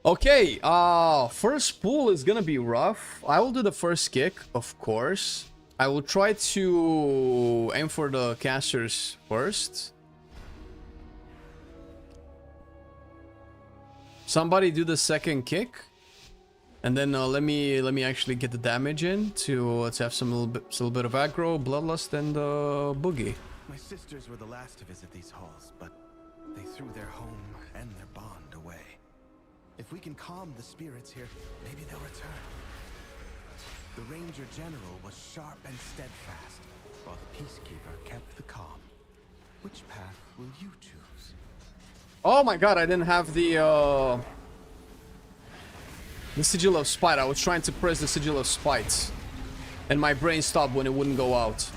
Okay, first pull is gonna be rough. I will do the first kick, of course. I will try to aim for the casters first. Somebody do the second kick. And then let me actually get the damage in to have some little bit of aggro, bloodlust, and boogie. My sisters were the last to visit these halls, but they threw their home and their bond away. If we can calm the spirits here, maybe they'll return. The Ranger General was sharp and steadfast, while the Peacekeeper kept the calm. Which path will you choose? Oh my god, I didn't have the Sigil of Spite. I was trying to press the Sigil of Spite, and my brain stopped when it wouldn't go out.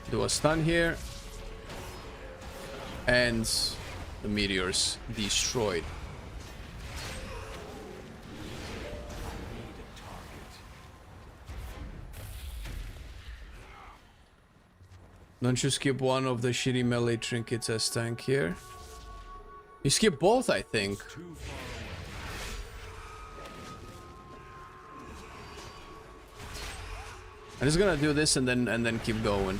Do a stun here. And the meteors destroyed. Don't you skip one of the shitty melee trinkets as tank here? You skip both, I think. I'm just gonna do this and then keep going.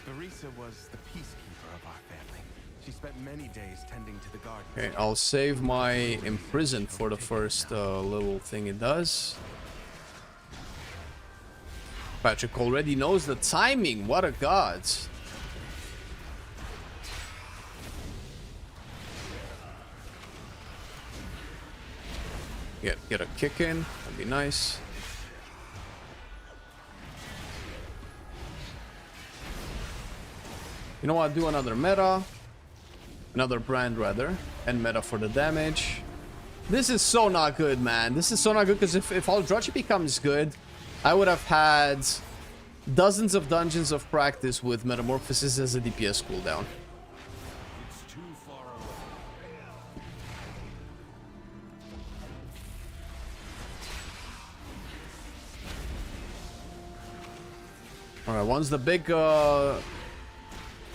Barisa was the peacekeeper of our family. She spent many days tending to the garden. Okay, I'll save my imprisoned for the first little thing it does. Patrick already knows the timing. What a god. Get a kick in. That'd be nice. You know what? Do another meta. Another brand, rather. And meta for the damage. This is so not good, man. This is so not good, because if Aldrochi becomes good, I would have had dozens of dungeons of practice with Metamorphosis as a DPS cooldown. It's too far away. Alright, once the big,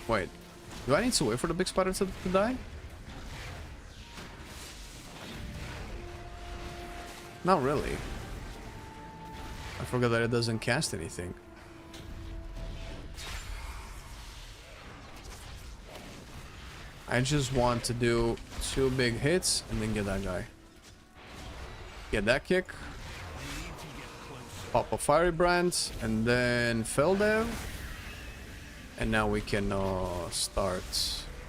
wait. Do I need to wait for the big spider to die? Not really. I forgot that it doesn't cast anything. I just want to do 2 big hits and then get that guy. Get that kick. Pop a Fiery Brand and then Feldev. And now we can start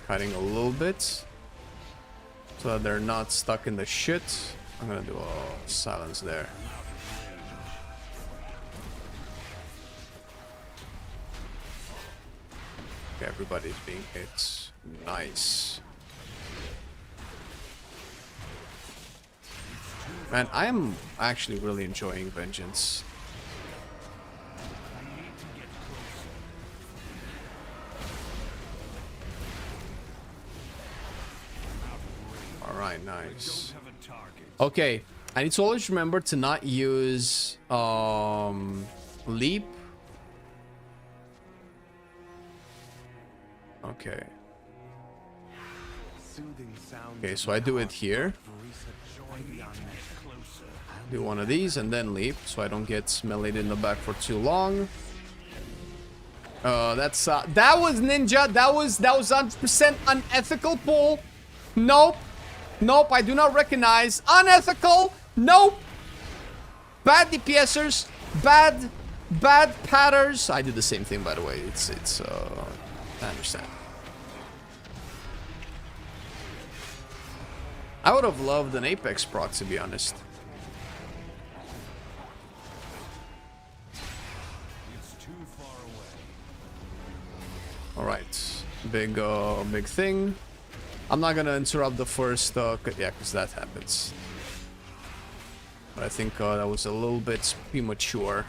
cutting a little bit so that they're not stuck in the shit. I'm gonna do a silence there. Okay, everybody's being hit. Nice. Man, I am actually really enjoying Vengeance. Alright, nice. Okay, I need to always remember to not use leap. Okay. Okay, so I do it here. Do one of these and then leap, so I don't get meleeed in the back for too long. That's that was ninja. That was 100% unethical pull. Nope. Nope, I do not recognize. Unethical. Nope. Bad DPSers. Bad patters. I did the same thing, by the way. It's I understand. I would have loved an Apex proc, to be honest. Alright, big thing. I'm not gonna interrupt the first, yeah, because that happens. But I think that was a little bit premature.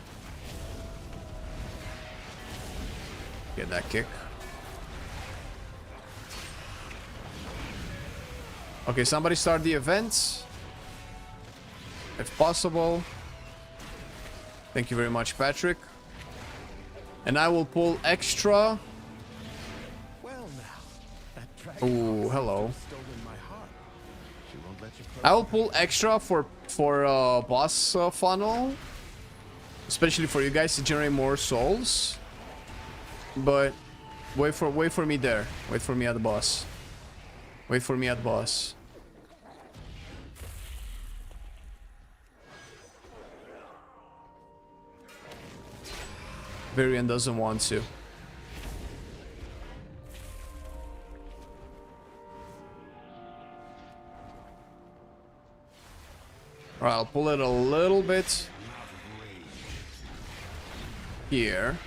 Get that kick. Okay, somebody start the event, if possible. Thank you very much, Patrick. And I will pull extra. Ooh, hello. I will pull extra for boss funnel, especially for you guys to generate more souls. But wait for me there. Wait for me at the boss. Wait for me at the boss. Varian doesn't want to. Alright, I'll pull it a little bit here.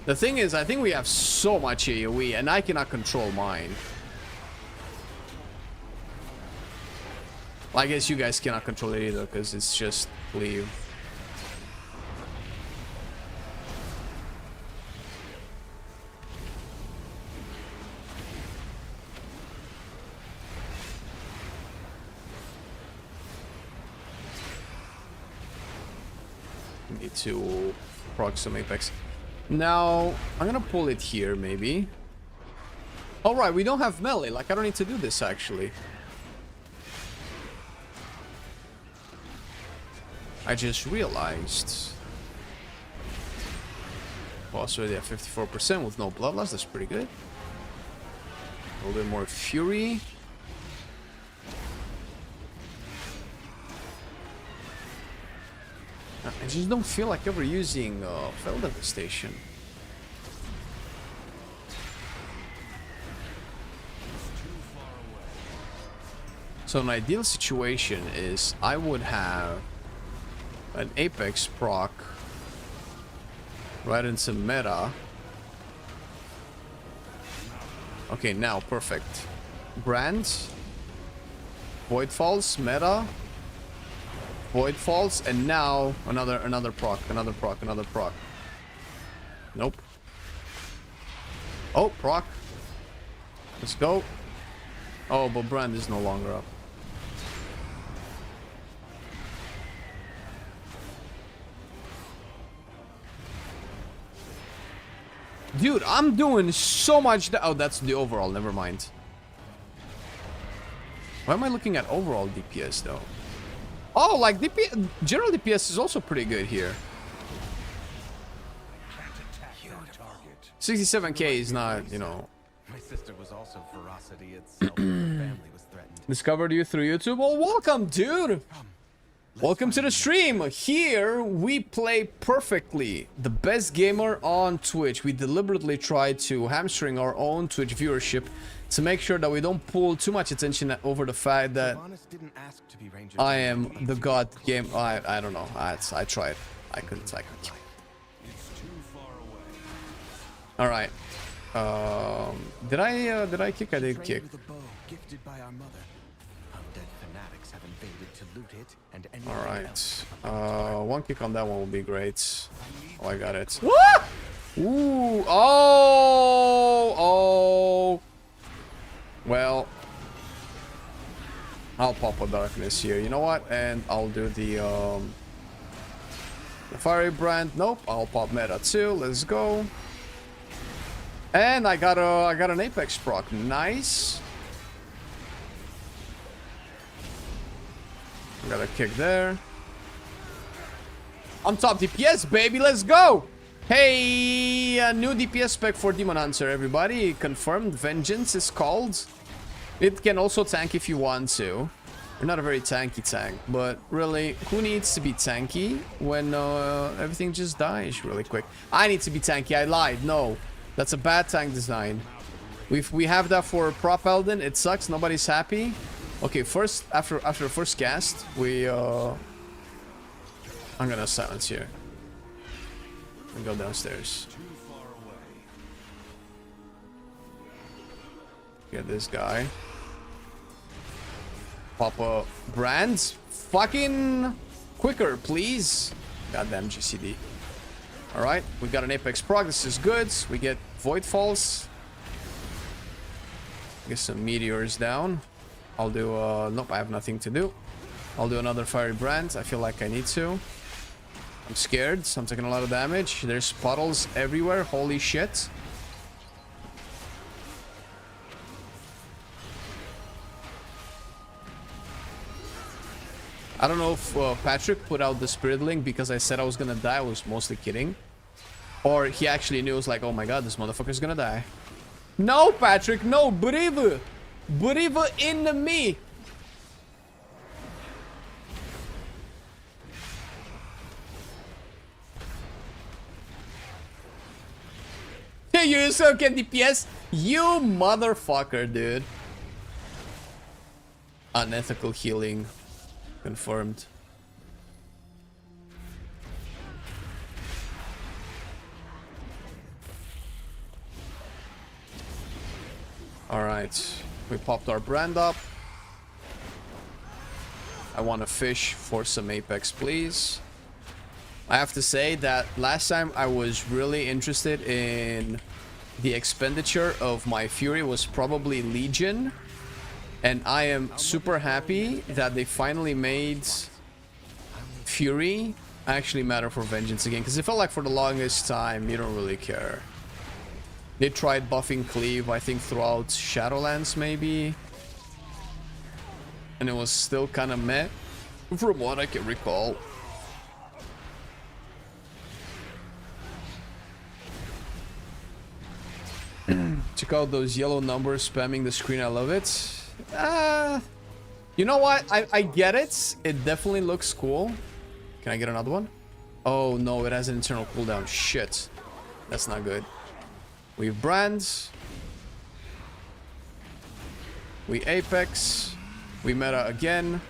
The thing is, I think we have so much AoE, and I cannot control mine. Well, I guess you guys cannot control it either, because it's just leave. Need to proc some Apex. Now, I'm gonna pull it here, maybe. Alright, we don't have melee. Like, I don't need to do this, actually. I just realized. Boss already at 54% with no bloodlust. That's pretty good. A little bit more fury. I just don't feel like ever using Fell Devastation. So an ideal situation is I would have an Apex proc right into meta. Okay, now perfect. Brand, Void Falls, meta. Void Falls, and now another proc. Nope. Oh, proc. Let's go. Oh, but Brand is no longer up. Dude, I'm doing so much. Oh, that's the overall. Never mind. Why am I looking at overall DPS though? Oh, like DPS, general DPS is also pretty good here. 67k is not, you know. My sister was also ferocity itself. Family was threatened. Discovered you through YouTube. Well, welcome, dude. Welcome to the stream. Here we play perfectly. The best gamer on Twitch. We deliberately try to hamstring our own Twitch viewership to make sure that we don't pull too much attention over the fact that I am the god game. I don't know. I tried. I couldn't. All right. Did I kick? I did kick. All right. One kick on that one will be great. Oh, I got it. Ooh. Oh. Well, I'll pop a darkness here. You know what? And I'll do the fiery brand. Nope. I'll pop meta too. Let's go. And I got an Apex proc. Nice. Got a kick there. I'm top DPS, baby. Let's go. Hey, a new DPS spec for Demon Hunter, everybody. Confirmed. Vengeance is called. It can also tank if you want to. You're not a very tanky tank, but really, who needs to be tanky when everything just dies really quick? I need to be tanky. I lied. No, that's a bad tank design. We have that for Prop Elden. It sucks. Nobody's happy. Okay, first after first cast, I'm gonna silence here. And go downstairs. Get this guy. Pop a brand. Fucking quicker, please. Goddamn GCD. Alright, we got an Apex proc. This is good. We get Void Falls. Get some meteors down. I'll do, nope, I have nothing to do. I'll do another fiery brand. I feel like I need to. I'm scared, so I'm taking a lot of damage. There's puddles everywhere. Holy shit. I don't know if Patrick put out the spirit link because I said I was gonna die. I was mostly kidding. Or he actually knew. It was like, oh my god, this motherfucker's gonna die. No, Patrick, no, believe. Believe in me. Hey, you so can DPS? You motherfucker, dude. Unethical healing. Confirmed. Alright. We popped our brand up. I want to fish for some Apex, please. I have to say that last time I was really interested in the expenditure of my Fury was probably Legion. And I am super happy that they finally made Fury actually matter for Vengeance again. Because it felt like for the longest time, you don't really care. They tried buffing Cleave, I think, throughout Shadowlands, maybe. And it was still kind of meh, from what I can recall. Check out those yellow numbers spamming the screen. I love it. You know what? I get it. It definitely looks cool. Can I get another one? Oh no, it has an internal cooldown. Shit. That's not good. We have brands. We Apex. We meta again.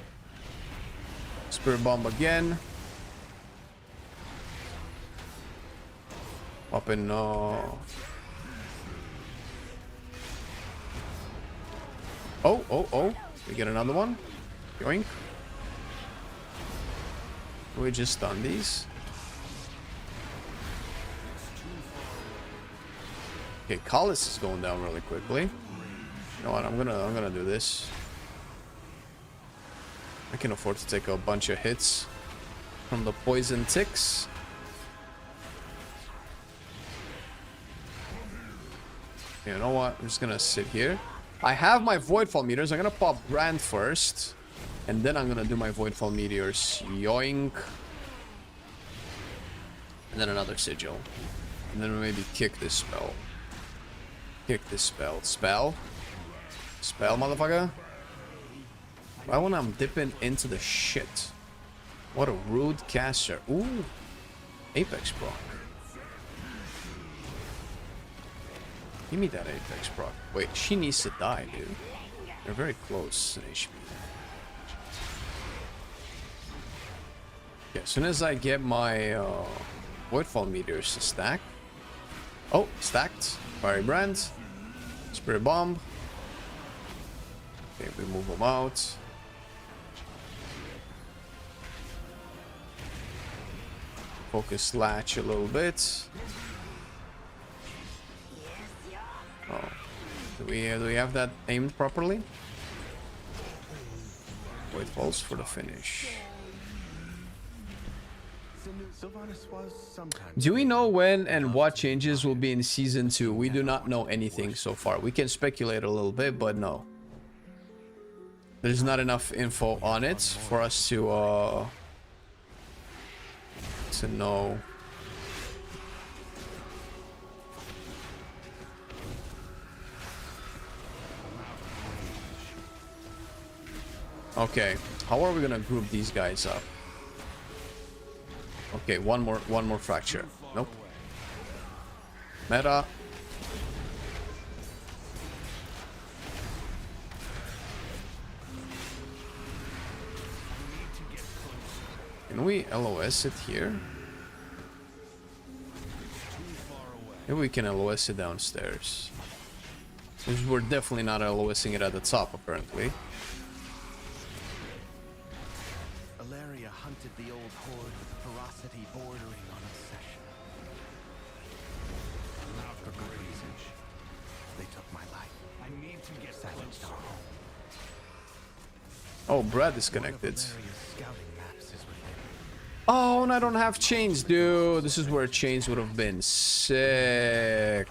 Spirit Bomb again. Up in Oh, we get another one. Yoink. We just stun these. Okay, Collis is going down really quickly. You know what? I'm gonna do this. I can afford to take a bunch of hits from the poison ticks. You know what? I'm just gonna sit here. I have my Voidfall Meteors. I'm gonna pop Brand first. And then I'm gonna do my Voidfall Meteors. Yoink. And then another Sigil. And then maybe kick this spell. Kick this spell. Spell? Spell, motherfucker? Why when I'm dipping into the shit? What a rude caster. Ooh. Apex proc. Give me that Apex proc. Wait, she needs to die, dude. They're very close in HP. Okay, as soon as I get my Voidfall Meteors to stack. Oh, stacked. Fiery Brand. Spirit Bomb. Okay, we move them out. Focus Latch a little bit. Oh. Do we have that aimed properly? Wait, falls for the finish. Do we know when and what changes will be in Season 2? We do not know anything so far. We can speculate a little bit, but no. There's not enough info on it for us to know. Okay, how are we gonna group these guys up? Okay, one more fracture. Nope. Meta. Can we LOS it here? Maybe we can LOS it downstairs. Because we're definitely not LOSing it at the top, apparently. Alaria hunted the old horde with ferocity bordering on obsession. Not for good reason. They took my life. I need to get savaged our home. Oh, Brad is connected. Oh, and I don't have chains, dude. This is where chains would have been sick.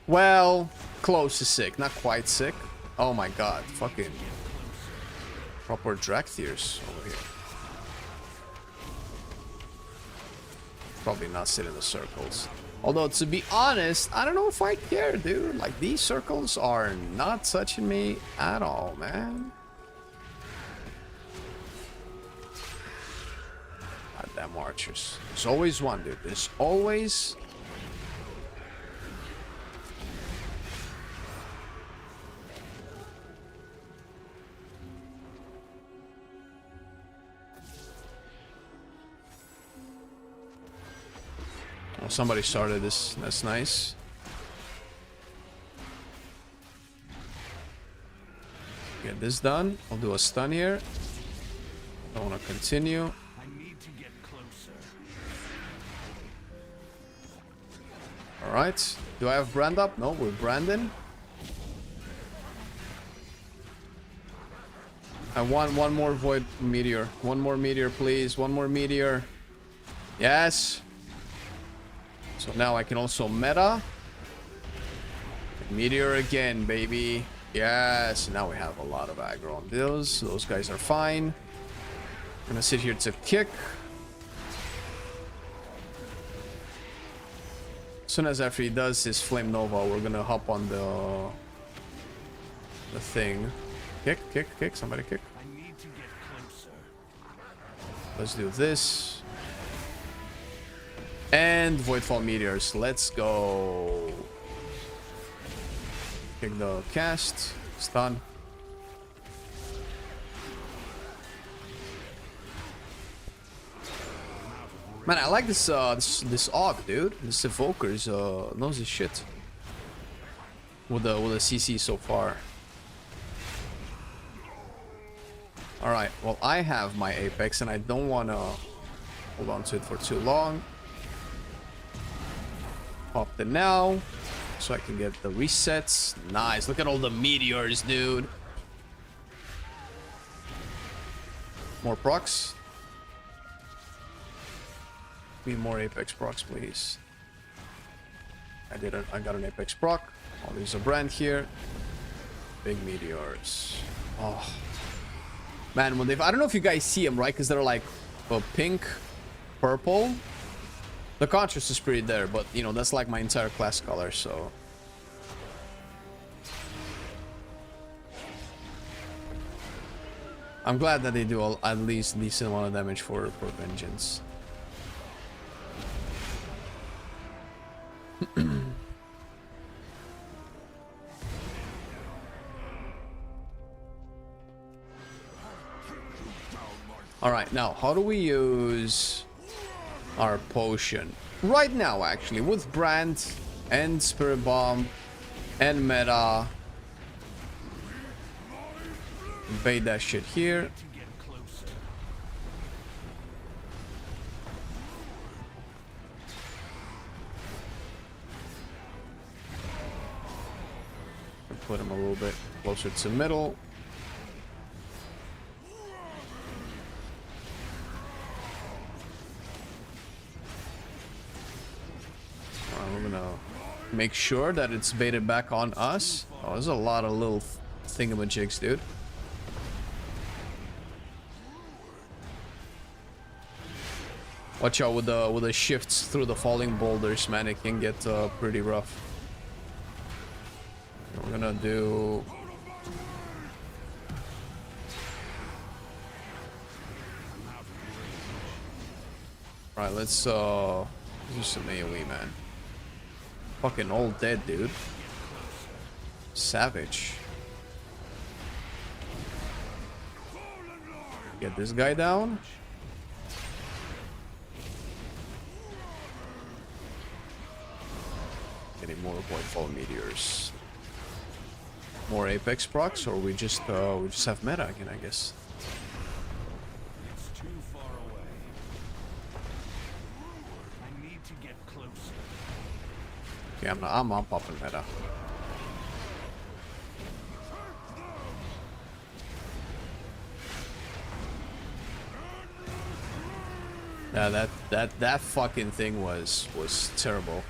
Well, close to sick. Not quite sick. Oh my god. Fucking. Proper Draktheirs over here. Probably not sit in the circles. Although, to be honest, I don't know if I care, dude. Like, these circles are not touching me at all, man. Goddamn archers. There's always one, dude. There's always... Oh, somebody started this. That's nice. Get this done. I'll do a stun here. I want to continue. I need to get closer. All right. Do I have Brand up? No, we're Brandon. I want one more Void Meteor. One more Meteor, please. One more Meteor. Yes. So now I can also meta. Meteor again, baby. Yes. Now we have a lot of aggro on those. Those guys are fine. I'm gonna sit here to kick. As soon as after he does his Flame Nova, we're gonna hop on the thing. Kick, kick, kick. Somebody kick. I need to get closer. Let's do this. And Voidfall Meteors. Let's go. Kick the cast. Stun. Man, I like this this AUG, dude. This Evoker's knows his shit. With the CC so far. Alright, well I have my Apex and I don't wanna hold on to it for too long. Pop it now, so I can get the resets. Nice. Look at all the meteors, dude. More procs. Need more Apex procs, please. I got an Apex proc. Oh, there's a brand here. Big meteors. Oh, man, when they've, I don't know if you guys see them, right? Because they're like pink, purple. The contrast is pretty there, but you know, that's like my entire class color, so. I'm glad that they do at least decent amount of damage for Vengeance. Alright, now, how do we use our potion? Right now, actually, with Brand and Spirit Bomb and Meta. Bait that shit here. Put him a little bit closer to middle. We're gonna make sure that it's baited back on us. Oh, there's a lot of little thingamajigs, dude. Watch out with the shifts through the falling boulders, man. It can get pretty rough. We're gonna do. Alright, let's do some AoE, man. Fucking all dead, dude. Savage. Get this guy down. Getting more Voidfall Meteors. More Apex procs, or we just have meta again, I guess. It's too far away. I need to get closer. Okay, I'm popping meta. Yeah, that fucking thing was terrible.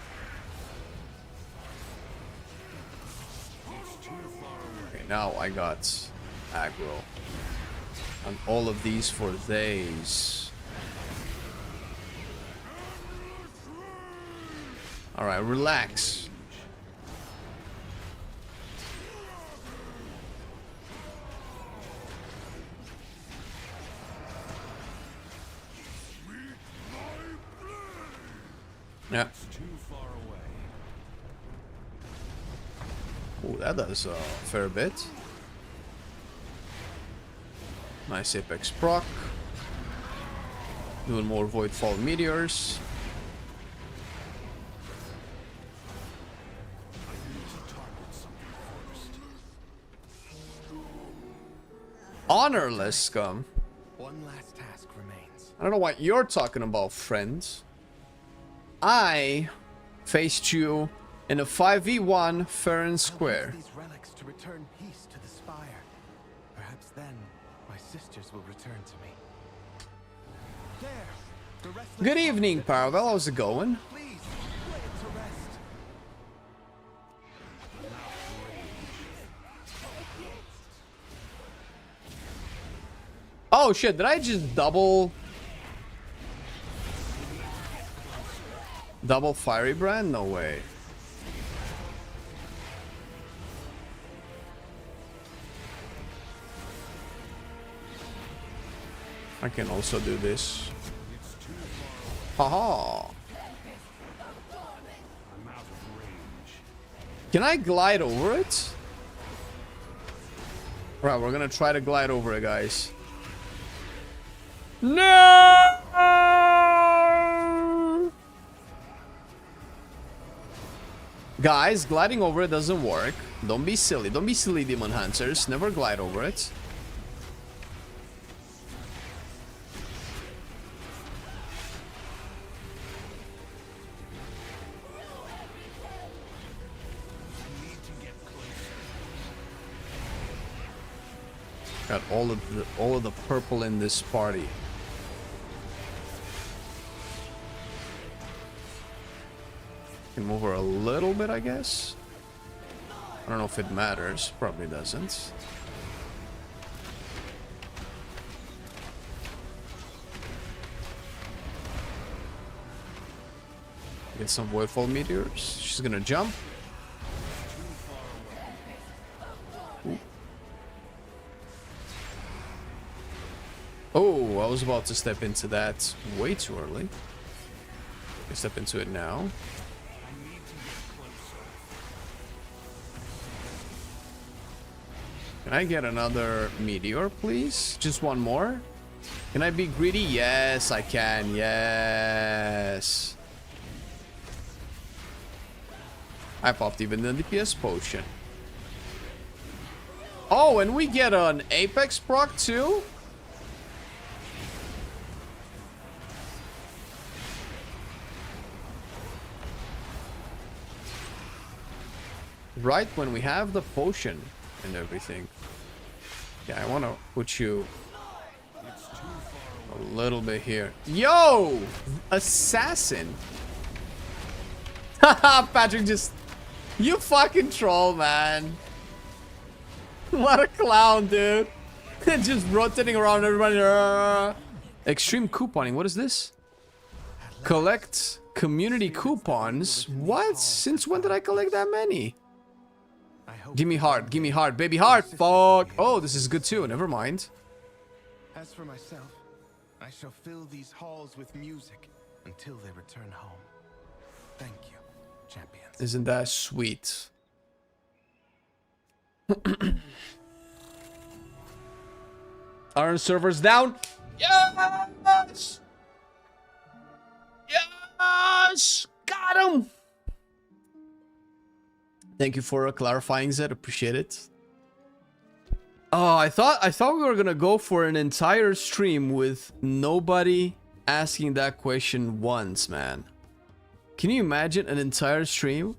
Okay, now I got aggro. on all of these for days. Alright, relax. Yeah. Oh, that does a fair bit. Nice Apex proc. Doing more Voidfall meteors. Honorless scum. One last task remains. I don't know what you're talking about, friends. I faced you in a 5v1 fair and square. These relics to return peace to the spire. Perhaps then my sisters will return to me. There, the restless Good evening, Paravel. How's it going? Please, lay it to rest. Oh shit, did I just double Fiery Brand? No way. I can also do this. Haha. Can I glide over it? Right, we're gonna try to glide over it, guys. No! Guys, gliding over it doesn't work. Don't be silly. Don't be silly, Demon Hunters. Never glide over it. Got all of the purple in this party. Can move her a little bit, I guess. I don't know if it matters. Probably doesn't. Get some Voidfall meteors. She's gonna jump. Ooh. Oh, I was about to step into that way too early. I step into it now. Can I get another meteor, please? Just one more? Can I be greedy? Yes, I can. Yes. I popped even the DPS potion. Oh, and we get an Apex proc too? Right when we have the potion and everything. Yeah, I want to put you a little bit here. Yo! Assassin! Haha, Patrick just... You fucking troll, man. What a clown, dude. Just rotating around everybody. Extreme couponing. What is this? Collect community coupons. What? Since when did I collect that many? Give me heart, baby heart. Fuck. Oh, this is good too. Never mind. As for myself, I shall fill these halls with music until they return home. Thank you, champions. Isn't that sweet? Are servers down? Yes! Yes! Got him! Thank you for clarifying that. Appreciate it. Oh, I thought we were gonna go for an entire stream with nobody asking that question once, man. Can you imagine an entire stream?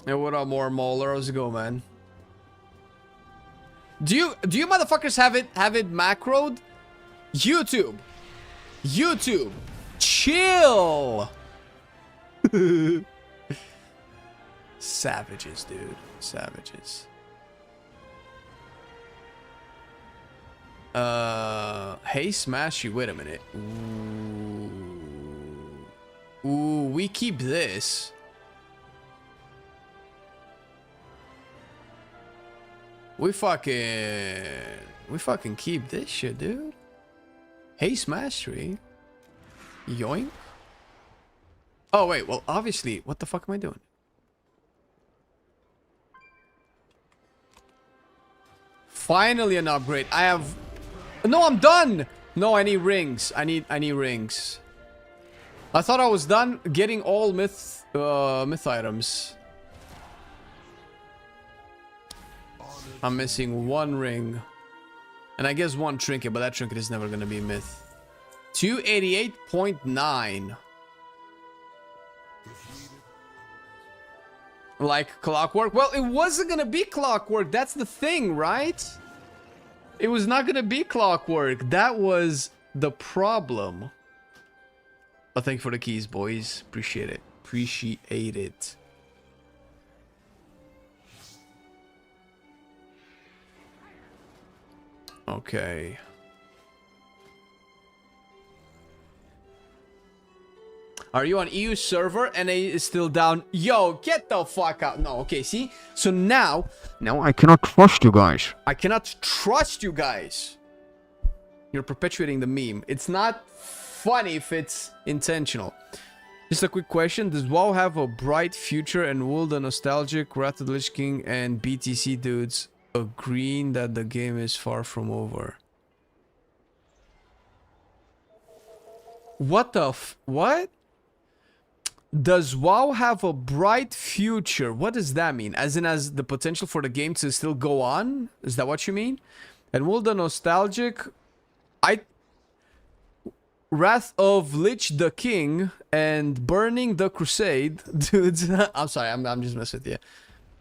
Hey, what up, more Molar? How's it go, man? Do you motherfuckers have it macroed? YouTube. Chill. Savages, dude. Savages. Hey, Smashy, wait a minute. Ooh, we keep this. We fucking keep this shit, dude. Hey, Smashy. Yoink. Oh, wait, well, obviously, what the fuck am I doing? Finally an upgrade. I have... No, I'm done! No, I need rings. I need rings. I thought I was done getting all myth items. I'm missing one ring. And I guess one trinket, but that trinket is never gonna be myth. 288.9. Like clockwork? Well, it wasn't gonna be clockwork. That's the thing, right? It was not gonna be clockwork. That was the problem. But thank you for the keys, boys. Appreciate it. Appreciate it. Okay. Are you on EU server? NA is still down. Yo, get the fuck out. No, okay, see? So now I cannot trust you guys. I cannot trust you guys. You're perpetuating the meme. It's not funny if it's intentional. Just a quick question. Does WoW have a bright future, and will the nostalgic Wrath of the Lich King and BTC dudes agreeing that the game is far from over? What the what? Does WoW have a bright future? What does that mean? As in, as the potential for the game to still go on? Is that what you mean? And will the nostalgic... Wrath of Lich the King and Burning the Crusade... Dudes, I'm sorry, I'm just messing with you.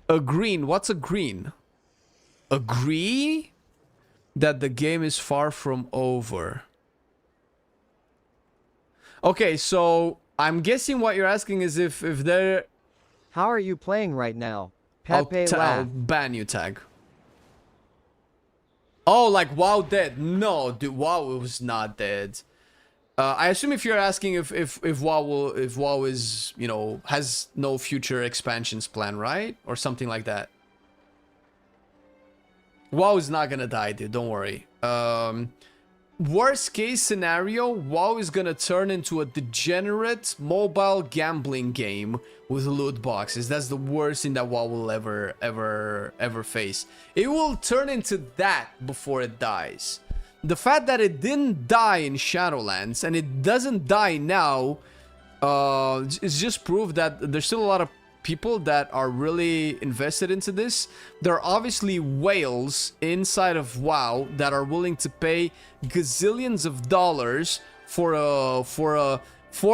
A green, what's a green? Agree that the game is far from over. Okay, so... I'm guessing what you're asking is if they're... How are you playing right now? I'll ban you, Tag. Oh, like WoW dead. No, dude, WoW was not dead. I assume if you're asking if WoW is, you know, has no future expansions plan, right? Or something like that. WoW is not gonna die, dude. Don't worry. Worst case scenario, WoW is gonna turn into a degenerate mobile gambling game with loot boxes. That's the worst thing that WoW will ever face. It will turn into that before it dies. The fact that it didn't die in Shadowlands and it doesn't die now is just proof that there's still a lot of people that are really invested into this. There are obviously whales inside of WoW that are willing to pay gazillions of dollars for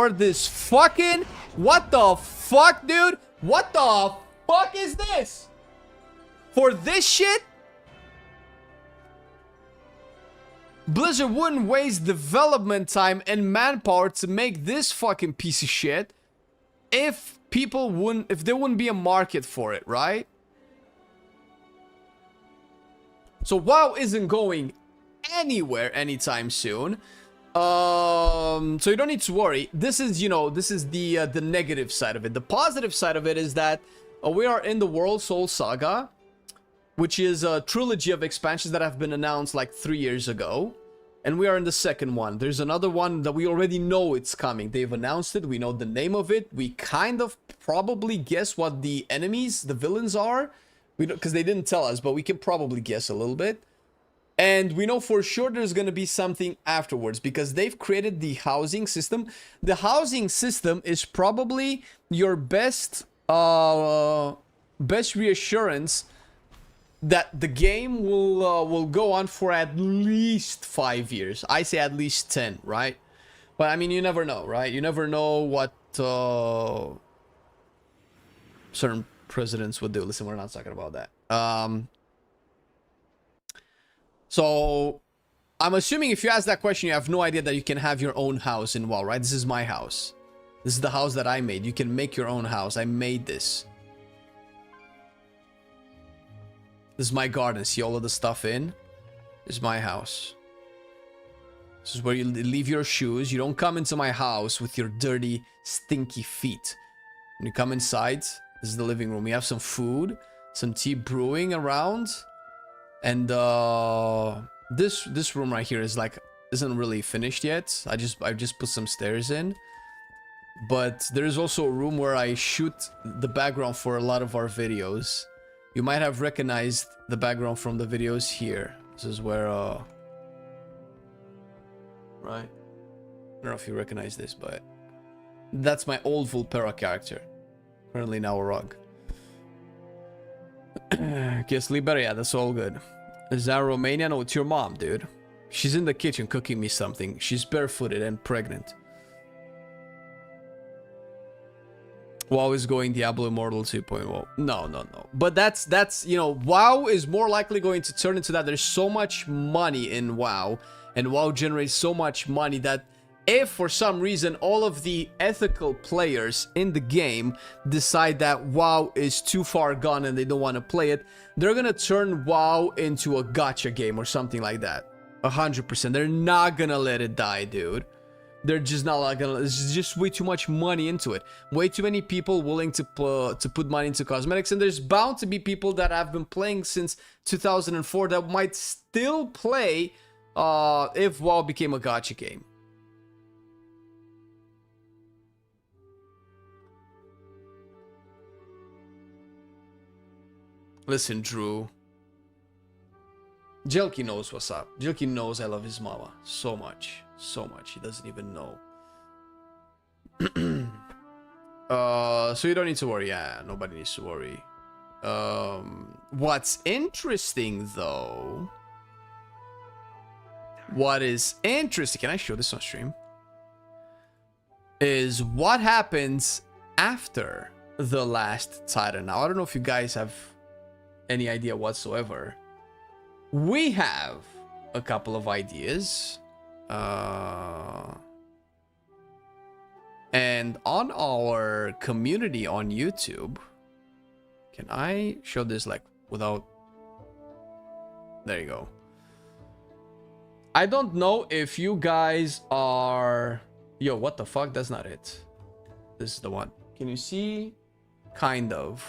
this fucking... What the fuck, dude? What the fuck is this? For this shit? Blizzard wouldn't waste development time and manpower to make this fucking piece of shit if there wouldn't be a market for it, right? So WoW isn't going anywhere anytime soon. So you don't need to worry. This is, you know, this is the negative side of it. The positive side of it is that we are in the World Soul Saga, which is a trilogy of expansions that have been announced like 3 years ago. And we are in the second one. There's another one that we already know it's coming. They've announced it. We know the name of it. We kind of probably guess what the enemies, the villains are. Because they didn't tell us, but we can probably guess a little bit. And we know for sure there's going to be something afterwards. Because they've created the housing system. The housing system is probably your best reassurance that the game will go on for at least 5 years. I say at least 10, right? But I mean, you never know, right? You never know what certain presidents would do. Listen, we're not talking about that. So I'm assuming if you ask that question, you have no idea that you can have your own house in WoW, right? This is my house. This is the house that I made. You can make your own house. I made this. This is my garden. See all of the stuff in? This is my house. This is where you leave your shoes. You don't come into my house with your dirty, stinky feet. When you come inside, this is the living room. We have some food, some tea brewing around. And this room right here is like, isn't really finished yet. I just put some stairs in. But there is also a room where I shoot the background for a lot of our videos. You might have recognized the background from the videos here. This is where, right? I don't know if you recognize this, but that's my old Vulpera character. Currently now a rug. Kiss Libera, yeah, that's all good. Is that Romania? No, it's your mom, dude. She's in the kitchen cooking me something. She's barefooted and pregnant. WoW is going Diablo Immortal 2.0. No. But that's, you know, WoW is more likely going to turn into that. There's so much money in WoW, and WoW generates so much money that if for some reason all of the ethical players in the game decide that WoW is too far gone and they don't want to play it, they're gonna turn WoW into a gacha game or something like that. 100%. They're not gonna let it die, dude. They're just not gonna. There's just way too much money into it. Way too many people willing to put money into cosmetics, and there's bound to be people that have been playing since 2004 that might still play if WoW became a gacha game. Listen, Drew. Jelky knows what's up. Jelky knows I love his mama so much. So much. He doesn't even know. So you don't need to worry. Yeah, nobody needs to worry. What's interesting, though... What is interesting... Can I show this on stream? Is what happens after the last Titan. Now, I don't know if you guys have any idea whatsoever. We have a couple of ideas. And on our community on YouTube, can I show this like without... There you go. I don't know if you guys are... Yo, what the fuck? That's not it. This is the one. Can you see? Kind of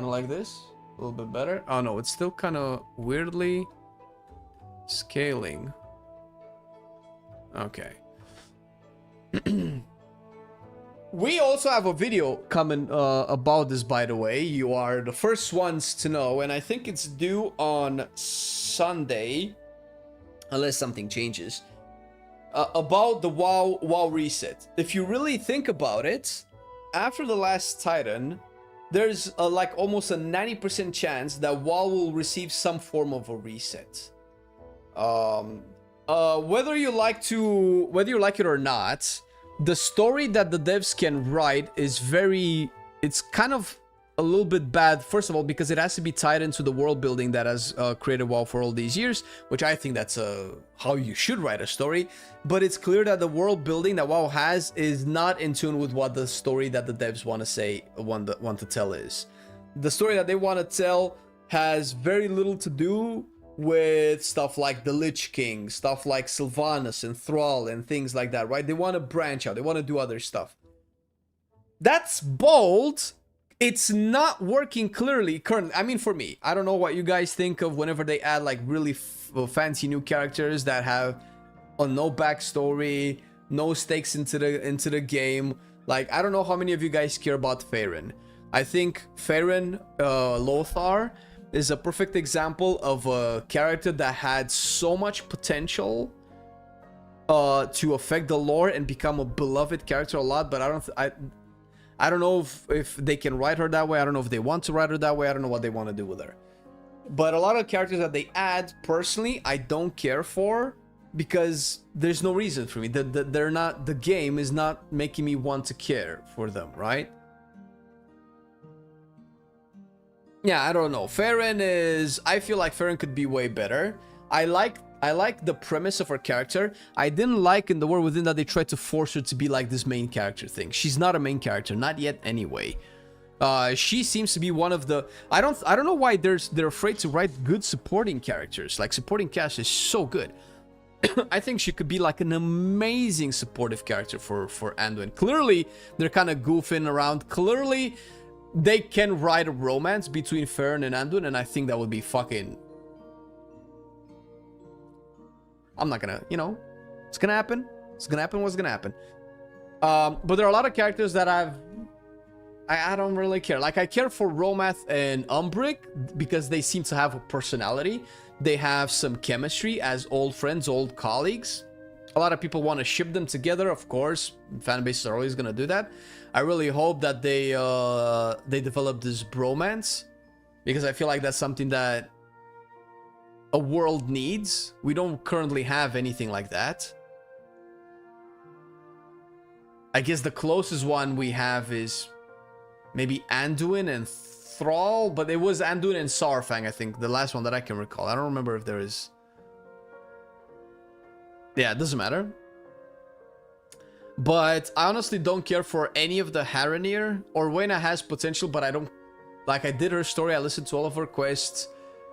like this. A little bit better. Oh no, it's still kind of weirdly scaling. Okay. We also have a video coming about this, by the way. You are the first ones to know, and I think it's due on Sunday, unless something changes, about the WoW reset. If you really think about it, after the last Titan, there's like almost a 90% chance that WoW will receive some form of a reset. Whether you like it or not, the story that the devs can write is it's kind of a little bit bad, first of all, because it has to be tied into the world building that has created WoW for all these years, which I think that's how you should write a story. But it's clear that the world building that WoW has is not in tune with what the story that the devs want to tell is. The story that they want to tell has very little to do with stuff like the Lich King, stuff like Sylvanas and Thrall and things like that, right? They want to branch out. They want to do other stuff. That's bold. It's not working clearly currently. I mean, for me, I don't know what you guys think of whenever they add like really fancy new characters that have no backstory, no stakes into the game. Like, I don't know how many of you guys care about Farron. I think Farron Lothar is a perfect example of a character that had so much potential to affect the lore and become a beloved character a lot, but I don't know if they can write her that way. I don't know if they want to write her that way. I don't know what they want to do with her. But a lot of characters that they add, personally, I don't care for because there's no reason for me. The game is not making me want to care for them, right? Yeah, I don't know. Farron is... I feel like Farron could be way better. I like the premise of her character. I didn't like in the World Within that they tried to force her to be like this main character thing. She's not a main character, not yet anyway. She seems to be one of the... I don't know why they're afraid to write good supporting characters. Like, supporting cast is so good. I think she could be like an amazing supportive character for Anduin. Clearly, they're kind of goofing around. Clearly, they can write a romance between Farron and Anduin, and I think that would be fucking... I'm not gonna, you know, it's gonna happen. It's gonna happen what's gonna happen. But there are a lot of characters that I don't really care. Like, I care for Romath and Umbric because they seem to have a personality. They have some chemistry as old friends, old colleagues. A lot of people want to ship them together, of course. Fan bases are always gonna do that. I really hope that they develop this bromance, because I feel like that's something that a world needs. We don't currently have anything like that. I guess the closest one we have is maybe Anduin and Thrall, but it was Anduin and Saurfang, I think, the last one that I can recall. I don't remember if there is... Yeah, it doesn't matter. But I honestly don't care for any of the Haranir. Orwena has potential, but I don't... Like, I did her story, I listened to all of her quests.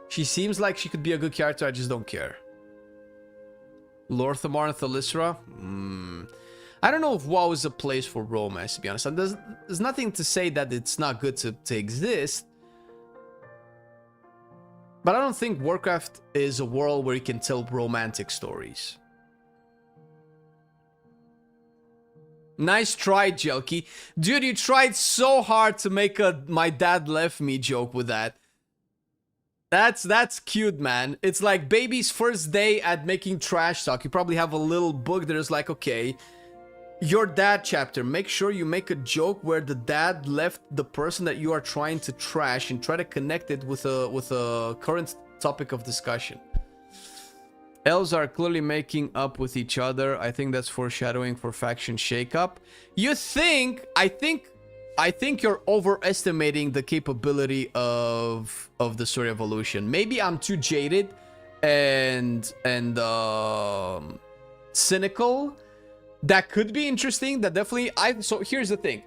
She seems like she could be a good character, I just don't care. Lorthamar and Thalyssra? I don't know if WoW is a place for romance, to be honest. And there's nothing to say that it's not good to exist. But I don't think Warcraft is a world where you can tell romantic stories. Nice try, Jelky. Dude, you tried so hard to make a "my dad left me" joke with that. That's cute, man. It's like baby's first day at making trash talk. You probably have a little book that is like, okay, your dad chapter. Make sure you make a joke where the dad left the person that you are trying to trash and try to connect it with a current topic of discussion. Elves are clearly making up with each other. I think that's foreshadowing for faction shakeup. You think? I think you're overestimating the capability of the story evolution. Maybe I'm too jaded and cynical. That could be interesting. That definitely... So here's the thing.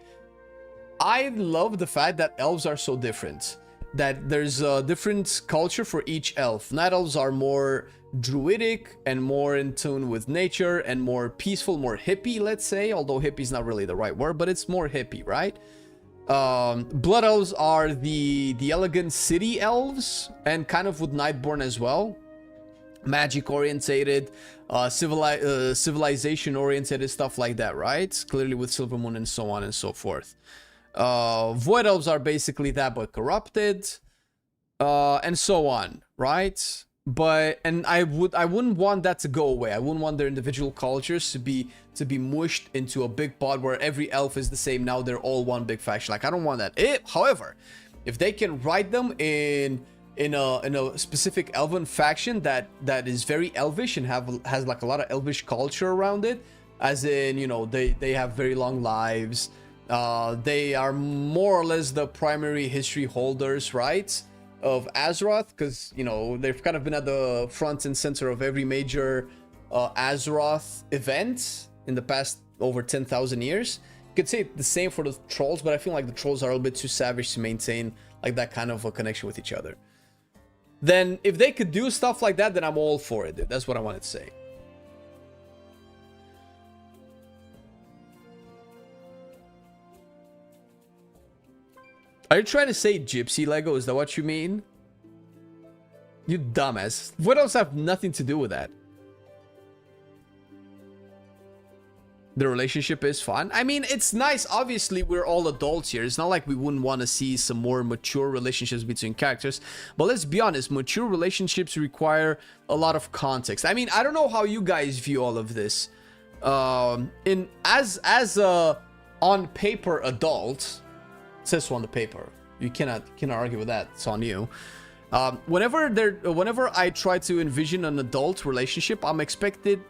I love the fact that elves are so different. That there's a different culture for each elf. Night elves are more druidic and more in tune with nature and more peaceful, more hippie, let's say. Although hippie is not really the right word, but it's more hippie, right? Blood elves are the elegant city elves, and kind of with Nightborn as well. Magic orientated, civilization oriented, stuff like that, right? Clearly with Silvermoon and so on and so forth. Void elves are basically that, but corrupted, and so on, right? And I wouldn't want that to go away. I wouldn't want their individual cultures to be mushed into a big pod where every elf is the same. Now they're all one big faction. Like, I don't want that. However, if they can write them in a specific elven faction that is very elvish and has like a lot of elvish culture around it, as in, you know, they have very long lives. They are more or less the primary history holders, right, of Azeroth, because, you know, they've kind of been at the front and center of every major Azeroth event in the past over 10,000 years. You could say the same for the trolls, but I feel like the trolls are a little bit too savage to maintain like that kind of a connection with each other. Then if they could do stuff like that, then I'm all for it, dude. That's what I wanted to say. Are you trying to say gypsy Lego? Is that what you mean? You dumbass. What else have nothing to do with that? The relationship is fun. I mean, it's nice. Obviously, we're all adults here. It's not like we wouldn't want to see some more mature relationships between characters. But let's be honest, mature relationships require a lot of context. I mean, I don't know how you guys view all of this. As a on paper adult, it says so on the paper. You cannot argue with that. It's on you. Whenever I try to envision an adult relationship, I'm expecting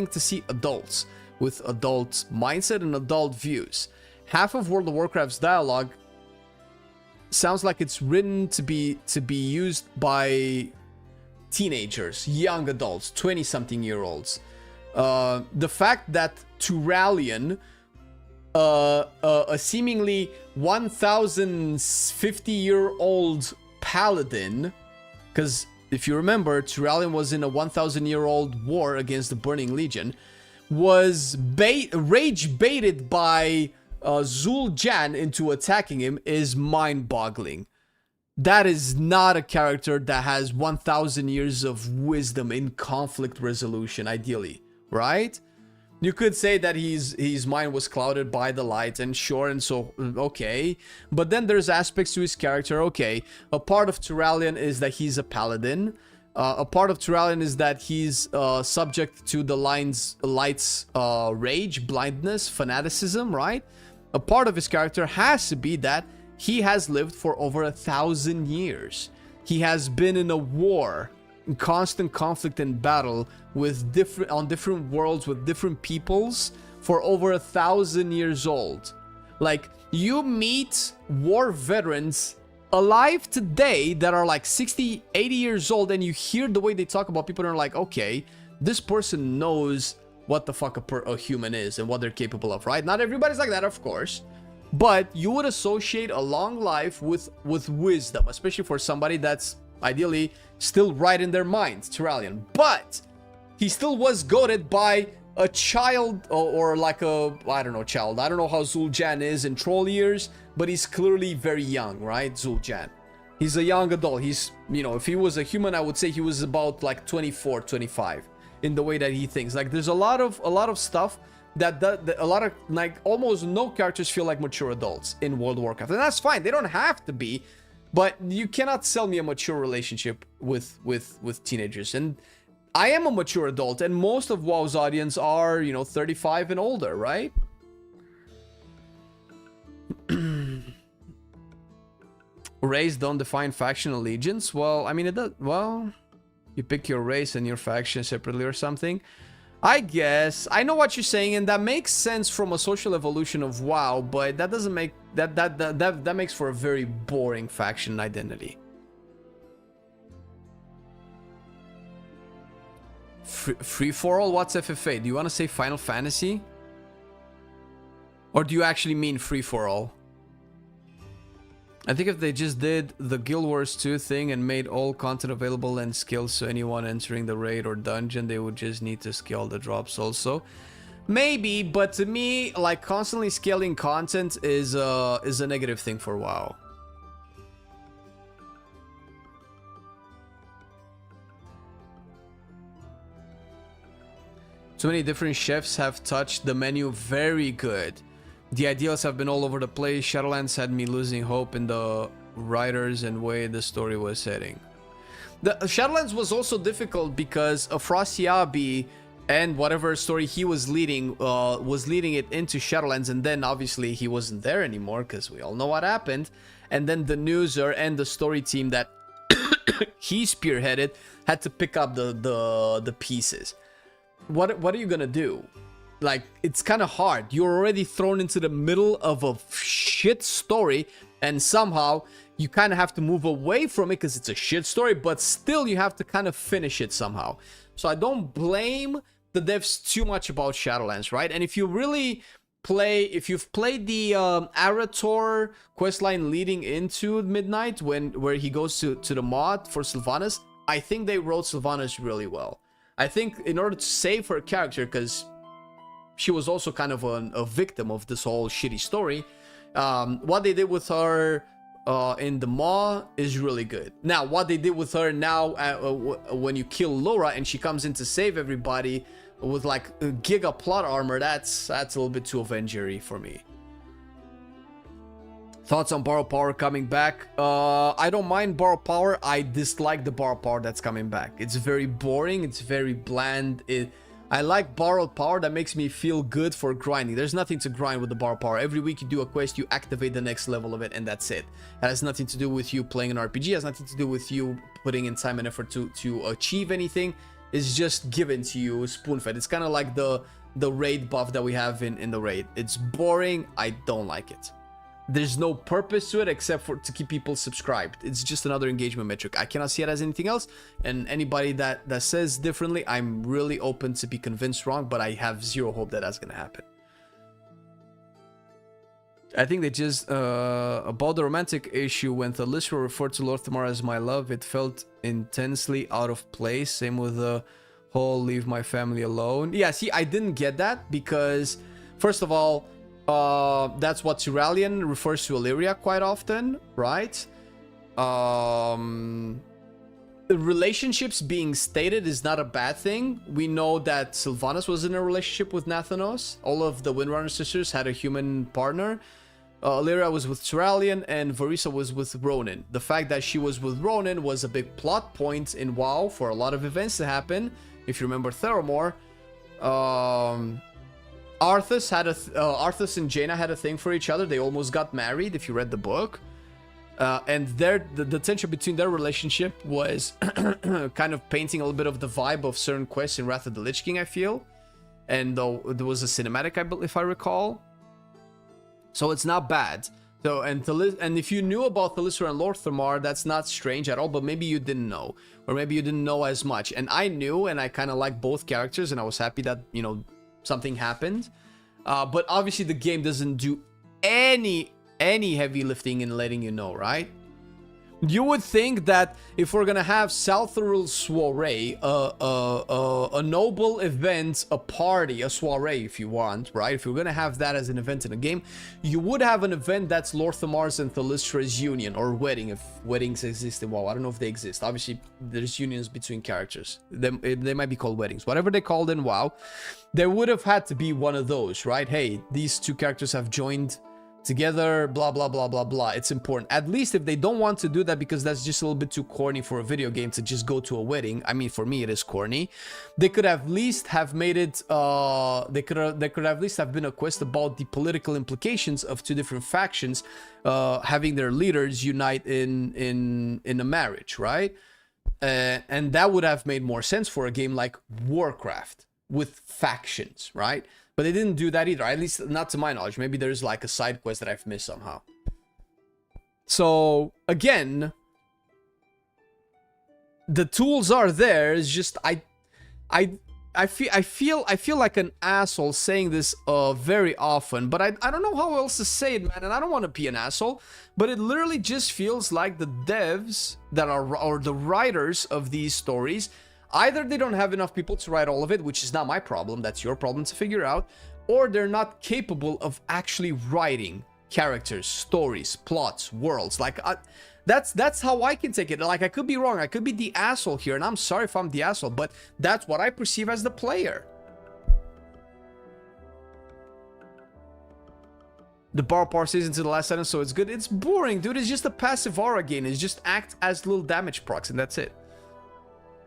to see adults with adult mindset and adult views. Half of World of Warcraft's dialogue sounds like it's written to be used by teenagers, young adults, 20-something-year-olds. The fact that Turalian a seemingly 1,050-year-old paladin, because if you remember, Turalyon was in a 1,000-year-old war against the Burning Legion, was rage baited by Zul'Jan into attacking him, is mind-boggling. That is not a character that has 1,000 years of wisdom in conflict resolution, ideally, right? You could say that his mind was clouded by the light, and sure, and so, okay. But then there's aspects to his character, okay. A part of Turalyon is that he's a paladin. A part of Turalyon is that he's subject to the light's rage, blindness, fanaticism, right? A part of his character has to be that he has lived for over 1,000 years. He has been in a war, in constant conflict and battle with different worlds with different peoples for over 1,000 years old. Like, you meet war veterans alive today that are like 60, 80 years old, and you hear the way they talk about people and are like, okay, this person knows what the fuck a human is and what they're capable of, right? Not everybody's like that, of course, but you would associate a long life with wisdom, especially for somebody that's ideally still right in their mind, Turalyon. But he still was goaded by a child, or like a, I don't know, child. I don't know how Zul'Jan is in troll years, but he's clearly very young, right? Zul'Jan. He's a young adult. He's, you know, if he was a human, I would say he was about like 24, 25 in the way that he thinks. Like, there's a lot of stuff that a lot of, like, almost no characters feel like mature adults in World of Warcraft. And that's fine. They don't have to be, but you cannot sell me a mature relationship with teenagers. And I am a mature adult, and most of WoW's audience are, you know, 35 and older, right? Race don't define faction allegiance. Well, I mean, it does. Well, you pick your race and your faction separately or something. I guess I know what you're saying, and that makes sense from a social evolution of WoW, but that doesn't make that makes for a very boring faction identity. Free for all? What's FFA? Do you want to say Final Fantasy? Or do you actually mean free for all? I think if they just did the Guild Wars 2 thing and made all content available and skills so anyone entering the raid or dungeon, they would just need to scale the drops also. Maybe, but to me, like, constantly scaling content is a negative thing for WoW. Too many different chefs have touched the menu. Very good. The ideals have been all over the place. Shadowlands had me losing hope in the writers and way the story was heading. The Shadowlands was also difficult because Afrasiabi and whatever story he was leading it into Shadowlands, and then obviously he wasn't there anymore because we all know what happened. And then the newser and the story team that he spearheaded had to pick up the pieces. What are you gonna do? Like, it's kind of hard. You're already thrown into the middle of a shit story, and somehow you kind of have to move away from it because it's a shit story, but still you have to kind of finish it somehow. So I don't blame the devs too much about Shadowlands, right? And if you really if you've played the Arator questline leading into Midnight, where he goes to the mod for Sylvanas, I think they wrote Sylvanas really well. I think in order to save her character, because she was also kind of a victim of this whole shitty story, what they did with her in the Maw is really good. Now, what they did with her now, when you kill Laura and she comes in to save everybody with like giga plot armor, that's a little bit too Avengery for me. Thoughts on borrowed power coming back? I don't mind borrowed power. I dislike the borrowed power that's coming back. It's very boring. It's very bland. I like borrowed power that makes me feel good for grinding. There's nothing to grind with the borrowed power. Every week you do a quest, you activate the next level of it, and that's it. It has nothing to do with you playing an RPG. It has nothing to do with you putting in time and effort to achieve anything. It's just given to you spoon-fed. It's kind of like the raid buff that we have in the raid. It's boring. I don't like it. There's no purpose to it except to keep people subscribed. It's just another engagement metric. I cannot see it as anything else. And anybody that says differently, I'm really open to be convinced wrong, but I have zero hope that that's going to happen. I think they just about the romantic issue when Thalissa referred to Lorthamar as my love, it felt intensely out of place. Same with the whole leave my family alone. Yeah, see, I didn't get that because first of all, that's what Tyralian refers to Illyria quite often, right? The relationships being stated is not a bad thing. We know that Sylvanas was in a relationship with Nathanos. All of the Windrunner sisters had a human partner. Illyria was with Tyralian and Varisa was with Ronin. The fact that she was with Ronin was a big plot point in WoW for a lot of events to happen. If you remember Theramore, Arthas and Jaina had a thing for each other. They almost got married if you read the book. And the tension between their relationship was kind of painting a little bit of the vibe of certain quests in Wrath of the Lich King, I feel. And there was a cinematic, if I recall. So it's not bad. So and if you knew about Thalissa and Lorthamar, that's not strange at all, but maybe you didn't know. Or maybe you didn't know as much. And I knew, and I kind of liked both characters, and I was happy that, you know, something happened. But obviously the game doesn't do any heavy lifting in letting you know, right? You would think that if we're gonna have Saltharul's soiree, a noble event, a party, a soiree if you want, right? If you're gonna have that as an event in a game, you would have an event that's Lorthamar's and Thalysstra's union, or wedding, if weddings exist in WoW. I don't know if they exist. Obviously, there's unions between characters. They might be called weddings. Whatever they called in WoW, there would have had to be one of those, right? Hey, these two characters have joined together, blah blah blah blah blah. It's important. At least if they don't want to do that because that's just a little bit too corny for a video game to just go to a wedding. I mean, for me it is corny. They could at least have made it they could at least have been a quest about the political implications of two different factions having their leaders unite in a marriage, right? And that would have made more sense for a game like Warcraft with factions, right? But they didn't do that either, at least not to my knowledge. Maybe there's like a side quest that I've missed somehow. So again, the tools are there. It's just I feel like an asshole saying this very often, but I don't know how else to say it, man. And I don't want to be an asshole, but it literally just feels like the devs that are, or the writers of these stories, either they don't have enough people to write all of it, which is not my problem, that's your problem to figure out, or they're not capable of actually writing characters, stories, plots, worlds. Like, that's how I can take it. Like, I could be wrong, I could be the asshole here, and I'm sorry if I'm the asshole, but that's what I perceive as the player. The bar parses into the last sentence, so it's good. It's boring, dude. It's just a passive aura gain. It's just act as little damage procs, and that's it.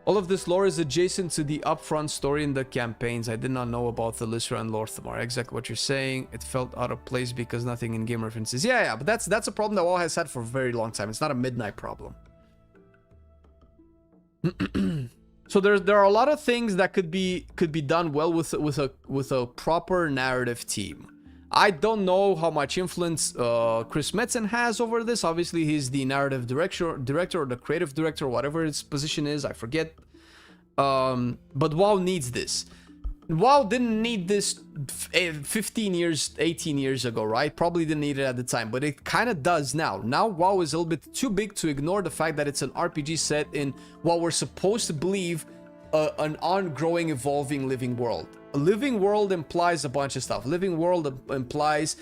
All of this lore is adjacent to the upfront story in the campaigns. I did not know about Thalissa and Lorthamar. Exactly what you're saying. It felt out of place because nothing in game references. Yeah, but that's a problem that WoW has had for a very long time. It's not a midnight problem. So there are a lot of things that could be done well with a proper narrative team. I don't know how much influence Chris Metzen has over this. Obviously, he's the narrative director or the creative director, or whatever his position is. I forget. But WoW needs this. WoW didn't need this 15 years, 18 years ago, right? Probably didn't need it at the time, but it kind of does now. Now WoW is a little bit too big to ignore the fact that it's an RPG set in what we're supposed to believe an ongoing, evolving living world. A living world implies a bunch of stuff. Living world implies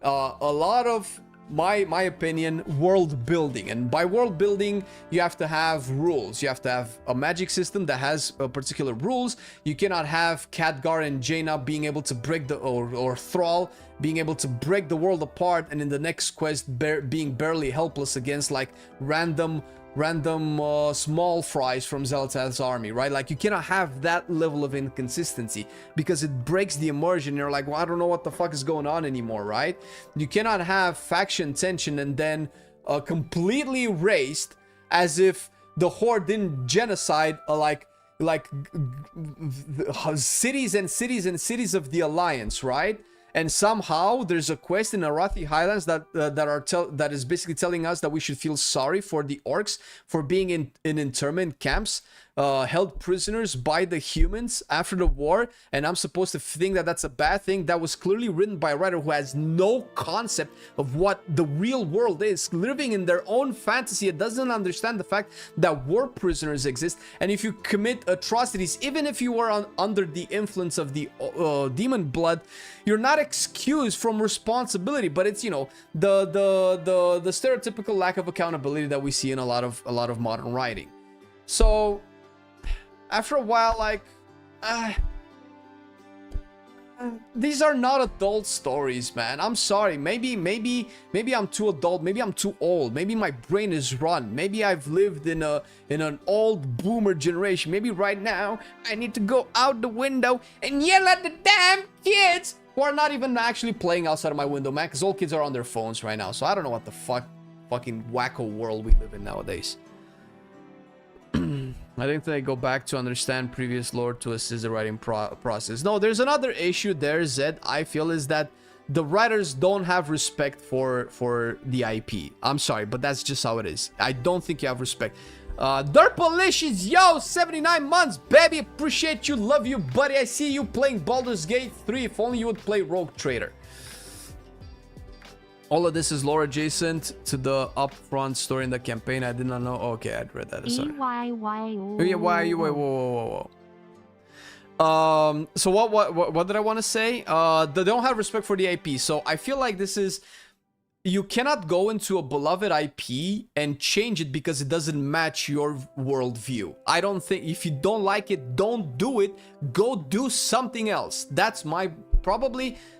a lot of, my opinion, world building. And by world building, you have to have rules. You have to have a magic system that has particular rules. You cannot have Khadgar and Jaina being able to break the, or Thrall being able to break the world apart, and in the next quest being barely helpless against like random small fries from Xel'Tath's army, right? Like, you cannot have that level of inconsistency because it breaks the immersion. You're like, well, I don't know what the fuck is going on anymore, right? You cannot have faction tension and then completely erased as if the Horde didn't genocide like cities and cities and cities of the Alliance, right? and somehow there's a quest in Arathi Highlands that is basically telling us that we should feel sorry for the orcs for being in internment camps, held prisoners by the humans after the war, and I'm supposed to think that that's a bad thing. That was clearly written by a writer who has no concept of what the real world is, living in their own fantasy. It doesn't understand the fact that war prisoners exist, and if you commit atrocities, even if you are under the influence of the demon blood, you're not excused from responsibility. But it's, you know, the stereotypical lack of accountability that we see in a lot of modern writing. So after a while, like, these are not adult stories, man. I'm sorry. Maybe I'm too adult. Maybe I'm too old. Maybe my brain is run. Maybe I've lived in an old boomer generation. Maybe right now I need to go out the window and yell at the damn kids who are not even actually playing outside of my window, man. Because all kids are on their phones right now. So I don't know what the fucking wacko world we live in nowadays. I think they go back to understand previous lore to assist the writing process. No, there's another issue there, Zed, I feel, is that the writers don't have respect for the IP. I'm sorry, but that's just how it is. I don't think you have respect. Derpalicious, yo, 79 months, baby. Appreciate you, love you, buddy. I see you playing Baldur's Gate 3. If only you would play Rogue Trader. All of this is lore adjacent to the upfront story in the campaign. I did not know. Okay, I'd read that. Sorry. Yeah, why you? Whoa. So what did I want to say? They don't have respect for the IP. So I feel like this is, you cannot go into a beloved IP and change it because it doesn't match your worldview. I don't think, if you don't like it, don't do it. Go do something else. That's my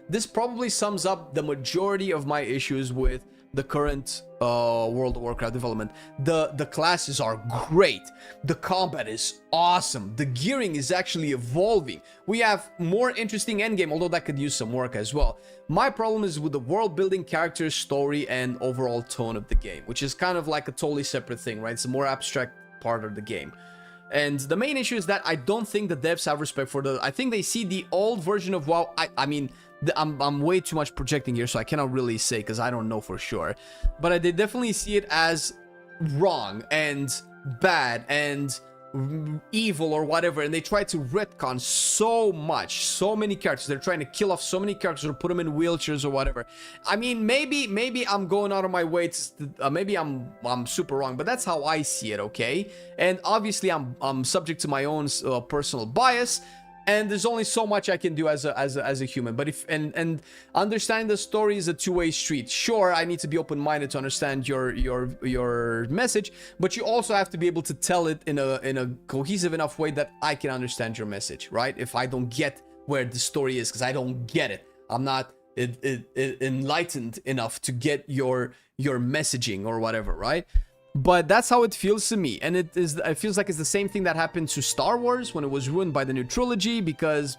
this probably sums up the majority of my issues with the current World of Warcraft development. The classes are great. The combat is awesome. The gearing is actually evolving. We have more interesting endgame, although that could use some work as well. My problem is with the world building, characters, story, and overall tone of the game, which is kind of like a totally separate thing, right? It's a more abstract part of the game. And the main issue is that I don't think the devs have respect for I think they see the old version of WoW. I mean, I'm way too much projecting here, so I cannot really say because I don't know for sure. But they definitely see it as wrong and bad and evil or whatever, and they try to retcon so many characters. They're trying to kill off so many characters or put them in wheelchairs or whatever. I mean, maybe I'm going out of my way to, maybe I'm super wrong, but that's how I see it, okay? And obviously I'm subject to my own personal bias, and there's only so much I can do as a human. But if and understanding the story is a two-way street. Sure, I need to be open-minded to understand your message, but you also have to be able to tell it in a cohesive enough way that I can understand your message, right? If I don't get where the story is, because I don't get it, I'm not enlightened enough to get your messaging or whatever, right? But that's how it feels to me, and it feels like it's the same thing that happened to Star Wars when it was ruined by the new trilogy, because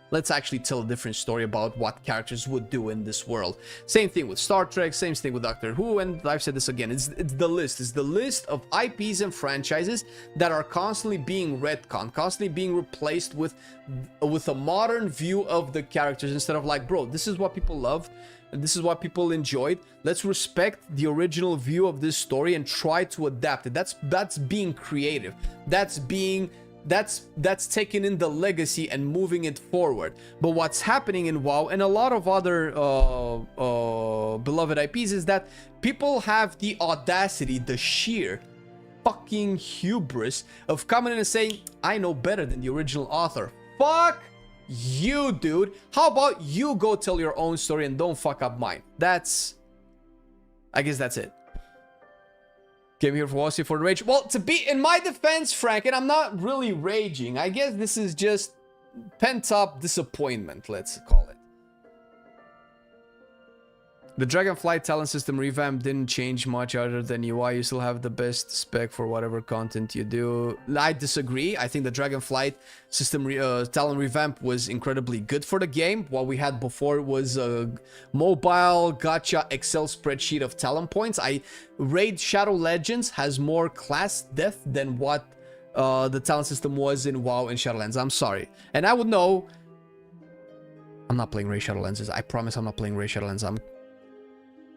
let's actually tell a different story about what characters would do in this world. Same thing with Star Trek, same thing with Doctor Who, and I've said this again, it's the list of IPs and franchises that are constantly being retconned, constantly being replaced with a modern view of the characters, instead of like, bro, this is what people loved, and this is what people enjoyed. Let's respect the original view of this story and try to adapt it. That's being creative. That's taking in the legacy and moving it forward. But what's happening in WoW and a lot of other beloved IPs is that people have the audacity, the sheer fucking hubris of coming in and saying, I know better than the original author. Fuck you, dude. How about you go tell your own story and don't fuck up mine? I guess that's it. Came here for Wallsy for the rage. Well, to be in my defense, Frank, and I'm not really raging. I guess this is just pent up disappointment, let's call it. The Dragonflight talent system revamp didn't change much other than UI. You still have the best spec for whatever content you do. I disagree. I think the Dragonflight system talent revamp was incredibly good for the game. What we had before was a mobile gacha Excel spreadsheet of talent points. Raid Shadow Legends has more class depth than what the talent system was in WoW and Shadowlands. I'm sorry. And I would know... I'm not playing Ray Shadow Lenses. I promise I'm not playing Ray Shadow Lenses.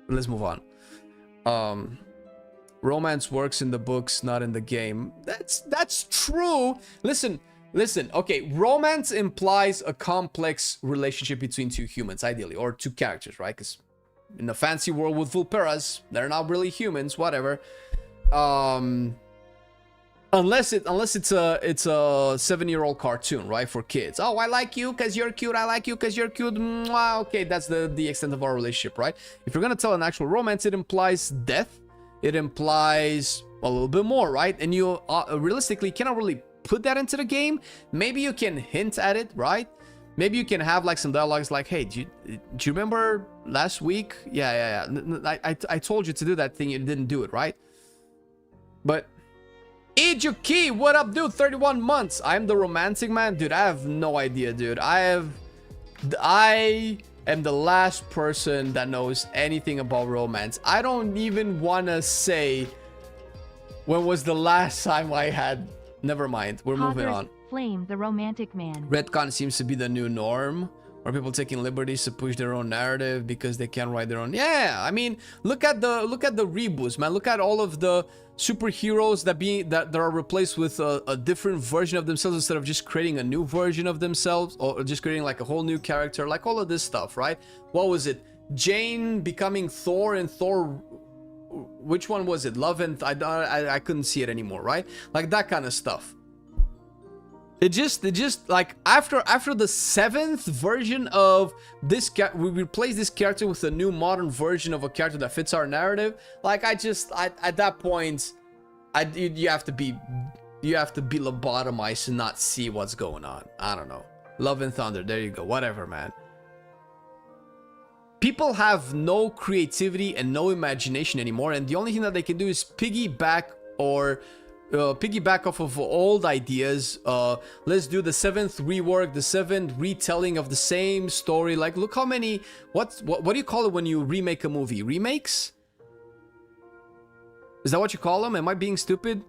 Let's move on. Romance works in the books, not in the game. That's true. Listen. Okay, romance implies a complex relationship between two humans, ideally, or two characters, right? Because in the fancy world with Vulperas, they're not really humans, whatever. Unless it's a 7-year-old cartoon, right, for kids. Oh, I like you because you're cute. I like you because you're cute. Mwah. Okay, that's the extent of our relationship, right? If you're gonna tell an actual romance, it implies death. It implies a little bit more, right? And you realistically cannot really put that into the game. Maybe you can hint at it, right? Maybe you can have like some dialogues like, hey, do you remember last week? Yeah. I told you to do that thing. You didn't do it, right? But Ijuki, what up, dude? 31 months. I'm the romantic man. Dude, I have no idea, dude. I am the last person that knows anything about romance. I don't even want to say when was the last time I had... Never mind. We're moving on. Flame, the romantic man. Retcon seems to be the new norm. Or people taking liberties to push their own narrative because they can't write their own. Yeah, I mean, look at the reboots, man. Look at all of the superheroes that are replaced with a different version of themselves instead of just creating a new version of themselves or just creating like a whole new character, like all of this stuff, right? What was it? Jane becoming Thor, and Thor, which one was it? Love and I couldn't see it anymore, right? Like that kind of stuff. It just like after the 7th version of this, we replace this character with a new modern version of a character that fits our narrative. Like at that point, you have to be lobotomized to not see what's going on. I don't know. Love and Thunder. There you go. Whatever, man. People have no creativity and no imagination anymore, and the only thing that they can do is piggyback off of old ideas. Let's do the 7th rework, the 7th retelling of the same story. Like, look how many... What do you call it when you remake a movie? Remakes? Is that what you call them? Am I being stupid?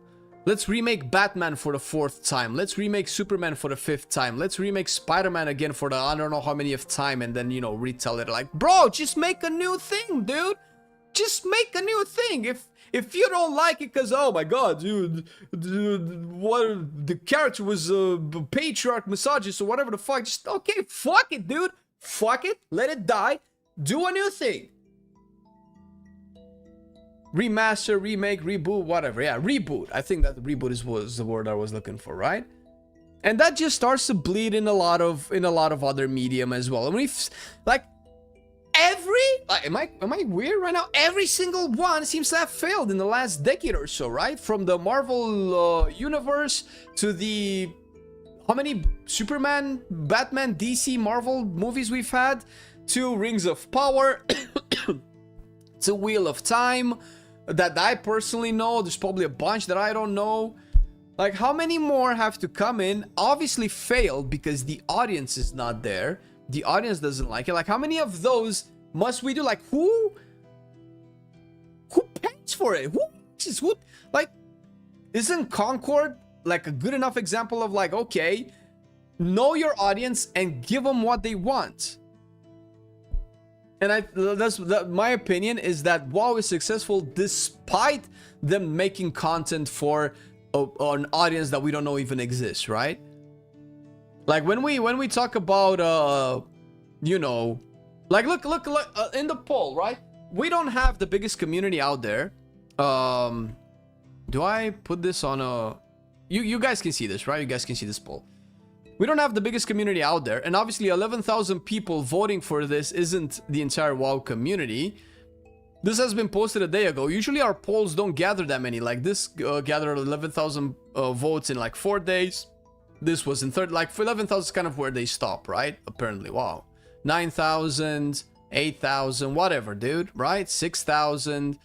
Let's remake Batman for the 4th time. Let's remake Superman for the 5th time. Let's remake Spider-Man again for the I don't know how many of time, and then, you know, retell it. Like, bro, just make a new thing, dude. Just make a new thing. If you don't like it because, oh my god, dude, what the character was a patriarch, misogynist, or whatever the fuck, just, okay, fuck it, dude. Fuck it. Let it die. Do a new thing. Remaster, remake, reboot, whatever. Yeah, reboot. I think that reboot was the word I was looking for, right? And that just starts to bleed in a lot of other medium as well. I mean, like am I weird right now? Every single one seems to have failed in the last decade or so, right? From the Marvel universe to the how many Superman, Batman, DC, Marvel movies we've had, to Rings of Power, to Wheel of Time, that I personally know. There's probably a bunch that I don't know. Like, how many more have to come in? Obviously failed because the audience is not there. The audience doesn't like it. Like, how many of those must we do? Like, who pays for it? Who like, isn't Concord like a good enough example of like, okay, know your audience and give them what they want? And my opinion is that WoW is successful despite them making content for an audience that we don't know even exists, right? Like when we talk about you know, like look in the poll, right? We don't have the biggest community out there. Do I put this on a... You guys can see this, right? You guys can see this poll. We don't have the biggest community out there, and obviously 11,000 people voting for this isn't the entire WoW community. This has been posted a day ago. Usually our polls don't gather that many. Like this gathered 11,000 votes in like 4 days. This was in third, like 11,000 is kind of where they stop, right? Apparently, wow. 9,000, 8,000, whatever, dude, right? 6,000.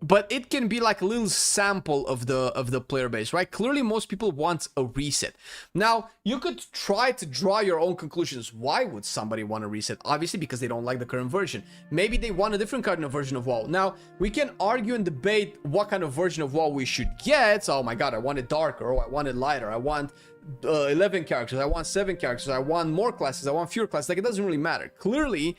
but it can be like a little sample of the player base, right? Clearly most people want a reset. Now you could try to draw your own conclusions. Why would somebody want a reset? Obviously because they don't like the current version. Maybe they want a different kind of version of WoW. Now we can argue and debate what kind of version of WoW we should get. Oh my god, I want it darker, oh I want it lighter, I want 11 characters, I want 7 characters, I want more classes, I want fewer classes. Like, it doesn't really matter. Clearly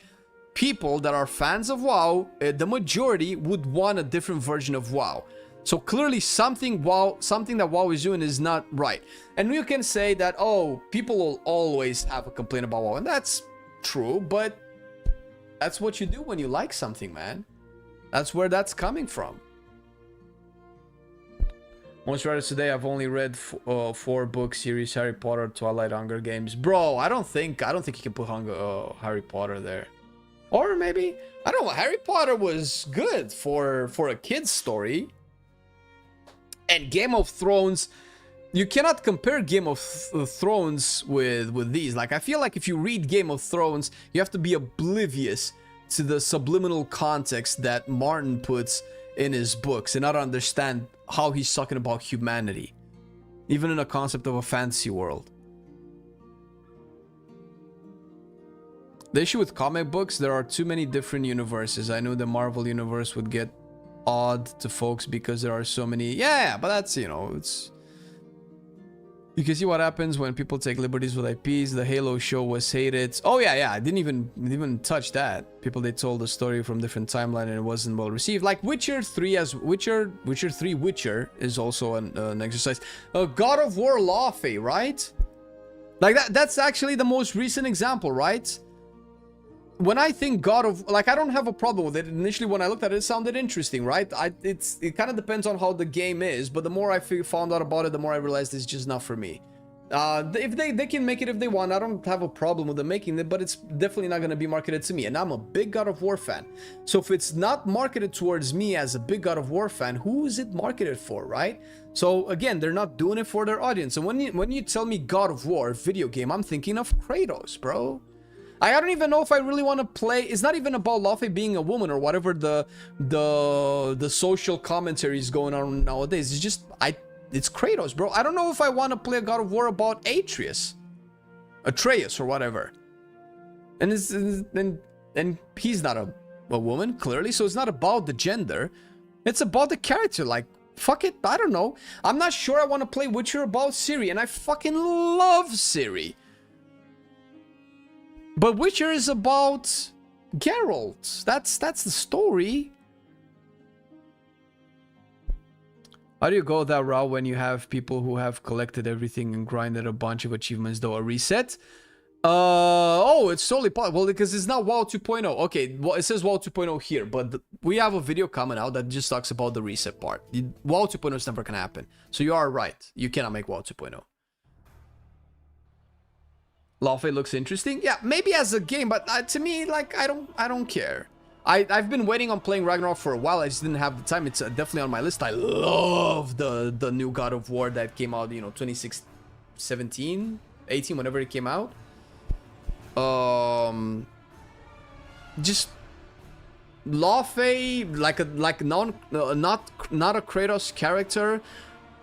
people that are fans of WoW, the majority would want a different version of WoW. So clearly something that WoW is doing is not right. And you can say that, oh, people will always have a complaint about WoW, and that's true, but that's what you do when you like something, man. That's where that's coming from. Most writers today, I've only read 4 book series: Harry Potter, Twilight, Hunger Games. Bro, I don't think you can put Harry Potter there. Or maybe, I don't know, Harry Potter was good for a kid's story. And Game of Thrones, you cannot compare Game of Thrones with these. Like, I feel like if you read Game of Thrones, you have to be oblivious to the subliminal context that Martin puts in his books and not understand how he's talking about humanity, even in a concept of a fantasy world. The issue with comic books, there are too many different universes. I knew the Marvel universe would get odd to folks because there are so many. Yeah, but that's, you know, it's... You can see what happens when people take liberties with IPs. The Halo show was hated. Oh yeah, I didn't even touch that. People, they told the story from different timeline and it wasn't well received. Like Witcher 3 as Witcher 3 Witcher is also an exercise. God of War Lawfey, right? Like that's actually the most recent example, right? When I think God of, like, I don't have a problem with it. Initially, when I looked at it, it sounded interesting, right? It kind of depends on how the game is, but the more I found out about it, the more I realized it's just not for me. If they can make it if they want, I don't have a problem with them making it, but it's definitely not going to be marketed to me. And I'm a big God of War fan. So if it's not marketed towards me as a big God of War fan, who is it marketed for, right? So again, they're not doing it for their audience. And when you tell me God of War video game, I'm thinking of Kratos, bro. I don't even know if I really want to play. It's not even about Luffy being a woman or whatever the social commentary is going on nowadays. It's just it's Kratos, bro. I don't know if I want to play a God of War about Atreus or whatever. And he's not a woman, clearly, so it's not about the gender. It's about the character. Like, fuck it, I don't know. I'm not sure I want to play Witcher about Ciri, and I fucking love Ciri. But Witcher is about Geralt. That's the story. How do you go that route when you have people who have collected everything and grinded a bunch of achievements, though? A reset? Oh, it's totally possible. Well, because it's not WoW 2.0. Okay, well, it says WoW 2.0 here, but we have a video coming out that just talks about the reset part. WoW 2.0 is never gonna happen. So you are right. You cannot make WoW 2.0. Lawfey looks interesting. Yeah, maybe as a game, but to me, like, I don't care. I've been waiting on playing Ragnarok for a while. I just didn't have the time. It's definitely on my list. I love the new God of War that came out, you know, 2017, 18, whenever it came out. Just Lawfey, not a Kratos character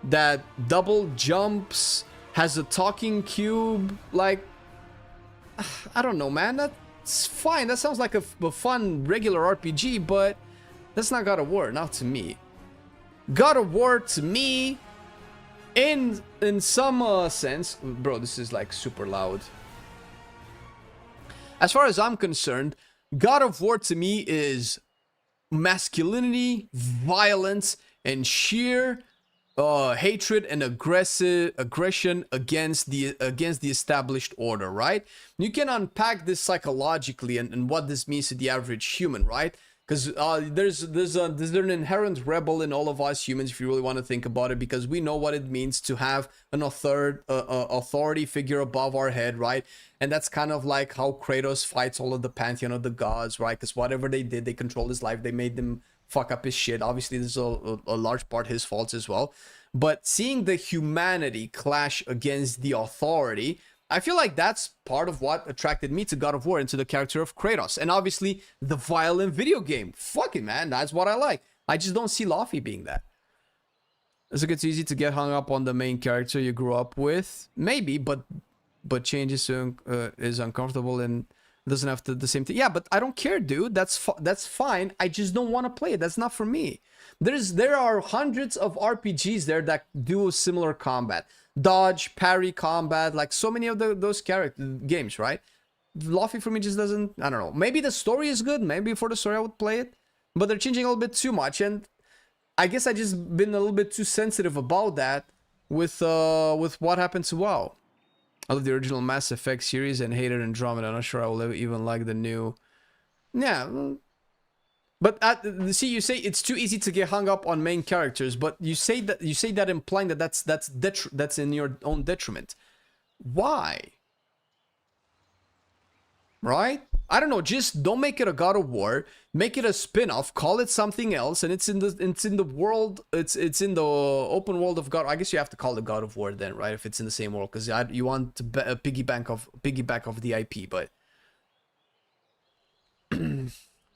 that double jumps, has a talking cube, like, I don't know, man. That's fine. That sounds like a fun regular RPG, but that's not God of War, not to me. God of War to me, in some sense, bro, this is like super loud. As far as I'm concerned, God of War to me is masculinity, violence, and sheer hatred and aggression against the established order, right? You can unpack this psychologically and what this means to the average human, right? Because there's an inherent rebel in all of us humans, if you really want to think about it, because we know what it means to have an authority figure above our head, right? And that's kind of like how Kratos fights all of the pantheon of the gods, right? Because whatever they did, they controlled his life, they made them fuck up his shit. Obviously, this is a large part his fault as well. But seeing the humanity clash against the authority, I feel like that's part of what attracted me to God of War and to the character of Kratos. And obviously, the violent video game. Fuck it, man. That's what I like. I just don't see Luffy being that. Is it easy to get hung up on the main character you grew up with? Maybe, but change is uncomfortable and doesn't have the same thing. Yeah, but I don't care, dude. That's fine. I just don't want to play it. That's not for me. There are hundreds of RPGs there that do similar combat, dodge, parry combat, like so many of those character games, right? Luffy for me just doesn't. I don't know. Maybe the story is good. Maybe for the story I would play it, but they're changing a little bit too much, and I guess I just been a little bit too sensitive about that with what happened to WoW. I love the original Mass Effect series and hated Andromeda. I'm not sure I will even like the new. Yeah, but see, you say it's too easy to get hung up on main characters, but you say that implying that that's in your own detriment. Why? Right? I don't know. Just don't make it a God of War. Make it a spin-off. Call it something else, and it's in the world. It's in the open world of God. I guess you have to call it God of War then, right? If it's in the same world, because you want to piggyback of the IP. But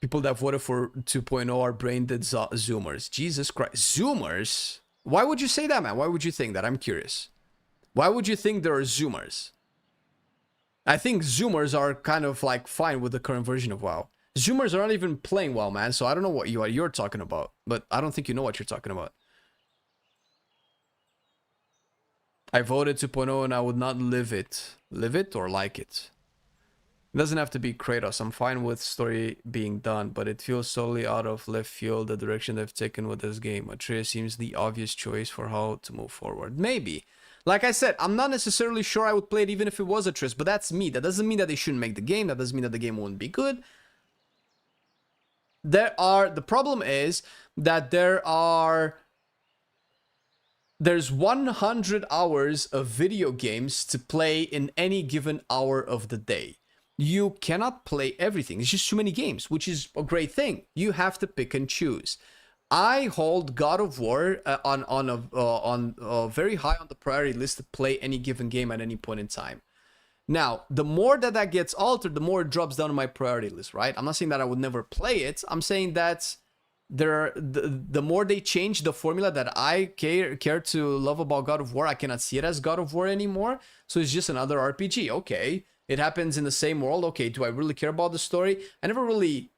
people that voted for 2.0 are brain dead Zoomers. Jesus Christ, Zoomers! Why would you say that, man? Why would you think that? I'm curious. Why would you think there are Zoomers? I think Zoomers are kind of like fine with the current version of WoW. Zoomers are not even playing WoW, man, so I don't know what you're talking about. But I don't think you know what you're talking about. I voted 2.0 and I would not live it. Live it or like it? It doesn't have to be Kratos. I'm fine with story being done, but it feels totally out of left field the direction they've taken with this game. Atreus seems the obvious choice for how to move forward. Maybe. Like I said, I'm not necessarily sure I would play it even if it was Atreus, but that's me. That doesn't mean that they shouldn't make the game. That doesn't mean that the game wouldn't be good. The problem is that there's 100 hours of video games to play in any given hour of the day. You cannot play everything. It's just too many games, which is a great thing. You have to pick and choose. I hold God of War on very high on the priority list to play any given game at any point in time. Now, the more that gets altered, the more it drops down on my priority list, right? I'm not saying that I would never play it. I'm saying that the more they change the formula that I care to love about God of War, I cannot see it as God of War anymore. So it's just another RPG. Okay, it happens in the same world. Okay, do I really care about the story? I never really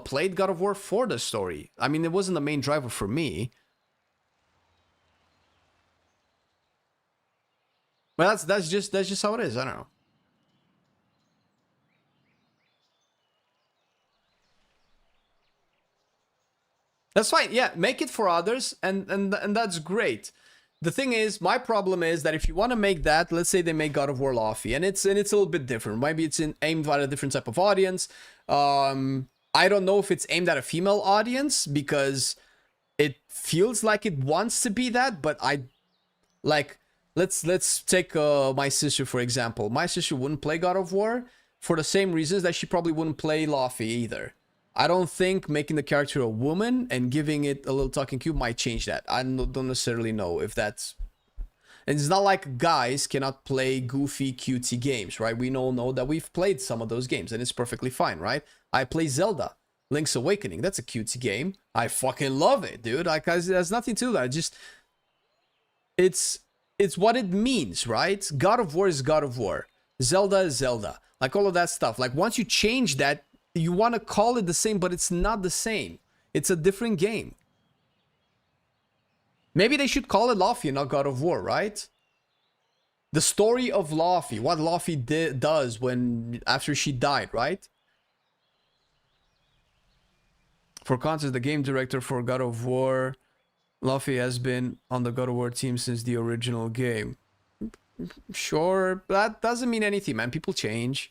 played God of War for the story. I mean, it wasn't the main driver for me. But that's just how it is. I don't know. That's fine. Yeah, make it for others, and that's great. The thing is, my problem is that if you want to make that, let's say they make God of War Luffy, and it's a little bit different. Maybe it's aimed at a different type of audience. I don't know if it's aimed at a female audience because it feels like it wants to be that, but let's take my sister for example. My sister wouldn't play God of War for the same reasons that she probably wouldn't play Luffy either. I don't think making the character a woman and giving it a little talking cube might change that. I don't necessarily know if that's... And it's not like guys cannot play goofy, cutesy games, right? We all know that we've played some of those games and it's perfectly fine, right? I play Zelda, Link's Awakening. That's a cutesy game. I fucking love it, dude. Like, there's nothing to that. It's what it means, right? God of War is God of War. Zelda is Zelda. Like, all of that stuff. Like, once you change that, you want to call it the same, but it's not the same. It's a different game. Maybe they should call it Luffy, not God of War, right? The story of Luffy, what Luffy does after she died, right? For context, the game director for God of War, Luffy has been on the God of War team since the original game. Sure, that doesn't mean anything, man. People change.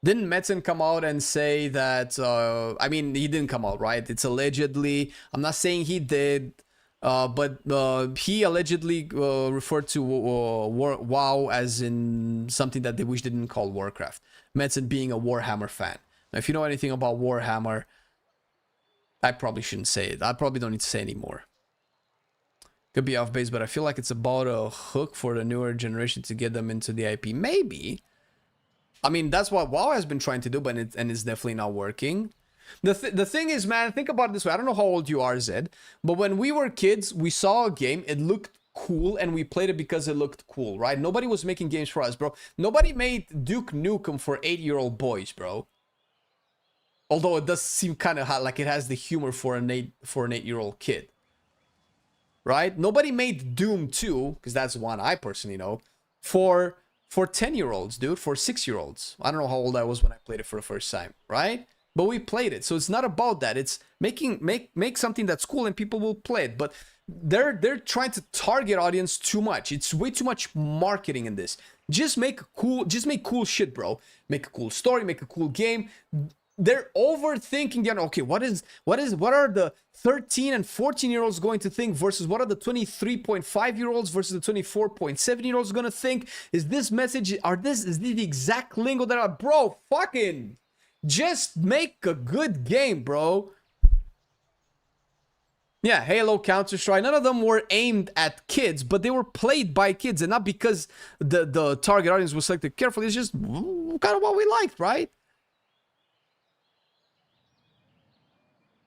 Didn't Metzen come out and say that, I mean, he didn't come out, right? It's allegedly, I'm not saying he did, but he allegedly referred to WoW as in something that they wish they didn't call Warcraft. Metzen being a Warhammer fan. Now, if you know anything about Warhammer, I probably shouldn't say it. I probably don't need to say anymore. Could be off base, but I feel like it's about a hook for the newer generation to get them into the IP. Maybe. I mean, that's what WoW has been trying to do, but it's definitely not working. The thing is, man, think about it this way. I don't know how old you are, Zed, but when we were kids, we saw a game, it looked cool, and we played it because it looked cool, right? Nobody was making games for us, bro. Nobody made Duke Nukem for 8-year-old boys, bro. Although it does seem kind of like it has the humor for an 8-year-old kid, right? Nobody made Doom 2, because that's one I personally know, for 10-year-olds, dude, for 6-year-olds. I don't know how old I was when I played it for the first time, right? But we played it, so it's not about that. It's make something that's cool and people will play it. But they're trying to target audience too much. It's way too much marketing in this. Just make cool shit, bro. Make a cool story, make a cool game. They're overthinking the okay, what are the 13 and 14-year-olds going to think versus what are the 23.5-year-olds versus the 24.7-year-olds going to think? Is this message, is this the exact lingo that bro, fucking just make a good game, bro. Yeah, Halo, Counter-Strike, none of them were aimed at kids, but they were played by kids, and not because the target audience was selected carefully. It's just kind of what we liked, right?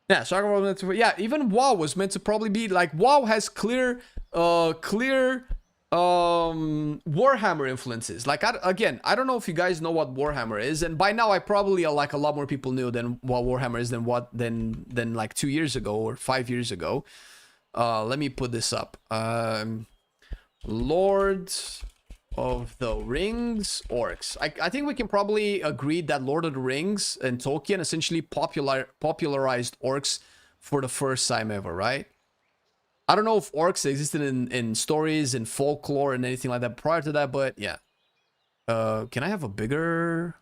Yeah, Soccer was meant to, yeah, even WoW was meant to probably be like, WoW has clear Warhammer influences. Like, I don't know if you guys know what Warhammer is, and by now I probably like a lot more people knew than what Warhammer is than like 2 years ago or 5 years ago. Let me put this up. Lord of the Rings orcs. I think we can probably agree that Lord of the Rings and Tolkien essentially popularized orcs for the first time ever, right? I don't know if orcs existed in stories and folklore and anything like that prior to that, but yeah. Can I have a bigger...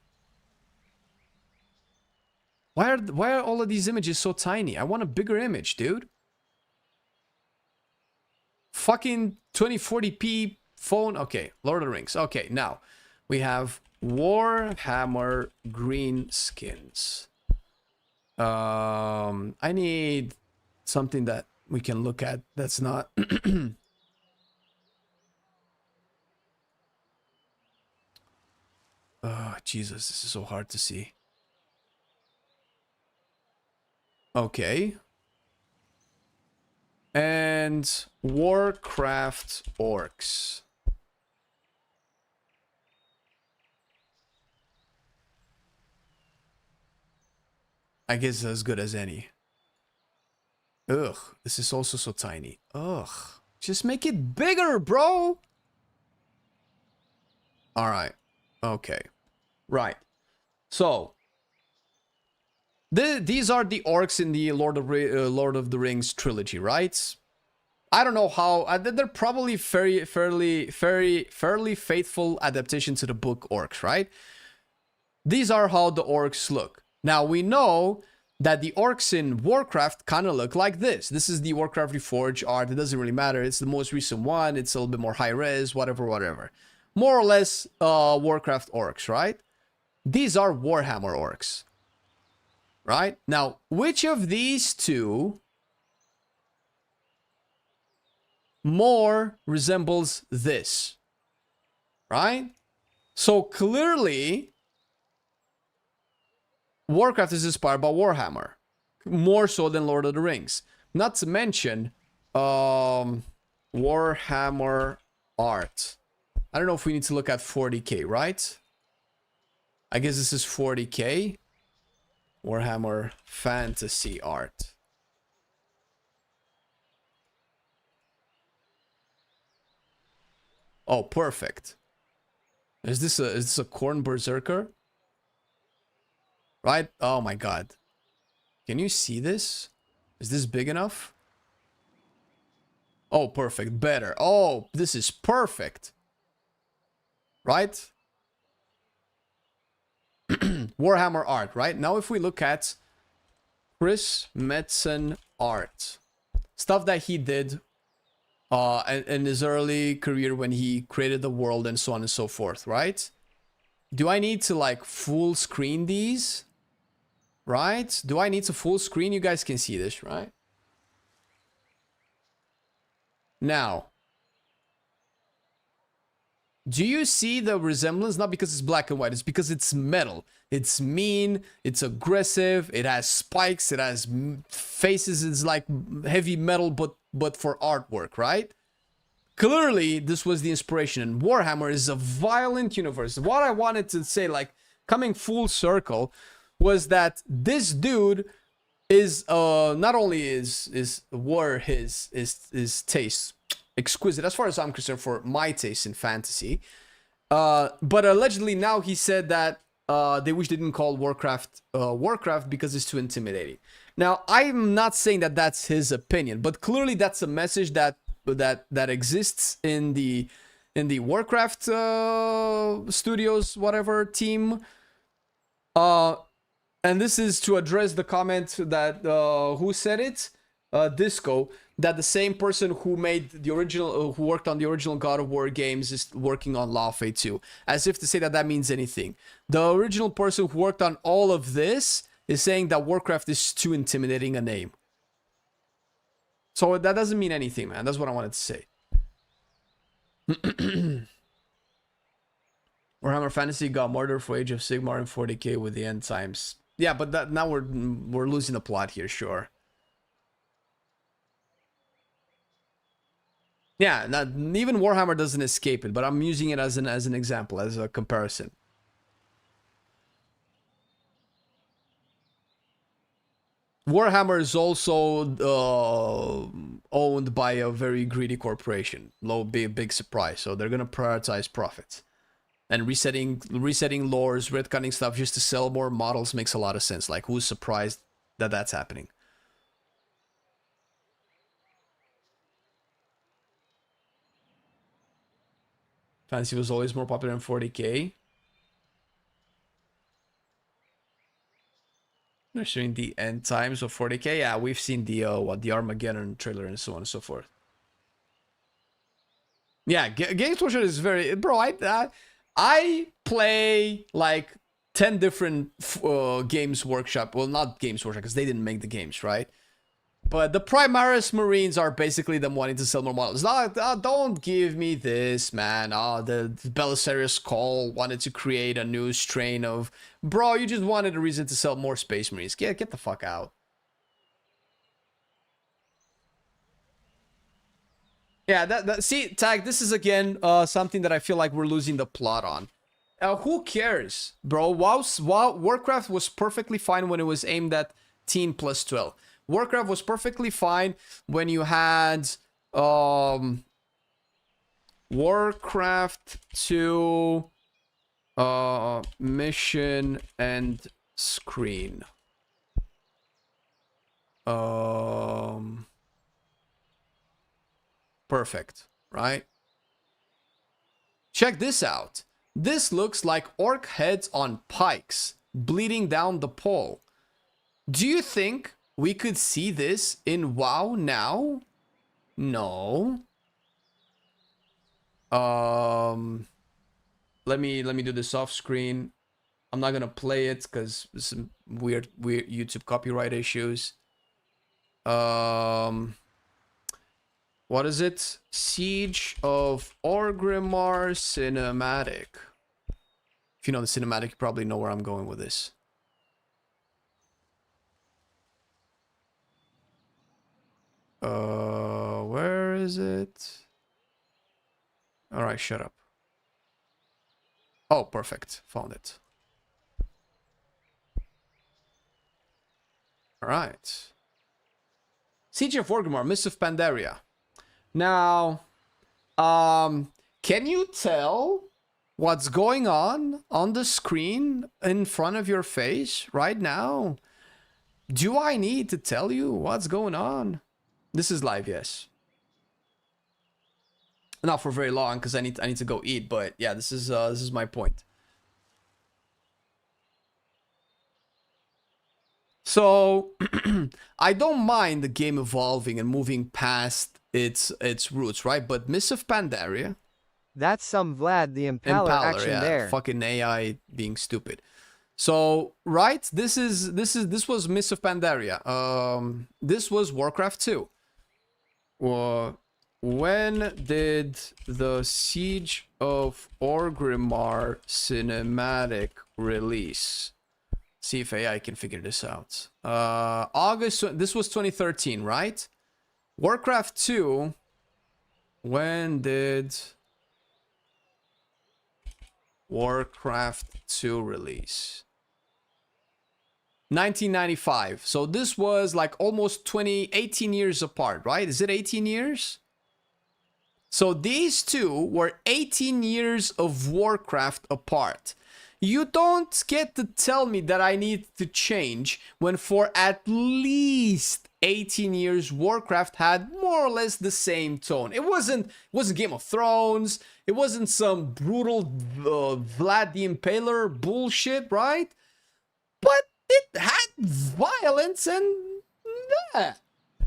Why are all of these images so tiny? I want a bigger image, dude. Fucking 2040p phone. Okay, Lord of the Rings. Okay, now we have Warhammer green skins. I need something that we can look at that's not oh Jesus, this is so hard to see. Okay, and Warcraft orcs. I guess as good as any. Ugh, this is also so tiny. Ugh, just make it bigger, bro. All right. Okay. Right. So, these are the orcs in the Lord of the Rings trilogy, right? I don't know how. They're probably fairly faithful adaptation to the book orcs, right? These are how the orcs look. Now, we know that the orcs in Warcraft kind of look like this. This is the Warcraft Reforged art. It doesn't really matter. It's the most recent one. It's a little bit more high res, whatever. More or less Warcraft orcs, right? These are Warhammer orcs. Right? Now, which of these two more resembles this? Right? So clearly, Warcraft is inspired by Warhammer, more so than Lord of the Rings. Not to mention Warhammer art. I don't know if we need to look at 40k, right? I guess this is 40k. Warhammer fantasy art. Oh, perfect. Is this a corn berserker? Right? Oh my god. Can you see this? Is this big enough? Oh, perfect. Better. Oh, this is perfect. Right? Warhammer art, right? Now if we look at Chris Metzen art. Stuff that he did in his early career when he created the world and so on and so forth, right? Do I need to like full screen these? Right? Do I need to full screen? You guys can see this, right? Now, Do you see the resemblance? Not because it's black and white, it's because it's metal. It's mean, it's aggressive, it has spikes, it has faces, it's like heavy metal, but for artwork, right? Clearly, this was the inspiration, and Warhammer is a violent universe. What I wanted to say, like, coming full circle, was that this dude is, not only were his tastes exquisite, as far as I'm concerned, for my taste in fantasy, but allegedly now he said that they wish they didn't call Warcraft Warcraft because it's too intimidating. Now, I'm not saying that that's his opinion, but clearly that's a message that exists in the Warcraft studios, whatever team. And this is to address the comment that who said it? Disco, that the same person who made the original, who worked on the original God of War games, is working on Lawfare 2, as if to say that means anything. The original person who worked on all of this is saying that Warcraft is too intimidating a name. So that doesn't mean anything, man. That's what I wanted to say. Warhammer Fantasy got murdered for Age of Sigmar and 40k with the end times. Yeah, but that, now we're losing the plot here, sure. Yeah, even Warhammer doesn't escape it, but I'm using it as an example, as a comparison. Warhammer is also owned by a very greedy corporation. Big surprise. So they're gonna prioritize profits. And resetting lores, retconning stuff just to sell more models makes a lot of sense. Like, who's surprised that that's happening? Fantasy was always more popular than 40k. They're showing the end times of 40k. Yeah, we've seen the the Armageddon trailer and so on and so forth. Yeah, Games Workshop is very, bro. I play like 10 different Games Workshop. Well, not Games Workshop because they didn't make the games, right? But the Primaris Marines are basically them wanting to sell more models. Don't give me this, man. The Belisarius Call wanted to create a new strain of... Bro, you just wanted a reason to sell more Space Marines. Get the fuck out. Yeah, see, Tag, this is again something that I feel like we're losing the plot on. Who cares, bro? Warcraft was perfectly fine when it was aimed at teen plus 12. Warcraft was perfectly fine when you had Warcraft 2 mission and screen. Perfect, right? Check this out. This looks like orc heads on pikes bleeding down the pole. Do you think we could see this in WoW now? No. Let me do this off screen. I'm not gonna play it because some weird YouTube copyright issues. What is it? Siege of Orgrimmar cinematic. If you know the cinematic, you probably know where I'm going with this. Where is it? All right, shut up. Oh, perfect. Found it. All right. Siege of Orgrimmar, Mists of Pandaria. Now, can you tell what's going on the screen in front of your face right now? Do I need to tell you what's going on? This is live, yes. Not for very long because I need to go eat, but yeah, this is my point. So I don't mind the game evolving and moving past its roots, right? But Mists of Pandaria. That's some Vlad the Impaler action there. Fucking AI being stupid. So right, this was Mists of Pandaria. This was Warcraft 2. when did the Siege of Orgrimmar cinematic release? See if AI can figure this out. August, this was 2013, right? Warcraft 2, when did Warcraft 2 release? 1995. So this was like almost 18 years apart, right? Is it 18 years? So these two were 18 years of Warcraft apart. You don't get to tell me that I need to change when for at least 18 years Warcraft had more or less the same tone. It wasn't Game of Thrones. It wasn't some brutal Vlad the Impaler bullshit, right? But it had violence and yeah.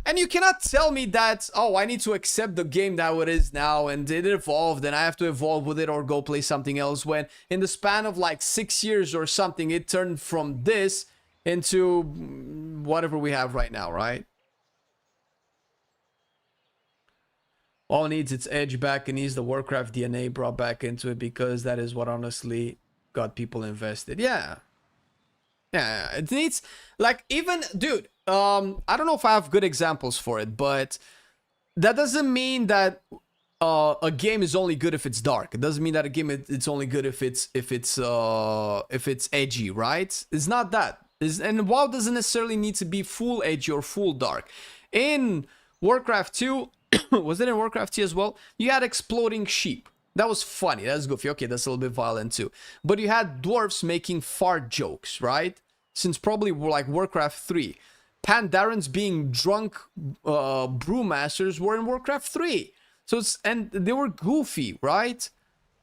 And you cannot tell me that, oh, I need to accept the game that it is now and it evolved and I have to evolve with it or go play something else, when in the span of like 6 years or something, it turned from this into whatever we have right now, right? All needs its edge back and needs the Warcraft DNA brought back into it, because that is what honestly got people invested. Yeah. Yeah, it needs, like, even, dude, I don't know if I have good examples for it, but that doesn't mean that a game is only good if it's dark. It doesn't mean that a game it's only good if it's edgy, right? It's not that. And WoW doesn't necessarily need to be full edgy or full dark. In Warcraft 2, was it in Warcraft 2 as well? You had exploding sheep. That was funny. That's goofy. Okay, that's a little bit violent too. But you had dwarves making fart jokes, right? Since probably like Warcraft 3. Pandarans being drunk brewmasters were in Warcraft 3. So and they were goofy, right?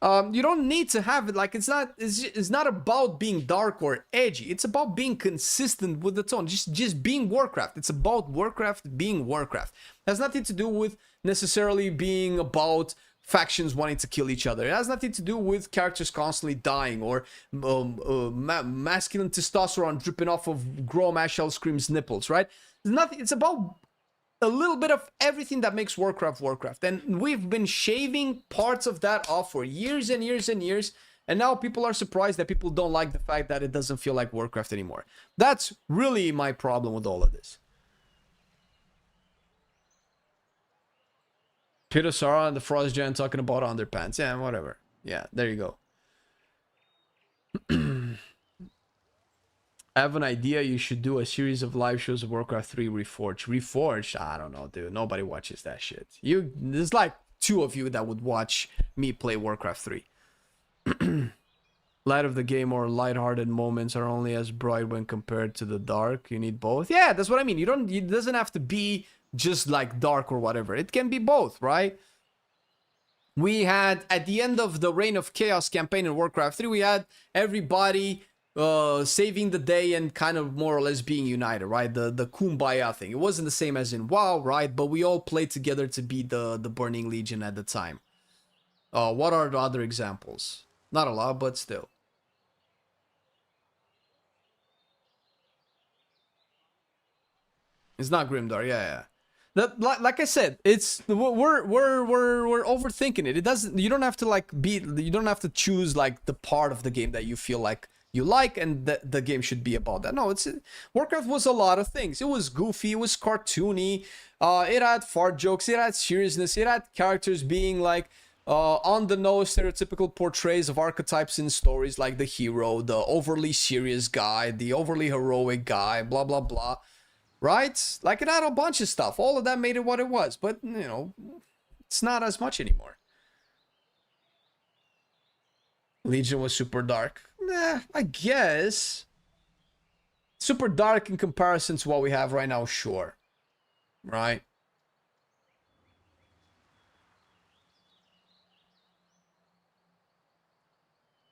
You don't need to have it like it's not about being dark or edgy. It's about being consistent with the tone. Just being Warcraft. It's about Warcraft being Warcraft. It has nothing to do with necessarily being about factions wanting to kill each other. It has nothing to do with characters constantly dying or masculine testosterone dripping off of Grom Ashel Scream's nipples, right? It's nothing. It's about a little bit of everything that makes Warcraft Warcraft. And we've been shaving parts of that off for years and years and years. And now people are surprised that people don't like the fact that it doesn't feel like Warcraft anymore. That's really my problem with all of this. Peter Sara and the Frost Giant talking about underpants. Yeah, whatever. Yeah, there you go. I have an idea. You should do a series of live shows of Warcraft 3 Reforged. Reforged? I don't know, dude. Nobody watches that shit. There's like 2 of you that would watch me play Warcraft 3. Light of the game or lighthearted moments are only as bright when compared to the dark. You need both. Yeah, that's what I mean. It doesn't have to be just like dark or whatever. It can be both, right? We had at the end of the Reign of Chaos campaign in Warcraft 3, we had everybody saving the day and kind of more or less being united, right? The Kumbaya thing. It wasn't the same as in WoW, right? But we all played together to beat the Burning Legion at the time. What are the other examples? Not a lot, but still. It's not Grimdark, yeah. Like I said, it's we're overthinking it. It doesn't. You don't have to like be. You don't have to choose like the part of the game that you feel like you like, and the game should be about that. No, Warcraft was a lot of things. It was goofy. It was cartoony. It had fart jokes. It had seriousness. It had characters being like on the nose, stereotypical portrays of archetypes in stories, like the hero, the overly serious guy, the overly heroic guy, blah blah blah. Right? Like, it had a bunch of stuff. All of that made it what it was. But, you know, it's not as much anymore. Legion was super dark. Nah, I guess. Super dark in comparison to what we have right now, sure. Right?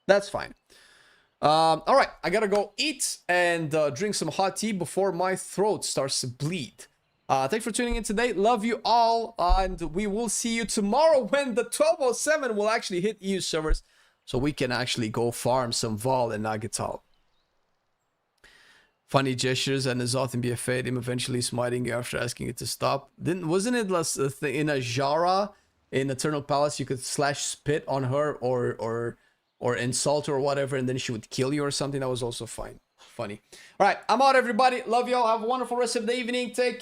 That's fine. All right, I gotta go eat and drink some hot tea before my throat starts to bleed. Thanks for tuning in today. Love you all, and we will see you tomorrow when the 1207 will actually hit EU servers, so we can actually go farm some Vol and Nagatal. funny gestures and Azothan be afraid him eventually smiting you after asking it to stop. Wasn't it less a thing in a Jara in Eternal Palace? You could slash spit on her or insult her or whatever, and then she would kill you or something. That was also funny. All right, I'm out, everybody. Love y'all. Have a wonderful rest of the evening. Take